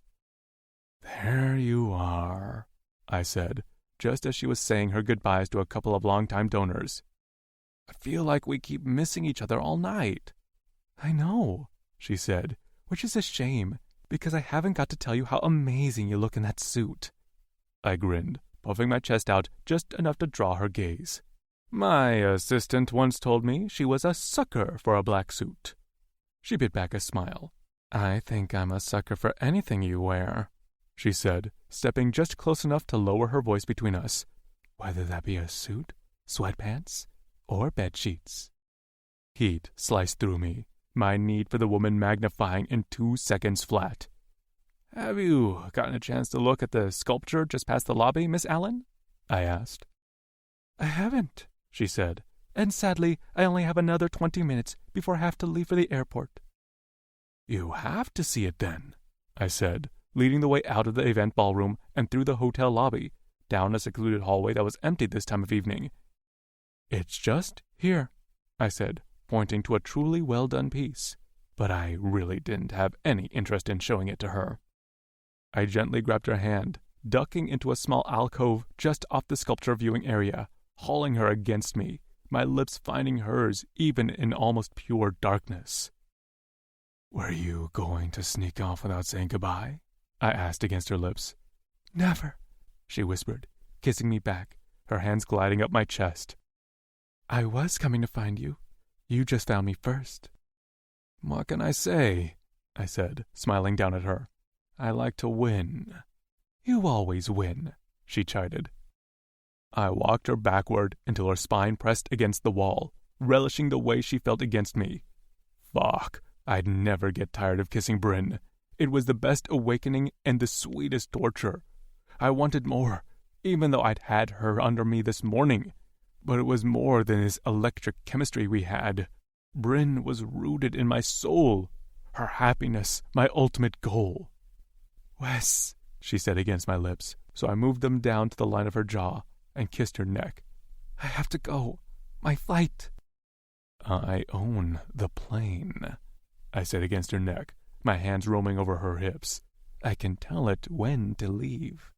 "There you are," I said, just as she was saying her goodbyes to a couple of longtime donors. "I feel like we keep missing each other all night." "I know," she said, "which is a shame, because I haven't got to tell you how amazing you look in that suit." I grinned, puffing my chest out just enough to draw her gaze. "My assistant once told me she was a sucker for a black suit." She bit back a smile. "I think I'm a sucker for anything you wear," she said, stepping just close enough to lower her voice between us, "whether that be a suit, sweatpants, or bedsheets." Heat sliced through me, my need for the woman magnifying in 2 seconds flat. "Have you gotten a chance to look at the sculpture just past the lobby, Miss Allen?" I asked. "I haven't," she said, "and sadly, I only have another 20 minutes before I have to leave for the airport." "You have to see it then," I said, leading the way out of the event ballroom and through the hotel lobby, down a secluded hallway that was empty this time of evening. "It's just here," I said, pointing to a truly well-done piece, but I really didn't have any interest in showing it to her. I gently grabbed her hand, ducking into a small alcove just off the sculpture viewing area, hauling her against me, my lips finding hers even in almost pure darkness. "Were you going to sneak off without saying goodbye?" I asked against her lips. "Never," she whispered, kissing me back, her hands gliding up my chest. "I was coming to find you. You just found me first." "What can I say?" I said, smiling down at her. "I like to win." "You always win," she chided. I walked her backward until her spine pressed against the wall, relishing the way she felt against me. Fuck, I'd never get tired of kissing Brin. It was the best awakening and the sweetest torture. I wanted more, even though I'd had her under me this morning. But it was more than this electric chemistry we had. Brin was rooted in my soul, her happiness my ultimate goal. "Wes," she said against my lips, so I moved them down to the line of her jaw and kissed her neck. "I have to go. My flight." "I own the plane," I said against her neck, my hands roaming over her hips. "I can tell it when to leave."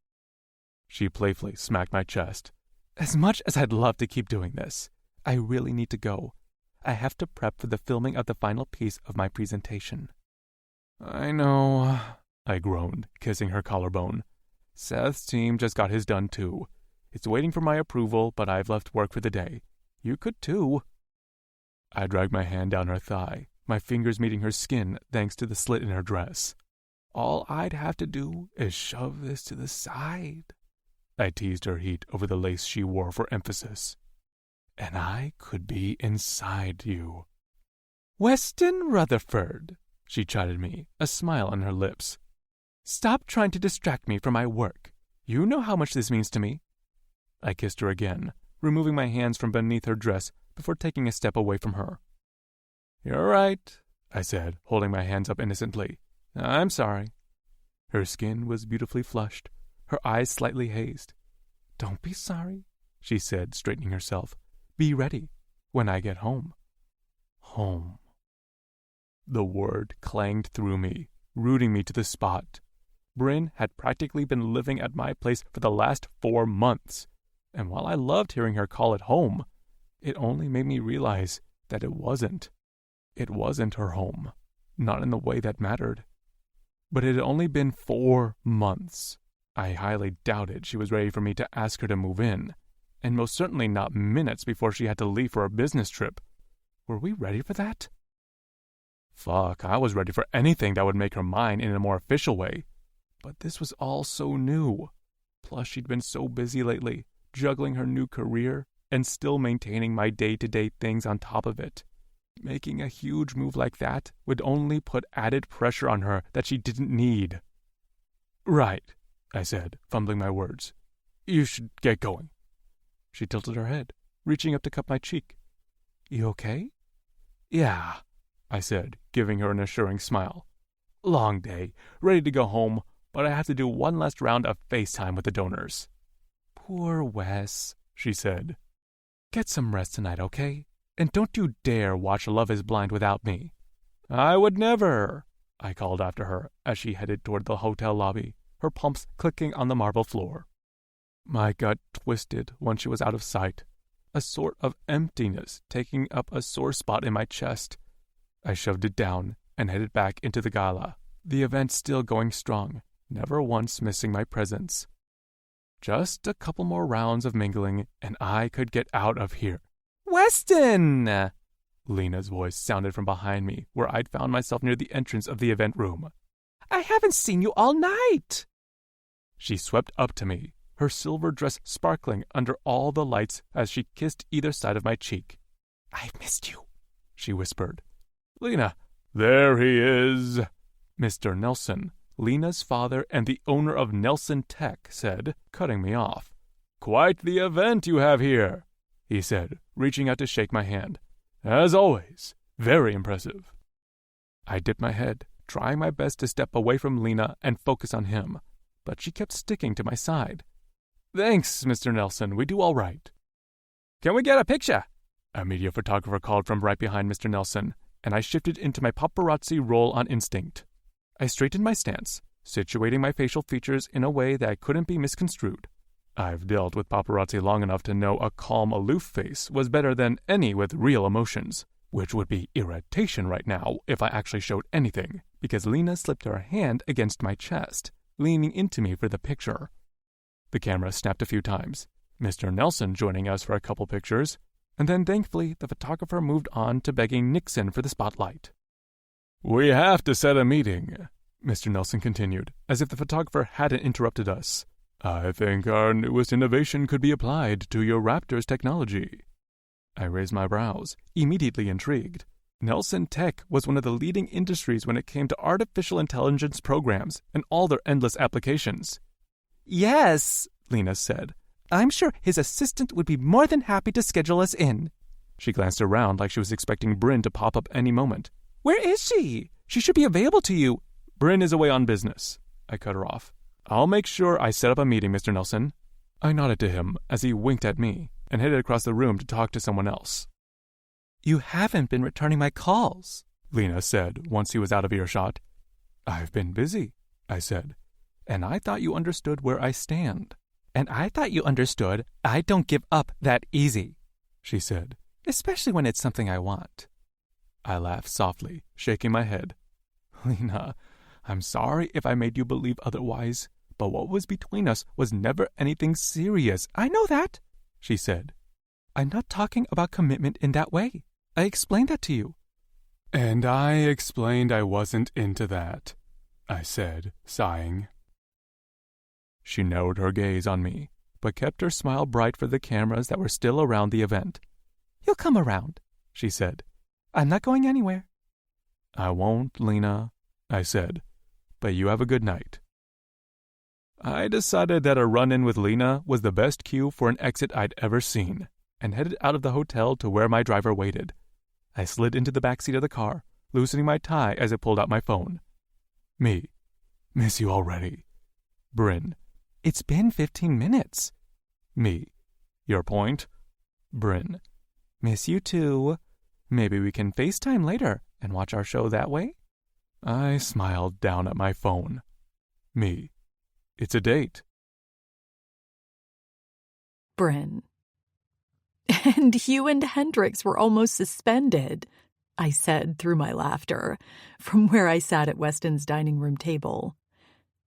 She playfully smacked my chest. "As much as I'd love to keep doing this, I really need to go. I have to prep for the filming of the final piece of my presentation." "I know," I groaned, kissing her collarbone. "Seth's team just got his done too. It's waiting for my approval, but I've left work for the day. You could too." I dragged my hand down her thigh, my fingers meeting her skin thanks to the slit in her dress. "All I'd have to do is shove this to the side." I teased her heat over the lace she wore for emphasis. "And I could be inside you." "Weston Rutherford," she chided me, a smile on her lips. "Stop trying to distract me from my work. You know how much this means to me." I kissed her again, removing my hands from beneath her dress before taking a step away from her. "You're right," I said, holding my hands up innocently. "I'm sorry." Her skin was beautifully flushed, her eyes slightly hazed. "Don't be sorry," she said, straightening herself. "Be ready when I get home." Home. The word clanged through me, rooting me to the spot. Brin had practically been living at my place for the last 4 months, and while I loved hearing her call it home, it only made me realize that it wasn't. It wasn't her home, not in the way that mattered. But it had only been 4 months. I highly doubted she was ready for me to ask her to move in, and most certainly not minutes before she had to leave for a business trip. Were we ready for that? Fuck, I was ready for anything that would make her mine in a more official way. But this was all so new. Plus, she'd been so busy lately, juggling her new career and still maintaining my day-to-day things on top of it. Making a huge move like that would only put added pressure on her that she didn't need. Right, I said, fumbling my words. You should get going. She tilted her head, reaching up to cup my cheek. You okay? Yeah, I said, giving her an assuring smile. Long day, ready to go home, but I have to do one last round of FaceTime with the donors. Poor Wes, she said. Get some rest tonight, okay? And don't you dare watch Love is Blind without me. I would never, I called after her as she headed toward the hotel lobby, her pumps clicking on the marble floor. My gut twisted once she was out of sight, a sort of emptiness taking up a sore spot in my chest. I shoved it down and headed back into the gala, the event still going strong, never once missing my presence. Just a couple more rounds of mingling, and I could get out of here. Weston! Lena's voice sounded from behind me, where I'd found myself near the entrance of the event room. I haven't seen you all night! She swept up to me, her silver dress sparkling under all the lights as she kissed either side of my cheek. I've missed you, she whispered. Lena, there he is, Mr. Nelson, Lena's father and the owner of Nelson Tech, said, cutting me off. Quite the event you have here, he said, reaching out to shake my hand. As always, very impressive. I dipped my head, trying my best to step away from Lena and focus on him, but she kept sticking to my side. Thanks, Mr. Nelson, we do all right. Can we get a picture? A media photographer called from right behind Mr. Nelson, and I shifted into my paparazzi role on instinct. I straightened my stance, situating my facial features in a way that couldn't be misconstrued. I've dealt with paparazzi long enough to know a calm, aloof face was better than any with real emotions, which would be irritation right now if I actually showed anything, because Lena slipped her hand against my chest, leaning into me for the picture. The camera snapped a few times, Mr. Nelson joining us for a couple pictures, and then thankfully the photographer moved on to begging Nixon for the spotlight. We have to set a meeting, Mr. Nelson continued, as if the photographer hadn't interrupted us. I think our newest innovation could be applied to your Raptors technology. I raised my brows, immediately intrigued. Nelson Tech was one of the leading industries when it came to artificial intelligence programs and all their endless applications. Yes, Lena said. I'm sure his assistant would be more than happy to schedule us in. She glanced around like she was expecting Brin to pop up any moment. Where is she? She should be available to you. Brin is away on business. I cut her off. I'll make sure I set up a meeting, Mr. Nelson. I nodded to him as he winked at me and headed across the room to talk to someone else. You haven't been returning my calls, Lena said once he was out of earshot. I've been busy, I said, and I thought you understood where I stand. And I thought you understood I don't give up that easy, she said, especially when it's something I want. I laughed softly, shaking my head. Lena, I'm sorry if I made you believe otherwise, but what was between us was never anything serious. I know that, she said. I'm not talking about commitment in that way. I explained that to you. And I explained I wasn't into that, I said, sighing. She narrowed her gaze on me, but kept her smile bright for the cameras that were still around the event. You'll come around, she said. I'm not going anywhere. I won't, Lena, I said, but you have a good night. I decided that a run-in with Lena was the best cue for an exit I'd ever seen, and headed out of the hotel to where my driver waited. I slid into the back seat of the car, loosening my tie as I pulled out my phone. Me. Miss you already. Brin. It's been 15 minutes. Me. Your point? Brin. Miss you too. Maybe we can FaceTime later and watch our show that way? I smiled down at my phone. Me. It's a date. Brin. And Hugh and Hendrix were almost suspended, I said through my laughter, from where I sat at Weston's dining room table.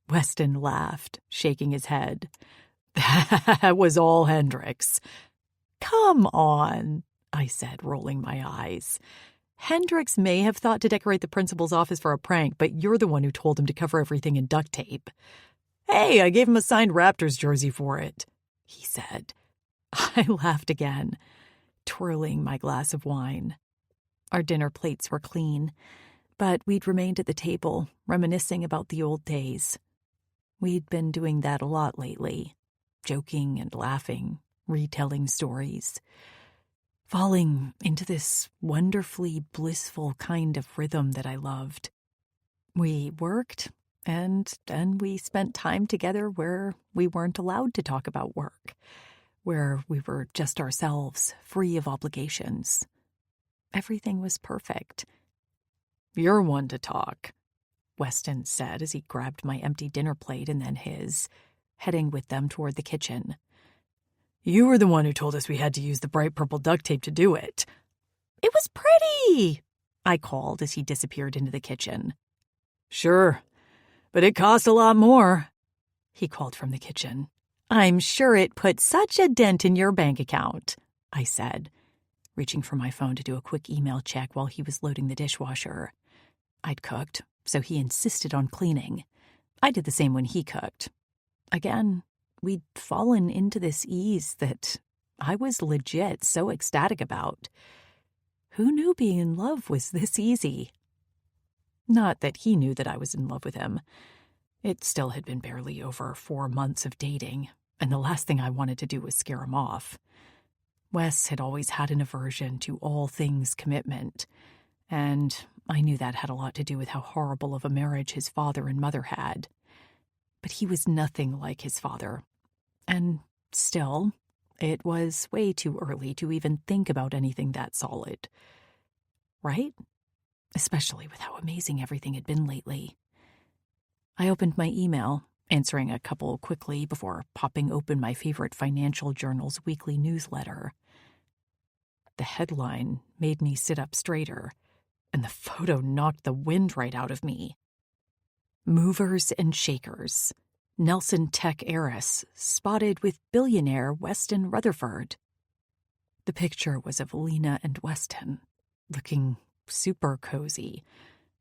Weston laughed, shaking his head. That was all Hendrix. Come on, I said, rolling my eyes. Hendrix may have thought to decorate the principal's office for a prank, but you're the one who told him to cover everything in duct tape. Hey, I gave him a signed Raptors jersey for it, he said. I laughed again, twirling my glass of wine. Our dinner plates were clean, but we'd remained at the table, reminiscing about the old days. We'd been doing that a lot lately, joking and laughing, retelling stories, falling into this wonderfully blissful kind of rhythm that I loved. We worked, and then we spent time together where we weren't allowed to talk about work, where we were just ourselves, free of obligations. Everything was perfect. You're one to talk, Weston said as he grabbed my empty dinner plate and then his, heading with them toward the kitchen. You were the one who told us we had to use the bright purple duct tape to do it. It was pretty, I called as he disappeared into the kitchen. Sure, but it cost a lot more, he called from the kitchen. I'm sure it put such a dent in your bank account, I said, reaching for my phone to do a quick email check while he was loading the dishwasher. I'd cooked, so he insisted on cleaning. I did the same when he cooked. Again, we'd fallen into this ease that I was legit so ecstatic about. Who knew being in love was this easy? Not that he knew that I was in love with him. It still had been barely over 4 months of dating, and the last thing I wanted to do was scare him off. Wes had always had an aversion to all things commitment, and I knew that had a lot to do with how horrible of a marriage his father and mother had. But he was nothing like his father. And still, it was way too early to even think about anything that solid. Right? Especially with how amazing everything had been lately. I opened my email, answering a couple quickly before popping open my favorite financial journal's weekly newsletter. The headline made me sit up straighter, and the photo knocked the wind right out of me. Movers and shakers. Nelson Tech heiress spotted with billionaire Weston Rutherford. The picture was of Lena and Weston, looking super cozy,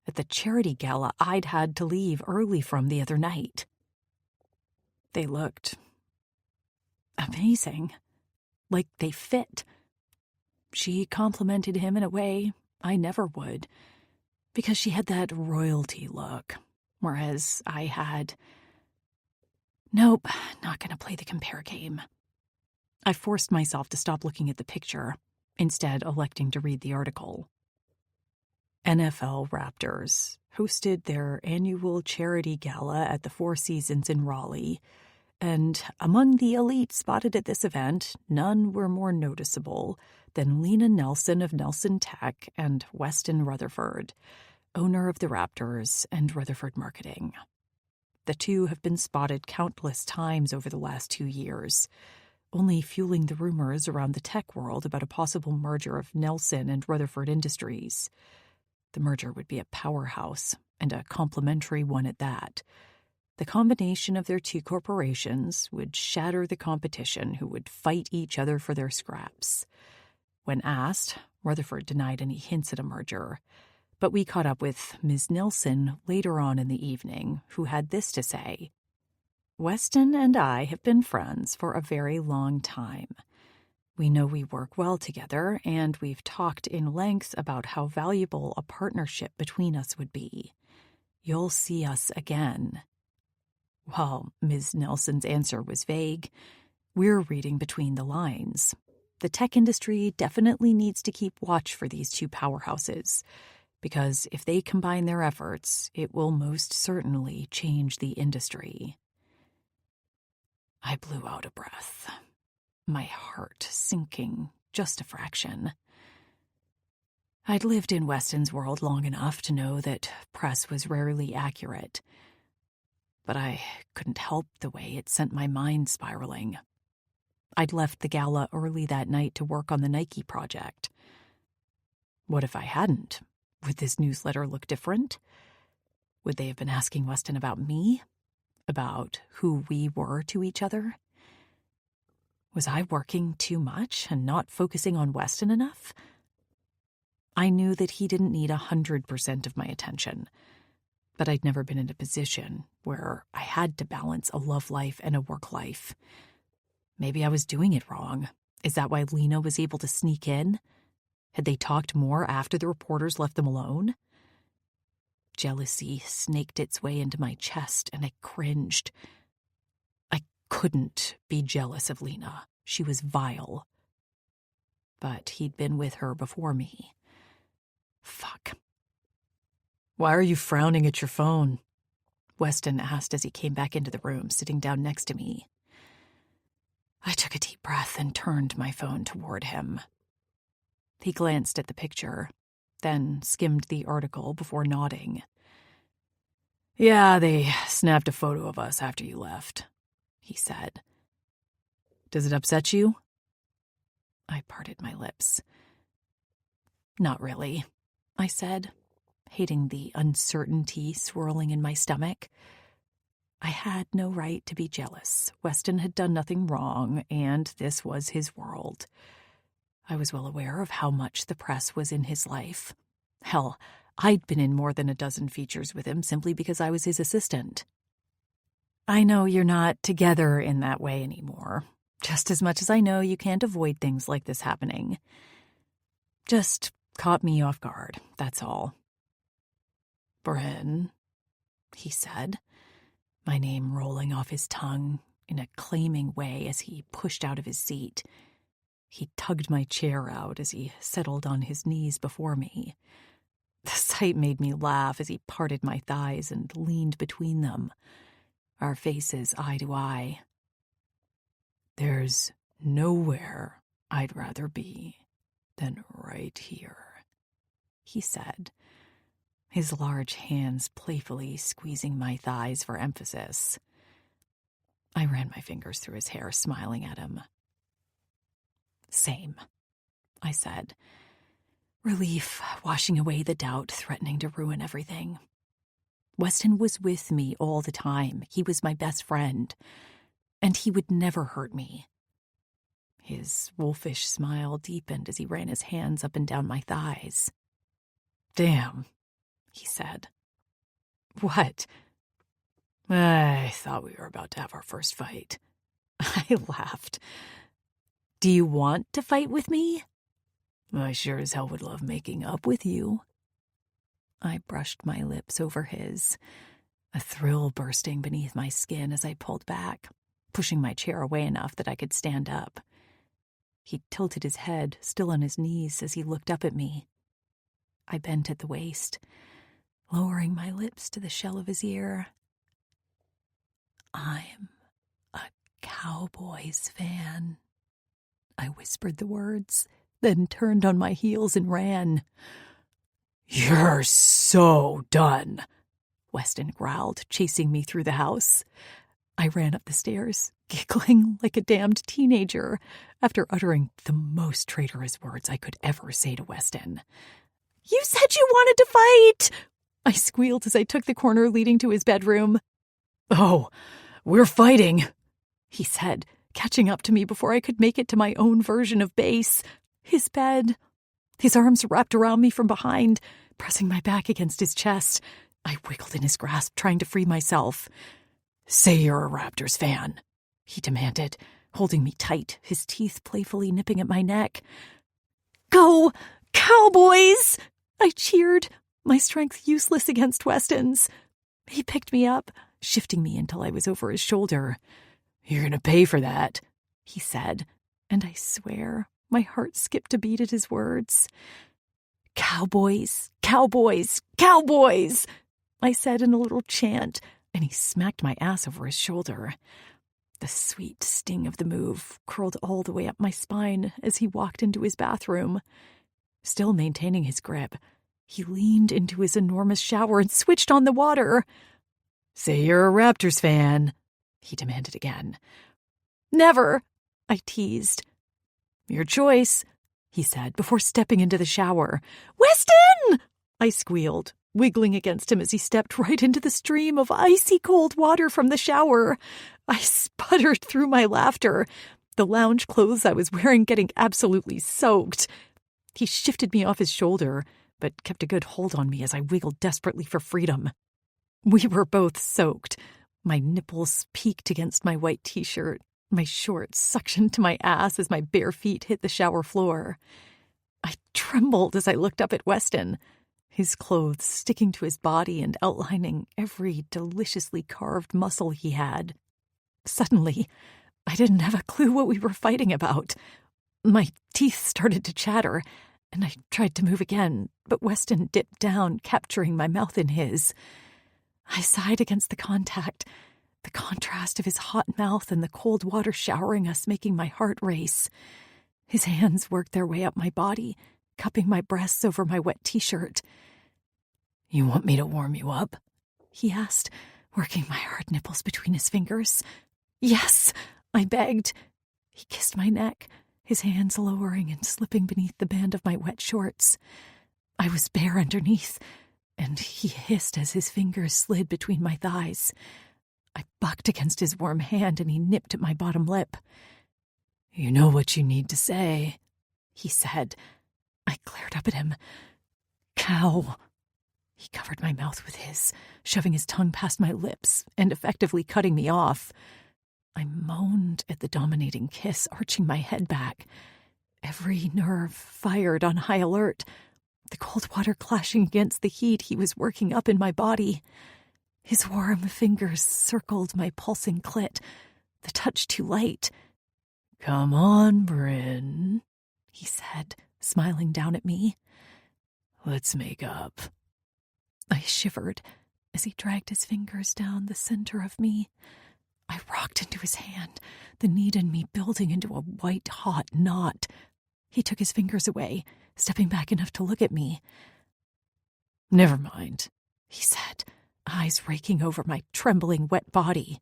at the charity gala I'd had to leave early from the other night. They looked amazing, like they fit. She complimented him in a way I never would, because she had that royalty look, whereas I had... Nope, not going to play the compare game. I forced myself to stop looking at the picture, instead electing to read the article. NFL Raptors hosted their annual charity gala at the Four Seasons in Raleigh, and among the elite spotted at this event, none were more noticeable than Lena Nelson of Nelson Tech and Weston Rutherford, owner of the Raptors and Rutherford Marketing. The two have been spotted countless times over the last 2 years, only fueling the rumors around the tech world about a possible merger of Nelson and Rutherford Industries. The merger would be a powerhouse, and a complementary one at that. The combination of their two corporations would shatter the competition who would fight each other for their scraps. When asked, Rutherford denied any hints at a merger, but we caught up with Ms. Nelson later on in the evening, who had this to say. Weston and I have been friends for a very long time. We know we work well together, and we've talked in length about how valuable a partnership between us would be. You'll see us again. While Ms. Nelson's answer was vague, we're reading between the lines. The tech industry definitely needs to keep watch for these two powerhouses, because if they combine their efforts, it will most certainly change the industry. I blew out a breath, my heart sinking just a fraction. I'd lived in Weston's world long enough to know that press was rarely accurate, but I couldn't help the way it sent my mind spiraling. I'd left the gala early that night to work on the Nike project. What if I hadn't? Would this newsletter look different? Would they have been asking Weston about me? About who we were to each other? Was I working too much and not focusing on Weston enough? I knew that he didn't need 100% of my attention, but I'd never been in a position where I had to balance a love life and a work life. Maybe I was doing it wrong. Is that why Lena was able to sneak in? Had they talked more after the reporters left them alone? Jealousy snaked its way into my chest, and I cringed. I couldn't be jealous of Lena. She was vile. But he'd been with her before me. Fuck. "Why are you frowning at your phone?" Weston asked as he came back into the room, sitting down next to me. I took a deep breath and turned my phone toward him. He glanced at the picture, then skimmed the article before nodding. "Yeah, they snapped a photo of us after you left," he said. "Does it upset you?" I parted my lips. "Not really," I said, hating the uncertainty swirling in my stomach. I had no right to be jealous. Weston had done nothing wrong, and this was his world. I was well aware of how much the press was in his life. Hell, I'd been in more than a dozen features with him simply because I was his assistant. "I know you're not together in that way anymore, just as much as I know you can't avoid things like this happening. Just caught me off guard, that's all." "Brin," he said, my name rolling off his tongue in a claiming way as he pushed out of his seat. He tugged my chair out as he settled on his knees before me. The sight made me laugh as he parted my thighs and leaned between them, our faces eye to eye. "There's nowhere I'd rather be than right here," he said, his large hands playfully squeezing my thighs for emphasis. I ran my fingers through his hair, smiling at him. "Same," I said, relief washing away the doubt threatening to ruin everything. Weston was with me all the time. He was my best friend, and he would never hurt me. His wolfish smile deepened as he ran his hands up and down my thighs. "Damn," he said. "What?" "I thought we were about to have our first fight." I laughed. "Do you want to fight with me?" "I sure as hell would love making up with you." I brushed my lips over his, a thrill bursting beneath my skin as I pulled back, pushing my chair away enough that I could stand up. He tilted his head, still on his knees, as he looked up at me. I bent at the waist, lowering my lips to the shell of his ear. "I'm a Cowboys fan." I whispered the words, then turned on my heels and ran. "You're so done," Weston growled, chasing me through the house. I ran up the stairs, giggling like a damned teenager, after uttering the most traitorous words I could ever say to Weston. "You said you wanted to fight!" I squealed as I took the corner leading to his bedroom. "Oh, we're fighting," he said, catching up to me before I could make it to my own version of base. His bed. His arms wrapped around me from behind, pressing my back against his chest. I wiggled in his grasp, trying to free myself. "Say you're a Raptors fan," he demanded, holding me tight, his teeth playfully nipping at my neck. "Go, Cowboys!" I cheered, my strength useless against Weston's. He picked me up, shifting me until I was over his shoulder. "You're gonna pay for that," he said, and I swear my heart skipped a beat at his words. "Cowboys, Cowboys, Cowboys!" I said in a little chant, and he smacked my ass over his shoulder. The sweet sting of the move curled all the way up my spine as he walked into his bathroom. Still maintaining his grip, he leaned into his enormous shower and switched on the water. "Say you're a Raptors fan," he demanded again. "Never," I teased. "Your choice," he said before stepping into the shower. "Weston!" I squealed, wiggling against him as he stepped right into the stream of icy cold water from the shower. I sputtered through my laughter, the lounge clothes I was wearing getting absolutely soaked. He shifted me off his shoulder, but kept a good hold on me as I wiggled desperately for freedom. We were both soaked. My nipples peaked against my white t-shirt, my shorts suctioned to my ass as my bare feet hit the shower floor. I trembled as I looked up at Weston, his clothes sticking to his body and outlining every deliciously carved muscle he had. Suddenly, I didn't have a clue what we were fighting about. My teeth started to chatter, and I tried to move again, but Weston dipped down, capturing my mouth in his. I sighed against the contact, the contrast of his hot mouth and the cold water showering us making my heart race. His hands worked their way up my body, cupping my breasts over my wet t-shirt. "You want me to warm you up?" he asked, working my hard nipples between his fingers. "Yes," I begged. He kissed my neck, his hands lowering and slipping beneath the band of my wet shorts. I was bare underneath, and he hissed as his fingers slid between my thighs. I bucked against his warm hand, and he nipped at my bottom lip. "You know what you need to say," he said. I glared up at him. "Cow." He covered my mouth with his, shoving his tongue past my lips and effectively cutting me off. I moaned at the dominating kiss, arching my head back. Every nerve fired on high alert, the cold water clashing against the heat he was working up in my body. His warm fingers circled my pulsing clit, the touch too light. "Come on, Brin," he said, smiling down at me. "Let's make up." I shivered as he dragged his fingers down the center of me. I rocked into his hand, the need in me building into a white-hot knot. He took his fingers away, stepping back enough to look at me. "Never mind," he said, eyes raking over my trembling, wet body.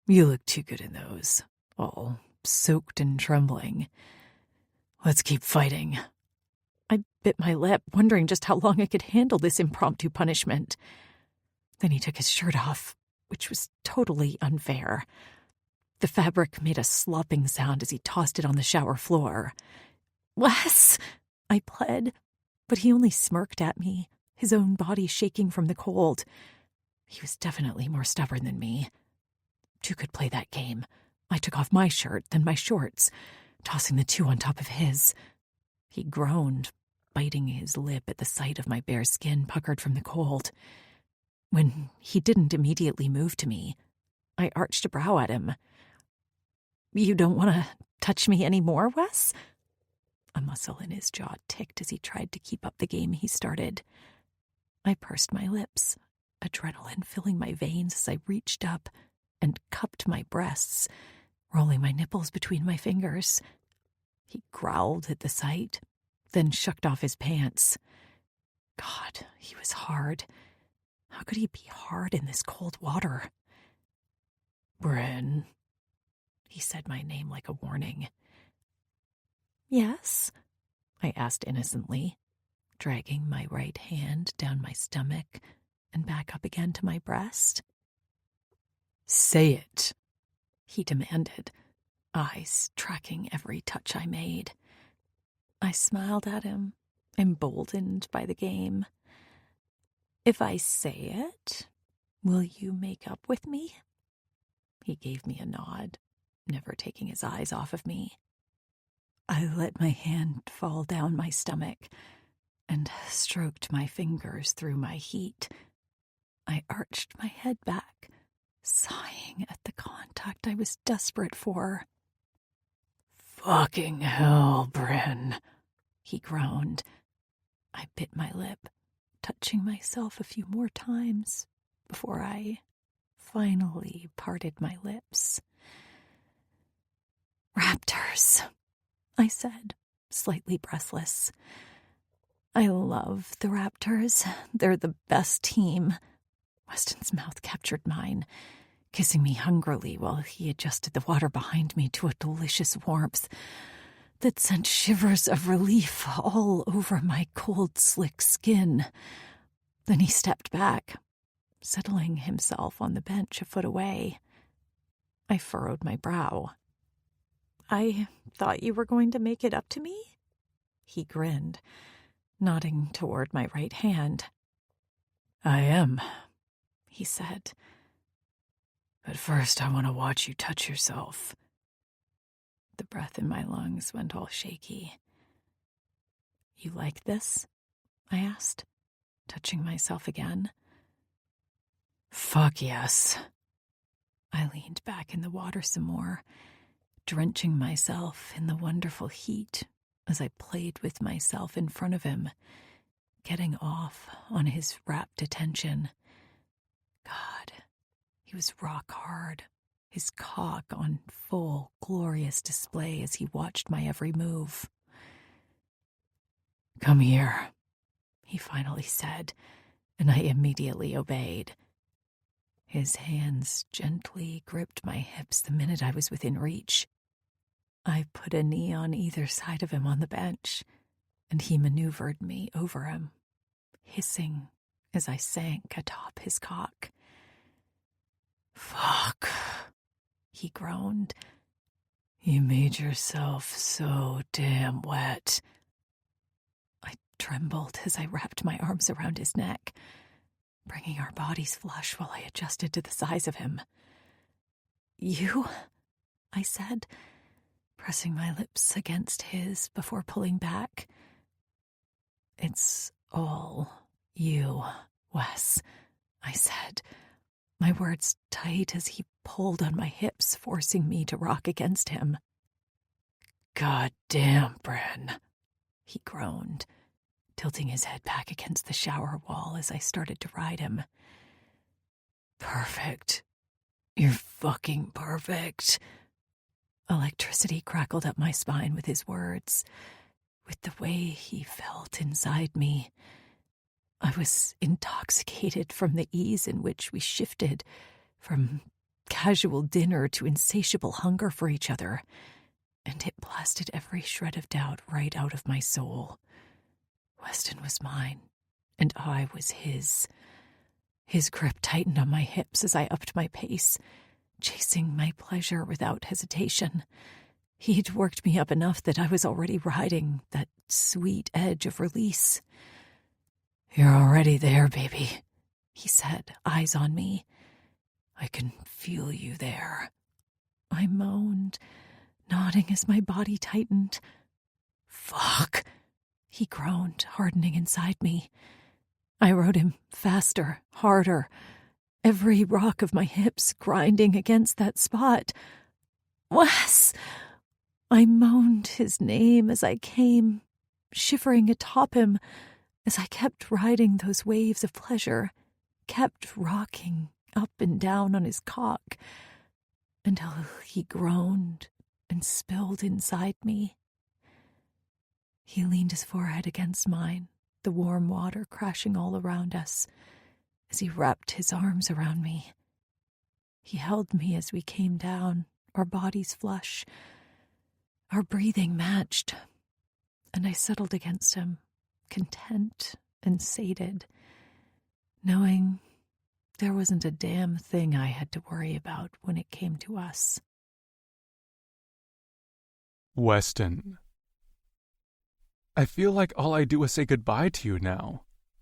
"You look too good in those, all soaked and trembling. Let's keep fighting." I bit my lip, wondering just how long I could handle this impromptu punishment. Then he took his shirt off, which was totally unfair. The fabric made a slopping sound as he tossed it on the shower floor. "Wes," I pled, but he only smirked at me, his own body shaking from the cold. He was definitely more stubborn than me. Two could play that game. I took off my shirt, then my shorts, tossing the two on top of his. He groaned, biting his lip at the sight of my bare skin puckered from the cold. When he didn't immediately move to me, I arched a brow at him. "You don't want to touch me anymore, Wes?" A muscle in his jaw ticked as he tried to keep up the game he started. I pursed my lips, adrenaline filling my veins as I reached up and cupped my breasts, rolling my nipples between my fingers. He growled at the sight, then shucked off his pants. God, he was hard. How could he be hard in this cold water? "Brin," he said my name like a warning. "Yes?" I asked innocently, dragging my right hand down my stomach and back up again to my breast. "Say it," he demanded, eyes tracking every touch I made. I smiled at him, emboldened by the game. "If I say it, will you make up with me?" He gave me a nod, never taking his eyes off of me. I let my hand fall down my stomach and stroked my fingers through my heat. I arched my head back, sighing at the contact I was desperate for. "Fucking hell, Brin," he groaned. I bit my lip, touching myself a few more times before I finally parted my lips. "Raptors," I said, slightly breathless. "I love the Raptors. They're the best team." Weston's mouth captured mine, kissing me hungrily while he adjusted the water behind me to a delicious warmth that sent shivers of relief all over my cold, slick skin. Then he stepped back, settling himself on the bench a foot away. I furrowed my brow. "I thought you were going to make it up to me?" He grinned, nodding toward my right hand. I am, he said. but first I want to watch you touch yourself. The breath in my lungs went all shaky. You like this? I asked, touching myself again. Fuck yes. I leaned back in the water some more, drenching myself in the wonderful heat as I played with myself in front of him, getting off on his rapt attention. God, he was rock hard, his cock on full, glorious display as he watched my every move. Come here, he finally said, and I immediately obeyed. His hands gently gripped my hips the minute I was within reach. I put a knee on either side of him on the bench, and he maneuvered me over him, hissing as I sank atop his cock. Fuck, he groaned. You made yourself so damn wet. I trembled as I wrapped my arms around his neck, bringing our bodies flush while I adjusted to the size of him. You? I said, pressing my lips against his before pulling back. It's all you, Wes, I said, my words tight as he pulled on my hips, forcing me to rock against him. God damn, Brin, he groaned, tilting his head back against the shower wall as I started to ride him. Perfect. You're fucking perfect. Electricity crackled up my spine with his words, with the way he felt inside me. I was intoxicated from the ease in which we shifted from casual dinner to insatiable hunger for each other, and it blasted every shred of doubt right out of my soul. Weston was mine, and I was his. His grip tightened on my hips as I upped my pace, chasing my pleasure without hesitation. He'd worked me up enough that I was already riding that sweet edge of release. You're already there, baby, he said, eyes on me. I can feel you there. I moaned, nodding as my body tightened. Fuck, he groaned, hardening inside me. I rode him faster, harder, every rock of my hips grinding against that spot. Wes! I moaned his name as I came, shivering atop him as I kept riding those waves of pleasure, kept rocking up and down on his cock, until he groaned and spilled inside me. He leaned his forehead against mine, the warm water crashing all around us, as he wrapped his arms around me. He held me as we came down, our bodies flush. Our breathing matched, and I settled against him, content and sated, knowing there wasn't a damn thing I had to worry about when it came to us. Weston. I feel like all I do is say goodbye to you now,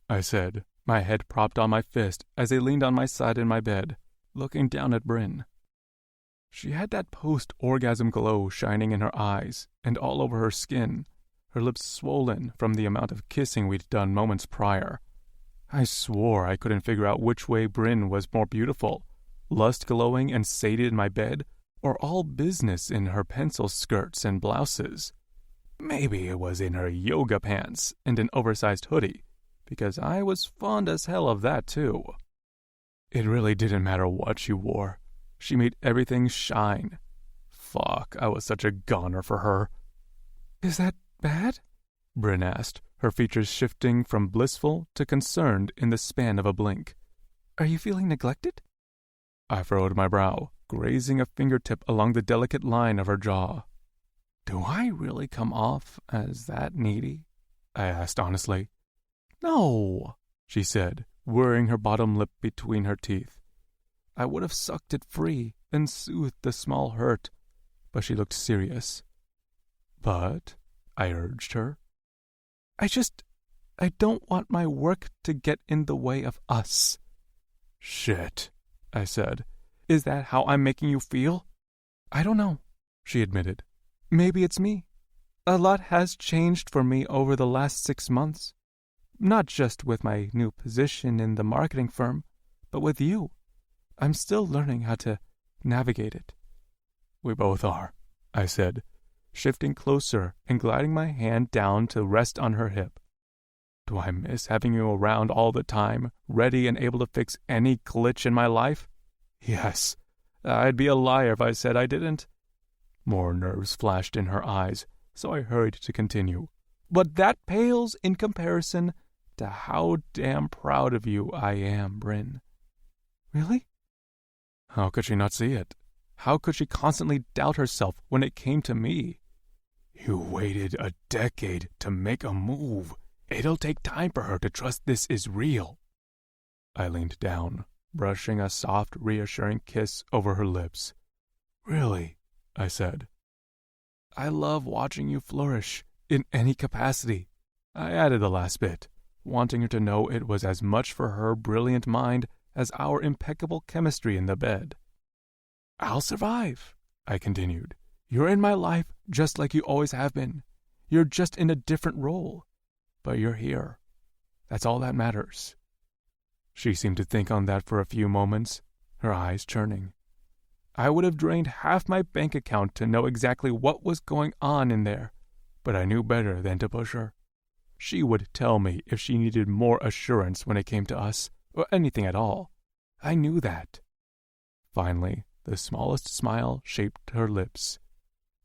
I said, my head propped on my fist as I leaned on my side in my bed, looking down at Brin. She had that post-orgasm glow shining in her eyes and all over her skin, her lips swollen from the amount of kissing we'd done moments prior. I swore I couldn't figure out which way Brin was more beautiful, lust-glowing and sated in my bed, or all business in her pencil skirts and blouses. Maybe it was in her yoga pants and an oversized hoodie, because I was fond as hell of that too. It really didn't matter what she wore. She made everything shine. Fuck, I was such a goner for her. Is that bad? Brin asked, her features shifting from blissful to concerned in the span of a blink. Are you feeling neglected? I furrowed my brow, grazing a fingertip along the delicate line of her jaw. Do I really come off as that needy? I asked honestly. No, she said, whirring her bottom lip between her teeth. I would have sucked it free and soothed the small hurt, but she looked serious. But, I urged her, I don't want my work to get in the way of us." "Shit," I said. "Is that how I'm making you feel?" "I don't know," she admitted. "Maybe it's me. A lot has changed for me over the last 6 months. Not just with my new position in the marketing firm, but with you. I'm still learning how to navigate it." "We both are," I said, shifting closer and gliding my hand down to rest on her hip. "Do I miss having you around all the time, ready and able to fix any glitch in my life? Yes. I'd be a liar if I said I didn't." More nerves flashed in her eyes, so I hurried to continue. "But that pales in comparison to how damn proud of you I am, Brin." "Really?" How could she not see it? How could she constantly doubt herself when it came to me? "You waited a decade to make a move. It'll take time for her to trust this is real." I leaned down, brushing a soft, reassuring kiss over her lips. "Really," I said. "I love watching you flourish, in any capacity." I added the last bit, wanting her to know it was as much for her brilliant mind as our impeccable chemistry in the bed. "I'll survive," I continued. "You're in my life just like you always have been. You're just in a different role. But you're here. That's all that matters." She seemed to think on that for a few moments, her eyes churning. I would have drained half my bank account to know exactly what was going on in there, but I knew better than to push her. She would tell me if she needed more assurance when it came to us, or anything at all. I knew that. Finally, the smallest smile shaped her lips.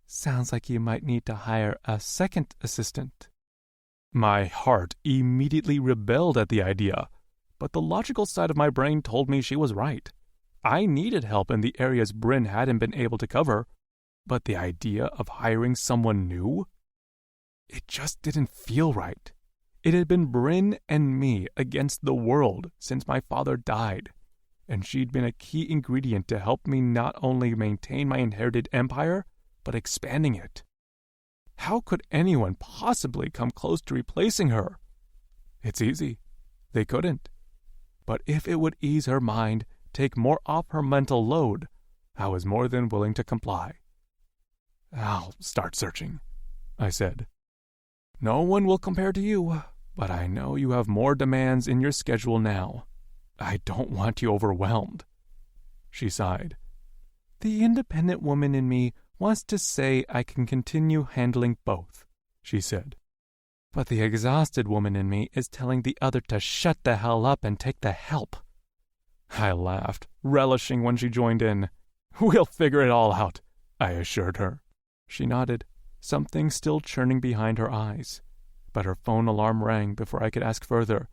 "Sounds like you might need to hire a second assistant." My heart immediately rebelled at the idea, but the logical side of my brain told me she was right. I needed help in the areas Brin hadn't been able to cover, but the idea of hiring someone new? It just didn't feel right. It had been Brin and me against the world since my father died, and she'd been a key ingredient to help me not only maintain my inherited empire, but expanding it. How could anyone possibly come close to replacing her? It's easy. They couldn't. But if it would ease her mind, take more off her mental load, I was more than willing to comply. "I'll start searching," I said. "No one will compare to you, but I know you have more demands in your schedule now. I don't want you overwhelmed." She sighed. "The independent woman in me wants to say I can continue handling both," she said. "But the exhausted woman in me is telling the other to shut the hell up and take the help." I laughed, relishing when she joined in. "We'll figure it all out," I assured her. She nodded, something still churning behind her eyes, but her phone alarm rang before I could ask further.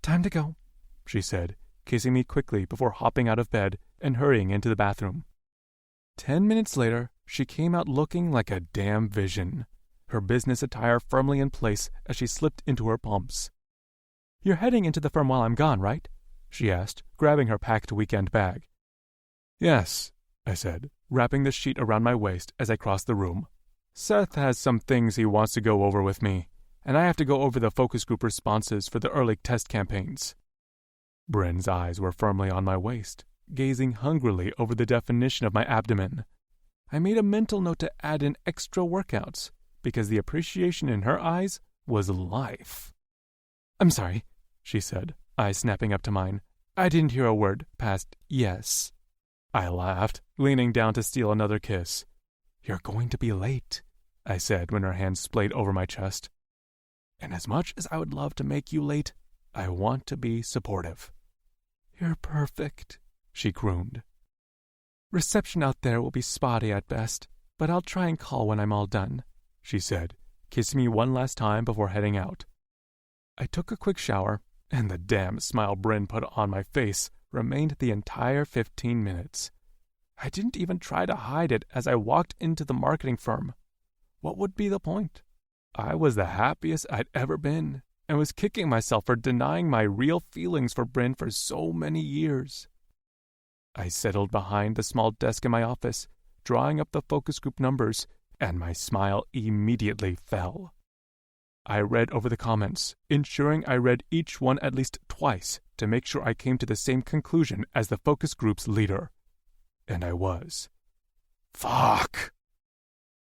"Time to go," she said, kissing me quickly before hopping out of bed and hurrying into the bathroom. 10 minutes later, she came out looking like a damn vision, her business attire firmly in place as she slipped into her pumps. "You're heading into the firm while I'm gone, right?" she asked, grabbing her packed weekend bag. "Yes," I said, wrapping the sheet around my waist as I crossed the room. "Seth has some things he wants to go over with me, and I have to go over the focus group responses for the early test campaigns." Brin's eyes were firmly on my waist, gazing hungrily over the definition of my abdomen. I made a mental note to add in extra workouts, because the appreciation in her eyes was life. "I'm sorry," she said, eyes snapping up to mine. "I didn't hear a word past yes." I laughed, leaning down to steal another kiss. "You're going to be late," I said when her hand splayed over my chest. "And as much as I would love to make you late, I want to be supportive." "You're perfect," she crooned. "Reception out there will be spotty at best, but I'll try and call when I'm all done," she said, kissing me one last time before heading out. I took a quick shower, and the damn smile Brin put on my face remained the entire 15 minutes. I didn't even try to hide it as I walked into the marketing firm. What would be the point? I was the happiest I'd ever been, and was kicking myself for denying my real feelings for Brin for so many years. I settled behind the small desk in my office, drawing up the focus group numbers, and my smile immediately fell. I read over the comments, ensuring I read each one at least twice to make sure I came to the same conclusion as the focus group's leader. And I was. Fuck!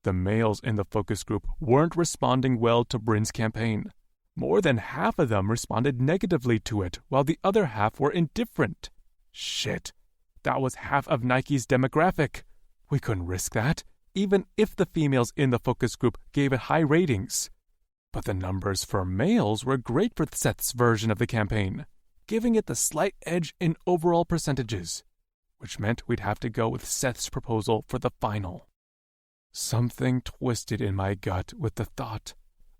The males in the focus group weren't responding well to Brin's campaign. More than half of them responded negatively to it, while the other half were indifferent. Shit. That was half of Nike's demographic. We couldn't risk that, even if the females in the focus group gave it high ratings. But the numbers for males were great for Seth's version of the campaign, giving it the slight edge in overall percentages, which meant we'd have to go with Seth's proposal for the final. Something twisted in my gut with the thought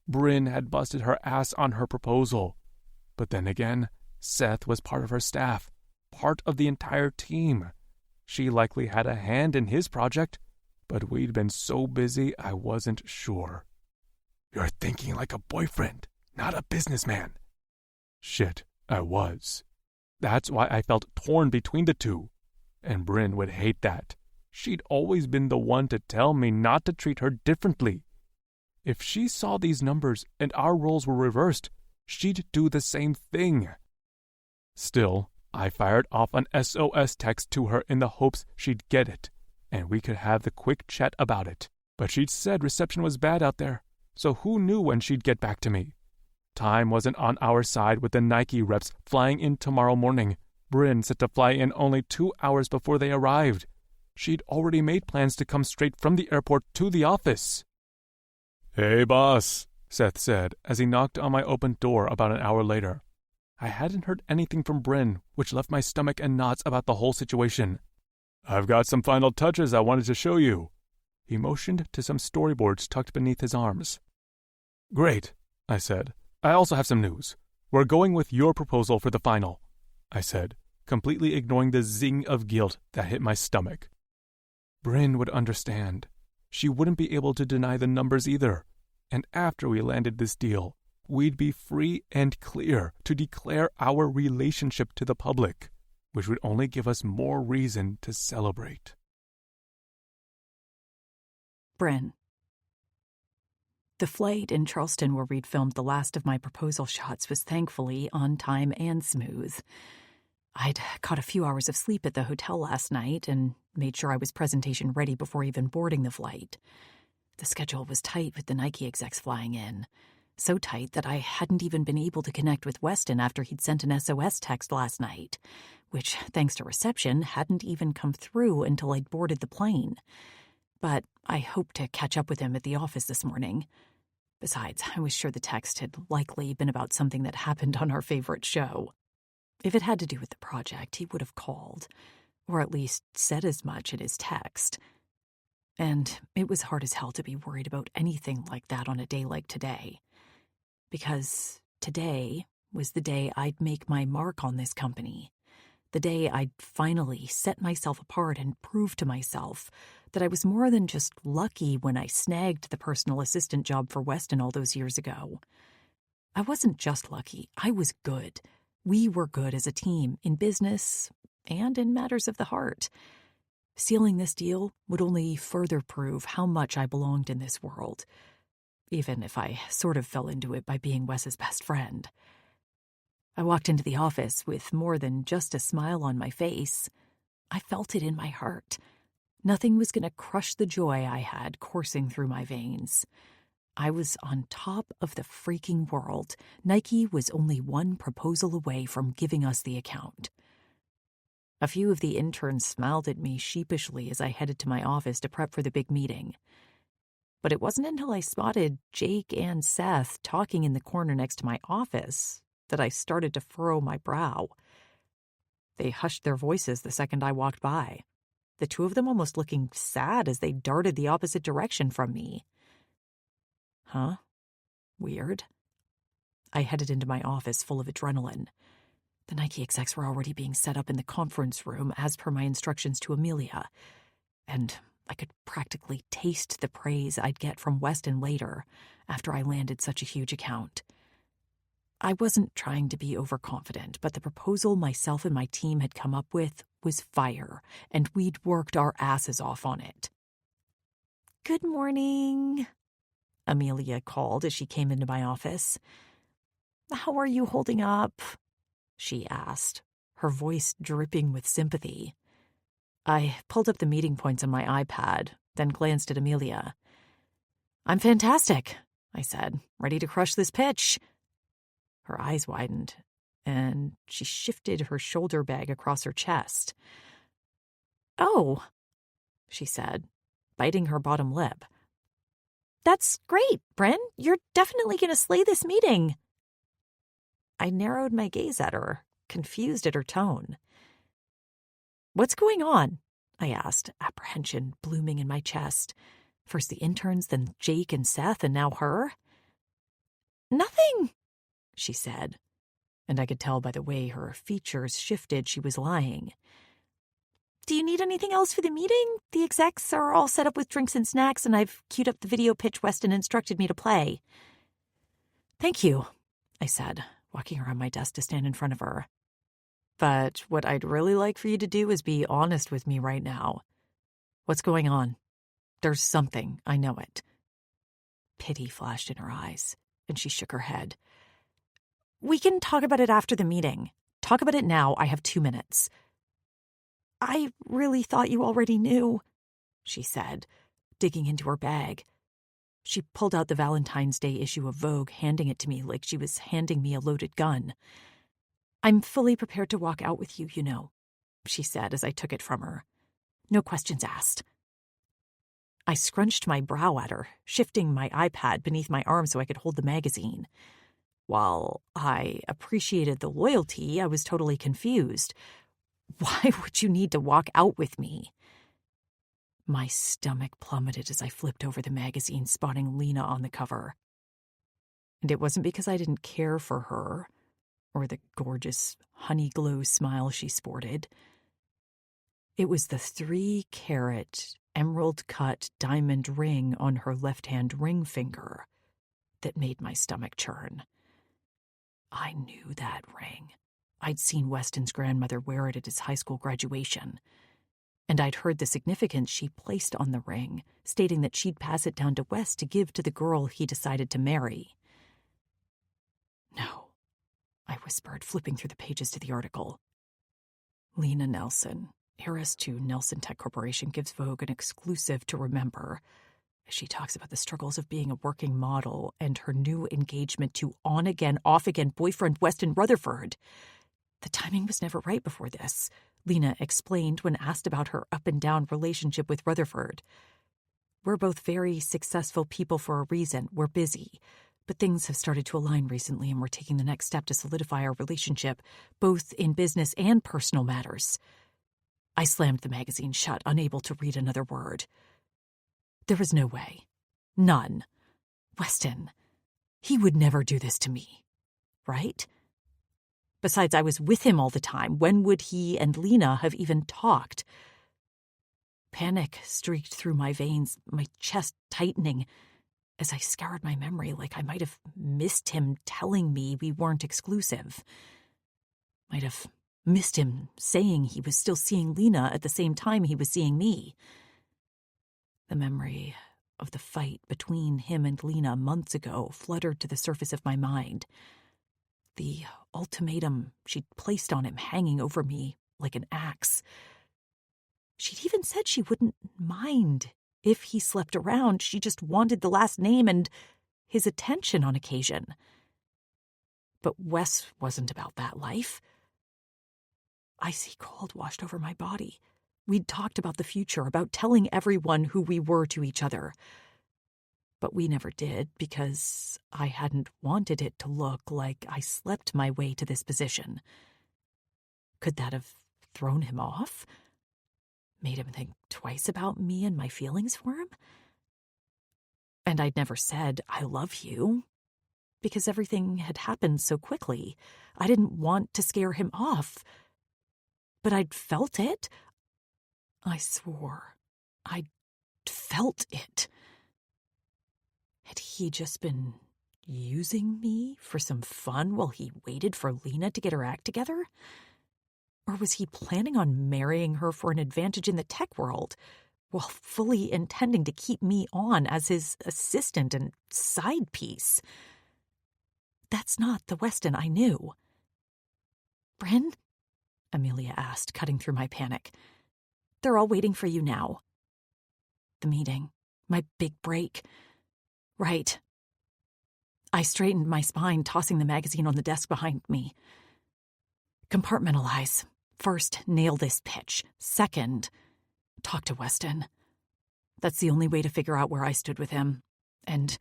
Brin had busted her ass on her proposal. But then again, Seth was part of her staff, part of the entire team. She likely had a hand in his project, but we'd been so busy I wasn't sure. You're thinking like a boyfriend, not a businessman. Shit, I was. That's why I felt torn between the two. And Brin would hate that. She'd always been the one to tell me not to treat her differently. If she saw these numbers and our roles were reversed, she'd do the same thing. Still, I fired off an SOS text to her in the hopes she'd get it, and we could have the quick chat about it. But she'd said reception was bad out there, so who knew when she'd get back to me? Time wasn't on our side with the Nike reps flying in tomorrow morning. Brin set to fly in only 2 hours before they arrived. She'd already made plans to come straight from the airport to the office. Hey, boss, Seth said as he knocked on my open door about an hour later. I hadn't heard anything from Brin, which left my stomach in knots about the whole situation. I've got some final touches I wanted to show you. He motioned to some storyboards tucked beneath his arms. Great, I said. I also have some news. We're going with your proposal for the final, I said, completely ignoring the zing of guilt that hit my stomach. Brin would understand. She wouldn't be able to deny the numbers either. And after we landed this deal, we'd be free and clear to declare our relationship to the public, which would only give us more reason to celebrate. Brin. The flight in Charleston where we'd filmed the last of my proposal shots was thankfully on time and smooth. I'd caught a few hours of sleep at the hotel last night and made sure I was presentation ready before even boarding the flight. The schedule was tight with the Nike execs flying in. So tight that I hadn't even been able to connect with Weston after he'd sent an SOS text last night, which, thanks to reception, hadn't even come through until I'd boarded the plane. But I hoped to catch up with him at the office this morning. Besides, I was sure the text had likely been about something that happened on our favorite show. If it had to do with the project, he would have called, or at least said as much in his text. And it was hard as hell to be worried about anything like that on a day like today. Because today was the day I'd make my mark on this company. The day I'd finally set myself apart and prove to myself that I was more than just lucky when I snagged the personal assistant job for Weston all those years ago. I wasn't just lucky, I was good. We were good as a team, in business and in matters of the heart. Sealing this deal would only further prove how much I belonged in this world, even if I sort of fell into it by being Wes's best friend. I walked into the office with more than just a smile on my face. I felt it in my heart. Nothing was going to crush the joy I had coursing through my veins. I was on top of the freaking world. Nike was only one proposal away from giving us the account. A few of the interns smiled at me sheepishly as I headed to my office to prep for the big meeting. But it wasn't until I spotted Jake and Seth talking in the corner next to my office that I started to furrow my brow. They hushed their voices the second I walked by, the two of them almost looking sad as they darted the opposite direction from me. Huh? Weird. I headed into my office full of adrenaline. The Nike execs were already being set up in the conference room as per my instructions to Amelia, and I could practically taste the praise I'd get from Weston later after I landed such a huge account. I wasn't trying to be overconfident, but the proposal myself and my team had come up with was fire, and we'd worked our asses off on it. Good morning. Amelia called as she came into my office. "How are you holding up?" she asked, her voice dripping with sympathy. I pulled up the meeting points on my iPad, then glanced at Amelia. "I'm fantastic," I said, "ready to crush this pitch." Her eyes widened, and she shifted her shoulder bag across her chest. "Oh," she said, biting her bottom lip. "That's great, Brin. You're definitely going to slay this meeting." I narrowed my gaze at her, confused at her tone. "What's going on?" I asked, apprehension blooming in my chest. First the interns, then Jake and Seth, and now her. "Nothing," she said, and I could tell by the way her features shifted she was lying. "Do you need anything else for the meeting? The execs are all set up with drinks and snacks, and I've queued up the video pitch Weston instructed me to play." "Thank you," I said, walking around my desk to stand in front of her. "But what I'd really like for you to do is be honest with me right now. What's going on? There's something, I know it." Pity flashed in her eyes, and she shook her head. "We can talk about it after the meeting. Talk about it now. I have 2 minutes." "I really thought you already knew," she said, digging into her bag. She pulled out the Valentine's Day issue of Vogue, handing it to me like she was handing me a loaded gun. "I'm fully prepared to walk out with you, you know," she said as I took it from her. "No questions asked." I scrunched my brow at her, shifting my iPad beneath my arm so I could hold the magazine. While I appreciated the loyalty, I was totally confused. Why would you need to walk out with me? My stomach plummeted as I flipped over the magazine, spotting Lena on the cover. And it wasn't because I didn't care for her, or the gorgeous honey glow smile she sported. It was the 3-carat, emerald-cut diamond ring on her left-hand ring finger that made my stomach churn. I knew that ring. I'd seen Weston's grandmother wear it at his high school graduation, and I'd heard the significance she placed on the ring, stating that she'd pass it down to West to give to the girl he decided to marry. "No," I whispered, flipping through the pages to the article. Lena Nelson, heiress to Nelson Tech Corporation, gives Vogue an exclusive to remember as she talks about the struggles of being a working model and her new engagement to on-again, off-again boyfriend Weston Rutherford. The timing was never right before this, Lena explained when asked about her up-and-down relationship with Rutherford. "We're both very successful people for a reason. We're busy. But things have started to align recently, and we're taking the next step to solidify our relationship, both in business and personal matters." I slammed the magazine shut, unable to read another word. There was no way. None. Weston, he would never do this to me, right? Besides, I was with him all the time. When would he and Lena have even talked? Panic streaked through my veins, my chest tightening, as I scoured my memory like I might have missed him telling me we weren't exclusive. Might have missed him saying he was still seeing Lena at the same time he was seeing me. The memory of the fight between him and Lena months ago fluttered to the surface of my mind. The ultimatum she'd placed on him hanging over me like an axe. She'd even said she wouldn't mind if he slept around. She just wanted the last name and his attention on occasion. But Wes wasn't about that life. Icy cold washed over my body. We'd talked about the future, about telling everyone who we were to each other. But we never did because I hadn't wanted it to look like I slept my way to this position. Could that have thrown him off? Made him think twice about me and my feelings for him? And I'd never said, "I love you," because everything had happened so quickly. I didn't want to scare him off. But I'd felt it. I swore I'd felt it. Had he just been using me for some fun while he waited for Lena to get her act together? Or was he planning on marrying her for an advantage in the tech world? while fully intending to keep me on as his assistant and side piece. That's not the Weston I knew. "Brin?" Amelia asked, cutting through my panic. "They're all waiting for you now." The meeting. My big break. Right. I straightened my spine, tossing the magazine on the desk behind me. Compartmentalize. First, nail this pitch. Second, talk to Weston. That's the only way to figure out where I stood with him. And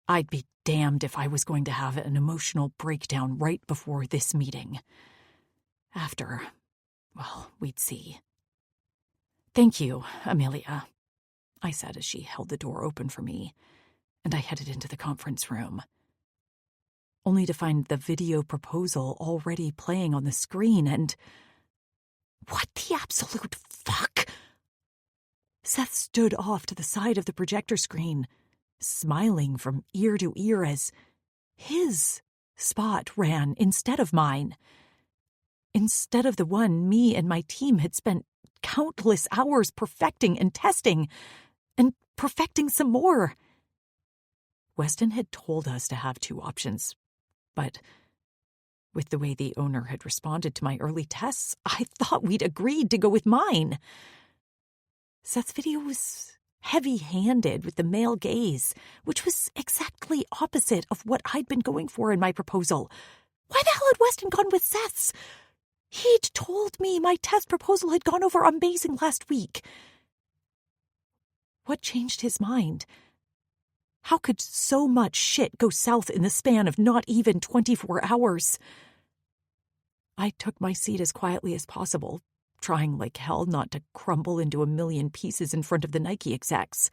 I'd be damned if I was going to have an emotional breakdown right before this meeting. After, well, we'd see. "Thank you, Amelia," I said as she held the door open for me, and I headed into the conference room. Only to find the video proposal already playing on the screen, and what the absolute fuck? Seth stood off to the side of the projector screen, smiling from ear to ear as his spot ran instead of mine. Instead of the one me and my team had spent countless hours perfecting and testing, and perfecting some more. Weston had told us to have 2 options, but with the way the owner had responded to my early tests, I thought we'd agreed to go with mine. Seth's video was heavy-handed with the male gaze, which was exactly opposite of what I'd been going for in my proposal. Why the hell had Weston gone with Seth's? He'd told me my test proposal had gone over amazing last week. What changed his mind? How could so much shit go south in the span of not even 24 hours? I took my seat as quietly as possible, trying like hell not to crumble into a million pieces in front of the Nike execs.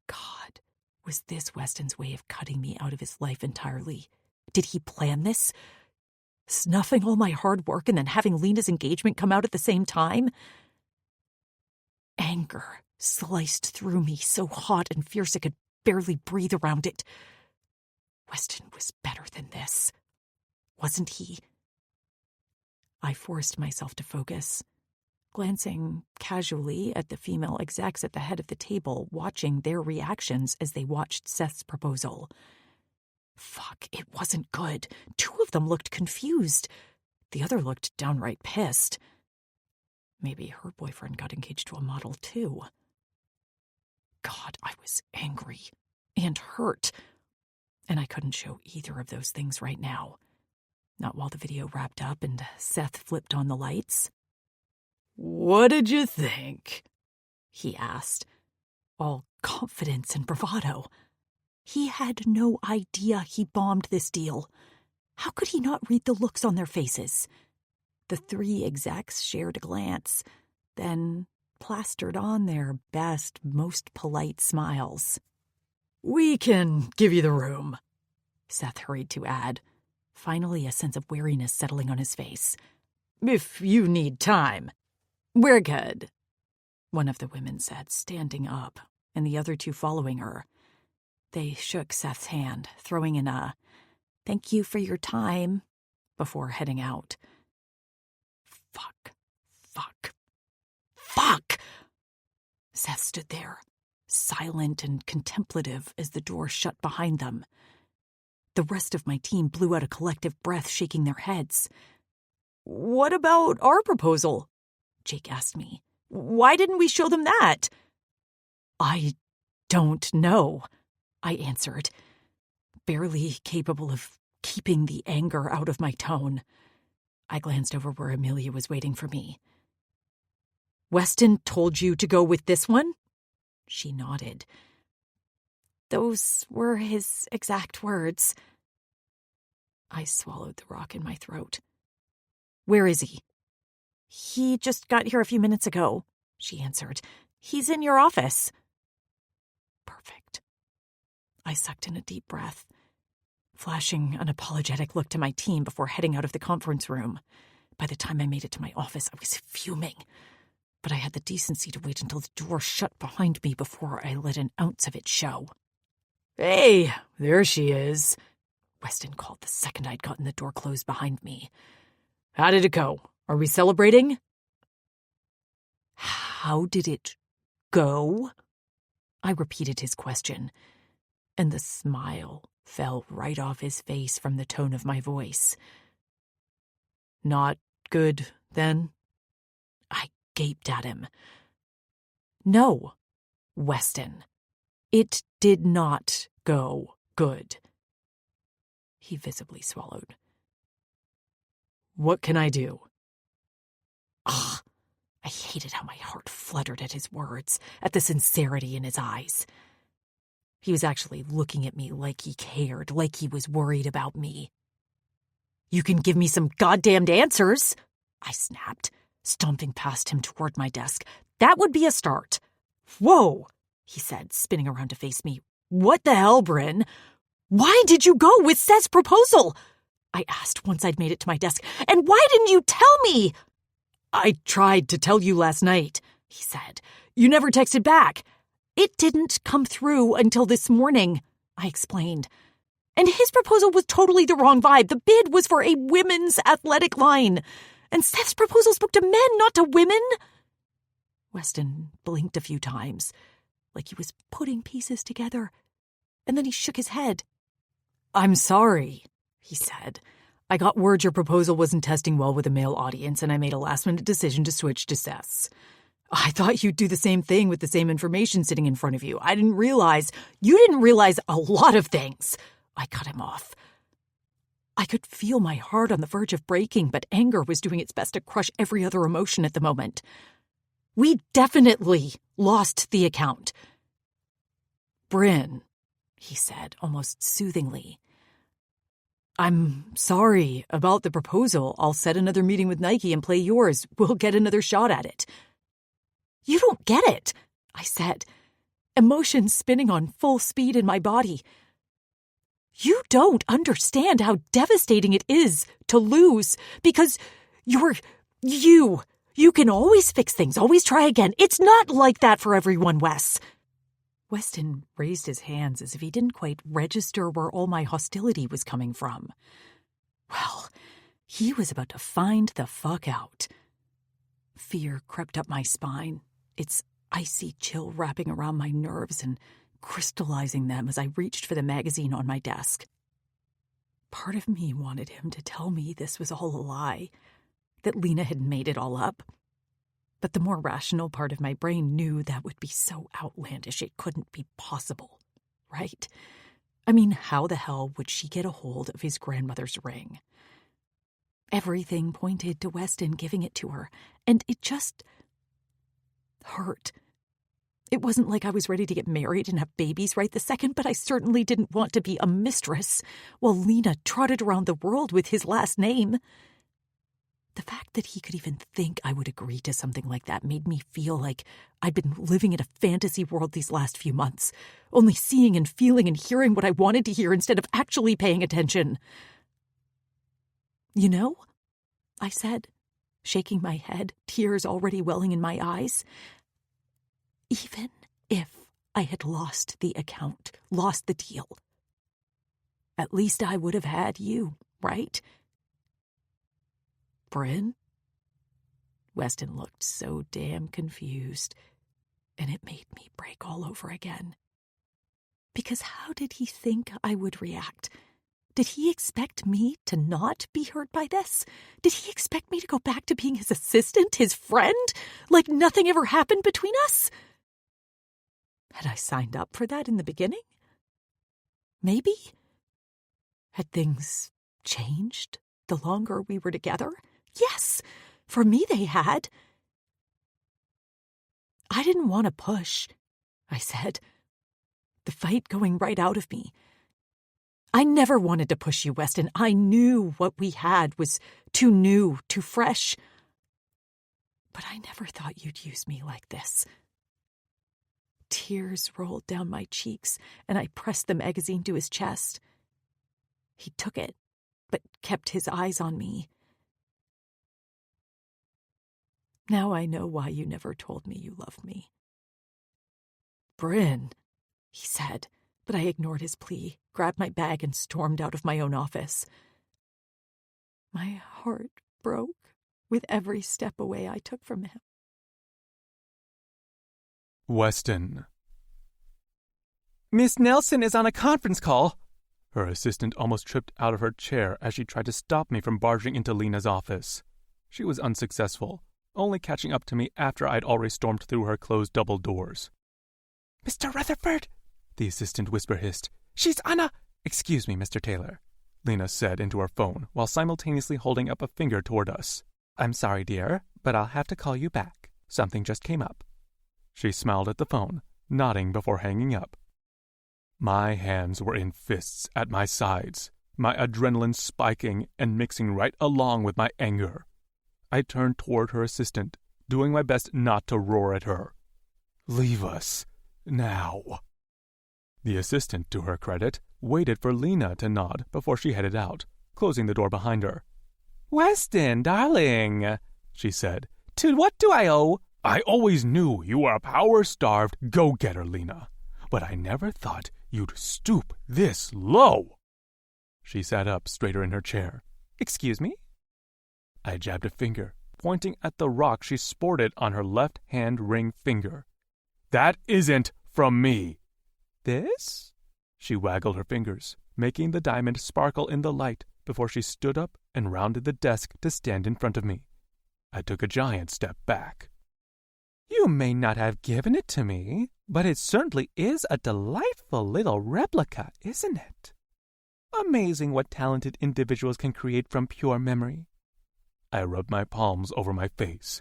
God, was this Weston's way of cutting me out of his life entirely? Did he plan this? Snuffing all my hard work and then having Lena's engagement come out at the same time? Anger sliced through me so hot and fierce I could barely breathe around it. Weston was better than this, wasn't he? I forced myself to focus, glancing casually at the female execs at the head of the table, watching their reactions as they watched Seth's proposal. Fuck, it wasn't good. 2 of them looked confused. The other looked downright pissed. Maybe her boyfriend got engaged to a model, too. God, I was angry and hurt. And I couldn't show either of those things right now. Not while the video wrapped up and Seth flipped on the lights. "What did you think?" he asked, all confidence and bravado. He had no idea he bombed this deal. How could he not read the looks on their faces? The 3 execs shared a glance, then plastered on their best, most polite smiles. "We can give you the room," Seth hurried to add, finally a sense of weariness settling on his face. "If you need time." "We're good," one of the women said, standing up, and the other 2 following her. They shook Seth's hand, throwing in a "thank you for your time" before heading out. Fuck. Seth stood there, silent and contemplative as the door shut behind them. The rest of my team blew out a collective breath, shaking their heads. "What about our proposal?" Jake asked me. "Why didn't we show them that?" "I don't know," I answered, barely capable of keeping the anger out of my tone. I glanced over where Amelia was waiting for me. "Weston told you to go with this one?" She nodded. "Those were his exact words." I swallowed the rock in my throat. "Where is he?" "He just got here a few minutes ago," she answered. "He's in your office." Perfect. I sucked in a deep breath, flashing an apologetic look to my team before heading out of the conference room. By the time I made it to my office, I was fuming, but I had the decency to wait until the door shut behind me before I let an ounce of it show. "Hey, there she is," Weston called the second I'd gotten the door closed behind me. "How did it go? Are we celebrating?" How did it go? I repeated his question, and the smile fell right off his face from the tone of my voice. Not good, then? I gaped at him. No, Weston. It did not go good. He visibly swallowed. What can I do? Ugh. I hated how my heart fluttered at his words, at the sincerity in his eyes. He was actually looking at me like he cared, like he was worried about me. You can give me some goddamned answers, I snapped, stomping past him toward my desk. That would be a start. Whoa, he said, spinning around to face me. What the hell, Brin? Why did you go with Seth's proposal? I asked once I'd made it to my desk. And why didn't you tell me? I tried to tell you last night, he said. You never texted back. It didn't come through until this morning, I explained. And his proposal was totally the wrong vibe. The bid was for a women's athletic line. And Seth's proposal spoke to men, not to women. Weston blinked a few times, like he was putting pieces together. And then he shook his head. I'm sorry, he said. I got word your proposal wasn't testing well with a male audience, and I made a last-minute decision to switch to Seth's. I thought you'd do the same thing with the same information sitting in front of you. You didn't realize a lot of things. I cut him off. I could feel my heart on the verge of breaking, but anger was doing its best to crush every other emotion at the moment. We definitely lost the account. Brin, he said, almost soothingly. I'm sorry about the proposal. I'll set another meeting with Nike and play yours. We'll get another shot at it. You don't get it, I said, emotions spinning on full speed in my body. You don't understand how devastating it is to lose because you can always fix things, always try again. It's not like that for everyone, Wes. Weston raised his hands as if he didn't quite register where all my hostility was coming from. Well, he was about to find the fuck out. Fear crept up my spine, its icy chill wrapping around my nerves and crystallizing them as I reached for the magazine on my desk. Part of me wanted him to tell me this was all a lie, that Lena had made it all up. But the more rational part of my brain knew that would be so outlandish it couldn't be possible, right? I mean, how the hell would she get a hold of his grandmother's ring? Everything pointed to Weston giving it to her, and it just hurt. It wasn't like I was ready to get married and have babies right this second, but I certainly didn't want to be a mistress while Lena trotted around the world with his last name. The fact that he could even think I would agree to something like that made me feel like I'd been living in a fantasy world these last few months, only seeing and feeling and hearing what I wanted to hear instead of actually paying attention. You know, I said, shaking my head, tears already welling in my eyes. Even if I had lost the account, lost the deal, at least I would have had you, right? Brin? Weston looked so damn confused, and it made me break all over again. Because how did he think I would react? Did he expect me to not be hurt by this? Did he expect me to go back to being his assistant, his friend, like nothing ever happened between us? Had I signed up for that in the beginning? Maybe? Had things changed the longer we were together? Yes, for me they had. I didn't want to push, I said, the fight going right out of me. I never wanted to push you, Weston. I knew what we had was too new, too fresh. But I never thought you'd use me like this. Tears rolled down my cheeks, and I pressed the magazine to his chest. He took it, but kept his eyes on me. Now I know why you never told me you loved me. Brin, he said, but I ignored his plea, grabbed my bag, and stormed out of my own office. My heart broke with every step away I took from him. Weston. Miss Nelson is on a conference call. Her assistant almost tripped out of her chair as she tried to stop me from barging into Lena's office. She was unsuccessful, only catching up to me after I'd already stormed through her closed double doors. Mr. Rutherford, the assistant whisper hissed. She's on a... Excuse me, Mr. Taylor, Lena said into her phone while simultaneously holding up a finger toward us. I'm sorry, dear, but I'll have to call you back. Something just came up. She smiled at the phone, nodding before hanging up. My hands were in fists at my sides, my adrenaline spiking and mixing right along with my anger. I turned toward her assistant, doing my best not to roar at her. Leave us, now. The assistant, to her credit, waited for Lena to nod before she headed out, closing the door behind her. Weston, darling, she said. To what do I owe? I always knew you were a power-starved go-getter, Lena, but I never thought you'd stoop this low. She sat up straighter in her chair. Excuse me? I jabbed a finger, pointing at the rock she sported on her left-hand ring finger. That isn't from me. This? She waggled her fingers, making the diamond sparkle in the light before she stood up and rounded the desk to stand in front of me. I took a giant step back. You may not have given it to me, but it certainly is a delightful little replica, isn't it? Amazing what talented individuals can create from pure memory. I rubbed my palms over my face.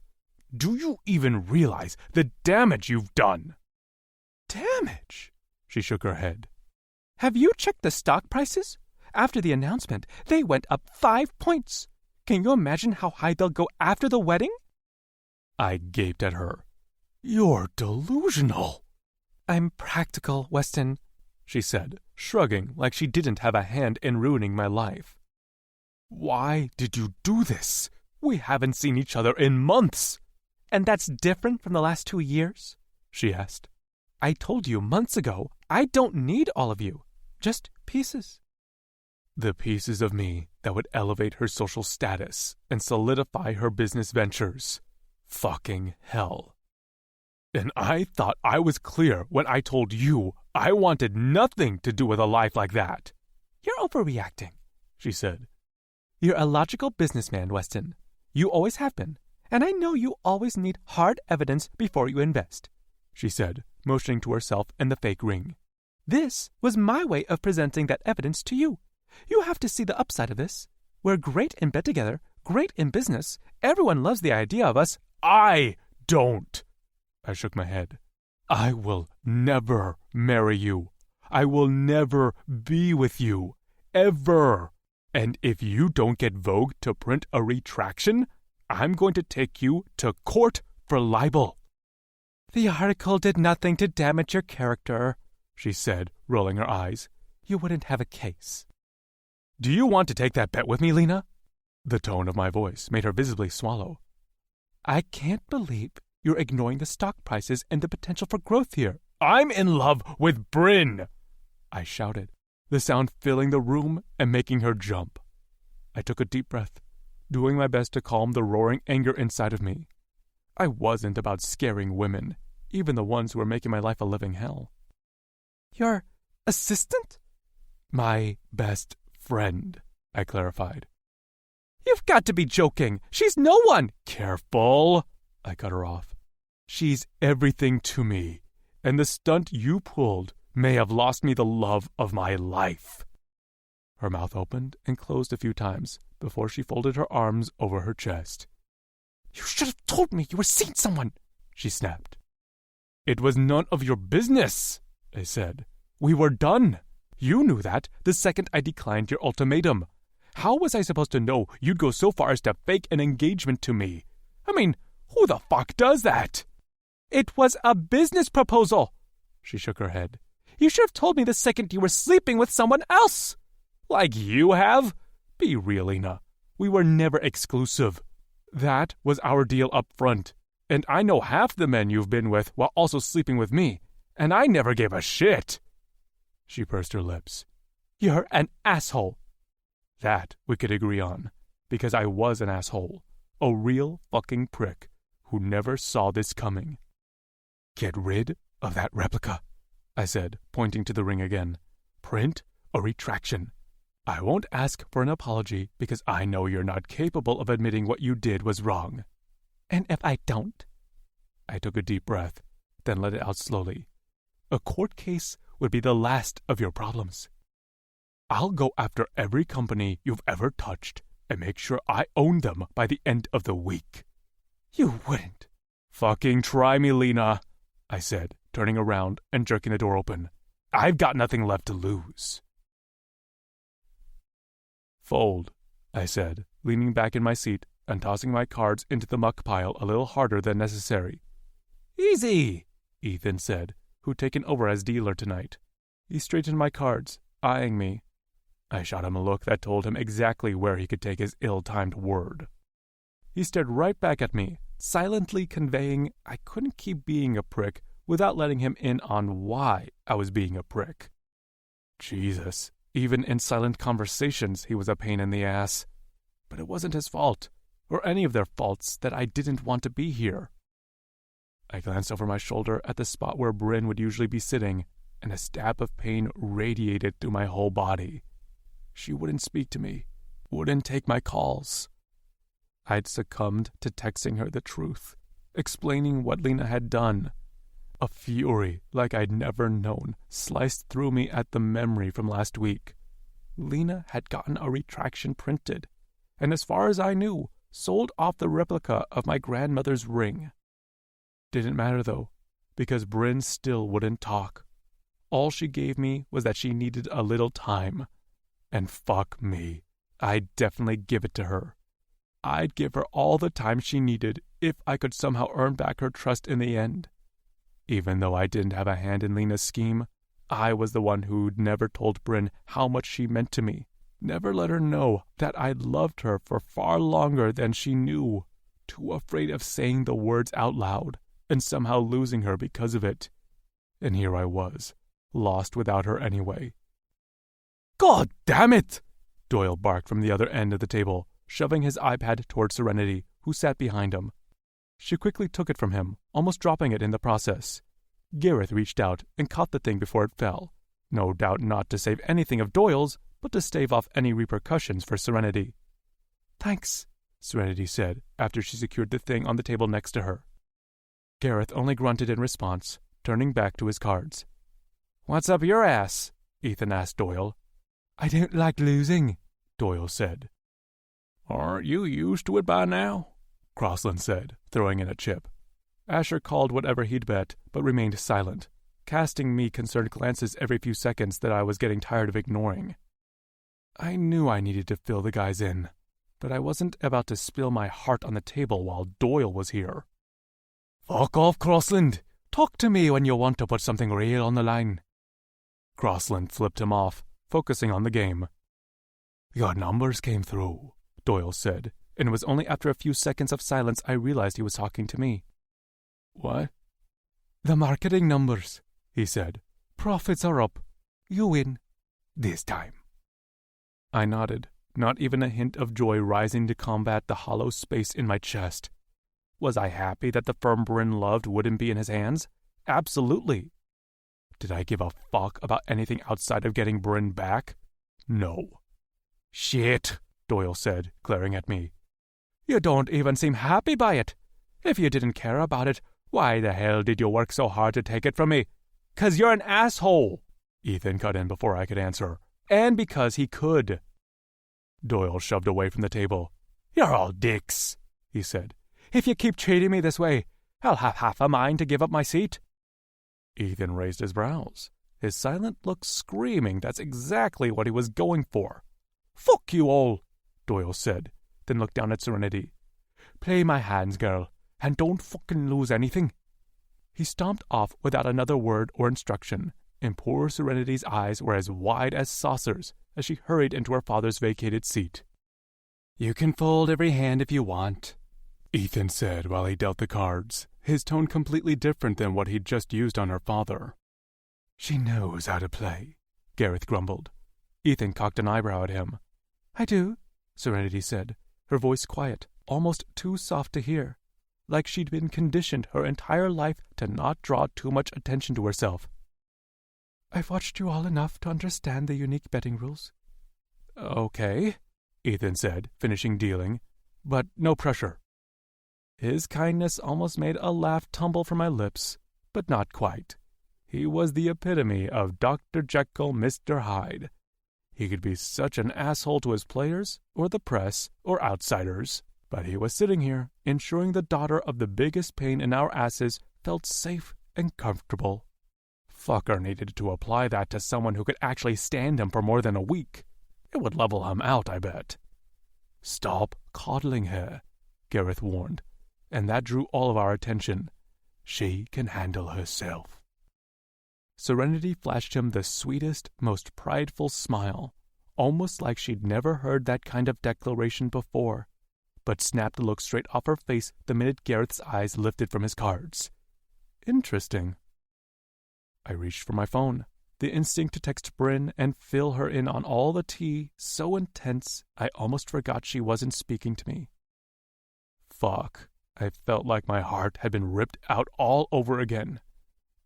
Do you even realize the damage you've done? Damage? She shook her head. Have you checked the stock prices? After the announcement, they went up 5 points. Can you imagine how high they'll go after the wedding? I gaped at her. You're delusional. I'm practical, Weston, she said, shrugging like she didn't have a hand in ruining my life. Why did you do this? We haven't seen each other in months. And that's different from the last 2 years? She asked. I told you months ago I don't need all of you, just pieces. The pieces of me that would elevate her social status and solidify her business ventures. Fucking hell. And I thought I was clear when I told you I wanted nothing to do with a life like that. You're overreacting, she said. You're a logical businessman, Weston. You always have been, and I know you always need hard evidence before you invest, she said, motioning to herself and the fake ring. This was my way of presenting that evidence to you. You have to see the upside of this. We're great in bed together, great in business. Everyone loves the idea of us. I don't. I shook my head. I will never marry you. I will never be with you. Ever. And if you don't get Vogue to print a retraction, I'm going to take you to court for libel. The article did nothing to damage your character, she said, rolling her eyes. You wouldn't have a case. Do you want to take that bet with me, Lena? The tone of my voice made her visibly swallow. I can't believe you're ignoring the stock prices and the potential for growth here. I'm in love with Brin, I shouted, the sound filling the room and making her jump. I took a deep breath, doing my best to calm the roaring anger inside of me. I wasn't about scaring women, even the ones who were making my life a living hell. Your assistant? My best friend, I clarified. You've got to be joking. She's no one. Careful, I cut her off. She's everything to me, and the stunt you pulled may have lost me the love of my life. Her mouth opened and closed a few times before she folded her arms over her chest. You should have told me you were seeing someone, she snapped. It was none of your business, I said. We were done. You knew that the second I declined your ultimatum. How was I supposed to know you'd go so far as to fake an engagement to me? I mean, who the fuck does that? It was a business proposal. She shook her head. You should have told me the second you were sleeping with someone else. Like you have? Be real, Lena. We were never exclusive. That was our deal up front. And I know half the men you've been with while also sleeping with me. And I never gave a shit. She pursed her lips. You're an asshole. That we could agree on, because I was an asshole, a real fucking prick who never saw this coming. Get rid of that replica, I said, pointing to the ring again. Print a retraction. I won't ask for an apology because I know you're not capable of admitting what you did was wrong. And if I don't? I took a deep breath, then let it out slowly. A court case would be the last of your problems. I'll go after every company you've ever touched and make sure I own them by the end of the week. You wouldn't. Fucking try me, Lena, I said, turning around and jerking the door open. I've got nothing left to lose. Fold, I said, leaning back in my seat and tossing my cards into the muck pile a little harder than necessary. Easy, Ethan said, who'd taken over as dealer tonight. He straightened my cards, eyeing me. I shot him a look that told him exactly where he could take his ill-timed word. He stared right back at me, silently conveying I couldn't keep being a prick without letting him in on why I was being a prick. Jesus, even in silent conversations he was a pain in the ass. But it wasn't his fault, or any of their faults, that I didn't want to be here. I glanced over my shoulder at the spot where Brin would usually be sitting, and a stab of pain radiated through my whole body. She wouldn't speak to me, wouldn't take my calls. I'd succumbed to texting her the truth, explaining what Lena had done. A fury like I'd never known sliced through me at the memory from last week. Lena had gotten a retraction printed, and as far as I knew, sold off the replica of my grandmother's ring. Didn't matter though, because Brin still wouldn't talk. All she gave me was that she needed a little time. And fuck me, I'd definitely give it to her. I'd give her all the time she needed if I could somehow earn back her trust in the end. Even though I didn't have a hand in Lena's scheme, I was the one who'd never told Brin how much she meant to me, never let her know that I'd loved her for far longer than she knew, too afraid of saying the words out loud and somehow losing her because of it. And here I was, lost without her anyway. God damn it! Doyle barked from the other end of the table, shoving his iPad toward Serenity, who sat behind him. She quickly took it from him, almost dropping it in the process. Gareth reached out and caught the thing before it fell, no doubt not to save anything of Doyle's, but to stave off any repercussions for Serenity. Thanks, Serenity said, after she secured the thing on the table next to her. Gareth only grunted in response, turning back to his cards. What's up your ass? Ethan asked Doyle. I don't like losing, Doyle said. Aren't you used to it by now? Crossland said, throwing in a chip. Asher called whatever he'd bet, but remained silent, casting me concerned glances every few seconds that I was getting tired of ignoring. I knew I needed to fill the guys in, but I wasn't about to spill my heart on the table while Doyle was here. Fuck off, Crossland! Talk to me when you want to put something real on the line. Crossland flipped him off, focusing on the game. Your numbers came through, Doyle said, and it was only after a few seconds of silence I realized he was talking to me. What? The marketing numbers, he said. Profits are up. You win. This time. I nodded, not even a hint of joy rising to combat the hollow space in my chest. Was I happy that the firm Brin loved wouldn't be in his hands? Absolutely. Did I give a fuck about anything outside of getting Brin back? No. Shit, Doyle said, glaring at me. You don't even seem happy by it. If you didn't care about it, why the hell did you work so hard to take it from me? 'Cause you're an asshole, Ethan cut in before I could answer. And because he could. Doyle shoved away from the table. You're all dicks, he said. If you keep treating me this way, I'll have half a mind to give up my seat. Ethan raised his brows, his silent look screaming that's exactly what he was going for. Fuck you all, Doyle said, then looked down at Serenity. Play my hands, girl, and don't fucking lose anything. He stomped off without another word or instruction, and poor Serenity's eyes were as wide as saucers as she hurried into her father's vacated seat. You can fold every hand if you want, Ethan said while he dealt the cards, his tone completely different than what he'd just used on her father. She knows how to play, Gareth grumbled. Ethan cocked an eyebrow at him. I do, Serenity said, her voice quiet, almost too soft to hear. like she'd been conditioned her entire life to not draw too much attention to herself. "I've watched you all enough to understand the unique betting rules." "Okay," Ethan said, finishing dealing, "but no pressure." His kindness almost made a laugh tumble from my lips, but not quite. He was the epitome of Dr. Jekyll, Mr. Hyde. He could be such an asshole to his players, or the press, or outsiders, but he was sitting here, ensuring the daughter of the biggest pain in our asses felt safe and comfortable. Fucker needed to apply that to someone who could actually stand him for more than a week. It would level him out, I bet. "Stop coddling her," Gareth warned, and that drew all of our attention. "She can handle herself." Serenity flashed him the sweetest, most prideful smile, almost like she'd never heard that kind of declaration before, but snapped the look straight off her face the minute Gareth's eyes lifted from his cards. Interesting. I reached for my phone, the instinct to text Brin and fill her in on all the tea so intense I almost forgot she wasn't speaking to me. Fuck. I felt like my heart had been ripped out all over again.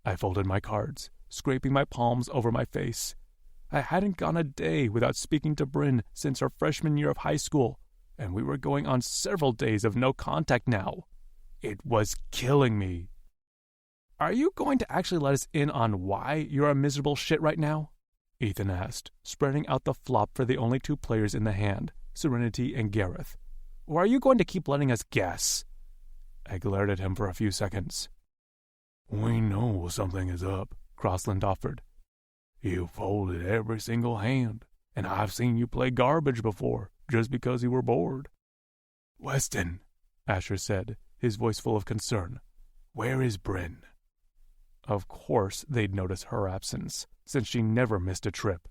I folded my cards, scraping my palms over my face. I hadn't gone a day without speaking to Brin since our freshman year of high school, and we were going on several days of no contact now. It was killing me. "Are you going to actually let us in on why you're a miserable shit right now?" Ethan asked, spreading out the flop for the only two players in the hand, Serenity and Gareth. "Or are you going to keep letting us guess?" I glared at him for a few seconds. "We know something is up," Crossland offered. "You folded every single hand, and I've seen you play garbage before, just because you were bored." "Weston," Asher said, his voice full of concern, "where is Brin?" Of course they'd notice her absence, since she never missed a trip.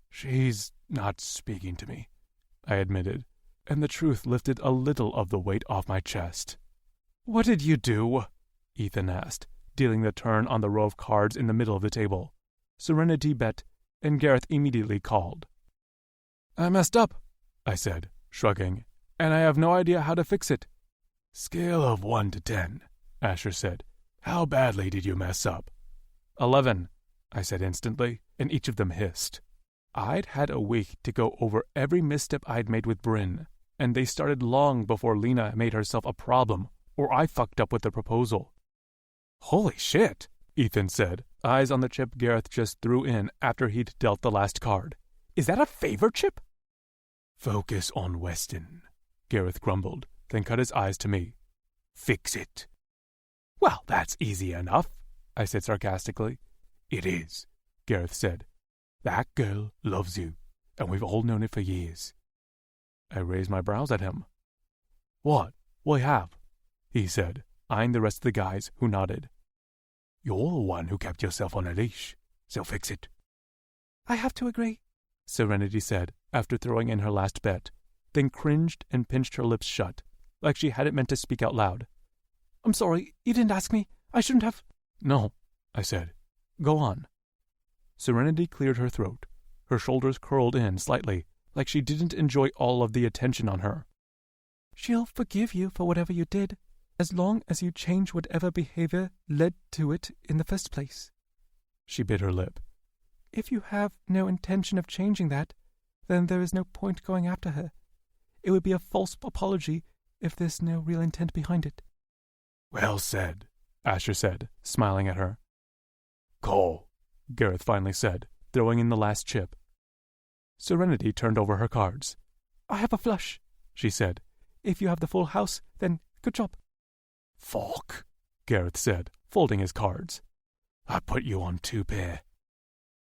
"She's not speaking to me," I admitted, and the truth lifted a little of the weight off my chest. "What did you do?" Ethan asked, dealing the turn on the row of cards in the middle of the table. Serenity bet, and Gareth immediately called. "I messed up," I said, shrugging, "and I have no idea how to fix it." "Scale of 1 to 10, Asher said. "How badly did you mess up?" 11, I said instantly, and each of them hissed. I'd had a week to go over every misstep I'd made with Brin, and they started long before Lena made herself a problem, or I fucked up with the proposal. "Holy shit," Ethan said, eyes on the chip Gareth just threw in after he'd dealt the last card. "Is that a favor chip?" "Focus on Weston," Gareth grumbled, then cut his eyes to me. "Fix it." "Well, that's easy enough," I said sarcastically. "It is," Gareth said. "That girl loves you, and we've all known it for years." I raised my brows at him. "What? We have," he said, eyeing the rest of the guys, who nodded. "You're the one who kept yourself on a leash, so fix it." "I have to agree," Serenity said, after throwing in her last bet, then cringed and pinched her lips shut, like she hadn't meant to speak out loud. "I'm sorry, you didn't ask me. I shouldn't have—" "No," I said. "Go on." Serenity cleared her throat. Her shoulders curled in slightly, like she didn't enjoy all of the attention on her. "She'll forgive you for whatever you did, as long as you change whatever behavior led to it in the first place." She bit her lip. "If you have no intention of changing that, then there is no point going after her. It would be a false apology if there's no real intent behind it." "Well said," Asher said, smiling at her. "Call," Gareth finally said, throwing in the last chip. Serenity turned over her cards. "I have a flush," she said. "If you have the full house, then good job." "Fuck," Gareth said, folding his cards. "I put you on 2 pair."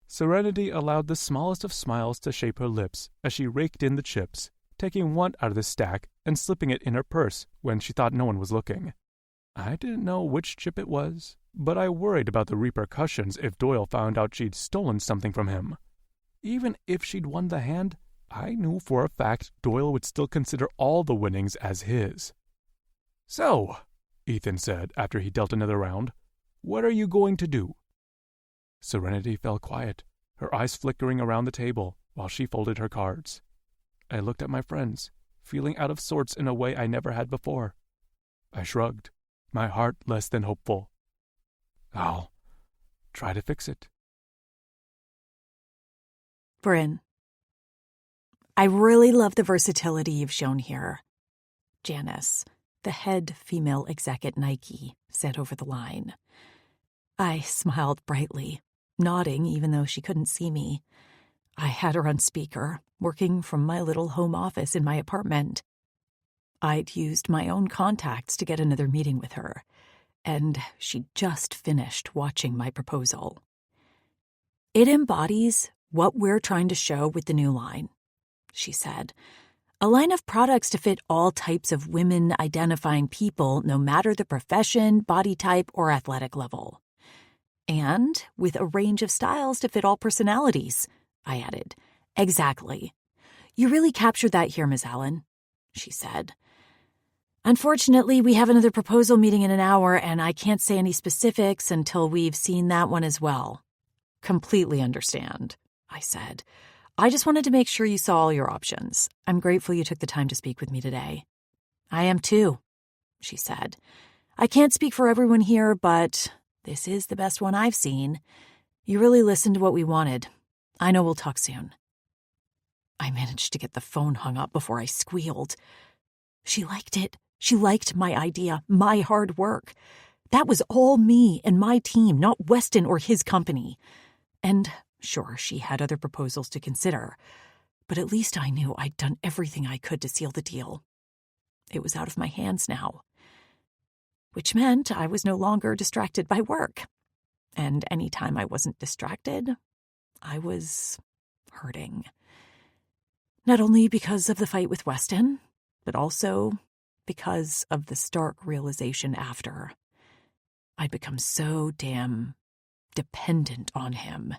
Serenity allowed the smallest of smiles to shape her lips as she raked in the chips, taking one out of the stack and slipping it in her purse when she thought no one was looking. I didn't know which chip it was, but I worried about the repercussions if Doyle found out she'd stolen something from him. Even if she'd won the hand, I knew for a fact Doyle would still consider all the winnings as his. "So," Ethan said after he dealt another round, "what are you going to do?" Serenity fell quiet, her eyes flickering around the table while she folded her cards. I looked at my friends, feeling out of sorts in a way I never had before. I shrugged, my heart less than hopeful. I'll try to fix it. Brin, I really love the versatility you've shown here, Janice, the head female exec at Nike, said over the line. I smiled brightly, nodding even though she couldn't see me. I had her on speaker, working from my little home office in my apartment. I'd used my own contacts to get another meeting with her, and she'd just finished watching my proposal. It embodies what we're trying to show with the new line, she said. A line of products to fit all types of women-identifying people, no matter the profession, body type, or athletic level. And with a range of styles to fit all personalities, I added. Exactly. You really captured that here, Ms. Allen, she said. Unfortunately, we have another proposal meeting in an hour, and I can't say any specifics until we've seen that one as well. Completely understand, I said. I just wanted to make sure you saw all your options. I'm grateful you took the time to speak with me today. I am too, she said. I can't speak for everyone here, but this is the best one I've seen. You really listened to what we wanted. I know we'll talk soon. I managed to get the phone hung up before I squealed. She liked it. She liked my idea, my hard work. That was all me and my team, not Weston or his company. And sure, she had other proposals to consider, but at least I knew I'd done everything I could to seal the deal. It was out of my hands now, which meant I was no longer distracted by work. And any time I wasn't distracted, I was hurting. Not only because of the fight with Weston, but also because of the stark realization after. I'd become so damn dependent on him.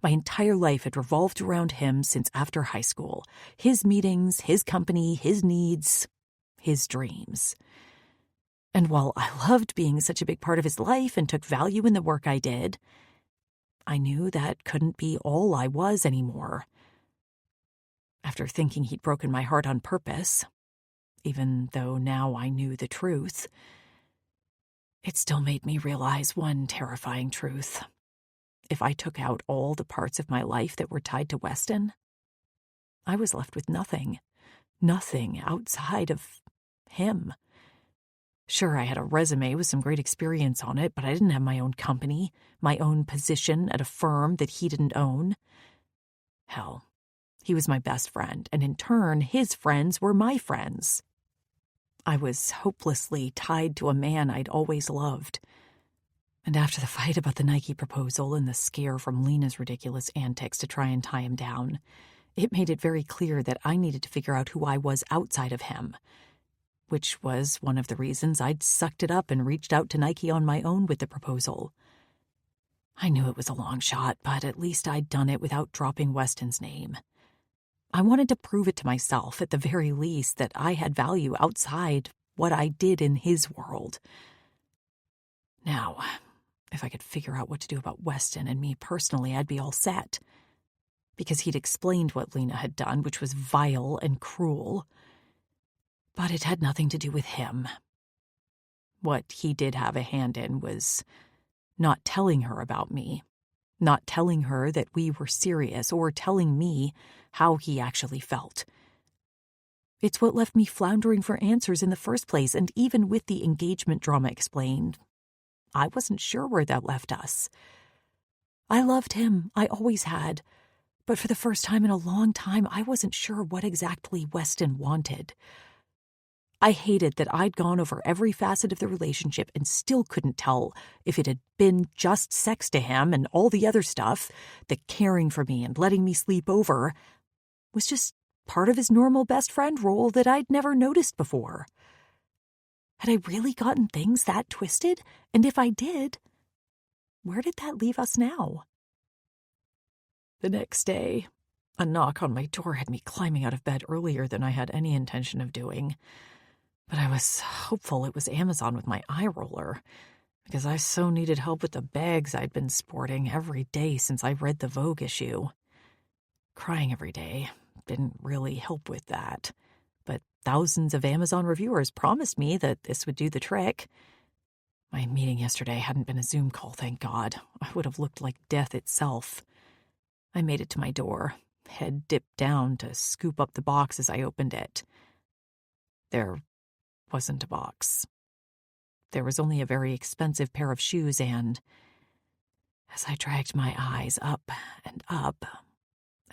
My entire life had revolved around him since after high school. His meetings, his company, his needs, his dreams. And while I loved being such a big part of his life and took value in the work I did, I knew that couldn't be all I was anymore. After thinking he'd broken my heart on purpose, even though now I knew the truth, it still made me realize one terrifying truth. If I took out all the parts of my life that were tied to Weston, I was left with nothing outside of him. Sure, I had a resume with some great experience on it, but I didn't have my own company, my own position at a firm that he didn't own. Hell, he was my best friend, and in turn, his friends were my friends. I was hopelessly tied to a man I'd always loved. And after the fight about the Nike proposal and the scare from Lena's ridiculous antics to try and tie him down, it made it very clear that I needed to figure out who I was outside of him, which was one of the reasons I'd sucked it up and reached out to Nike on my own with the proposal. I knew it was a long shot, but at least I'd done it without dropping Weston's name. I wanted to prove it to myself, at the very least, that I had value outside what I did in his world. Now, if I could figure out what to do about Weston and me personally, I'd be all set. Because he'd explained what Lena had done, which was vile and cruel. But it had nothing to do with him. What he did have a hand in was not telling her about me, not telling her that we were serious, or telling me how he actually felt. It's what left me floundering for answers in the first place, and even with the engagement drama explained, I wasn't sure where that left us. I loved him, I always had, but for the first time in a long time, I wasn't sure what exactly Weston wanted. I hated that I'd gone over every facet of the relationship and still couldn't tell if it had been just sex to him and all the other stuff, the caring for me and letting me sleep over, was just part of his normal best friend role that I'd never noticed before. Had I really gotten things that twisted? And if I did, where did that leave us now? The next day, a knock on my door had me climbing out of bed earlier than I had any intention of doing. But I was hopeful it was Amazon with my eye roller, because I so needed help with the bags I'd been sporting every day since I read the Vogue issue. Crying every day didn't really help with that, but thousands of Amazon reviewers promised me that this would do the trick. My meeting yesterday hadn't been a Zoom call, thank God. I would have looked like death itself. I made it to my door, head dipped down to scoop up the box as I opened it. There wasn't a box. There was only a very expensive pair of shoes and, as I dragged my eyes up and up,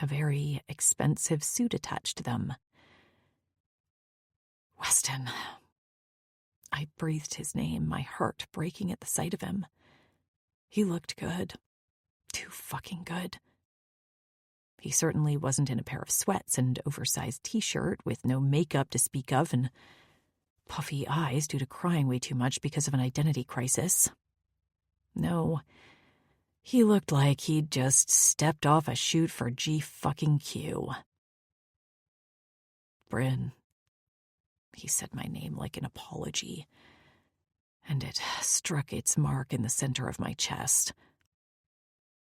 a very expensive suit attached to them. Weston. I breathed his name, my heart breaking at the sight of him. He looked good. Too fucking good. He certainly wasn't in a pair of sweats and oversized t-shirt with no makeup to speak of and puffy eyes due to crying way too much because of an identity crisis. No, he looked like he'd just stepped off a shoot for G-fucking-Q. Brin. He said my name like an apology, and it struck its mark in the center of my chest.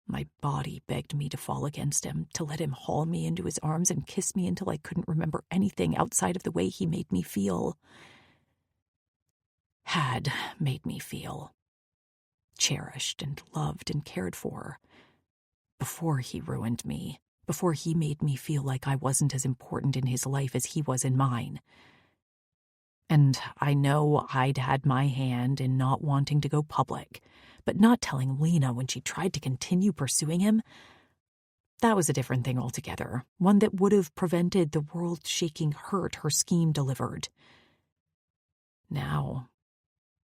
My body begged me to fall against him, to let him haul me into his arms and kiss me until I couldn't remember anything outside of the way he made me feel. Had made me feel. Cherished and loved and cared for. Before he ruined me, before he made me feel like I wasn't as important in his life as he was in mine. And I know I'd had my hand in not wanting to go public, but not telling Lena when she tried to continue pursuing him. That was a different thing altogether, one that would have prevented the world-shaking hurt her scheme delivered. Now,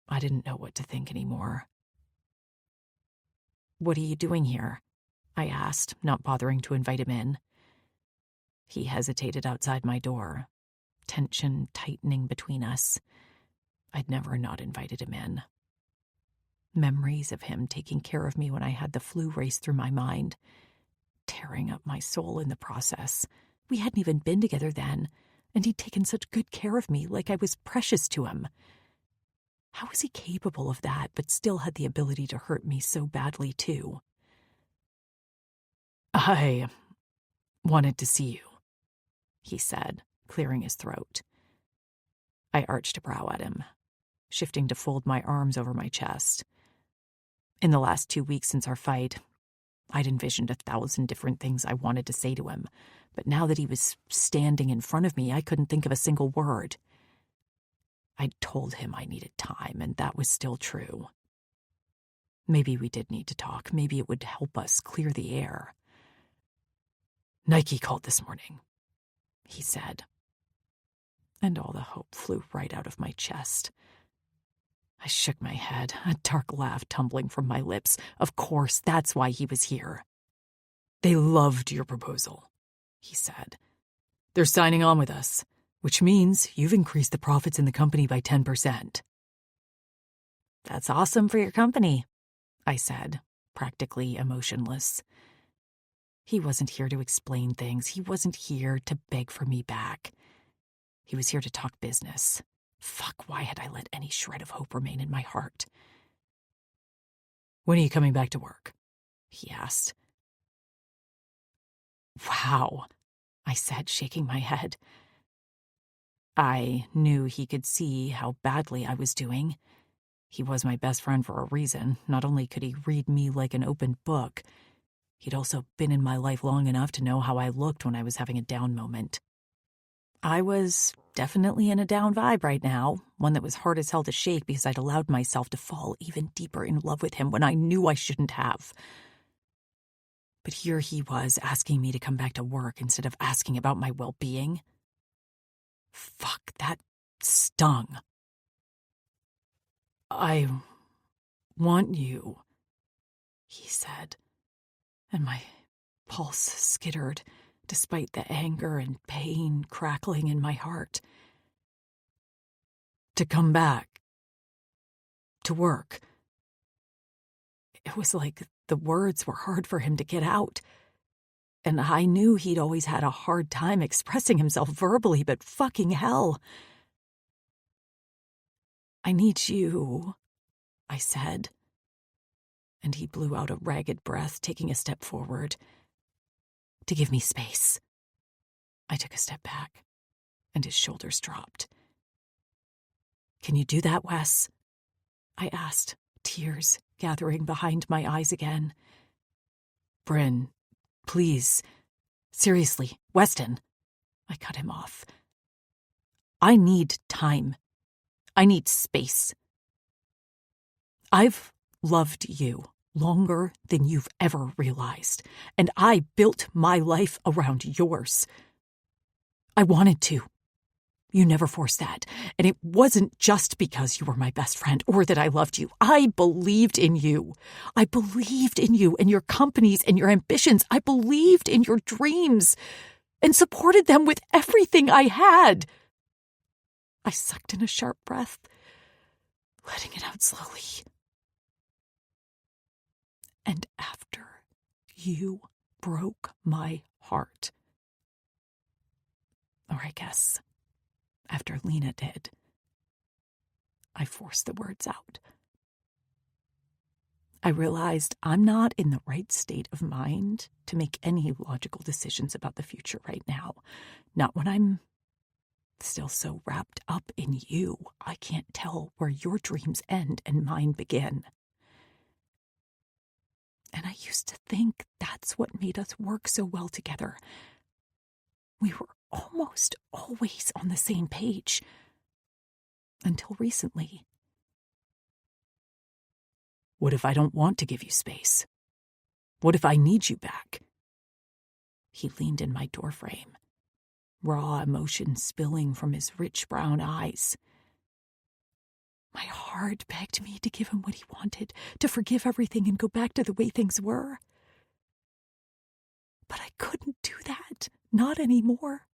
I didn't know what to think anymore. "What are you doing here?" I asked, not bothering to invite him in. He hesitated outside my door, tension tightening between us. I'd never not invited him in. Memories of him taking care of me when I had the flu race through my mind, tearing up my soul in the process. We hadn't even been together then, and he'd taken such good care of me, like I was precious to him. How was he capable of that, but still had the ability to hurt me so badly, too? "I wanted to see you," he said, clearing his throat. I arched a brow at him, shifting to fold my arms over my chest. In the last 2 weeks since our fight, I'd envisioned 1,000 different things I wanted to say to him, but now that he was standing in front of me, I couldn't think of a single word. I'd told him I needed time, and that was still true. Maybe we did need to talk. Maybe it would help us clear the air. "Nike called this morning," he said. And all the hope flew right out of my chest. I shook my head, a dark laugh tumbling from my lips. Of course, that's why he was here. "They loved your proposal," he said. "They're signing on with us, which means you've increased the profits in the company by 10%. "That's awesome for your company," I said, practically emotionless. He wasn't here to explain things. He wasn't here to beg for me back. He was here to talk business. Fuck, why had I let any shred of hope remain in my heart? "When are you coming back to work?" he asked. "Wow," I said, shaking my head. I knew he could see how badly I was doing. He was my best friend for a reason. Not only could he read me like an open book, he'd also been in my life long enough to know how I looked when I was having a down moment. I was definitely in a down vibe right now, one that was hard as hell to shake because I'd allowed myself to fall even deeper in love with him when I knew I shouldn't have. But here he was asking me to come back to work instead of asking about my well-being. Fuck, that stung. "I want you," he said, and my pulse skittered despite the anger and pain crackling in my heart. "To come back. To work." It was like the words were hard for him to get out. And I knew he'd always had a hard time expressing himself verbally, but fucking hell. "I need you," I said. And he blew out a ragged breath, taking a step forward. "To give me space." I took a step back. and his shoulders dropped. "Can you do that, Wes?" I asked, tears gathering behind my eyes again. "Brin, please. Seriously, Weston." I cut him off. "I need time. I need space. I've loved you longer than you've ever realized, and I built my life around yours. I wanted to. You never forced that, and it wasn't just because you were my best friend or that I loved you. I believed in you. I believed in you and your companies and your ambitions. I believed in your dreams and supported them with everything I had." I sucked in a sharp breath, letting it out slowly. "And after you broke my heart, or I guess after Lena did," I forced the words out. "I realized I'm not in the right state of mind to make any logical decisions about the future right now. Not when I'm still so wrapped up in you, I can't tell where your dreams end and mine begin. And I used to think that's what made us work so well together. We were almost always on the same page. Until recently. What if I don't want to give you space? What if I need you back?" He leaned in my doorframe, raw emotion spilling from his rich brown eyes. My heart begged me to give him what he wanted, to forgive everything and go back to the way things were. But I couldn't do that, not anymore.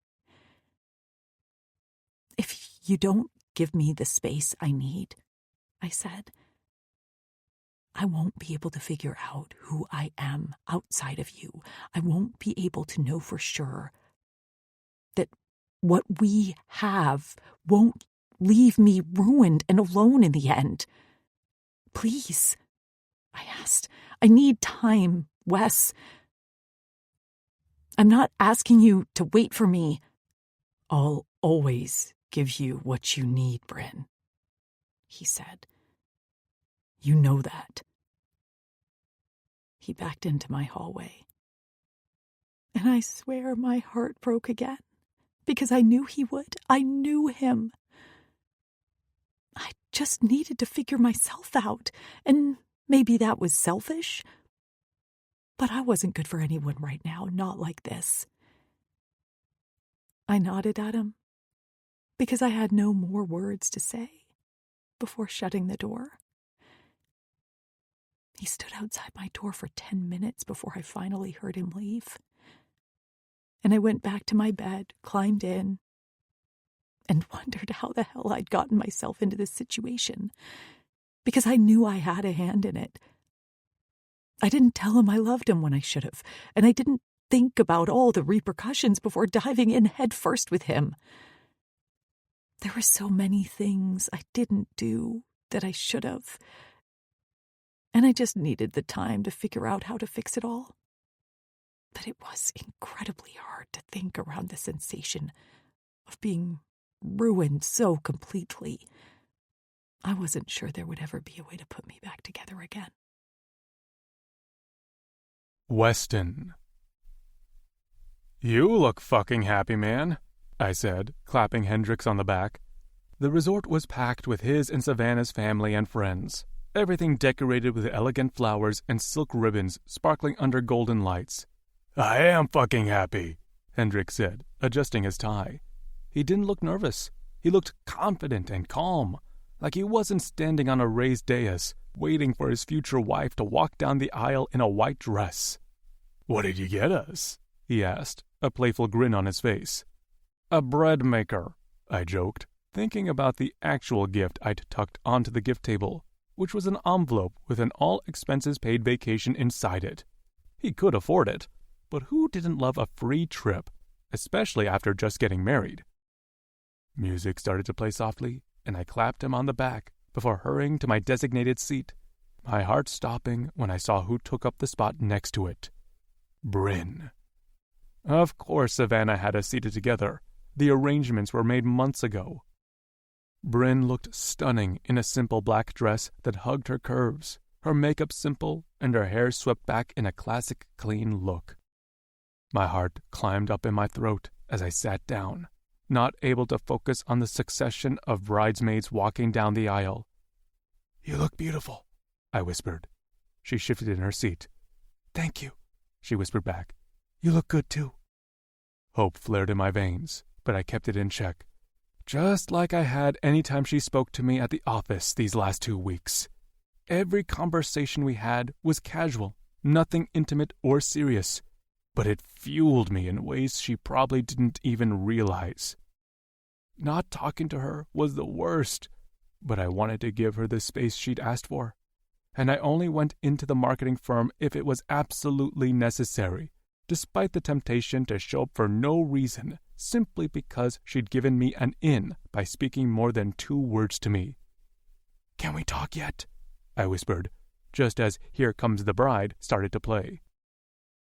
"If you don't give me the space I need," I said, "I won't be able to figure out who I am outside of you. I won't be able to know for sure that what we have won't leave me ruined and alone in the end. Please," I asked. "I need time, Wes. I'm not asking you to wait for me." "I'll always give you what you need, Brin," he said. "You know that." He backed into my hallway. And I swear my heart broke again, because I knew he would. I knew him. I just needed to figure myself out, and maybe that was selfish. But I wasn't good for anyone right now, not like this. I nodded at him, because I had no more words to say before shutting the door. He stood outside my door for 10 minutes before I finally heard him leave. And I went back to my bed, climbed in, and wondered how the hell I'd gotten myself into this situation, because I knew I had a hand in it. I didn't tell him I loved him when I should have, and I didn't think about all the repercussions before diving in head first with him. There were so many things I didn't do that I should have, and I just needed the time to figure out how to fix it all. But it was incredibly hard to think around the sensation of being ruined so completely. I wasn't sure there would ever be a way to put me back together again. Weston. "You look fucking happy, man," I said, clapping Hendrix on the back. The resort was packed with his and Savannah's family and friends, everything decorated with elegant flowers and silk ribbons sparkling under golden lights. "I am fucking happy," Hendrix said, adjusting his tie. He didn't look nervous. He looked confident and calm, like he wasn't standing on a raised dais, waiting for his future wife to walk down the aisle in a white dress. "What did you get us?" he asked, a playful grin on his face. "A bread maker," I joked, thinking about the actual gift I'd tucked onto the gift table, which was an envelope with an all-expenses-paid vacation inside it. He could afford it, but who didn't love a free trip, especially after just getting married? Music started to play softly, and I clapped him on the back before hurrying to my designated seat, my heart stopping when I saw who took up the spot next to it. Brin. Of course Savannah had us seated together, The arrangements were made months ago. Brin looked stunning in a simple black dress that hugged her curves, her makeup simple, and her hair swept back in a classic clean look. My heart climbed up in my throat as I sat down, not able to focus on the succession of bridesmaids walking down the aisle. "You look beautiful," I whispered. She shifted in her seat. "Thank you," she whispered back. "You look good too." Hope flared in my veins, but I kept it in check, just like I had any time she spoke to me at the office these last 2 weeks. Every conversation we had was casual, nothing intimate or serious, but it fueled me in ways she probably didn't even realize. Not talking to her was the worst, but I wanted to give her the space she'd asked for, and I only went into the marketing firm if it was absolutely necessary, despite the temptation to show up for no reason, simply because she'd given me an in by speaking more than 2 words to me. "Can we talk yet?" I whispered, just as Here Comes the Bride started to play.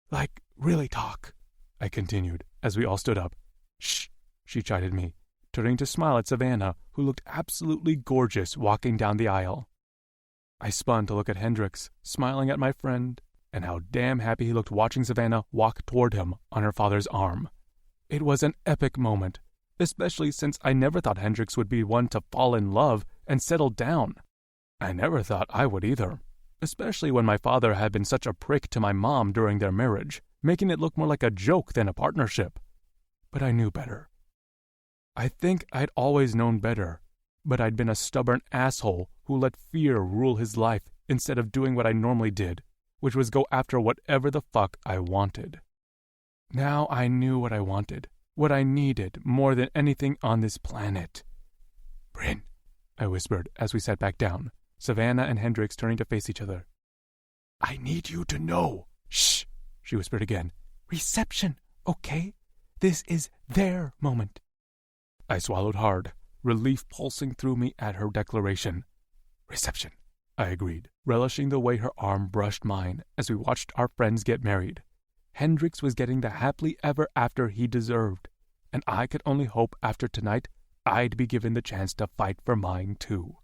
"Like, really talk," I continued, as we all stood up. "Shh," she chided me, turning to smile at Savannah, who looked absolutely gorgeous walking down the aisle. I spun to look at Hendrix, smiling at my friend, and how damn happy he looked watching Savannah walk toward him on her father's arm. It was an epic moment, especially since I never thought Hendrix would be one to fall in love and settle down. I never thought I would either, especially when my father had been such a prick to my mom during their marriage, making it look more like a joke than a partnership. But I knew better. I think I'd always known better, but I'd been a stubborn asshole who let fear rule his life instead of doing what I normally did, which was go after whatever the fuck I wanted. Now I knew what I wanted, what I needed more than anything on this planet. "Brin," I whispered as we sat back down, Savannah and Hendrix turning to face each other. "I need you to know." "Shh," she whispered again. "Reception, okay? This is their moment." I swallowed hard, relief pulsing through me at her declaration. "Reception," I agreed, relishing the way her arm brushed mine as we watched our friends get married. Hendrix was getting the happily ever after he deserved, and I could only hope after tonight I'd be given the chance to fight for mine too.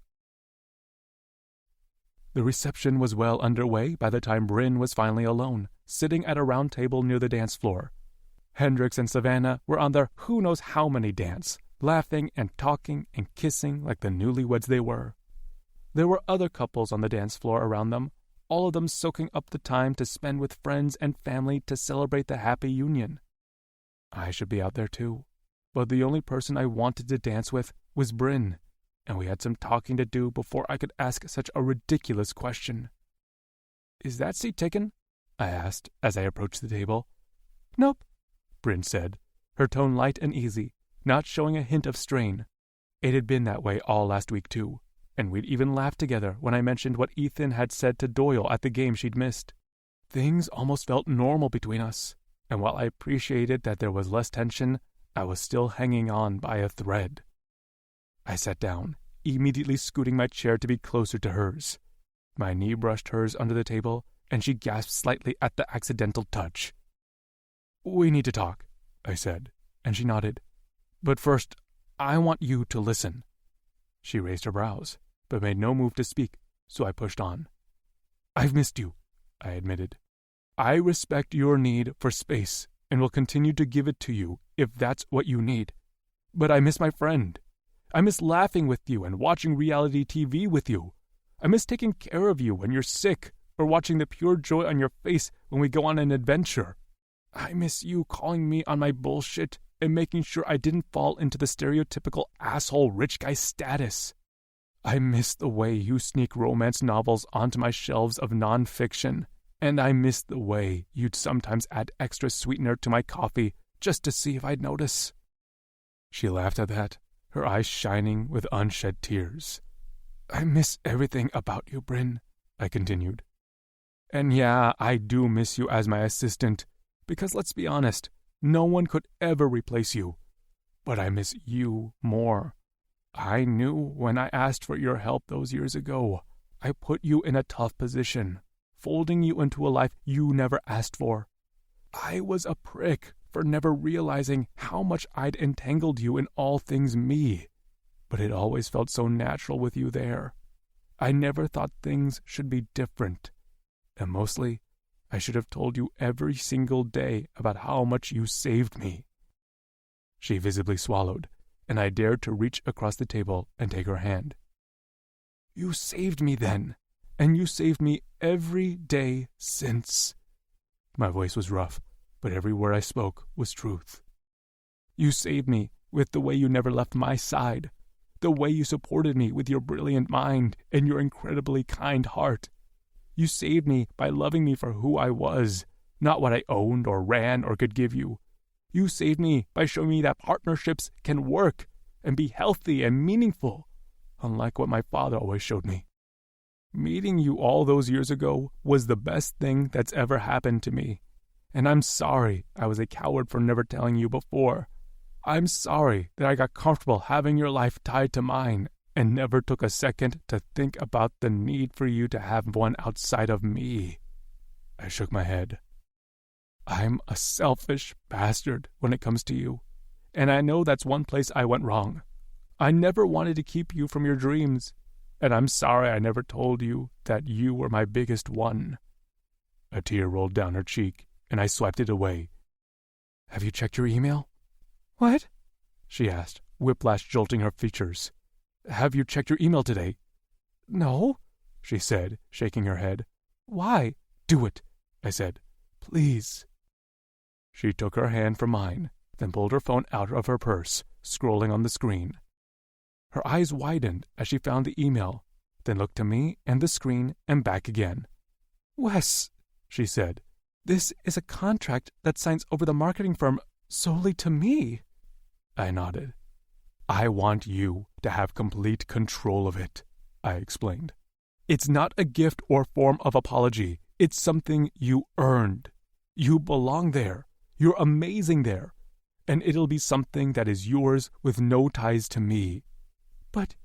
The reception was well underway by the time Brin was finally alone, sitting at a round table near the dance floor. Hendrix and Savannah were on their who knows how many dance, laughing and talking and kissing like the newlyweds they were. There were other couples on the dance floor around them, all of them soaking up the time to spend with friends and family to celebrate the happy union. I should be out there too, but the only person I wanted to dance with was Brin, and we had some talking to do before I could ask such a ridiculous question. "Is that seat taken?" I asked as I approached the table. "Nope," Brin said, her tone light and easy, not showing a hint of strain. It had been that way all last week too, and we'd even laughed together when I mentioned what Ethan had said to Doyle at the game she'd missed. Things almost felt normal between us, and while I appreciated that there was less tension, I was still hanging on by a thread. I sat down, immediately scooting my chair to be closer to hers. My knee brushed hers under the table, and she gasped slightly at the accidental touch. "We need to talk," I said, and she nodded. "But first, I want you to listen." She raised her brows, but made no move to speak, so I pushed on. "I've missed you," I admitted. "I respect your need for space and will continue to give it to you if that's what you need. But I miss my friend. I miss laughing with you and watching reality TV with you. I miss taking care of you when you're sick or watching the pure joy on your face when we go on an adventure. I miss you calling me on my bullshit and making sure I didn't fall into the stereotypical asshole rich guy status. I miss the way you sneak romance novels onto my shelves of nonfiction, and I miss the way you'd sometimes add extra sweetener to my coffee just to see if I'd notice." She laughed at that, her eyes shining with unshed tears. "I miss everything about you, Brin," I continued. "And yeah, I do miss you as my assistant, because let's be honest, no one could ever replace you. But I miss you more. I knew when I asked for your help those years ago, I put you in a tough position, folding you into a life you never asked for. I was a prick for never realizing how much I'd entangled you in all things me. But it always felt so natural with you there. I never thought things should be different. And mostly, I should have told you every single day about how much you saved me." She visibly swallowed, and I dared to reach across the table and take her hand. "You saved me then, and you saved me every day since." My voice was rough, but every word I spoke was truth. "You saved me with the way you never left my side, the way you supported me with your brilliant mind and your incredibly kind heart. You saved me by loving me for who I was, not what I owned or ran or could give you. You saved me by showing me that partnerships can work and be healthy and meaningful, unlike what my father always showed me. Meeting you all those years ago was the best thing that's ever happened to me, and I'm sorry I was a coward for never telling you before. I'm sorry that I got comfortable having your life tied to mine and never took a second to think about the need for you to have one outside of me." I shook my head. "I'm a selfish bastard when it comes to you, and I know that's one place I went wrong. I never wanted to keep you from your dreams, and I'm sorry I never told you that you were my biggest one." A tear rolled down her cheek, and I swiped it away. "Have you checked your email?" "What?" she asked, whiplash jolting her features. "Have you checked your email today?" "No," she said, shaking her head. "Why?" "Do it," I said. "Please." She took her hand from mine, then pulled her phone out of her purse, scrolling on the screen. Her eyes widened as she found the email, then looked to me and the screen and back again. "Wes," she said, "this is a contract that signs over the marketing firm solely to me." I nodded. "I want you to have complete control of it," I explained. "It's not a gift or form of apology. It's something you earned. You belong there. You're amazing there. And it'll be something that is yours with no ties to me." "But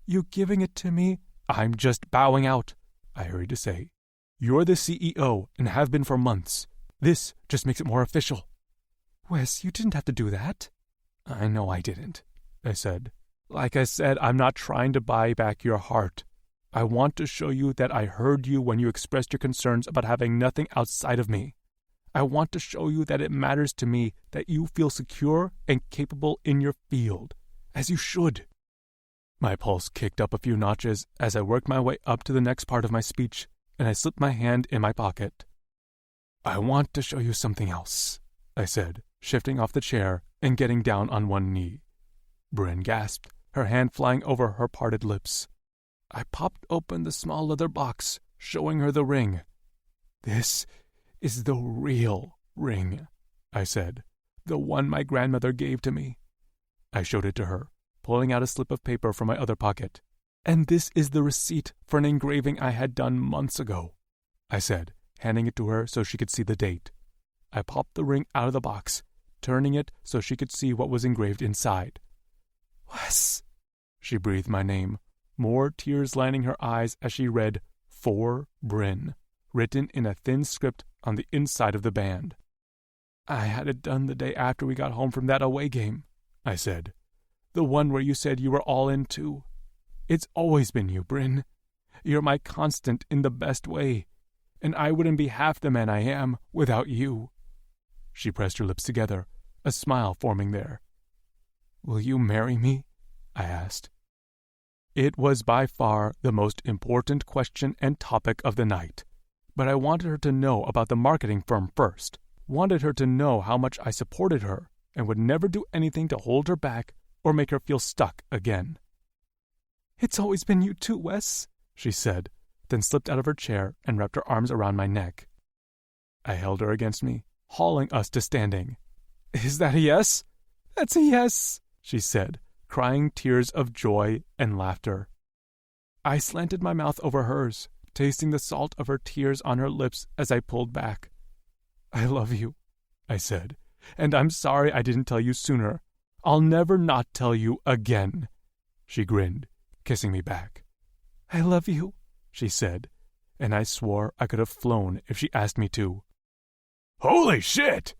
you giving it to me?" "I'm just bowing out," I hurried to say. "You're the CEO and have been for months. This just makes it more official." "Wes, you didn't have to do that." "I know I didn't," I said. "Like I said, I'm not trying to buy back your heart. I want to show you that I heard you when you expressed your concerns about having nothing outside of me. I want to show you that it matters to me that you feel secure and capable in your field, as you should." My pulse kicked up a few notches as I worked my way up to the next part of my speech, and I slipped my hand in my pocket. "I want to show you something else," I said, shifting off the chair and getting down on one knee. Brin gasped, her hand flying over her parted lips. I popped open the small leather box, showing her the ring. "This is the real ring," I said, "the one my grandmother gave to me." I showed it to her, pulling out a slip of paper from my other pocket. "And this is the receipt for an engraving I had done months ago," I said, handing it to her so she could see the date. I popped the ring out of the box, turning it so she could see what was engraved inside. "Wes," she breathed my name, more tears lining her eyes as she read "For Brin," written in a thin script on the inside of the band. "I had it done the day after we got home from that away game," I said. "The one where you said you were all in too. It's always been you, Brin. You're my constant in the best way, and I wouldn't be half the man I am without you." She pressed her lips together, a smile forming there. "Will you marry me?" I asked. It was by far the most important question and topic of the night, but I wanted her to know about the marketing firm first, wanted her to know how much I supported her and would never do anything to hold her back or make her feel stuck again. "It's always been you too, Wes," she said, then slipped out of her chair and wrapped her arms around my neck. I held her against me, hauling us to standing. "Is that a yes?" "That's a yes," she said, crying tears of joy and laughter. I slanted my mouth over hers, tasting the salt of her tears on her lips as I pulled back. "I love you," I said, "and I'm sorry I didn't tell you sooner. I'll never not tell you again." She grinned, kissing me back. "I love you," she said, and I swore I could have flown if she asked me to. "Holy shit!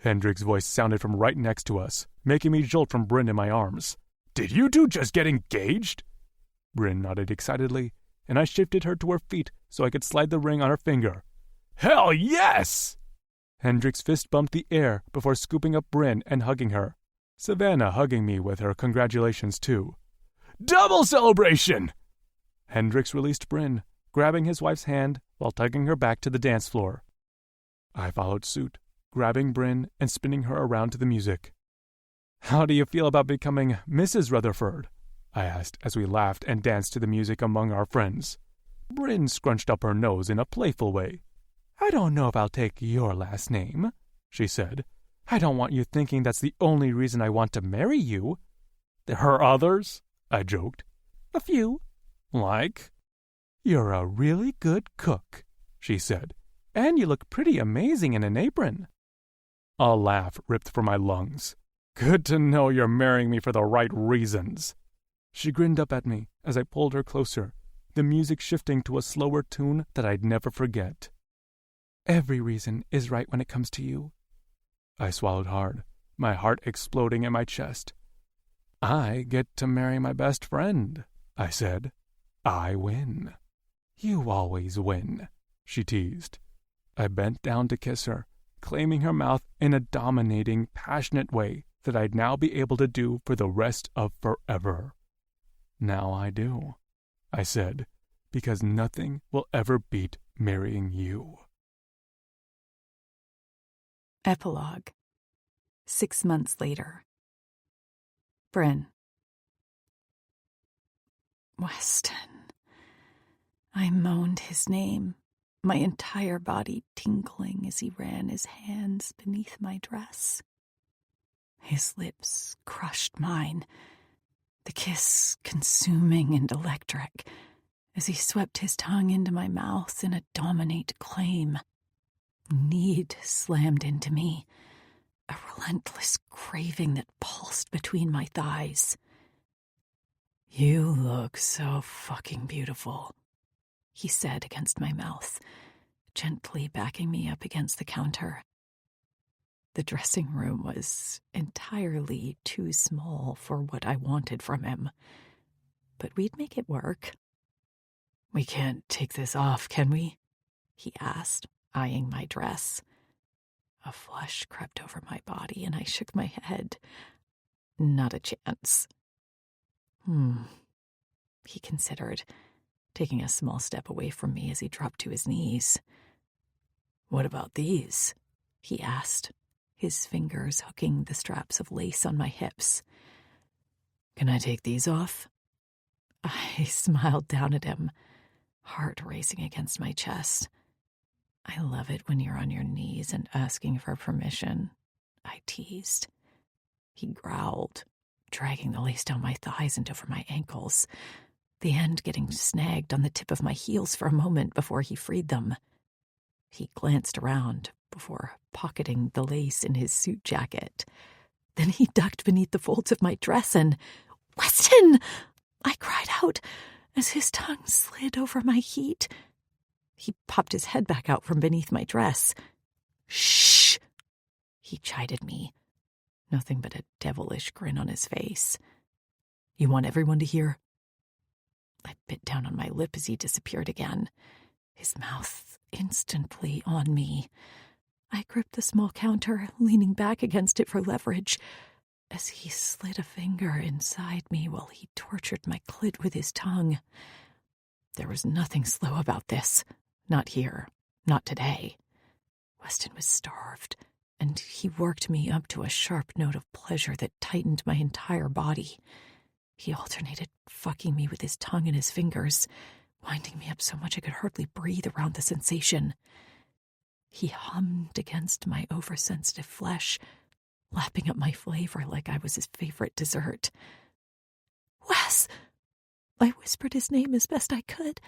Hendrik's voice sounded from right next to us, making me jolt from Brin in my arms. "Did you two just get engaged?" Brin nodded excitedly, and I shifted her to her feet so I could slide the ring on her finger. "Hell yes!" Hendrik's fist bumped the air before scooping up Brin and hugging her. Savannah hugging me with her congratulations too. "Double celebration!" Hendrix released Brin, grabbing his wife's hand while tugging her back to the dance floor. I followed suit, grabbing Brin and spinning her around to the music. "How do you feel about becoming Mrs. Rutherford?" I asked as we laughed and danced to the music among our friends. Brin scrunched up her nose in a playful way. "I don't know if I'll take your last name," she said. "I don't want you thinking that's the only reason I want to marry you." "There are others?" I joked. "A few." "Like?" "You're a really good cook," she said. "And you look pretty amazing in an apron." A laugh ripped from my lungs. "Good to know you're marrying me for the right reasons." She grinned up at me as I pulled her closer, the music shifting to a slower tune that I'd never forget. "Every reason is right when it comes to you." I swallowed hard, my heart exploding in my chest. "I get to marry my best friend," I said. "I win." "You always win," she teased. I bent down to kiss her, claiming her mouth in a dominating, passionate way that I'd now be able to do for the rest of forever. "Now I do," I said, "because nothing will ever beat marrying you." Epilogue. 6 months later. Brin. Weston. I moaned his name, my entire body tingling as he ran his hands beneath my dress. His lips crushed mine, the kiss consuming and electric, as he swept his tongue into my mouth in a dominate claim. Need slammed into me, a relentless craving that pulsed between my thighs. "You look so fucking beautiful," he said against my mouth, gently backing me up against the counter. The dressing room was entirely too small for what I wanted from him, but we'd make it work. "We can't take this off, can we?" he asked, eyeing my dress. A flush crept over my body, and I shook my head. "Not a chance." He considered, taking a small step away from me as he dropped to his knees. "What about these?" he asked, his fingers hooking the straps of lace on my hips. "Can I take these off?" I smiled down at him, heart racing against my chest. "I love it when you're on your knees and asking for permission," I teased. He growled, dragging the lace down my thighs and over my ankles, the end getting snagged on the tip of my heels for a moment before he freed them. He glanced around before pocketing the lace in his suit jacket. Then he ducked beneath the folds of my dress and, "Weston!" I cried out as his tongue slid over my heat. He popped his head back out from beneath my dress. "Shh!" he chided me, nothing but a devilish grin on his face. "You want everyone to hear?" I bit down on my lip as he disappeared again, his mouth instantly on me. I gripped the small counter, leaning back against it for leverage, as he slid a finger inside me while he tortured my clit with his tongue. There was nothing slow about this. Not here. Not today. Weston was starved, and he worked me up to a sharp note of pleasure that tightened my entire body. He alternated fucking me with his tongue and his fingers, winding me up so much I could hardly breathe around the sensation. He hummed against my oversensitive flesh, lapping up my flavor like I was his favorite dessert. "Wes!" I whispered his name as best I could,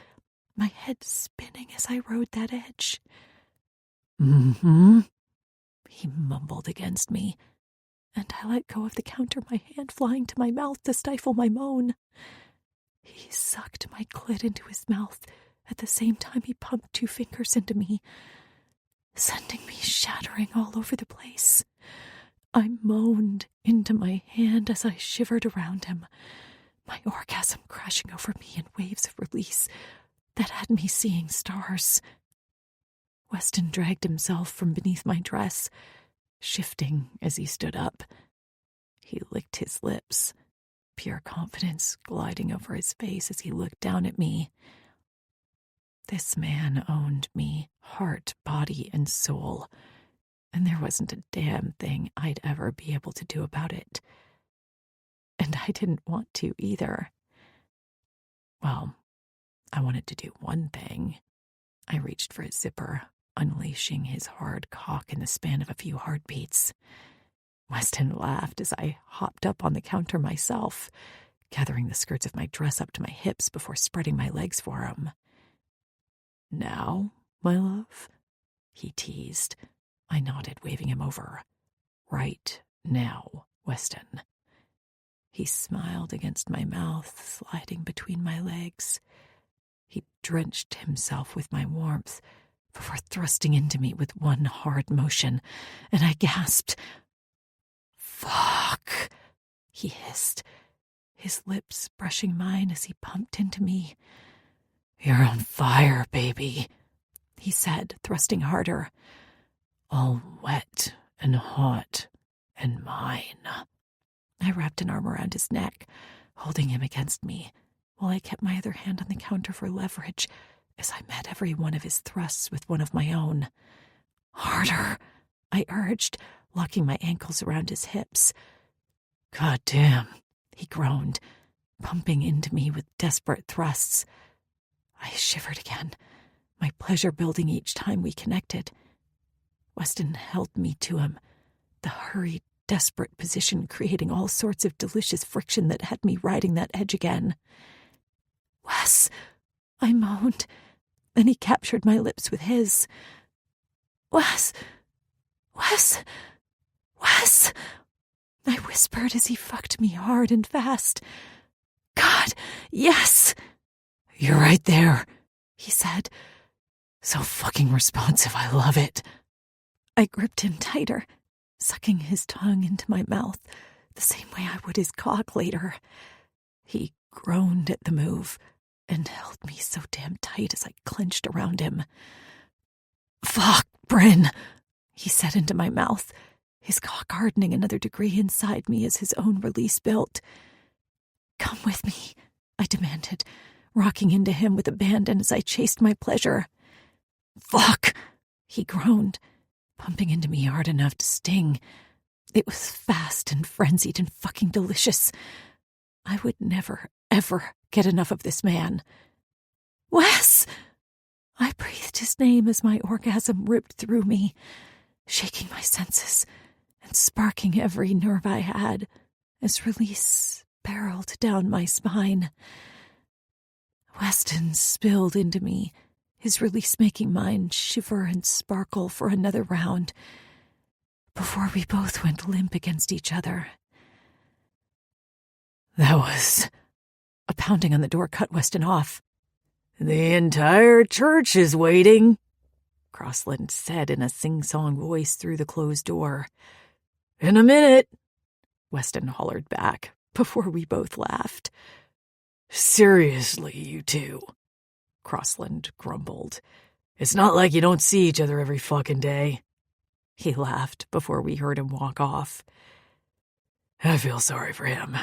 my head spinning as I rode that edge. "Mm-hmm," he mumbled against me, and I let go of the counter, my hand flying to my mouth to stifle my moan. He sucked my clit into his mouth at the same time he pumped 2 fingers into me, sending me shattering all over the place. I moaned into my hand as I shivered around him, my orgasm crashing over me in waves of release that had me seeing stars. Weston dragged himself from beneath my dress, shifting as he stood up. He licked his lips, pure confidence gliding over his face as he looked down at me. This man owned me, heart, body, and soul, and there wasn't a damn thing I'd ever be able to do about it. And I didn't want to either. Well, I wanted to do one thing. I reached for his zipper, unleashing his hard cock in the span of a few heartbeats. Weston laughed as I hopped up on the counter myself, gathering the skirts of my dress up to my hips before spreading my legs for him. "Now, my love?" he teased. I nodded, waving him over. "Right now, Weston." He smiled against my mouth, sliding between my legs. He drenched himself with my warmth before thrusting into me with one hard motion, and I gasped. "Fuck," he hissed, his lips brushing mine as he pumped into me. "You're on fire, baby," he said, thrusting harder. "All wet and hot and mine." I wrapped an arm around his neck, holding him against me, while I kept my other hand on the counter for leverage as I met every one of his thrusts with one of my own. "Harder," I urged, locking my ankles around his hips. "God damn," he groaned, pumping into me with desperate thrusts. I shivered again, my pleasure building each time we connected. Weston held me to him, the hurried, desperate position creating all sorts of delicious friction that had me riding that edge again. "Wes," I moaned. Then he captured my lips with his. "Wes, Wes, Wes," I whispered as he fucked me hard and fast. "God, yes." "You're right there," he said. "So fucking responsive, I love it." I gripped him tighter, sucking his tongue into my mouth the same way I would his cock later. He groaned at the move and held me so damn tight as I clenched around him. "Fuck, Brin," he said into my mouth, his cock hardening another degree inside me as his own release built. "Come with me," I demanded, rocking into him with abandon as I chased my pleasure. "Fuck," he groaned, pumping into me hard enough to sting. It was fast and frenzied and fucking delicious. I would never, ever get enough of this man. "Wes!" I breathed his name as my orgasm ripped through me, shaking my senses and sparking every nerve I had as release barreled down my spine. Weston spilled into me, his release making mine shiver and sparkle for another round, before we both went limp against each other. That was... A pounding on the door cut Weston off. "The entire church is waiting," Crossland said in a sing-song voice through the closed door. "In a minute," Weston hollered back, before we both laughed. "Seriously, you two," Crossland grumbled. "It's not like you don't see each other every fucking day." He laughed before we heard him walk off. "I feel sorry for him,"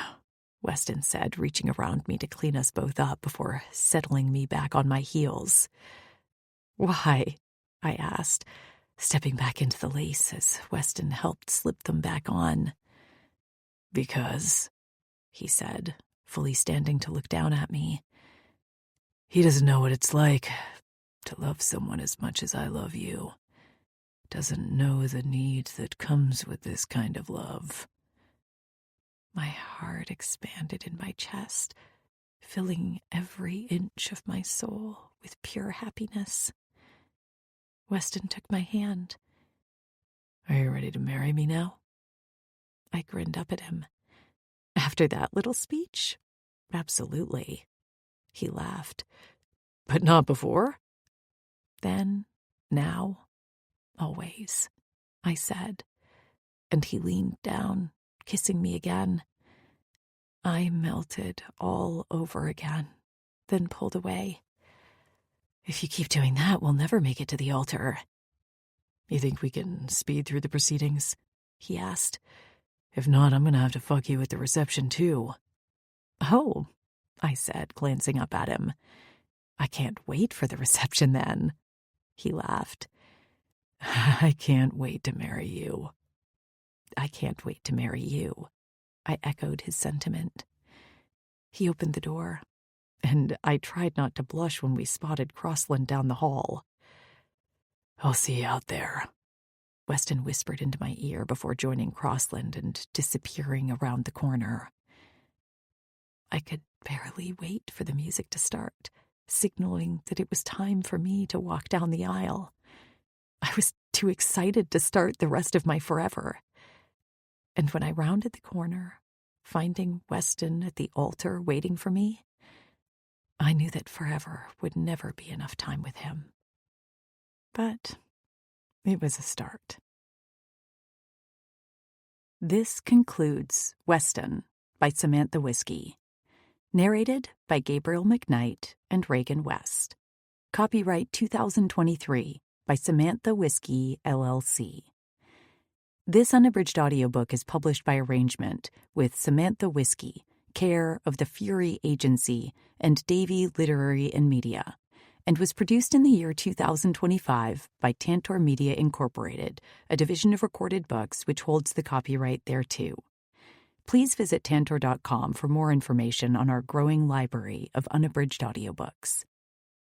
Weston said, reaching around me to clean us both up before settling me back on my heels. "Why?" I asked, stepping back into the lace as Weston helped slip them back on. "Because," he said, fully standing to look down at me, "he doesn't know what it's like to love someone as much as I love you. Doesn't know the need that comes with this kind of love." My heart expanded in my chest, filling every inch of my soul with pure happiness. Weston took my hand. "Are you ready to marry me now?" I grinned up at him. "After that little speech? Absolutely." He laughed. "But not before?" "Then, now, always," I said. and he leaned down, kissing me again. I melted all over again, then pulled away. If you keep doing that, we'll never make it to the altar. You think we can speed through the proceedings? He asked. If not, I'm going to have to fuck you at the reception, too. Oh, I said, glancing up at him. I can't wait for the reception, then. He laughed. I can't wait to marry you. I can't wait to marry you. I echoed his sentiment. He opened the door, and I tried not to blush when we spotted Crossland down the hall. I'll see you out there, Weston whispered into my ear before joining Crossland and disappearing around the corner. I could barely wait for the music to start, signaling that it was time for me to walk down the aisle. I was too excited to start the rest of my forever. And when I rounded the corner, finding Weston at the altar waiting for me, I knew that forever would never be enough time with him. But it was a start. This concludes Weston by Samantha Whiskey. Narrated by Gabriel McKnight and Reagan West. Copyright 2023 by Samantha Whiskey, LLC. This unabridged audiobook is published by arrangement with Samantha Whiskey, care of the Fury Agency and Davy Literary and Media, and was produced in the year 2025 by Tantor Media Incorporated, a division of Recorded Books which holds the copyright thereto. Please visit tantor.com for more information on our growing library of unabridged audiobooks.